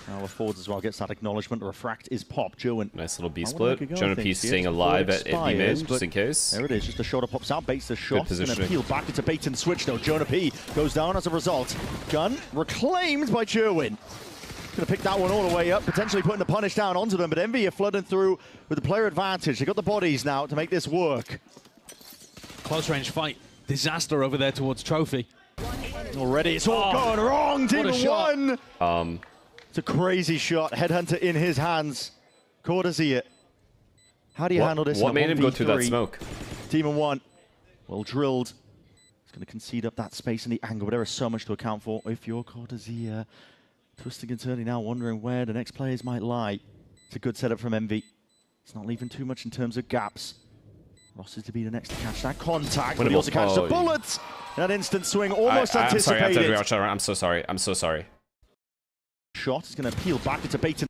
Now forwards as well gets that acknowledgement. Refract is popped. Joen. Nice little B split. Jonah P staying alive at B mid, just in case. There it is. Just a shoulder pops out, baits the shot. Good Going to peel back. It's a bait and switch, though. Jonah P goes down as a result. Gun reclaimed by Joen. Going to pick that one all the way up, potentially putting the punish down onto them. But Envy are flooding through with the player advantage. They got the bodies now to make this work. Close range fight. Disaster over there towards Trophy. Already, it's all going wrong. Demon 1. It's a crazy shot. Headhunter in his hands. Cortezia. How do you handle this? What made him go through that smoke? Demon 1. Well drilled. He's going to concede up that space and the angle, but there is so much to account for. If you're Cortezia, twisting and turning now, wondering where the next players might lie. It's a good setup from Envy. It's not leaving too much in terms of gaps. Ross is to be the next to catch that contact, but he also catches the bullets. That instant swing, almost anticipated. I'm sorry, I have to rewatch that. I'm so sorry. I'm so sorry. Shot is going to peel back. It's a bait.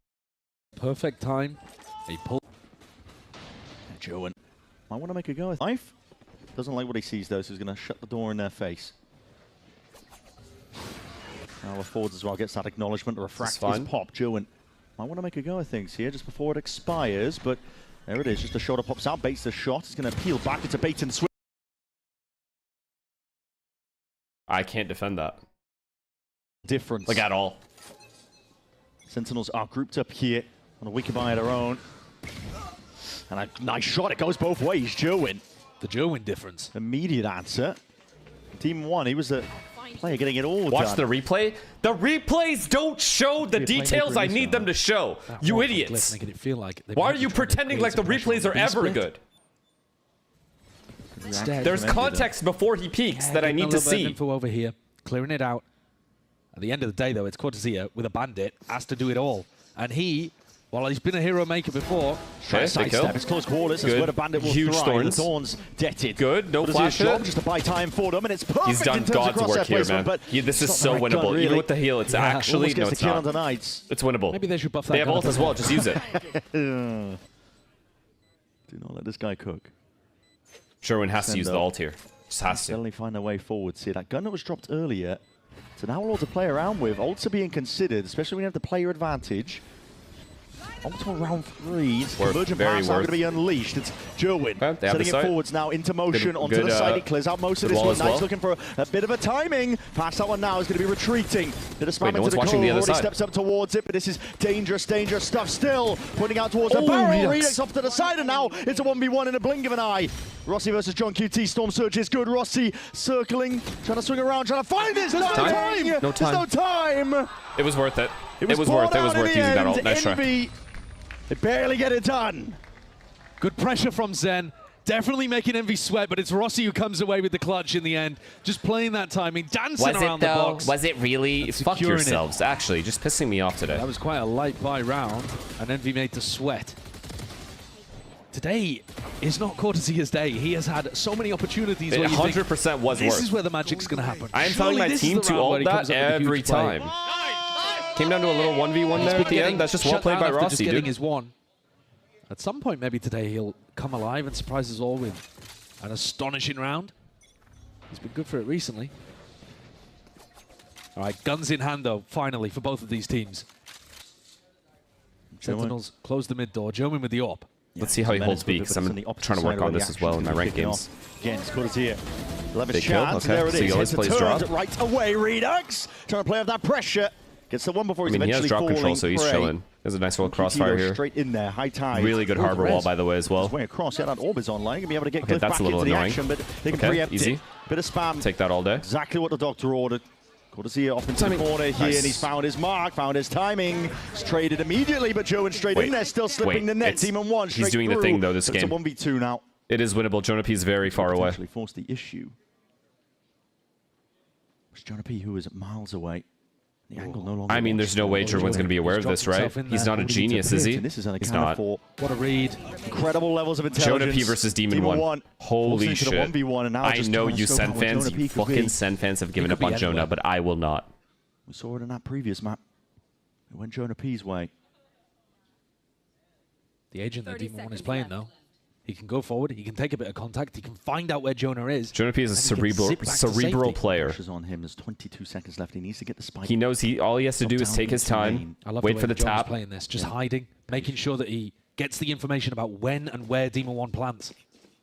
Perfect time. A pull. Joen might want to make a go with life. Doesn't like what he sees, though, so he's going to shut the door in their face. Now forwards as well gets that acknowledgement. Refract is popped. Joen might want to make a go of things here just before it expires, but there it is. Just a shoulder pops out, baits the shot. It's going to peel back. It's a bait and switch. I can't defend that. Difference. Like at all. Sentinels are grouped up here on a weaker by their own. And a nice shot. It goes both ways. Joen. The Joen difference. Immediate answer. Team 1, he was the player getting it all Watch done. the replay. The replays don't show the details I need them to show. You idiots. Making it feel like why are you pretending like the replays are ever good? There's context before he peaks that I need to see. Info over here, clearing it out. At the end of the day, though, it's Cortezia with a bandit, has to do it all. And he, while he's been a hero maker before, sidestep. It's close quarters. That's where the bandit will Huge thrive. thorns. The thorns detted. Good. No flash job just to buy time for them, and it's perfect. He's done in terms God's of work here, man. This is so winnable. Even with the heal, it's actually no, it's not. It's winnable. Maybe they should buff that. They have ult as well. Just use it. Do not let this guy cook. Sherwin has to use the ult here. Just has to. Suddenly find their way forward. See that gun that was dropped earlier. So now we're all to play around with. Ults are being considered, especially when you have the player advantage. Ult on round 3. Convergent pass are going to be unleashed. It's Joen setting it forwards now into motion onto the side. It clears out most of this one. Knight's looking for a bit of a timing. Past that one now is going to be retreating. Bit of spam into the core. Already steps up towards it, but this is dangerous, dangerous stuff still. Pointing out towards the barrel. Redux off to the side, and now it's a 1v1 in a blink of an eye. Rossi versus John QT. Storm Surge is good. Rossi circling, trying to swing around, trying to find this. No time. No time. There's no time. It was worth it. It was worth using that ult. Nice try. They barely get it done. Good pressure from Zen. Definitely making Envy sweat, but it's Rossi who comes away with the clutch in the end. Just playing that timing, dancing around the box. Was it really? Fuck yourselves, actually. Just pissing me off today. That was quite a light buy round, and Envy made the sweat. Today is not Cortesia's day. He has had so many opportunities. It 100% was worth. This is where the magic's going to happen. I am telling my team to ult that every time. Came down to a little 1v1 there at the end. That's just well played by Rossi, just getting dude. his one. At some point, maybe today, he'll come alive and surprise us all with an astonishing round. He's been good for it recently. All right, guns in hand, though, finally, for both of these teams. Sentinels close the mid door. Jomin with the AWP. Let's see how he holds B, because I'm trying to work on this as well in my ranked games. Again, it's here. He'll have a They kill? chance. Okay. There it So he is. always Hits the plays turns drop? right away. Redux trying to play off that pressure. Gets the one before he's I mean, he has eventually drop falling control, so he's prey. chilling. There's a nice little crossfire here. Straight in there, high tide. Really good harbor wall, by the way, as well. Way across. Yeah, that orb is online. Gonna be able to get Okay, Cliff that's back a little into the annoying. action, but they can Okay, preempt easy. it. Bit of spam. Take that all day. Exactly what the doctor ordered. Cortezia off into the corner here, Nice. and he's found his mark, found his timing. He's traded immediately, but Joe straight in there, still slipping the net. Team on one. He's doing the thing, though, this so game. It's a 1v2 now. It is winnable. Jonah P is very far away. Actually forced the issue. It's Jonah P, who is miles away. The angle no longer. I mean, there's no way Jerwin's going to be aware of this, right? He's not a genius, is he? He's not. What a read. Incredible levels of intelligence. Jonah P versus Demon 1. Holy shit. 1v1, and now I just know trying to you scope Sen out what fans, Jonah P you could be. fucking Sen fans have given up on Jonah, but I will not. We saw it in that previous map. It went Jonah P's way. The agent that Demon 1 is playing, though. He can go forward, he can take a bit of contact, he can find out where Jonah is. Jonah P is a cerebral player. Pressure's on him. There's 22 seconds left. He needs to get the spike. He knows all he has to do is take his time, wait for the tap. Playing this, just hiding, making sure that he gets the information about when and where Demon 1 plants.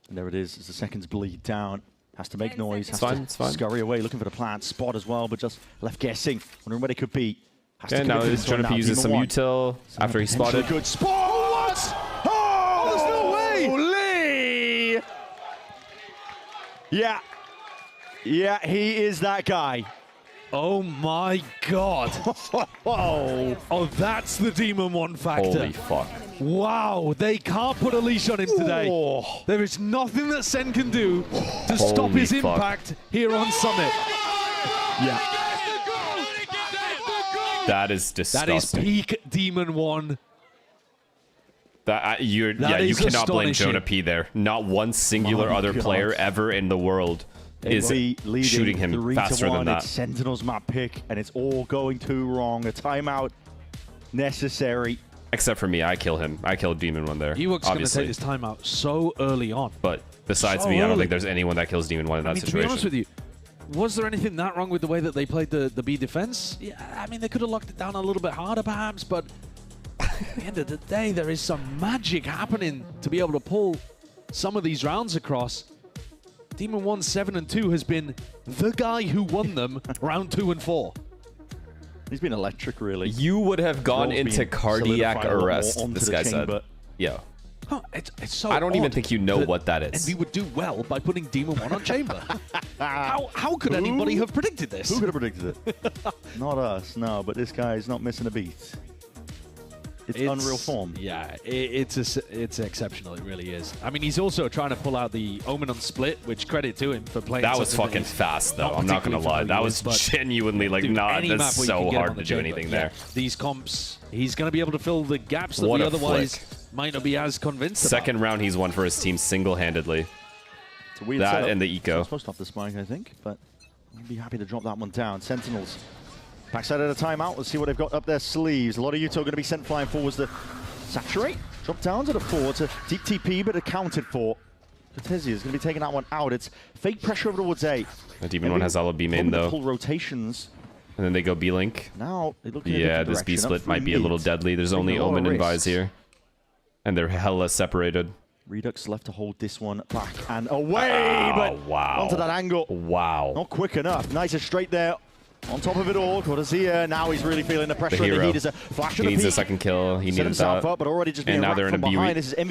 And there it is, as the seconds bleed down. Has to make noise, has It's fine. to scurry away, looking for the plant spot as well, but just left guessing, wondering where they could be. Has Okay, to now commit to Jonah P uses some util after he spotted. Good spot! What? Oh, there's no way! Holy! Yeah, he is that guy. Oh my god. Oh, that's the Demon 1 factor. Holy fuck. Wow, they can't put a leash on him today. Oh. There is nothing that Sen can do to stop his fuck. impact here on Summit. Yeah. That is disgusting. That is peak Demon 1. You cannot blame Jonah P there. Not one singular other player ever in the world is shooting him faster than that. It's Sentinel's map pick, and it's all going too wrong. A timeout necessary. Except for me, I kill him. I kill Demon 1 there. Ewok's going to take this timeout so early on. But besides me, I don't think there's anyone that kills Demon 1 in that situation. To be honest with you, was there anything that wrong with the way that they played the B defense? Yeah, I mean, they could have locked it down a little bit harder, perhaps, but at the end of the day, there is some magic happening to be able to pull some of these rounds across. Demon 1 7-2 has been the guy who won them round 2 and 4. He's been electric, really. You would have gone into cardiac arrest, this guy said. Yeah. Huh, it's so I don't even think you know what that is. And we would do well by putting Demon 1 on Chamber. How could anybody have predicted this? Who could have predicted it? Not us, no, but this guy is not missing a beat. It's unreal form. Yeah, it's exceptional. It really is. I mean, he's also trying to pull out the Omen on split, which credit to him for playing. That was fucking fast, though. I'm not gonna lie. That was genuinely like, that's so hard to do anything there. These comps, he's gonna be able to fill the gaps that we otherwise might not be as convinced about. Second round, he's won for his team single-handedly. That and the eco. Supposed to have the spike, I think, but I'd be happy to drop that one down. Sentinels. Backside at a timeout. Let's see what they've got up their sleeves. A lot of Utah going to be sent flying forwards to saturate. Drop down to the 4. It's a deep TP, but accounted for. Cortezia is going to be taking that one out. It's fake pressure over towards A. The Demon 1 has all of B main, though. Full rotations. And then they go B-Link. Now, they look this B-split might be a little deadly. There's only Omen and Vise here. And they're hella separated. Redux left to hold this one back and away, but onto that angle. Wow. Not quick enough. Nice and straight there. On top of it all, Cortezia, now he's really feeling the pressure and the heat. Is a flash he needs a second kill. He needed that. Up, but already just and now they're in a B.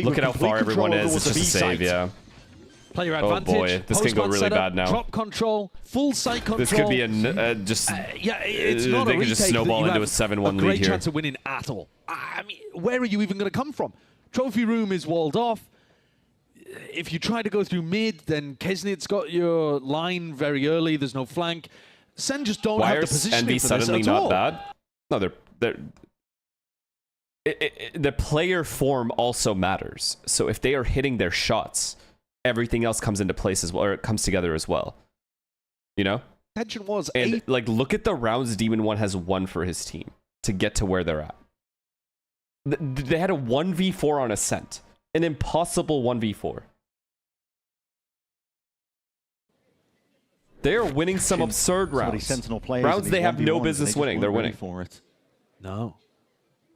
Look at how far everyone is. It's just a save, yeah. Player advantage. Oh boy, this can go really bad now. Drop control, full site control. This could be a it's not they could just snowball into a 7-1 lead here. Great chance of winning at all. I mean, where are you even going to come from? Trophy room is walled off. If you try to go through mid, then Kesnit's got your line very early. There's no flank. Sen just don't have the positioning for suddenly this at all. Bad? No, the player form also matters. So if they are hitting their shots, everything else comes into place as well, or it comes together as well. You know? Tension was and like, look at the rounds Demon 1 has won for his team to get to where they're at. They had a 1v4 on Ascent. An impossible 1v4. They are winning some absurd rounds. Rounds they have no business winning. They're winning. For it. No.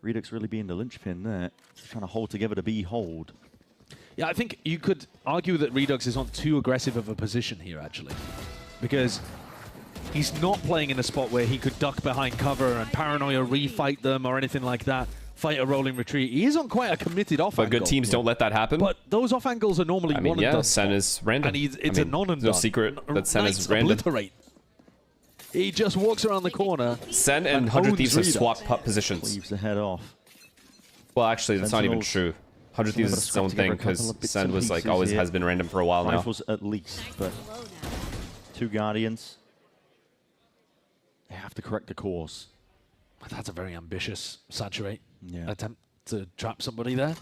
Redux really being the linchpin there. Just trying to hold together the B hold. Yeah, I think you could argue that Redux is on too aggressive of a position here, actually. Because he's not playing in a spot where he could duck behind cover and paranoia refight them or anything like that. Fight a rolling retreat. He is on quite a committed off angle. But good teams don't let that happen. But those off angles are normally one and done. Sen is random. And it's a non and done. No secret that Sen is random. Obliterate. He just walks around the corner. Sen and 100 Thieves have swapped positions. Leaves the head off. Well, actually, that's not even true. 100 Thieves is its own thing because Sen was like always has been random for a while now. Rifles at least, but 2 Guardians. They have to correct the course. That's a very ambitious saturate attempt to trap somebody there.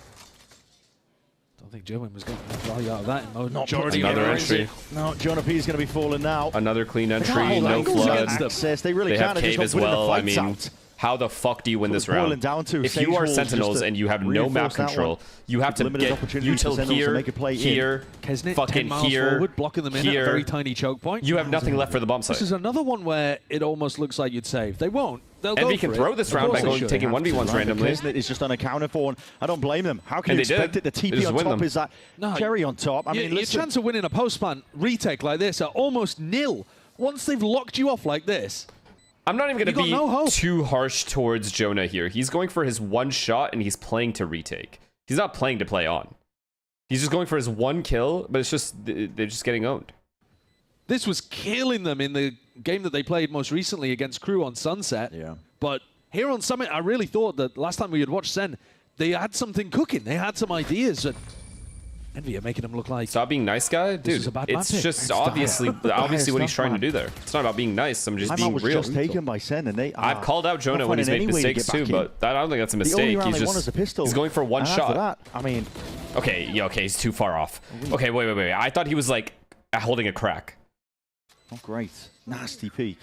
Don't think Gerwin was getting value out of that in majority. Another entry. No, Jonah P is going to be falling now. Another clean entry, no flood. Access. They really have can't. cave as well. I mean, how the fuck do you win this round? If you are Sentinels and you have no map control, you have to get util here, here, fucking here, forward, blocking them in at a very tiny choke point. You have nothing left for the bomb site. This is another one where it almost looks like you'd save. They won't. They'll go Envy can throw this round by taking 1v1s randomly. It's just unaccounted for, and I don't blame them. How can you expect it? The TP on top is that cherry on top. I mean, your chance of winning a post-plant retake like this are almost nil once they've locked you off like this. I'm not even going to be too harsh towards Jonah here. He's going for his one shot, and he's playing to retake. He's not playing to play on. He's just going for his one kill, but it's just they're just getting owned. This was killing them in the game that they played most recently against KRU on Sunset. Yeah. But here on Summit, I really thought that last time we had watched Sen, they had something cooking. They had some ideas. And Envy are making him look like... Stop being nice, guy? Dude, it's just obviously what he's trying to do there. It's not about being nice. I'm just being real. Just taken by Sen, and they I've called out Jonah when he's made mistakes too, but I don't think that's a mistake. He's going for one shot. I mean... Okay, yeah, okay, he's too far off. Okay, wait. I thought he was like holding a crack. Oh, great. Nasty peek.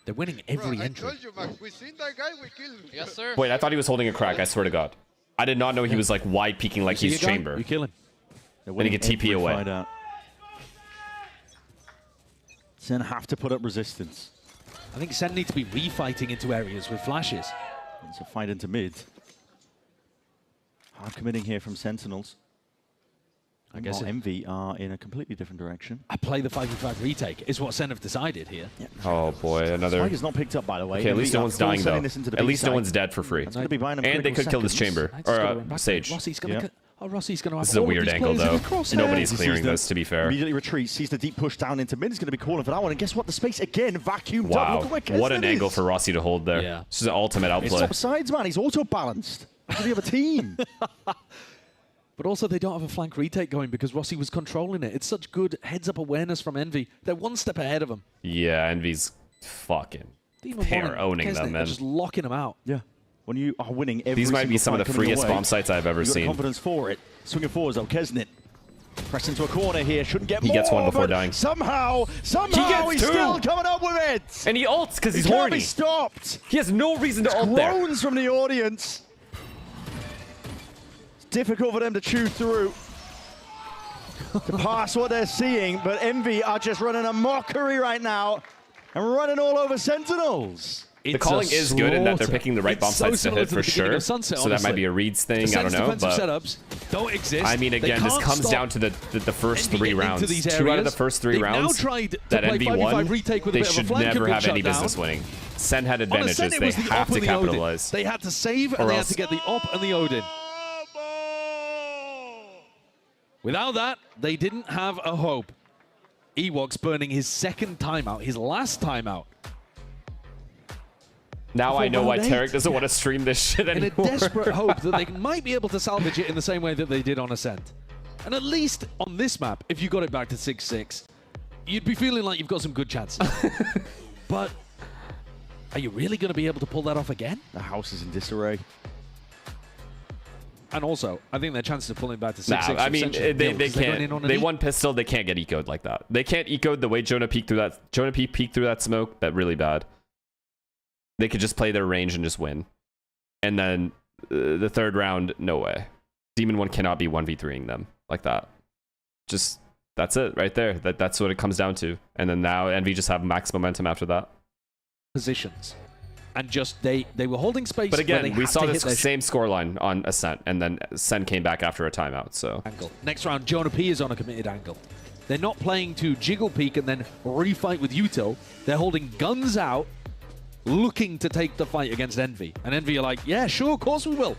They're winning every entry. I told you, Max, we seen that guy, we killed him. Yes, sir. Wait, I thought he was holding a crack, I swear to God. I did not know he was like wide peeking like he's chamber. You kill him. Then he can TP away. Sen have to put up resistance. I think Sen need to be refighting into areas with flashes. It's a fight into mid. Hard committing here from Sentinels. I guess Envy are in a completely different direction. I play the 5v5 retake, is what Sen have decided here. Yeah. Oh boy, another... Spike is not picked up, by the way. Okay, at least no one's dying, though. At least no one's dead for free. It's going to be buying them and they could kill this chamber. Or Sage. Rossi's going to... Oh, Rossi's going to have This is a weird angle, though. Nobody's clearing this, to be fair. Immediately retreats, sees the deep push down into mid. He's going to be calling for that one. And guess what? The space, again, vacuumed up. Wow, what an angle for Rossi to hold there. Yeah. This is an ultimate outplay. It's top sides, man. He's auto-balanced. Look at the other team. But also, they don't have a flank retake going because Rossi was controlling it. It's such good heads-up awareness from Envy. They're one step ahead of him. Yeah, Envy's fucking... They are owning them, man. They're just locking them out. Yeah. When you are winning every These might be some of the freest bomb sites I've ever seen. Confidence for it. Swinging forwards, though. Kesnit pressed into a corner here. Shouldn't get more. He gets one before dying. Somehow he's still coming up with it. And he ults because he's horny. horny. Can't be stopped. He has no reason to ult there. Groans from the audience. It's difficult for them to chew through. To pass what they're seeing, but Envy are just running a mockery right now and running all over Sentinels. The calling is good in that they're picking the right bomb sites to hit for sure. Sunset, so that might be a Reeds thing, I don't know. But setups don't exist. I mean, again, this comes down to the first 3 rounds. 2 out of the first 3 rounds that Envy won, they should never have any business winning. Sen had advantages. They have to capitalize. They had to save and they had to get the Op and the Odin. Without that, they didn't have a hope. Ewok's burning his second timeout, his last timeout. Now I know why Tarek doesn't want to stream this shit anymore. In a desperate hope that they might be able to salvage it in the same way that they did on Ascent. And at least on this map, if you got it back to 6-6, you'd be feeling like you've got some good chances. But are you really going to be able to pull that off again? The house is in disarray. And also, I think their chances of pulling back to 6-6 I mean, they can't. They won pistol. They can't get eco'd like that. They can't eco'd the way Jonah peeked through that. Jonah peeked through that smoke. That really bad. They could just play their range and just win. And then the third round, no way. Demon 1 cannot be 1v3ing them like that. Just, that's it right there. That's what it comes down to. And then now Envy just have max momentum after that. Positions. And just, they were holding space. But again, we saw this same scoreline on Ascent, and then Sen came back after a timeout, so. Next round, Jonah P is on a committed angle. They're not playing to jiggle peek and then refight with Yuto. They're holding guns out, looking to take the fight against Envy. And Envy are like, yeah, sure, of course we will.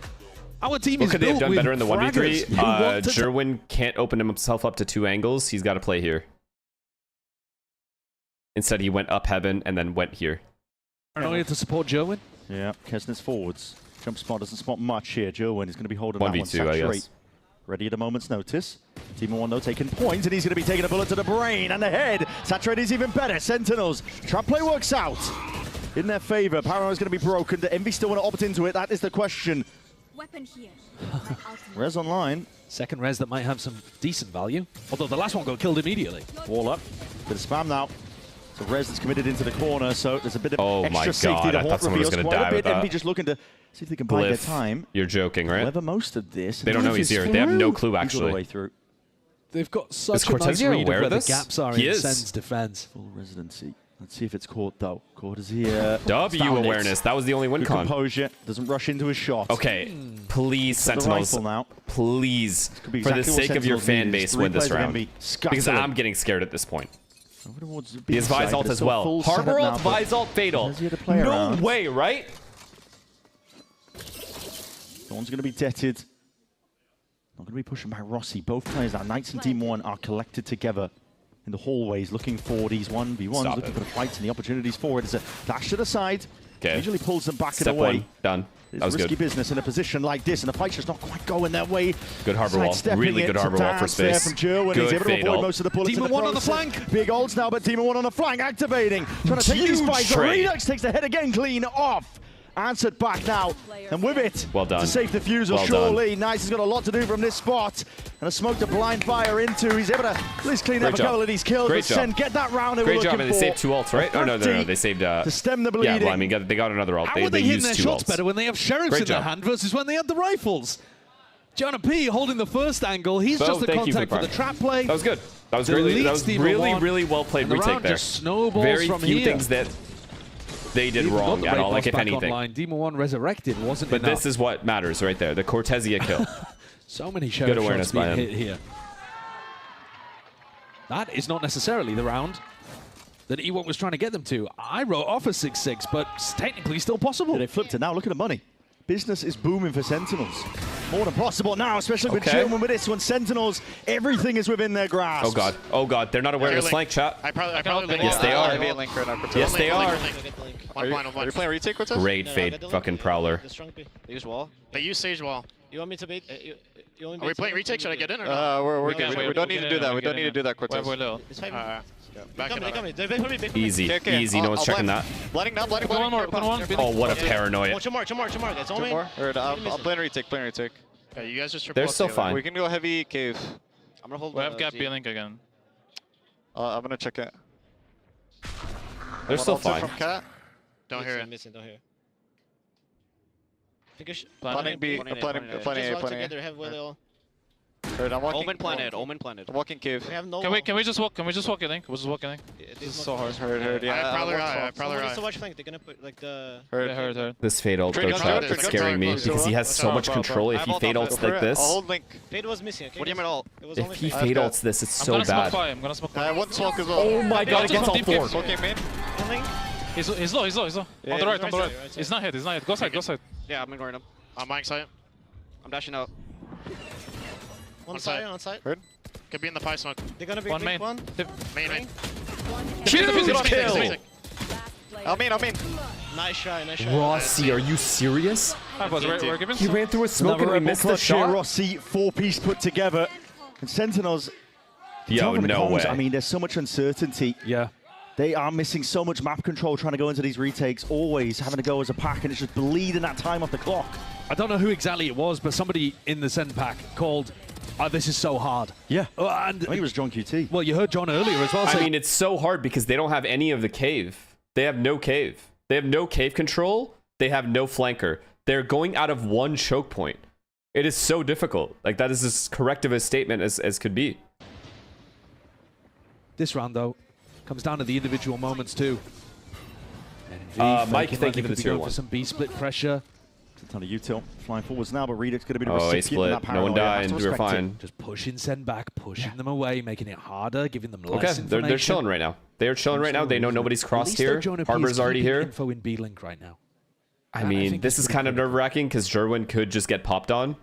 Our team is could they have done better in the 1v3? fraggers. Jerwin can't open himself up to 2 angles. He's got to play here. Instead, he went up heaven and then went here. Only to support Jerwin? Yeah, Kesnet's forwards. Jump spot doesn't spot much here. Jerwin is going to be holding that one. 1v2, I guess. Ready at a moment's notice. Team 1 though taking points, and he's going to be taking a bullet to the brain and the head. Saturate is even better. Sentinels. Trap play works out in their favor. Paranoia is going to be broken. Do Envy still want to opt into it? That is the question. Weapon here. Res online. Second res that might have some decent value. Although the last one got killed immediately. Wall up. Bit of spam now. So Res is committed into the corner, so there's a bit of extra safety. I thought someone was going to die with that. Envy just looking to see if they can buy their time. You're joking, right? However, most of this. They don't know he's here. They have no clue, actually. They've got such a nice read of where the gaps are in Sen's defense. Full residency. Let's see if it's caught, though. Caught is here. W awareness. That was the only win con. Composure. Doesn't rush into his shot. Okay. Please, Sentinels. Now. Please, for the sake of your fan base, win this round. Because I'm getting scared at this point. He has Vise ult as well. Harbor ult, Vise ult, Fatal. No way, right? One's going to be deaded. Not going to be pushing by Rossi. Both players, our Knights and Team 1, are collected together in the hallways, looking for these 1v1s, looking for the fights and the opportunities for it. It's a dash to the side. Okay. Usually pulls them back Step and away. One, done. That was risky good. business in a position like this, and the fight's just not quite going their way. Good harbor wall. Really good harbor wall for space. From Jerwin. He's able to avoid most of the bullets. Demon 1 on the flank. Big ults now, but Demon 1 on the flank, activating. Trying to take these fights. Redux takes the head again, clean off. Answered back now, and with it, well done. It's a safe defusal, well surely. Done. Nice has got a lot to do from this spot, and a smoke to blind fire into. He's able to at least clean up a couple of these kills. Great job. Send, get that round. Great job, and they saved 2 ults, right? Oh, no, they saved... to stem the bleeding. Yeah, well, I mean, they got another ult. How are they hitting their shots ults. better when they have sheriffs in their hand versus when they have the rifles? Jonah P holding the first angle. He's just the contact for the trap play. That was good. That was really well played retake there. Just snowballs Very from few here. things that they did wrong at all, like if anything. Online. Demon 1 resurrected wasn't But enough. this is what matters right there. The Cortesia kill. So many sheriff good awareness shots being by him. hit here. That is not necessarily the round that Ewok was trying to get them to. I wrote off a 6-6, but it's technically still possible. Yeah, they flipped it now. Look at the money. Business is booming for Sentinels. More than possible now, especially with German with this one. Sentinels, everything is within their grasp. Oh god, oh god, they're not aware of this flank, chat. I probably yes, they are. Yes, they are. Are you playing retake with us? Great fade, fucking Prowler. Use wall. They use Sage wall. You want me to bait? Are we playing retake? Should I get in or not? We're good. We don't need to do that. We don't need to do that, Cortez. It's fine. Easy, easy. No one's checking that. Blinding now, blinding. One more. Oh, what a paranoia. Two more. That's all me. I'll plan retake. Okay, you guys just They're still fine. We can go heavy cave. I'm gonna hold. We have gap B-Link again. I'm gonna check it. They're still fine. From Cat. Don't hear it. Missing, don't hear. Planning B. Planning A. I'm walking. Omen planted. I'm walking cave. Can we just walk? Can we just walk a link? We'll just walk a link. This is so hard. Heard. Yeah. I probably right. Watch flank. They're gonna put like the. Heard. This fade ult though, chat, it's scaring me because he has so much control. If he fade ults like this, Fade was missing. Okay? What do you mean all? if he fade ults this, it's so bad. I'm gonna smoke fire. One smoke as well. Oh my god, against all 4. Smoking main. He's low. On the right. He's not hit. Go side. Yeah, I'm ignoring him. I'm buying site. I'm dashing out. On site. Heard. Could be in the pie smoke. They're gonna be one main. Main. Huge kill! I'll main. Nice shot. Rossi, are you serious? He ran through a smoke and we missed the shot? Rossi, 4-piece put together. And Sentinels, yo, no way. I mean, there's so much uncertainty. Yeah. They are missing so much map control trying to go into these retakes, always having to go as a pack, and it's just bleeding that time off the clock. I don't know who exactly it was, but somebody in the send pack called, this is so hard. Yeah. And I think it was John QT. Well, you heard John earlier as well. I mean, it's so hard because they don't have any of the cave. They have no cave. They have no cave control. They have no flanker. They're going out of one choke point. It is so difficult. Like, that is as corrective a statement as could be. This round, though, comes down to the individual moments, too. Mike, thank you for the tier 1. For some B-split pressure. It's a ton of util flying forwards now, but Redux going to be the recipient of that paranoia. No one died. We were fine. Just pushing Sen back, pushing them away, making it harder, giving them less information. They're chilling right now. They are chilling right now. They know nobody's crossed here. Harbor's already here. Info in B-Link right now. I mean, this is kind of nerve-wracking because Jerwin could just get popped on.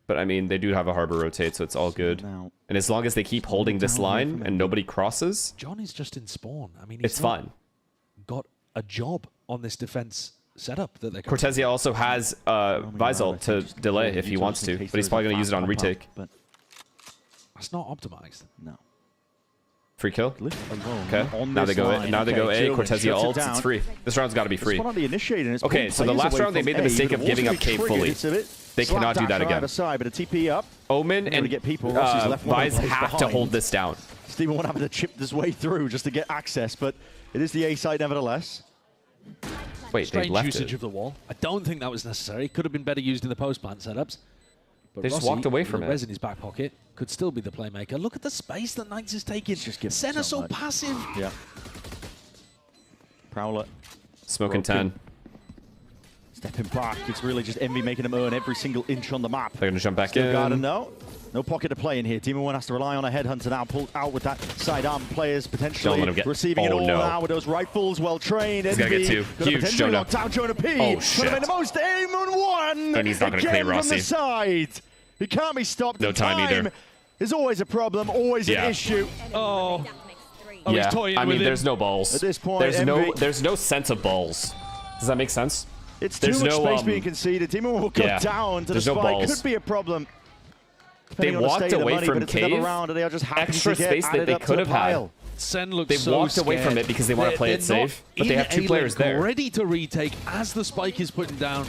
But I mean, they do have a Harbor rotate, so it's all good. And as long as they keep holding this line and nobody crosses, John is just in spawn. I mean, it's fine. Got a job on this defense setup that they. Cortesia also has Visal to delay if he wants to, but he's probably going to use it on retake. But that's not optimized. No. Free kill. Okay. Now they go A. Now they go A. Cortesia ults. It's free. This round's got to be free. Okay, so the last round they made the mistake of giving up cave fully. They cannot do that again. Side, but a TP up. Omen and Vise have to hold this down. Steven won't have to chip this way through just to get access, but it is the A side nevertheless. Wait, strange they left usage it. of the wall. I don't think that was necessary. Could have been better used in the post-plant setups. But they just Rossi, walked away from it. Res in his back pocket could still be the playmaker. Look at the space that Knights is taking. Senna so passive. Yeah. Prowler. Smoking 10. Stepping back. It's really just Envy making them earn every single inch on the map. They're going to jump back Still in. Garden, no. No pocket to play in here. Demon One has to rely on a headhunter now. Pulled out with that sidearm. Players potentially receiving it all now with those rifles. Well trained. He's got to get 2. Huge Jonah. Down Jonah P. Oh, shit. Make the most. Demon One. And he's not going to clear Rossi. From the side. He can't be stopped. No time either. Is always a problem. Always an issue. Oh. Yeah. I mean, there's no balls. At this point, there's no sense of balls. Does that make sense? It's too much space being conceded. Demon will go down to the spike. Could be a problem. They walked away from cave. Extra space that they could have had. Sen looks they walked away from it because they want to play it safe, but they have 2 players there. Ready to retake as the spike is putting down.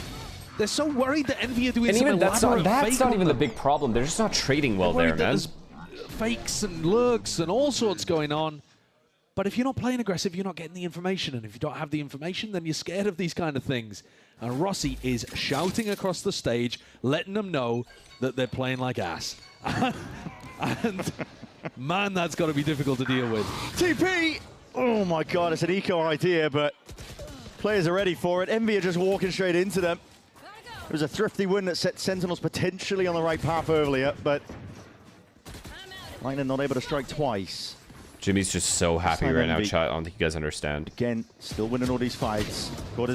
They're so worried that Envy are doing some that's not even the big problem. They're just not trading well there, man. There's fakes and lurks and all sorts going on. But if you're not playing aggressive, you're not getting the information. And if you don't have the information, then you're scared of these kind of things. And Rossi is shouting across the stage, letting them know that they're playing like ass. And man, that's got to be difficult to deal with. TP! Oh my god, it's an eco idea, but players are ready for it. Envy are just walking straight into them. It was a thrifty win that set Sentinels potentially on the right path earlier, but Lightning not able to strike twice. Jimmy's just so happy right now, chat. I don't think you guys understand. Again, still winning all these fights. Wow,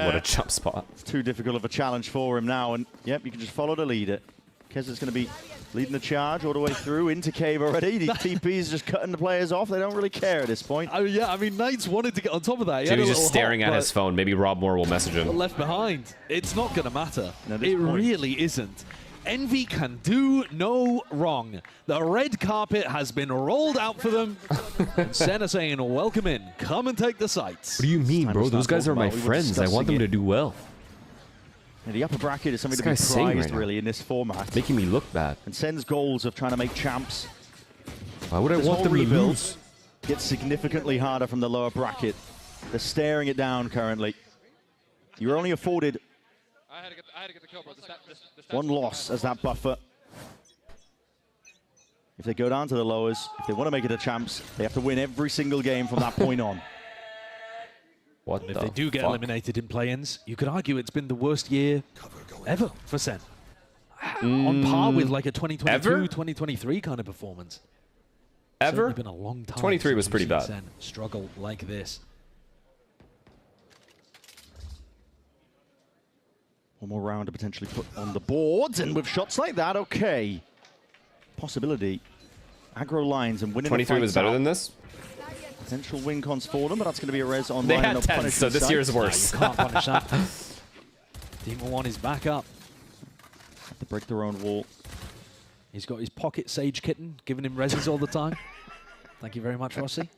what a jump spot. It's too difficult of a challenge for him now, and yep, you can just follow the leader. Kez's going to be leading the charge all the way through into cave already. These TPs just cutting the players off. They don't really care at this point. Oh yeah, I mean, Knights wanted to get on top of that. Jimmy's just staring at his phone. Maybe Rob Moore will message him. Left behind. It's not going to matter. It really isn't. Envy can do no wrong. The red carpet has been rolled out for them. And Senna saying, welcome in. Come and take the sights. What do you mean, bro? Those guys are my friends. I want them to do well. And the upper bracket is something to be prized, really, in this format. Making me look bad. And Sen's goals of trying to make champs. Why would I want them to lose? Gets significantly harder from the lower bracket. They're staring it down currently. You're only afforded one loss as that buffer. If they go down to the lowers, if they want to make it a champs, they have to win every single game from that point on. What if they do get eliminated in play-ins, you could argue it's been the worst year ever for Sen. On par with like a 2022, 2023 kind of performance. Ever? It's been a long time. 23 was pretty bad. Sen struggle like this. One more round to potentially put on the boards, and with shots like that, okay. Possibility. Aggro lines and winning 23 was better than this? Potential win cons for them, but that's going to be a res on They line. had 10, so this year is worse. No, you can't punish that. Demon One is back up. Have to break their own wall. He's got his pocket Sage Kitten, giving him reses all the time. Thank you very much, Rossi.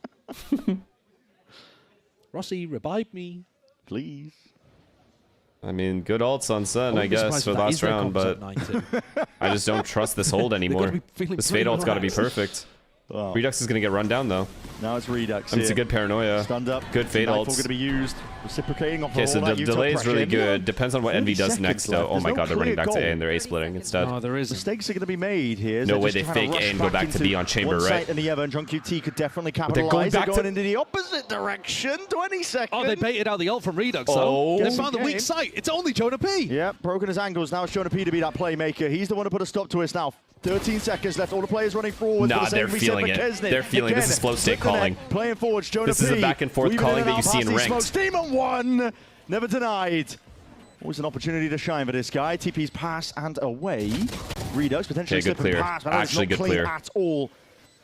Rossi, revive me. Please. I mean, good ults on Sen, I guess, for last round, but I just don't trust this hold anymore. This Fade ult's got to be perfect. Wow. Redux is going to get run down, though. Now it's Redux. It's a good paranoia. Stunned up. Good fade ults. going to be used. Reciprocating off Okay, so the delay is really good. Depends on what Envy does next, though. Oh my god, they're running back to A and they're A splitting instead. Oh, there is. Mistakes are going to be made here. No way they fake A and go back to B on chamber, right? And the other, and JunQT could definitely capitalize. They're going into the opposite direction. 20 seconds. Oh, they baited out the ult from Redux, though. They found the weak site. It's only Jonah P. Yeah, broken his angles. Now it's Jonah P to be that playmaker. He's the one to put a stop to us now. 13 seconds left. All the players running forward. Nah, they're feeling it. They're feeling this is flow state calling. Playing forwards, Jonah P. This is the back and forth calling that you see in ranked. Demon 1, never denied. Always an opportunity to shine for this guy. TP's pass and away. Redux potentially slipping past. Actually good clear. At all.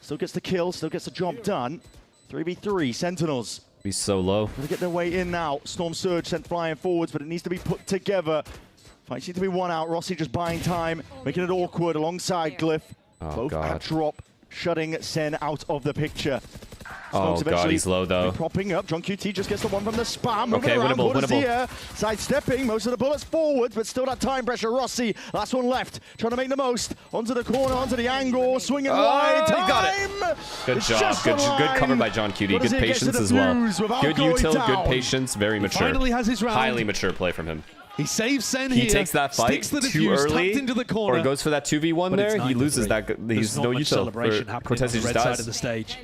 Still gets the kill. Still gets the job done. 3v3. Sentinels. He's so low. Gonna get their way in now. Storm Surge sent flying forwards, but it needs to be put together. Fight seems to be one out. Rossi just buying time, making it awkward alongside Glyph. Both at drop, shutting Sen out of the picture. Oh god, he's low though. Propping up. JunQT just gets the one from the spam. Okay, winnable. Sidestepping most of the bullets forward, but still that time pressure. Rossi, last one left, trying to make the most. Onto the corner, onto the angle, swinging wide. He got it. Good job. Good cover by JunQT. Good patience as well. Good util, good patience, very mature. He finally has his round. Highly mature play from him. He saves Sen here. He takes that fight too early, into the corner, or goes for that 2v1 there. He loses that. He's no util. Cortez just dies. Side of the stage.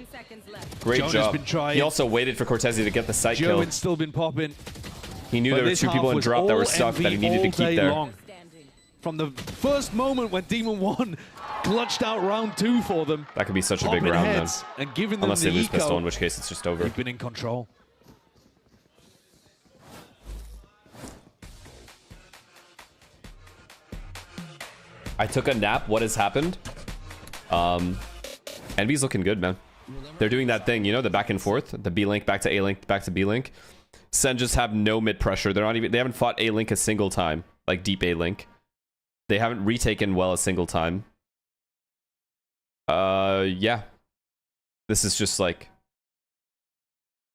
Great Jonas job. Been trying. He also waited for Cortezi to get the site kill. Joe's still been popping. He knew there were two people in drop that were stuck that he needed to keep there. Long. From the first moment when Demon 1 clutched out round 2 for them. That could be such a big round then. And giving them unless the they lose eco, pistol, in which case it's just over. They've been in control. I took a nap. What has happened? Envy's looking good, man. They're doing that thing, you know, the back and forth, the B link back to A link, back to B link. Sen just have no mid pressure. They're not even. They haven't fought A link a single time, like deep A link. They haven't retaken well a single time. Yeah. This is just like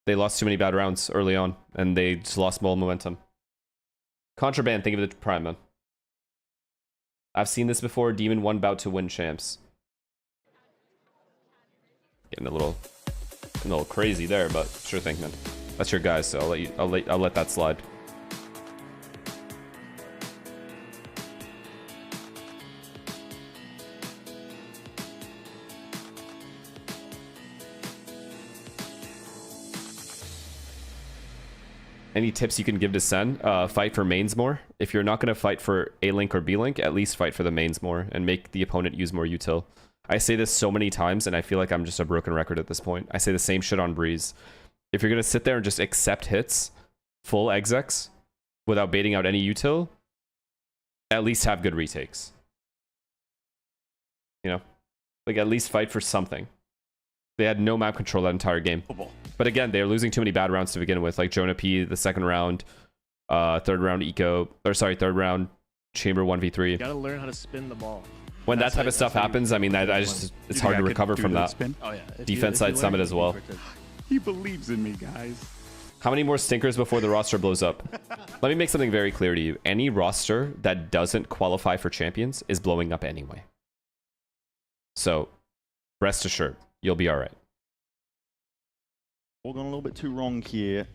they lost too many bad rounds early on, and they just lost more momentum. Contraband, think of the prime, man. I've seen this before. Demon 1 bout to win champs. Getting a little crazy there, but sure thing, man. That's your guys, so I'll let that slide. Any tips you can give to Sen? Fight for mains more. If you're not going to fight for A link or B link, at least fight for the mains more and make the opponent use more util. I say this so many times, and I feel like I'm just a broken record at this point. I say the same shit on Breeze. If you're going to sit there and just accept hits, full execs, without baiting out any util, at least have good retakes. You know? Like, at least fight for something. They had no map control that entire game. But again, they're losing too many bad rounds to begin with. Like Jonah P, the second round, third round third round chamber 1v3. You gotta learn how to spin the ball. When that type of stuff happens, I mean, it's hard to recover from that. Oh, yeah. Defense side summit as well. He believes in me, guys. How many more stinkers before the roster blows up? Let me make something very clear to you. Any roster that doesn't qualify for champions is blowing up anyway. So, rest assured, you'll be all right. All gone a little bit too wrong here.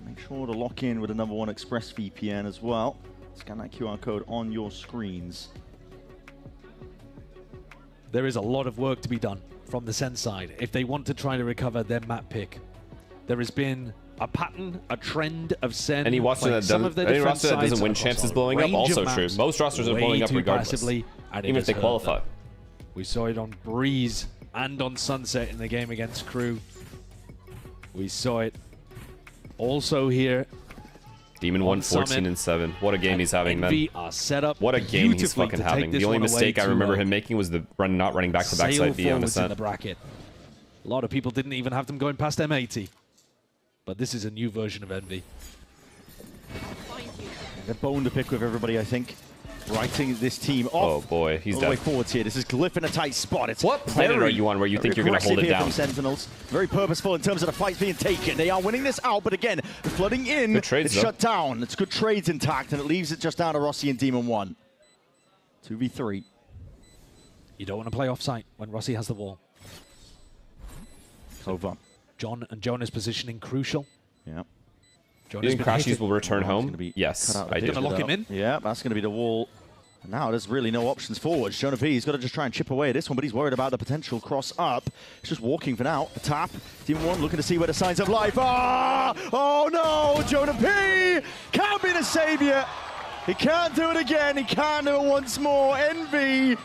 Make sure to lock in with another one ExpressVPN as well. Scan that QR code on your screens. There is a lot of work to be done from the Sen side if they want to try to recover their map pick. There has been a pattern, a trend of Sen. Any roster that doesn't win champs is blowing up. Also true. Most rosters are blowing up regardless, even if they qualify. We saw it on Breeze and on Sunset in the game against KRU. We saw it also here. Demon 1, 14-7. What a game he's having, man. Are set up what a game he's fucking having. The only mistake I remember him making was the not running back to backside B on the set. The bracket. A lot of people didn't even have them going past M80. But this is a new version of Envy. They're bone to pick with everybody, I think. Writing this team off. Oh boy, he's all the way forwards here. This is Glyph in a tight spot. It's what planet are you on where you think you're going to hold it down? From Sentinels. Very purposeful in terms of the fight being taken. They are winning this out, but again, the flooding in, it's shut down. It's good trades intact, and it leaves it just down to Rossi and Demon 1. 2v3. You don't want to play off-site when Rossi has the wall. Over. John and Jonah's positioning crucial. Yeah. Do you think Crashies will return home? Yes, I do. Gonna lock him in? Yeah, that's going to be the wall. And now there's really no options forward. Jonah P, he's got to just try and chip away at this one, but he's worried about the potential cross up. He's just walking for now. The tap. Team 1 looking to see where the signs of life are. Oh no, Jonah P can't be the savior. He can't do it again. He can't do it once more. Envy,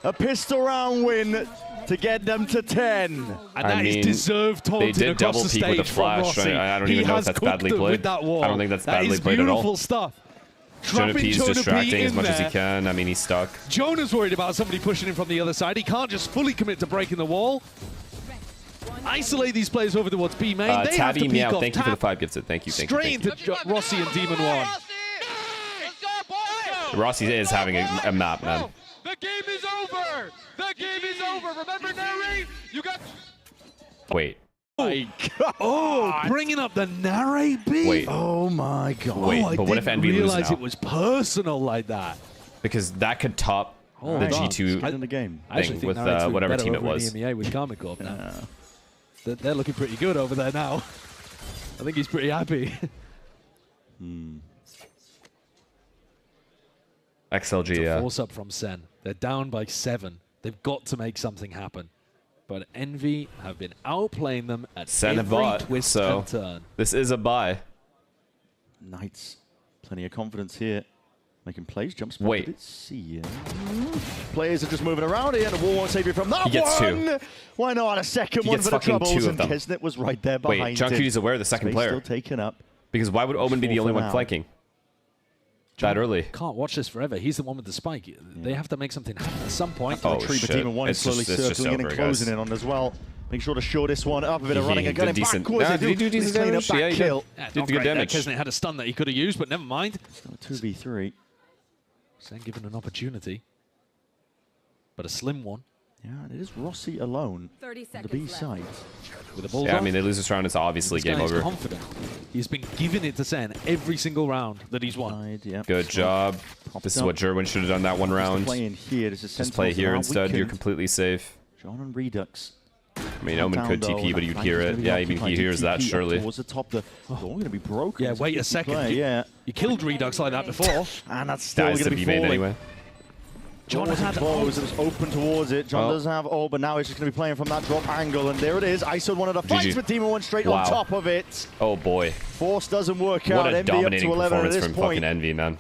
a pistol round win to get them to 10. And that is deserved taunting they did across double the peek stage with a flash. from Rossi. I don't even know if that's badly played. I don't think that's badly played at all. Beautiful stuff. Jonah P's distracting as much as he there. can. I mean, he's stuck. Jonah's worried about somebody pushing him from the other side. He can't just fully commit to breaking the wall. Isolate these players over towards B main. They have to Tabby peek Meow, off thank you for the 5 gifts. Thank you. Straight into Rossi and Demon 1. Rossi is having a map, man. The game is over. The game is over. Remember, narrate. You got. Wait. Oh, bringing up the narrate beat. Wait. Oh my god. Wait, but what if Envy loses realize now? it was personal like that. Because that could top the G2 in the game. thing with whatever team it was. EMEA with Karma Corp now. They're looking pretty good over there now. I think he's pretty happy. XLG, It's a force up from Sen. They're down by 7. They've got to make something happen. But Envy have been outplaying them at Sen every bought, twist so and turn. this is a buy. Knights, plenty of confidence here. Making plays, jump spot. Wait. See players are just moving around here, and the wall won't save you from that He gets one. 2. Why not a second He one gets for the fucking troubles? 2 of And them. Kesnet was right there behind Wait, John him. Cuty's aware of the second Space player. Still taken up. Because why would Omen be the 4 only for one now. flanking? That early. Can't watch this forever. He's the one with the spike. They have to make something happen at some point. Oh, Tree, but shit. Demon 1 is It's slowly just circling in over, and closing guys. in on as well. Make sure to shore this one up. A bit of running and He going did decent. backwards. Nah, They did he do decent clean damage? up back Yeah, he kill. did. Did good damage. Kesnet had a stun that he could have used, but never mind. 2v3. Sen given an opportunity. But a slim one. Yeah, and it is Rossi alone on the B side. With the ball Yeah, I mean, they lose this round, it's obviously game over. Confident. He's been giving it to Sen every single round that he's won. Good job. This is what Jerwin should have done that one round. Play in here. This is Just play here instead. You're completely safe. John and Redux. I mean, Omen could TP, but he would hear it. Yeah, I mean, he hears that, surely. Towards the top, the door going to be broken. Yeah, wait a second. Yeah. You killed Redux like that before. And that's still Dies going to to be B-main falling. anyway. John had close. It was open towards it. John does have ult, but now he's just going to be playing from that drop angle. And there it is. ISO'd one of the fights, but Demon 1 straight on top of it. Oh, boy. Force doesn't work out. What a Envy up dominating to 11 at performance this from point. fucking Envy, man.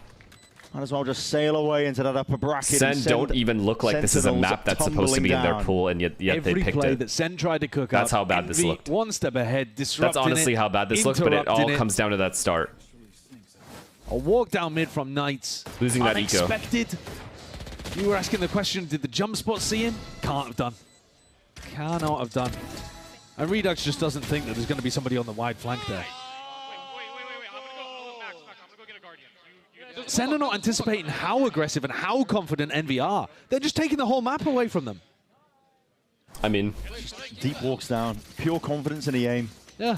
Might as well just sail away into that upper bracket. Sen don't even look like this is a map that's supposed to be in their pool, and yet they Every picked play it. that Sen tried to cook That's up, how bad this Envy looked. One step ahead, disrupting That's honestly how bad this looked, but it all interrupting comes down to that start. A walk down mid from Knights. Losing that eco. Unexpected. You were asking the question, did the jump spot see him? Can't have done. Cannot have done. And Redux just doesn't think that there's going to be somebody on the wide flank there. Sen are not anticipating how aggressive and how confident Envy are. They're just taking the whole map away from them. I mean, deep walks down, pure confidence in the aim. Yeah.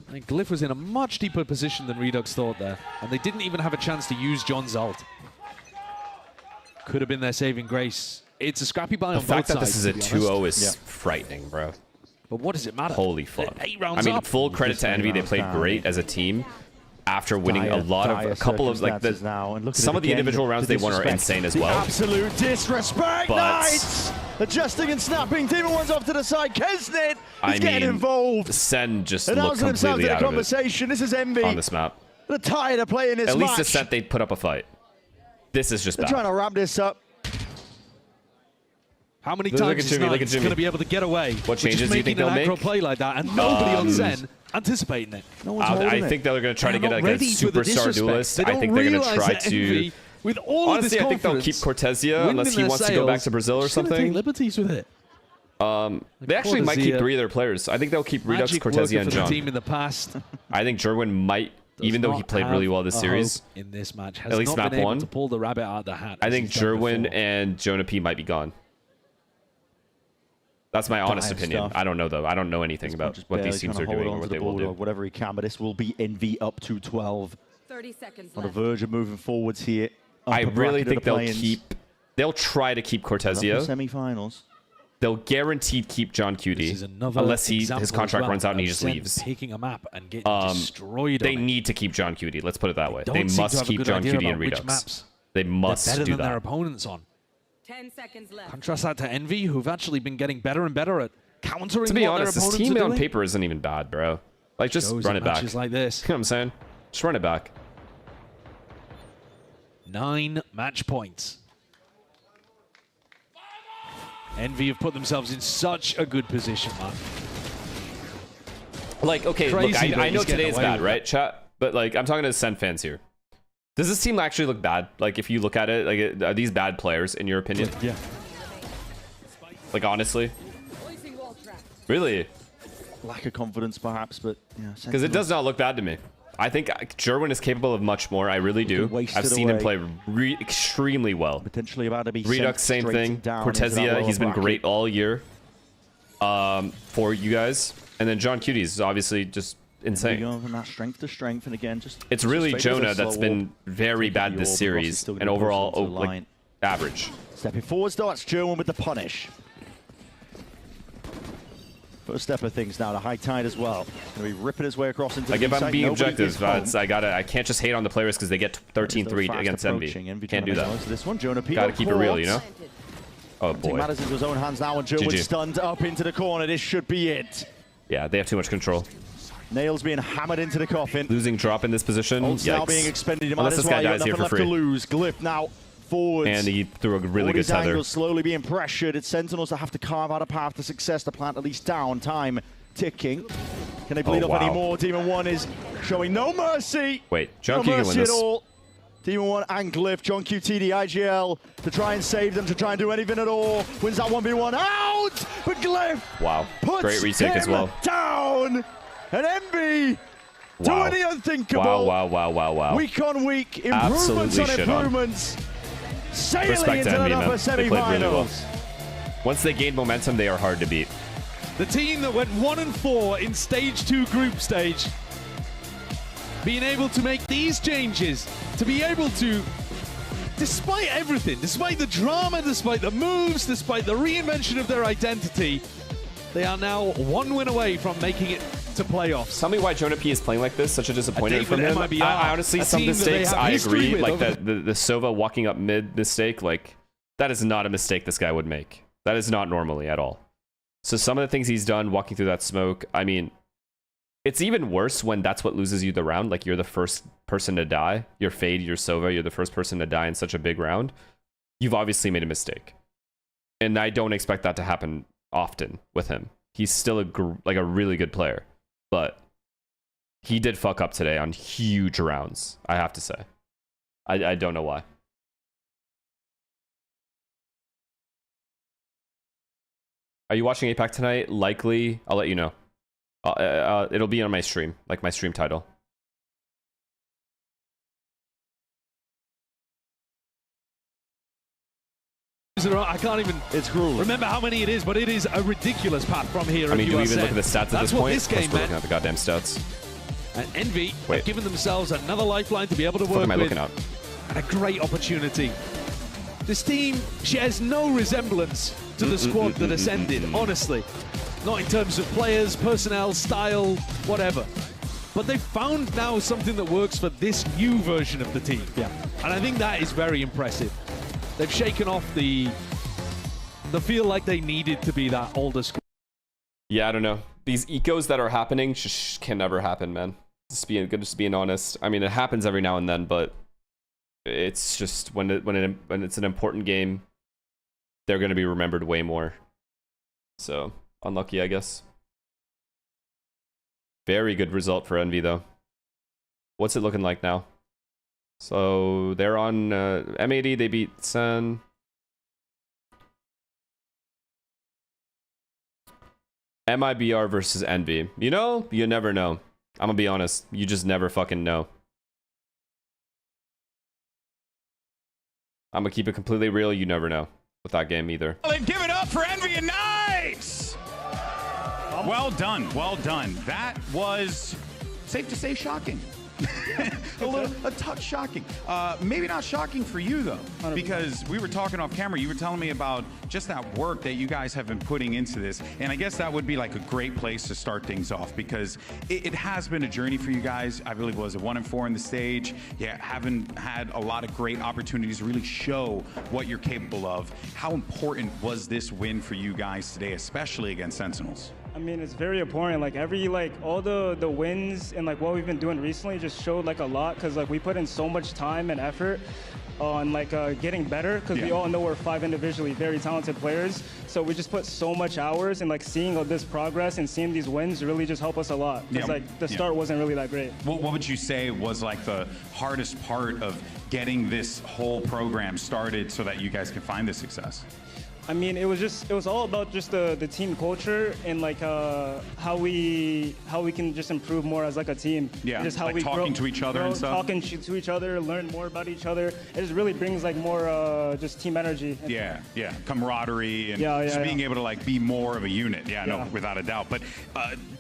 I mean, Glyph was in a much deeper position than Redux thought there, and they didn't even have a chance to use John's ult. Could have been their saving grace. It's a scrappy buy on both sides. The fact that this is a 2-0 is frightening, bro. But what does it matter? Holy fuck. 8 rounds I mean, up. full credit to Envy. They played great as a team after winning a couple of, like, some of the individual rounds they won are insane as well. Absolute disrespect, But Knights! Adjusting and snapping, Demon 1's off to the side. Kesnet is getting involved. Sen just Announcing looked himself completely to the out of conversation. This is Envy. on this map. They're tired of playing this At least match. the set they put up a fight. This is just They're bad. trying to wrap this up. How many Look times at is Jimmy, look at Knights Jimmy. going to be able to get away? What changes do you think they'll they'll make? make? Play like that, and nobody on Sen anticipating it. No one's holding I it. think they're going to try to They're get not like a ready for the superstar disrespect. duelist. They I don't think they're going to realize try that to. Envy, with all Honestly, of this I think they'll keep Cortezia unless he wants to go back to Brazil or Just gonna take something. liberties with it. They actually might keep Cortezia, 3 of their players. I think they'll keep Redux, Magic Cortezia, working and for the John. team in the past. I think Jerwin might, even though he not played really have well this a series, hope in this match. Has at least not map been able 1. to pull the rabbit out of the hat. I as think he's done Jerwin before. and Jonah P might be gone. That's my honest Dire opinion. stuff. I don't know, though. I don't know anything about what these teams are doing or what they will do. Whatever he can, but this will be Envy up to 12. 30 seconds On the left. verge of moving forwards here. I Upper really bracket of think the they'll play-ins. keep. They'll try to keep Cortezia. Semi-finals. they'll guaranteed keep John Cutie unless his contract runs out and he just leaves. Taking a map and getting destroyed. They need to keep John Cutie. Let's put it that way. They must keep John Cutie in Redux. They must better do than that. their opponents on. 10 seconds left. Contrast that to Envy, who've actually been getting better and better at countering. To be what honest, their this opponents team are on doing. paper isn't even bad, bro. Like, just run it back. Matches like this. You know what I'm saying? Just run it back. 9 match points. Envy have put themselves in such a good position, man. Like, okay, Crazy, look, I know today's bad, with right, chat? But, like, I'm talking to the Sen fans here. Does this team actually look bad? Like, if you look at it, like, are these bad players, in your opinion? Yeah. Like, honestly? Really? Lack of confidence, perhaps, but yeah. Because it does not look bad to me. I think Jerwin is capable of much more. I really do. I've seen him play extremely well. Potentially about to be Redux, same thing. Cortesia, he's been great all year for you guys. And then John Cutie is obviously just insane. From that strength to strength, and again, just it's really Jonah that's been very bad this series, and overall, like, average. Stepping forwards, though, that's Jerwin with the punish. First step of things now, the high tide as well. Going to be ripping his way across into like the if I'm side. being objective, I can't just hate on the players because they get 13-3 against Envy. Can't do that. This one, Jonah P. Gotta keep it real, you know? Oh boy. Matters into his own hands now, and Jerwin stunned up into the corner. This should be it. Yeah, they have too much control. Nails being hammered into the coffin. Losing drop in this position. Ults now being expended. Unless this guy dies here for free. To lose. Glyph now forwards. And he threw a really good tether. Angles slowly being pressured. It's Sentinels that have to carve out a path to success to plant at least down. Time ticking. Can they bleed up any more? Demon 1 is showing no mercy. Wait, John no Q can mercy win this. At all. Demon 1 and Glyph. John QT, the IGL, to try and save them, to try and do anything at all. Wins that 1v1 out, but Glyph puts great retake as well. Down. And Envy doing the unthinkable. Wow. Week on week, improvements on improvements. Sailing into the upper semi-finals. Once they gain momentum, they are hard to beat. The team that went 1-4 in Stage 2 group stage, being able to make these changes, to be able to, despite everything, despite the drama, despite the moves, despite the reinvention of their identity, they are now 1 win away from making it to playoffs. Tell me why Jonah P is playing like this. Such a disappointment from him. MIBR, I honestly, some mistakes, I agree. Like the Sova walking up mid mistake, like that is not a mistake this guy would make. That is not normally at all. So some of the things he's done, walking through that smoke, I mean, it's even worse when that's what loses you the round. Like you're the first person to die. You're Fade, you're Sova, you're the first person to die in such a big round. You've obviously made a mistake. And I don't expect that to happen often with him. He's still a really good player. But he did fuck up today on huge rounds, I have to say. I don't know why. Are you watching APAC tonight? Likely. I'll let you know. It'll be on my stream, like my stream title. I can't even remember how many it is, but it is a ridiculous path from here. I mean, do we even look at the stats at this point? This game we're looking at the goddamn stats. And Envy have given themselves another lifeline to be able to work with. And a great opportunity. This team shares no resemblance to the squad that ascended, honestly. Not in terms of players, personnel, style, whatever. But they've found now something that works for this new version of the team. Yeah. And I think that is very impressive. They've shaken off the feel like they needed to be that older squad. Yeah, I don't know. These ecos that are happening just can never happen, man. Just being honest. I mean, it happens every now and then, but it's just when it's an important game, they're going to be remembered way more. So unlucky, I guess. Very good result for Envy, though. What's it looking like now? So they're on M80. They beat Sen. MIBR versus Envy. You know, you never know. I'm gonna be honest. You just never fucking know. I'm gonna keep it completely real. You never know with that game either. Well, give it up for Envy and Nice! Well done, well done. That was, safe to say, shocking. a touch shocking. Maybe not shocking for you though, because we were talking off camera. You were telling me about just that work that you guys have been putting into this, and I guess that would be like a great place to start things off, because it has been a journey for you guys. I believe it was a 1-4 in the stage. Yeah, haven't had a lot of great opportunities to really show what you're capable of. How important was this win for you guys today, especially against Sentinels? I mean, it's very important. Like all the wins and like what we've been doing recently just showed like a lot, because like we put in so much time and effort on like getting better, because we all know we're 5 individually very talented players. So we just put so much hours, and like seeing all this progress and seeing these wins really just help us a lot. Because like the start wasn't really that great. What would you say was like the hardest part of getting this whole program started so that you guys can find this success? I mean, it was all about just the team culture and like how we can just improve more as like a team. Yeah, just how like we talking to each other and stuff. Talking to each other, learn more about each other. It just really brings like more just team energy. Yeah, camaraderie and just being able to like be more of a unit. Yeah, no, without a doubt. But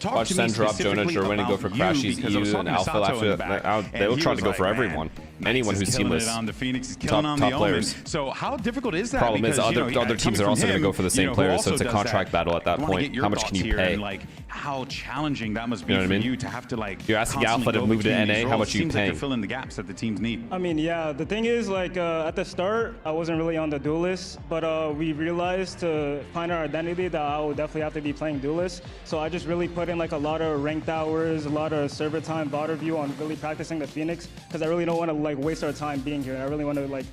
talk watch to Sen me drop specifically Jonah Gerwin about go for you, Crashies because I was EU and talking to Alpha Sato in the after back, they'll and try he to go was for like, everyone. Man, Anyone Max who's is killing teamless. it on the Phoenix, is killing on the top Omen. players. So how difficult is that? Problem because, is other teams are also going to go for the same players, so it's a contract battle at that point. How much can you pay? And like how challenging that must be for you to have to like. You're asking Alpha to move to NA. How much are you paying? Seems like you're filling the gaps that the teams need. I mean, yeah. The thing is, like at the start, I wasn't really on the duelist, but we realized to find our identity that I would definitely have to be playing duelist. So I just really put in like a lot of ranked hours, a lot of server time, VOD review on really practicing the Phoenix, because I really don't want to like waste our time being here. I really want to like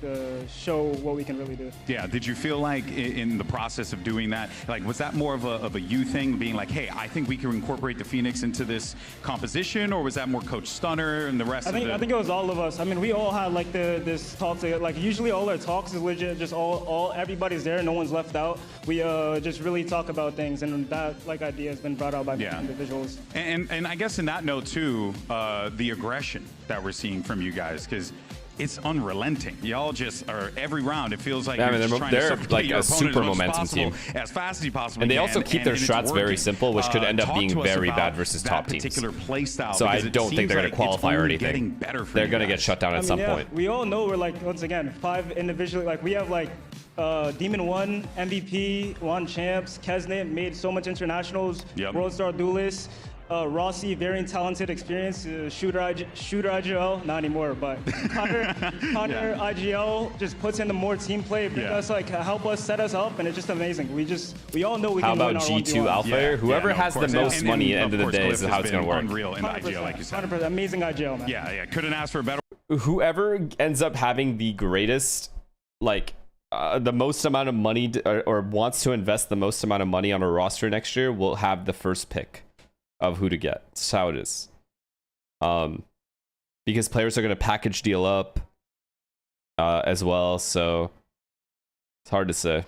show what we can really do. Yeah. Did you feel like in the process of doing that, like was that more of a you thing, being like, hey, I think we can incorporate the Phoenix into this composition, or was that more Coach Stunner and the rest of it? I think it was all of us. I mean, we all had like this talk to, like usually all our talks is legit just everybody's there, no one's left out. We just really talk about things, and that like idea has been brought out by individuals. And I guess in that note too, the aggression that we're seeing from you guys, because it's unrelenting. Y'all just are every round. It feels like you're just trying to suffocate like your a super opponent momentum team as fast as you possibly and they can. also keep their strats very simple, which could end up being very bad versus top teams. So I don't think they're going to qualify or anything. They're going to get shut down at some point. We all know we're like, once again, 5 individually. Like we have like Demon 1, MVP, Juan Champs, Kesnet made so much internationals, World Star Duelists. Rossi, very talented, experienced shooter IGL, not anymore, but Connor IGL just puts in the more team play, us like help us, set us up, and it's just amazing. We all know we can win our 1v1. How about G2 Alpha? Whoever has the most money at the end of the day is how it's going to work. Unreal in IGL, like you said. 100%, amazing IGL, man. Yeah, couldn't ask for a better. Whoever ends up having the greatest, like, the most amount of money or wants to invest the most amount of money on a roster next year will have the first pick of who to get. That's how it is. Because players are going to package deal up as well, so it's hard to say.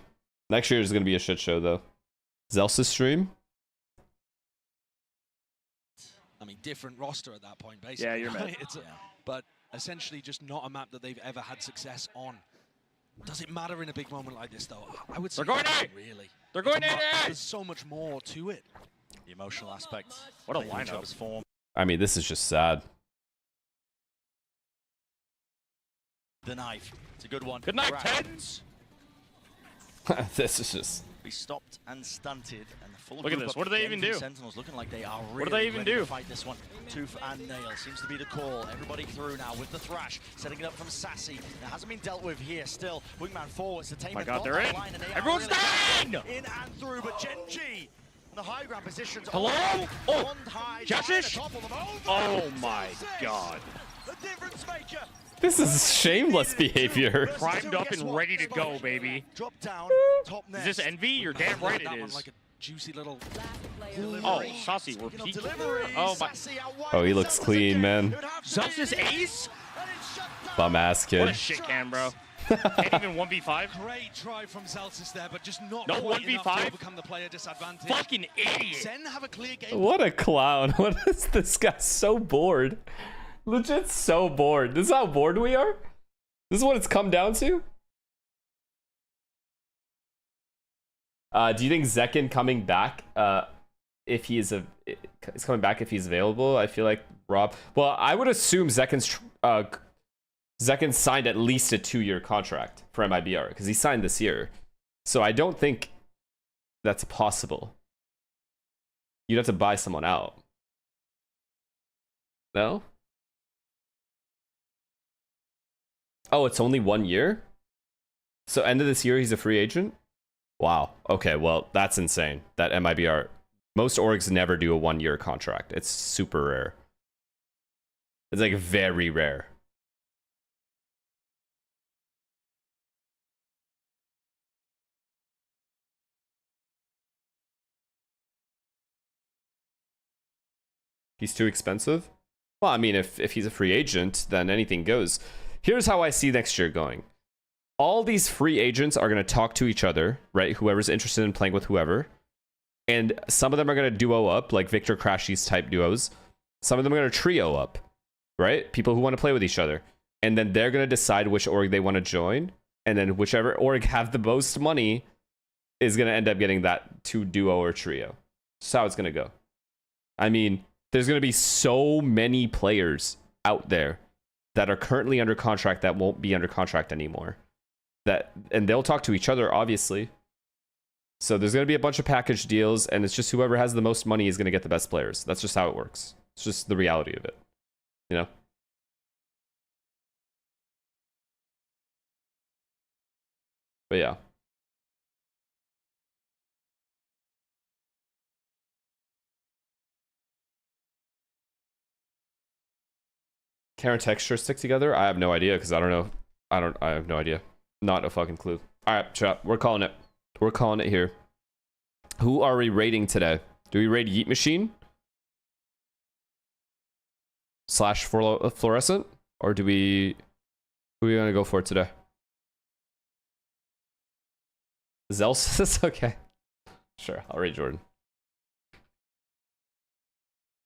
Next year is going to be a shit show, though. Zelsa stream? I mean, different roster at that point, basically. Yeah, you're right. But essentially just not a map that they've ever had success on. Does it matter in a big moment like this, though? I would say they're going A! Really. They're going A! There's so much more to it. The emotional aspect. What a lineup. Form. I mean, this is just sad. The knife. It's a good one. Good night, Tens! This is just... Be stopped and stunted, and the full Look at this. What do they even do? Sentinels looking like they are really what do they even do? To fight this one. Tooth and nail seems to be the call. Everybody through now with the thrash, setting it up from Sassy. That hasn't been dealt with here. Still, wingman forwards. Oh my God, they're in. Everyone's down. In and through, but Genji. The high ground positions. Hello? Oh, Jashish? Oh my God. The difference maker. This is shameless behavior. Primed up and ready to go, baby. Drop down, top is this Envy? You're damn right it is. Like a juicy little oh, Saucy, we're peaking. Oh my. Oh, he looks clean, man. Zelsa's ace? Bum ass kid. What a shit can, bro. Can't even 1v5. Great try from Celsius there, but just not no quite 1v5. To overcome the player disadvantage. Fucking idiot. Zen have a clear game. What a clown. What is this guy so bored? Legit so bored. This is how bored we are? This is what it's come down to? Do you think Zekin coming back if he is he's coming back if he's available. I feel like Rob. Well, I would assume Zekin's signed at least a 2-year contract for MIBR because he signed this year. So I don't think that's possible. You'd have to buy someone out. No? Oh, it's only 1 year? So end of this year, he's a free agent? Wow. Okay, well, that's insane. That MIBR. Most orgs never do a 1-year contract. It's super rare. It's like very rare. He's too expensive? Well, I mean, if he's a free agent, then anything goes. Here's how I see next year going. All these free agents are going to talk to each other, right? Whoever's interested in playing with whoever. And some of them are going to duo up, like Victor Crashy's type duos. Some of them are going to trio up, right? People who want to play with each other. And then they're going to decide which org they want to join. And then whichever org have the most money is going to end up getting that duo or trio. That's how it's going to go. I mean, there's going to be so many players out there that are currently under contract that won't be under contract anymore. And they'll talk to each other, obviously. So there's going to be a bunch of package deals, and it's just whoever has the most money is going to get the best players. That's just how it works. It's just the reality of it, you know? But yeah. Can our textures stick together? I have no idea because I don't know. I have no idea. Not a fucking clue. All right, chat. We're calling it. We're calling it here. Who are we raiding today? Do we raid Yeet Machine? / Fluorescent? Or do we... Who are we going to go for today? Zelsis? Okay. Sure, I'll raid Jordan.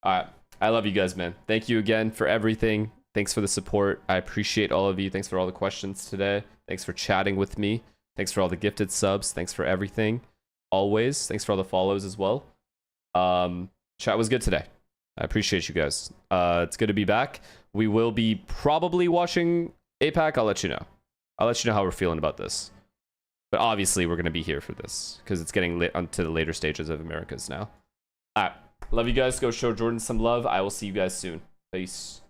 Alright. I love you guys, man. Thank you again for everything. Thanks for the support. I appreciate all of you. Thanks for all the questions today. Thanks for chatting with me. Thanks for all the gifted subs. Thanks for everything. Always. Thanks for all the follows as well. Chat was good today. I appreciate you guys. It's good to be back. We will be probably watching APAC. I'll let you know. I'll let you know how we're feeling about this. But obviously, we're going to be here for this because it's getting lit onto the later stages of Americas now. All right. Love you guys. Go show Jordan some love. I will see you guys soon. Peace.